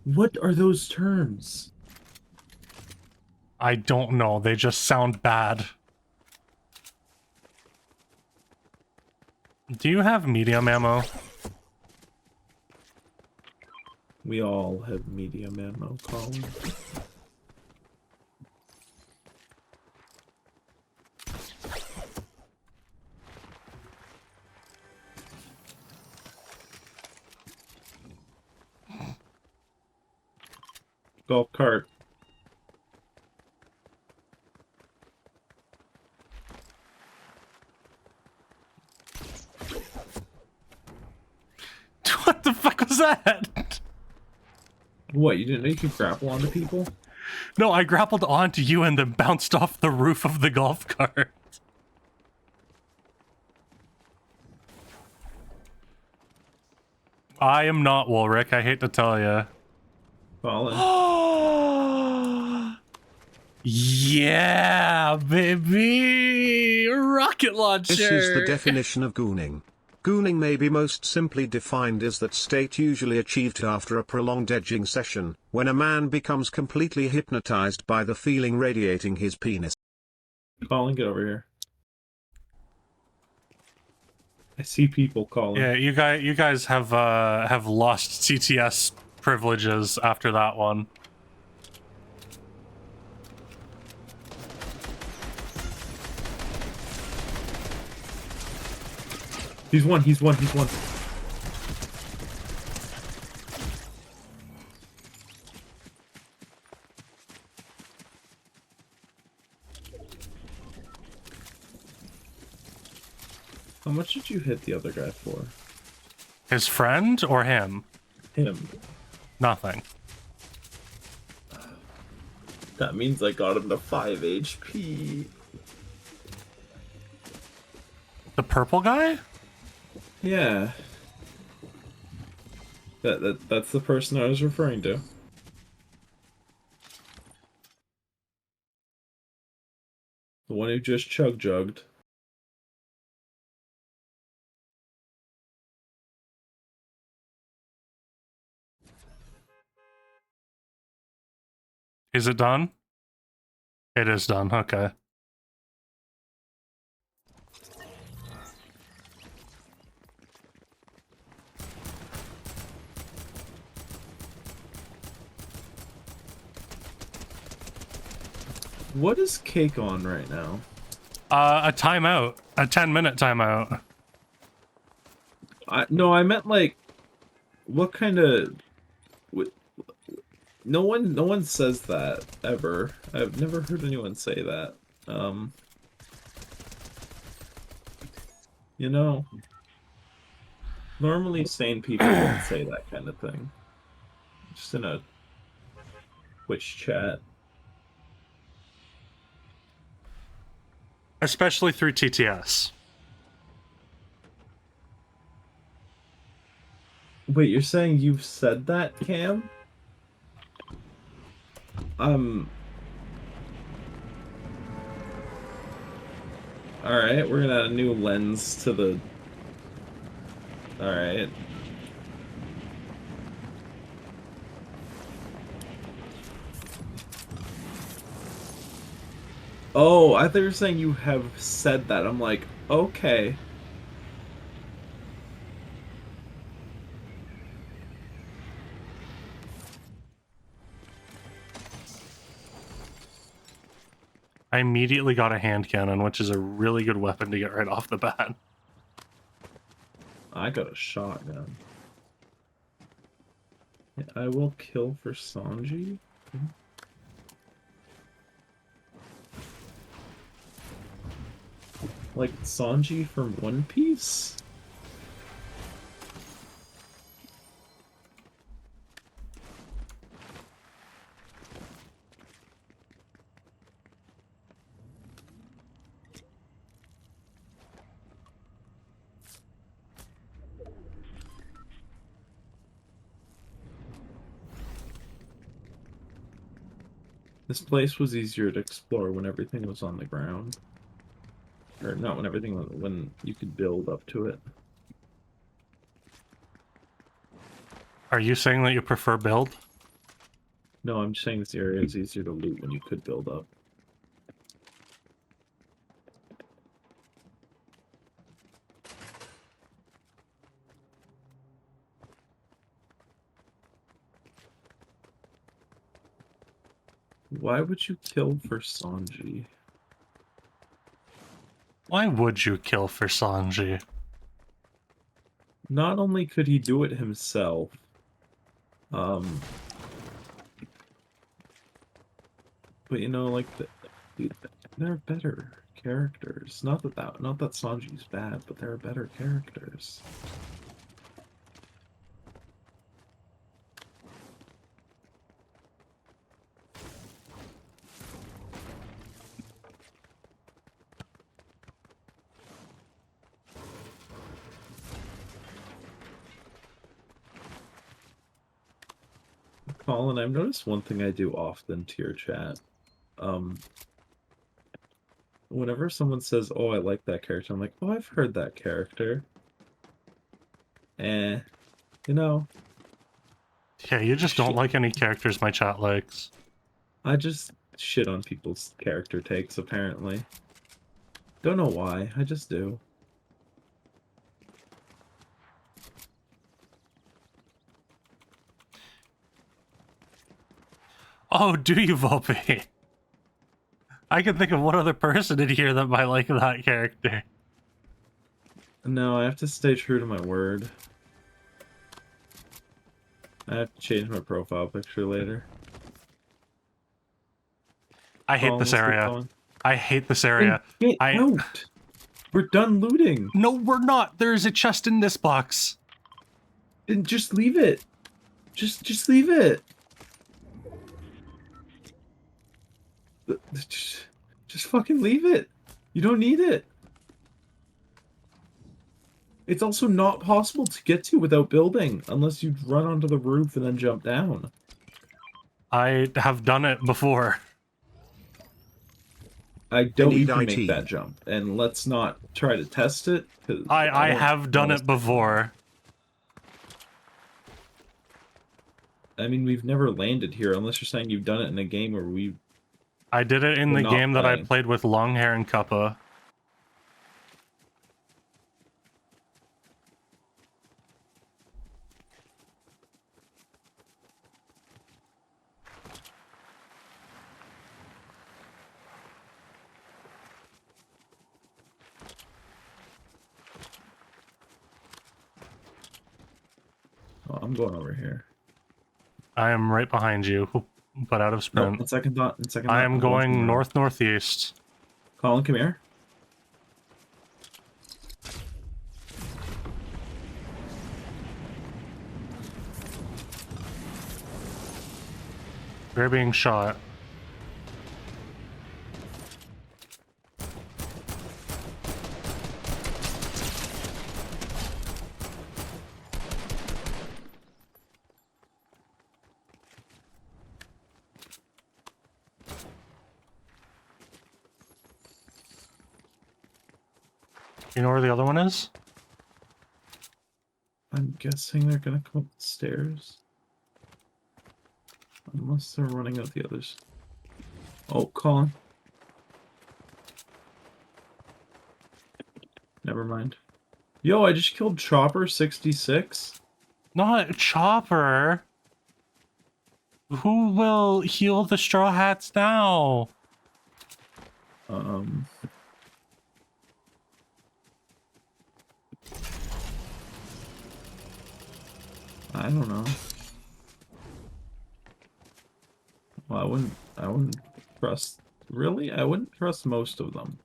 What are those terms? I don't know, they just sound bad. Do you have medium ammo? We all have medium ammo, Colin. Golf cart. What, you didn't know you could grapple onto people? No, I grappled onto you and then bounced off the roof of the golf cart. I am not Wolric, I hate to tell you. Fallen. Yeah, baby! Rocket launcher! This is the definition of gooning. Gooning may be most simply defined as that state usually achieved after a prolonged edging session, when a man becomes completely hypnotized by the feeling radiating his penis. Colin, get over here. I see people calling. Yeah, you guys have lost TTS privileges after that one. He's one. How much did you hit the other guy for? His friend or him? Him. Nothing. That means I got him to 5 HP. The purple guy? Yeah. That's the person I was referring to. The one who just chug-jugged. Is it done? It is done, okay. What is Cake on right now? A timeout. A 10-minute timeout. No, I meant like, what kind of... No one says that, ever. I've never heard anyone say that. You know, normally sane people don't say that kind of thing. Just in a Twitch chat. Especially through TTS. Wait, you're saying you've said that, Cam? Alright, we're gonna add a new lens to the... Alright. Oh, I thought you were saying you have said that. I'm like, okay. I immediately got a hand cannon, which is a really good weapon to get right off the bat. I got a shotgun. Yeah, I will kill for Sanji. Like Sanji from One Piece? This place was easier to explore when everything was on the ground. Or not when everything was, when you could build up to it. Are you saying that you prefer build? No, I'm just saying this area is easier to loot when you could build up. Why would you kill for Sanji? Why would you kill for Sanji? Not only could he do it himself, but you know, like they're better characters. Not that Sanji's bad, but they're better characters. Colin, I've noticed one thing I do often to your chat. Whenever someone says, "Oh, I like that character," I'm like, "Oh, I've heard that character." Eh, you know. Yeah, you just don't like any characters my chat likes. I just shit on people's character takes, apparently. Don't know why, I just do. Oh, do you, Volpe? I can think of one other person in here that might like that character. No, I have to stay true to my word. I have to change my profile picture later. I hate Colin, this let's get area. going. I hate this area. Get out! We're done looting! No, we're not! There's a chest in this box! Then just leave it! Just leave it! Just fucking leave it! You don't need it! It's also not possible to get to without building, unless you run onto the roof and then jump down. I have done it before. I doubt you can make that jump, and let's not try to test it, because I have done it before. I mean, we've never landed here, unless you're saying you've done it in a game where we... I did it in the game that I played with Longhair and Kappa. Oh, I'm going over here. I am right behind you, but out of sprint. Nope, in second thought. I am going north-northeast. Colin, come here. We're being shot. You know where the other one is? I'm guessing they're gonna come up the stairs. Unless they're running out the others. Oh, Colin. Never mind. Yo, I just killed Chopper 66. Not Chopper. Who will heal the Straw Hats now? I don't know. Well, I wouldn't trust, really? I wouldn't trust most of them.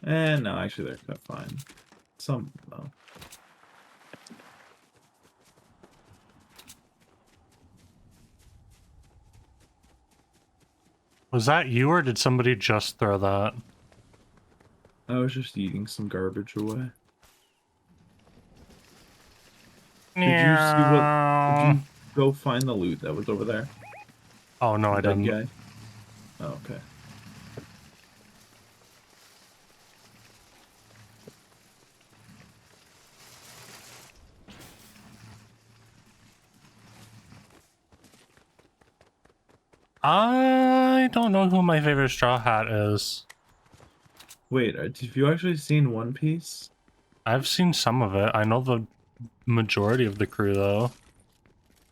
And no, actually they're kind of fine. Some, though. Was that you or did somebody just throw that? I was just eating some garbage away. Did you see what? Did you go find the loot that was over there? Oh no, I didn't. Guy? Oh, okay. I don't know who my favorite Straw Hat is. Wait, have you actually seen One Piece? I've seen some of it. I know the majority of the crew, though.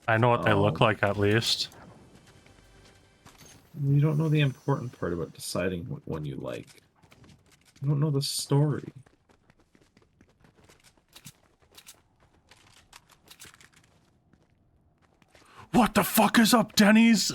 I know what they look like, at least. You don't know the important part about deciding what one you like. You don't know the story. What the fuck is up, Denny's?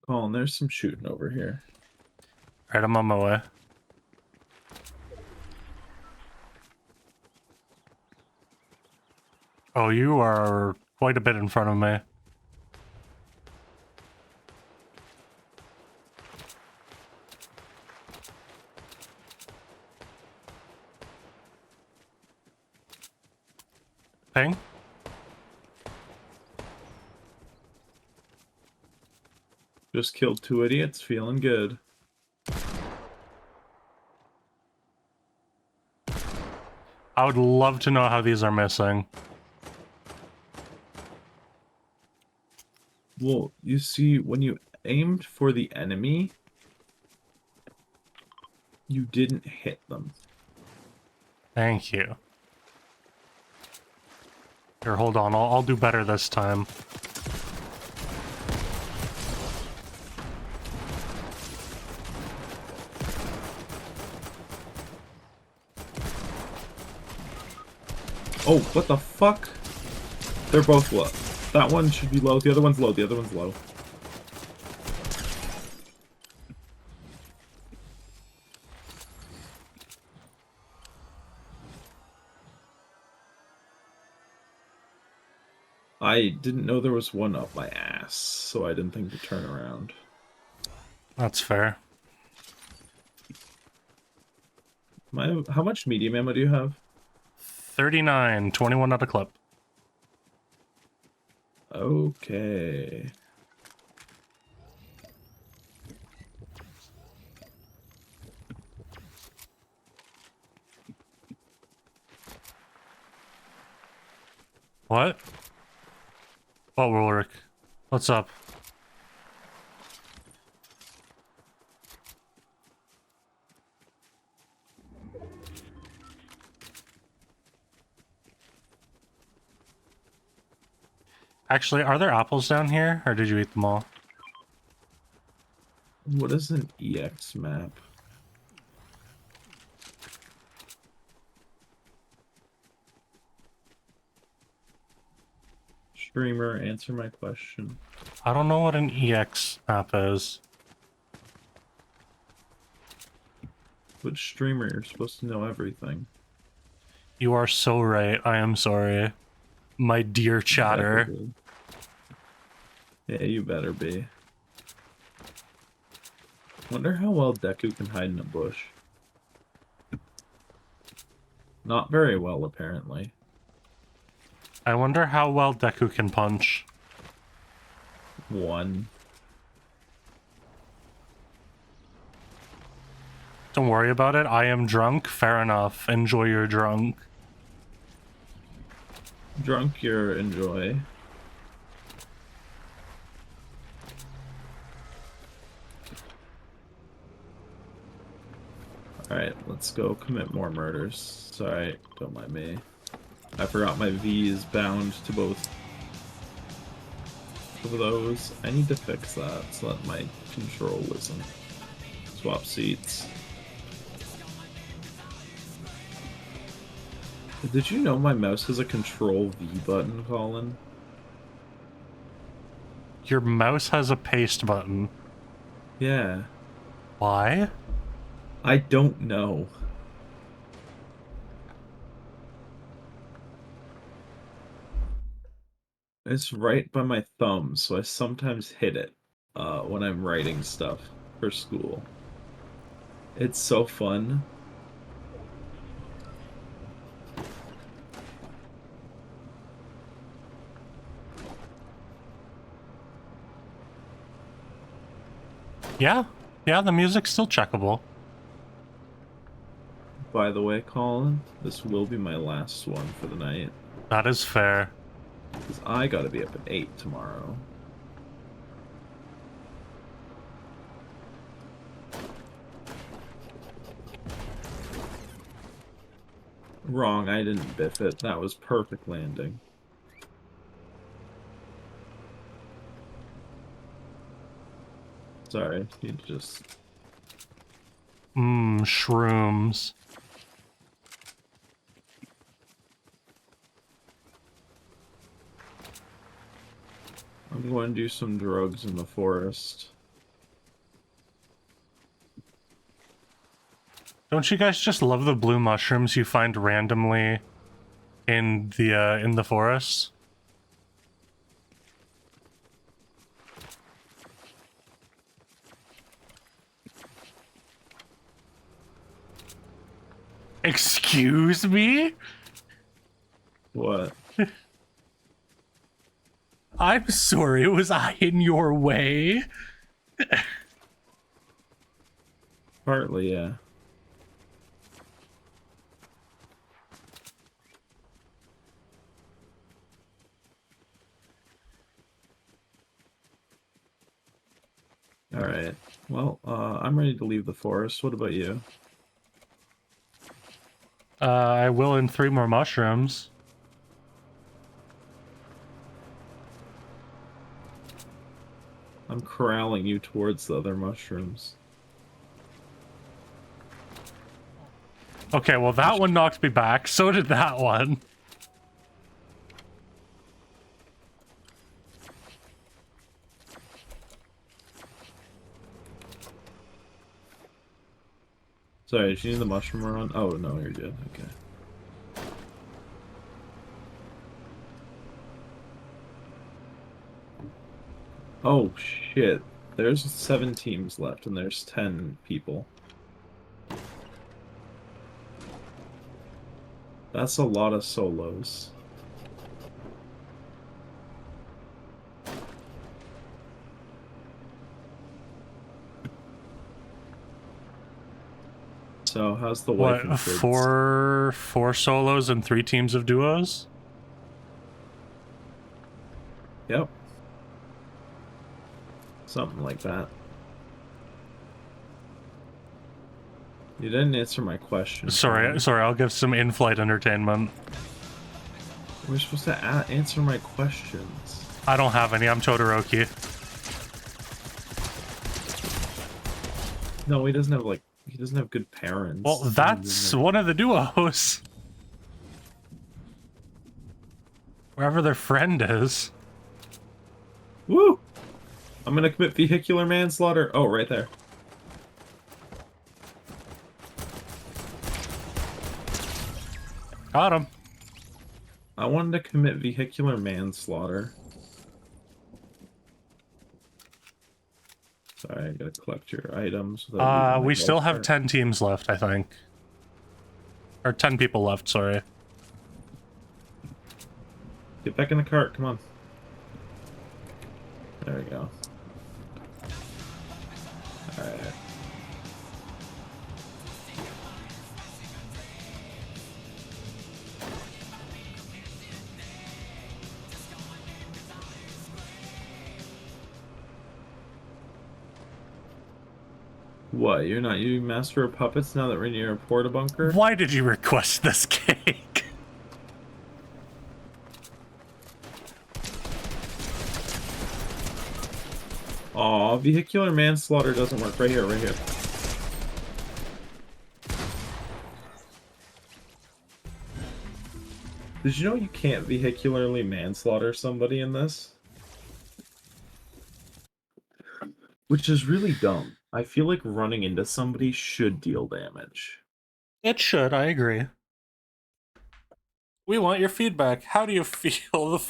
Colin, there's some shooting over here. Right, I'm on my way. Oh, you are quite a bit in front of me. Ping? Just killed 2 idiots, feeling good. I would love to know how these are missing. Well, you see, when you aimed for the enemy, you didn't hit them. Thank you. Here, hold on. I'll do better this time. Oh, what the fuck? They're both low. That one should be low. The other one's low. The other one's low. I didn't know there was one up my ass, so I didn't think to turn around. That's fair. How much medium ammo do you have? 39, 21 out of clip. Okay. What? Oh, Ulrich. What's up? Actually, are there apples down here, or did you eat them all? What is an EX map? Streamer, answer my question. I don't know what an EX map is. But streamer, you're supposed to know everything. You are so right. I am sorry. My dear chatter. Yeah, you better be. Wonder how well Deku can hide in a bush. Not very well, apparently. I wonder how well Deku can punch. 1. Don't worry about it. I am drunk. Fair enough. Enjoy your drunk. Drunk, your enjoy. Alright, let's go commit more murders. Sorry, don't mind me. I forgot my V is bound to both of those. I need to fix that so that my control isn't. Swap seats. Did you know my mouse has a control V button, Colin? Your mouse has a paste button. Yeah. Why? I don't know. It's right by my thumb, so I sometimes hit it when I'm writing stuff for school. It's so fun. Yeah, the music's still checkable. By the way, Colin, this will be my last one for the night. That is fair. Because I gotta be up at 8 tomorrow. Wrong, I didn't biff it. That was perfect landing. Sorry, you just... Shrooms. I'm going to do some drugs in the forest. Don't you guys just love the blue mushrooms you find randomly in the forest. Excuse me? What? I'm sorry, was I in your way? Partly, yeah. Alright. Well, I'm ready to leave the forest. What about you? I will in 3 more mushrooms. I'm corralling you towards the other mushrooms. Okay, well that one knocked me back, so did that one. Sorry, did you need the mushroom run? Oh, no, you're good. Okay. Oh, shit. There's 7 teams left, and there's 10 people. That's a lot of solos. So, how's the wife and What, kids? four solos and 3 teams of duos? Yep. Something like that. You didn't answer my question. Sorry, I'll give some in-flight entertainment. We're supposed to answer my questions. I don't have any, I'm Todoroki. No, he doesn't have, like, he doesn't have good parents. Well, that's one of the duos. Wherever their friend is. Woo! I'm gonna commit vehicular manslaughter. Oh, right there. Got him. I wanted to commit vehicular manslaughter. Sorry, I gotta collect your items. We still have 10 teams left, I think. Or 10 people left, sorry. Get back in the cart, come on. There we go. Alright. What, you're not you master of puppets now that we're near a porta bunker? Why did you request this cake? Aw, vehicular manslaughter doesn't work. Right here, right here. Did you know you can't vehicularly manslaughter somebody in this? Which is really dumb. I feel like running into somebody should deal damage. It should, I agree. We want your feedback. How do you feel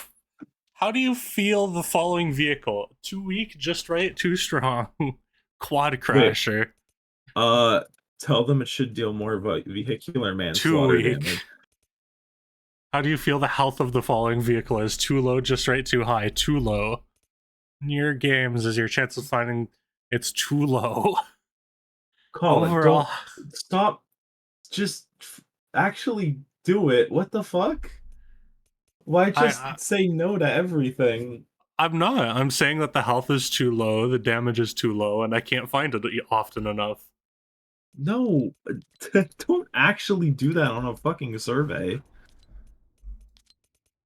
how do you feel the following vehicle? Too weak, just right, too strong. Quad crasher. Wait. Tell them it should deal more vehicular manslaughter Too weak. damage. How do you feel the health of the following vehicle is? Too low, just right, too high, too low. Near games is your chance of finding it's too low. Colin, Overall, don't stop. Just actually do it. What the fuck? Why just say no to everything? I'm not. I'm saying that the health is too low, the damage is too low, and I can't find it often enough. No, don't actually do that on a fucking survey.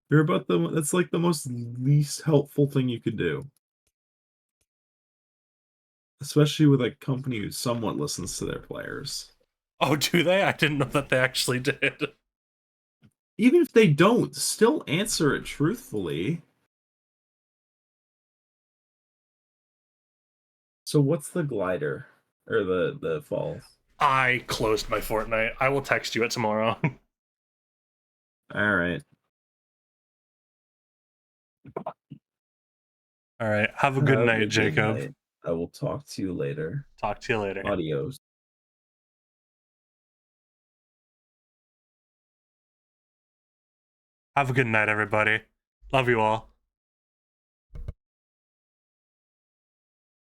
You're about that's like the most least helpful thing you could do. Especially with a company who somewhat listens to their players. Oh, do they? I didn't know that they actually did. Even if they don't, still answer it truthfully. So what's the glider? Or the falls? I closed my Fortnite. I will text you it tomorrow. All right. All right. Have a good night, good Jacob. night. I will talk to you later. Talk to you later. Adios. Have a good night, everybody. Love you all.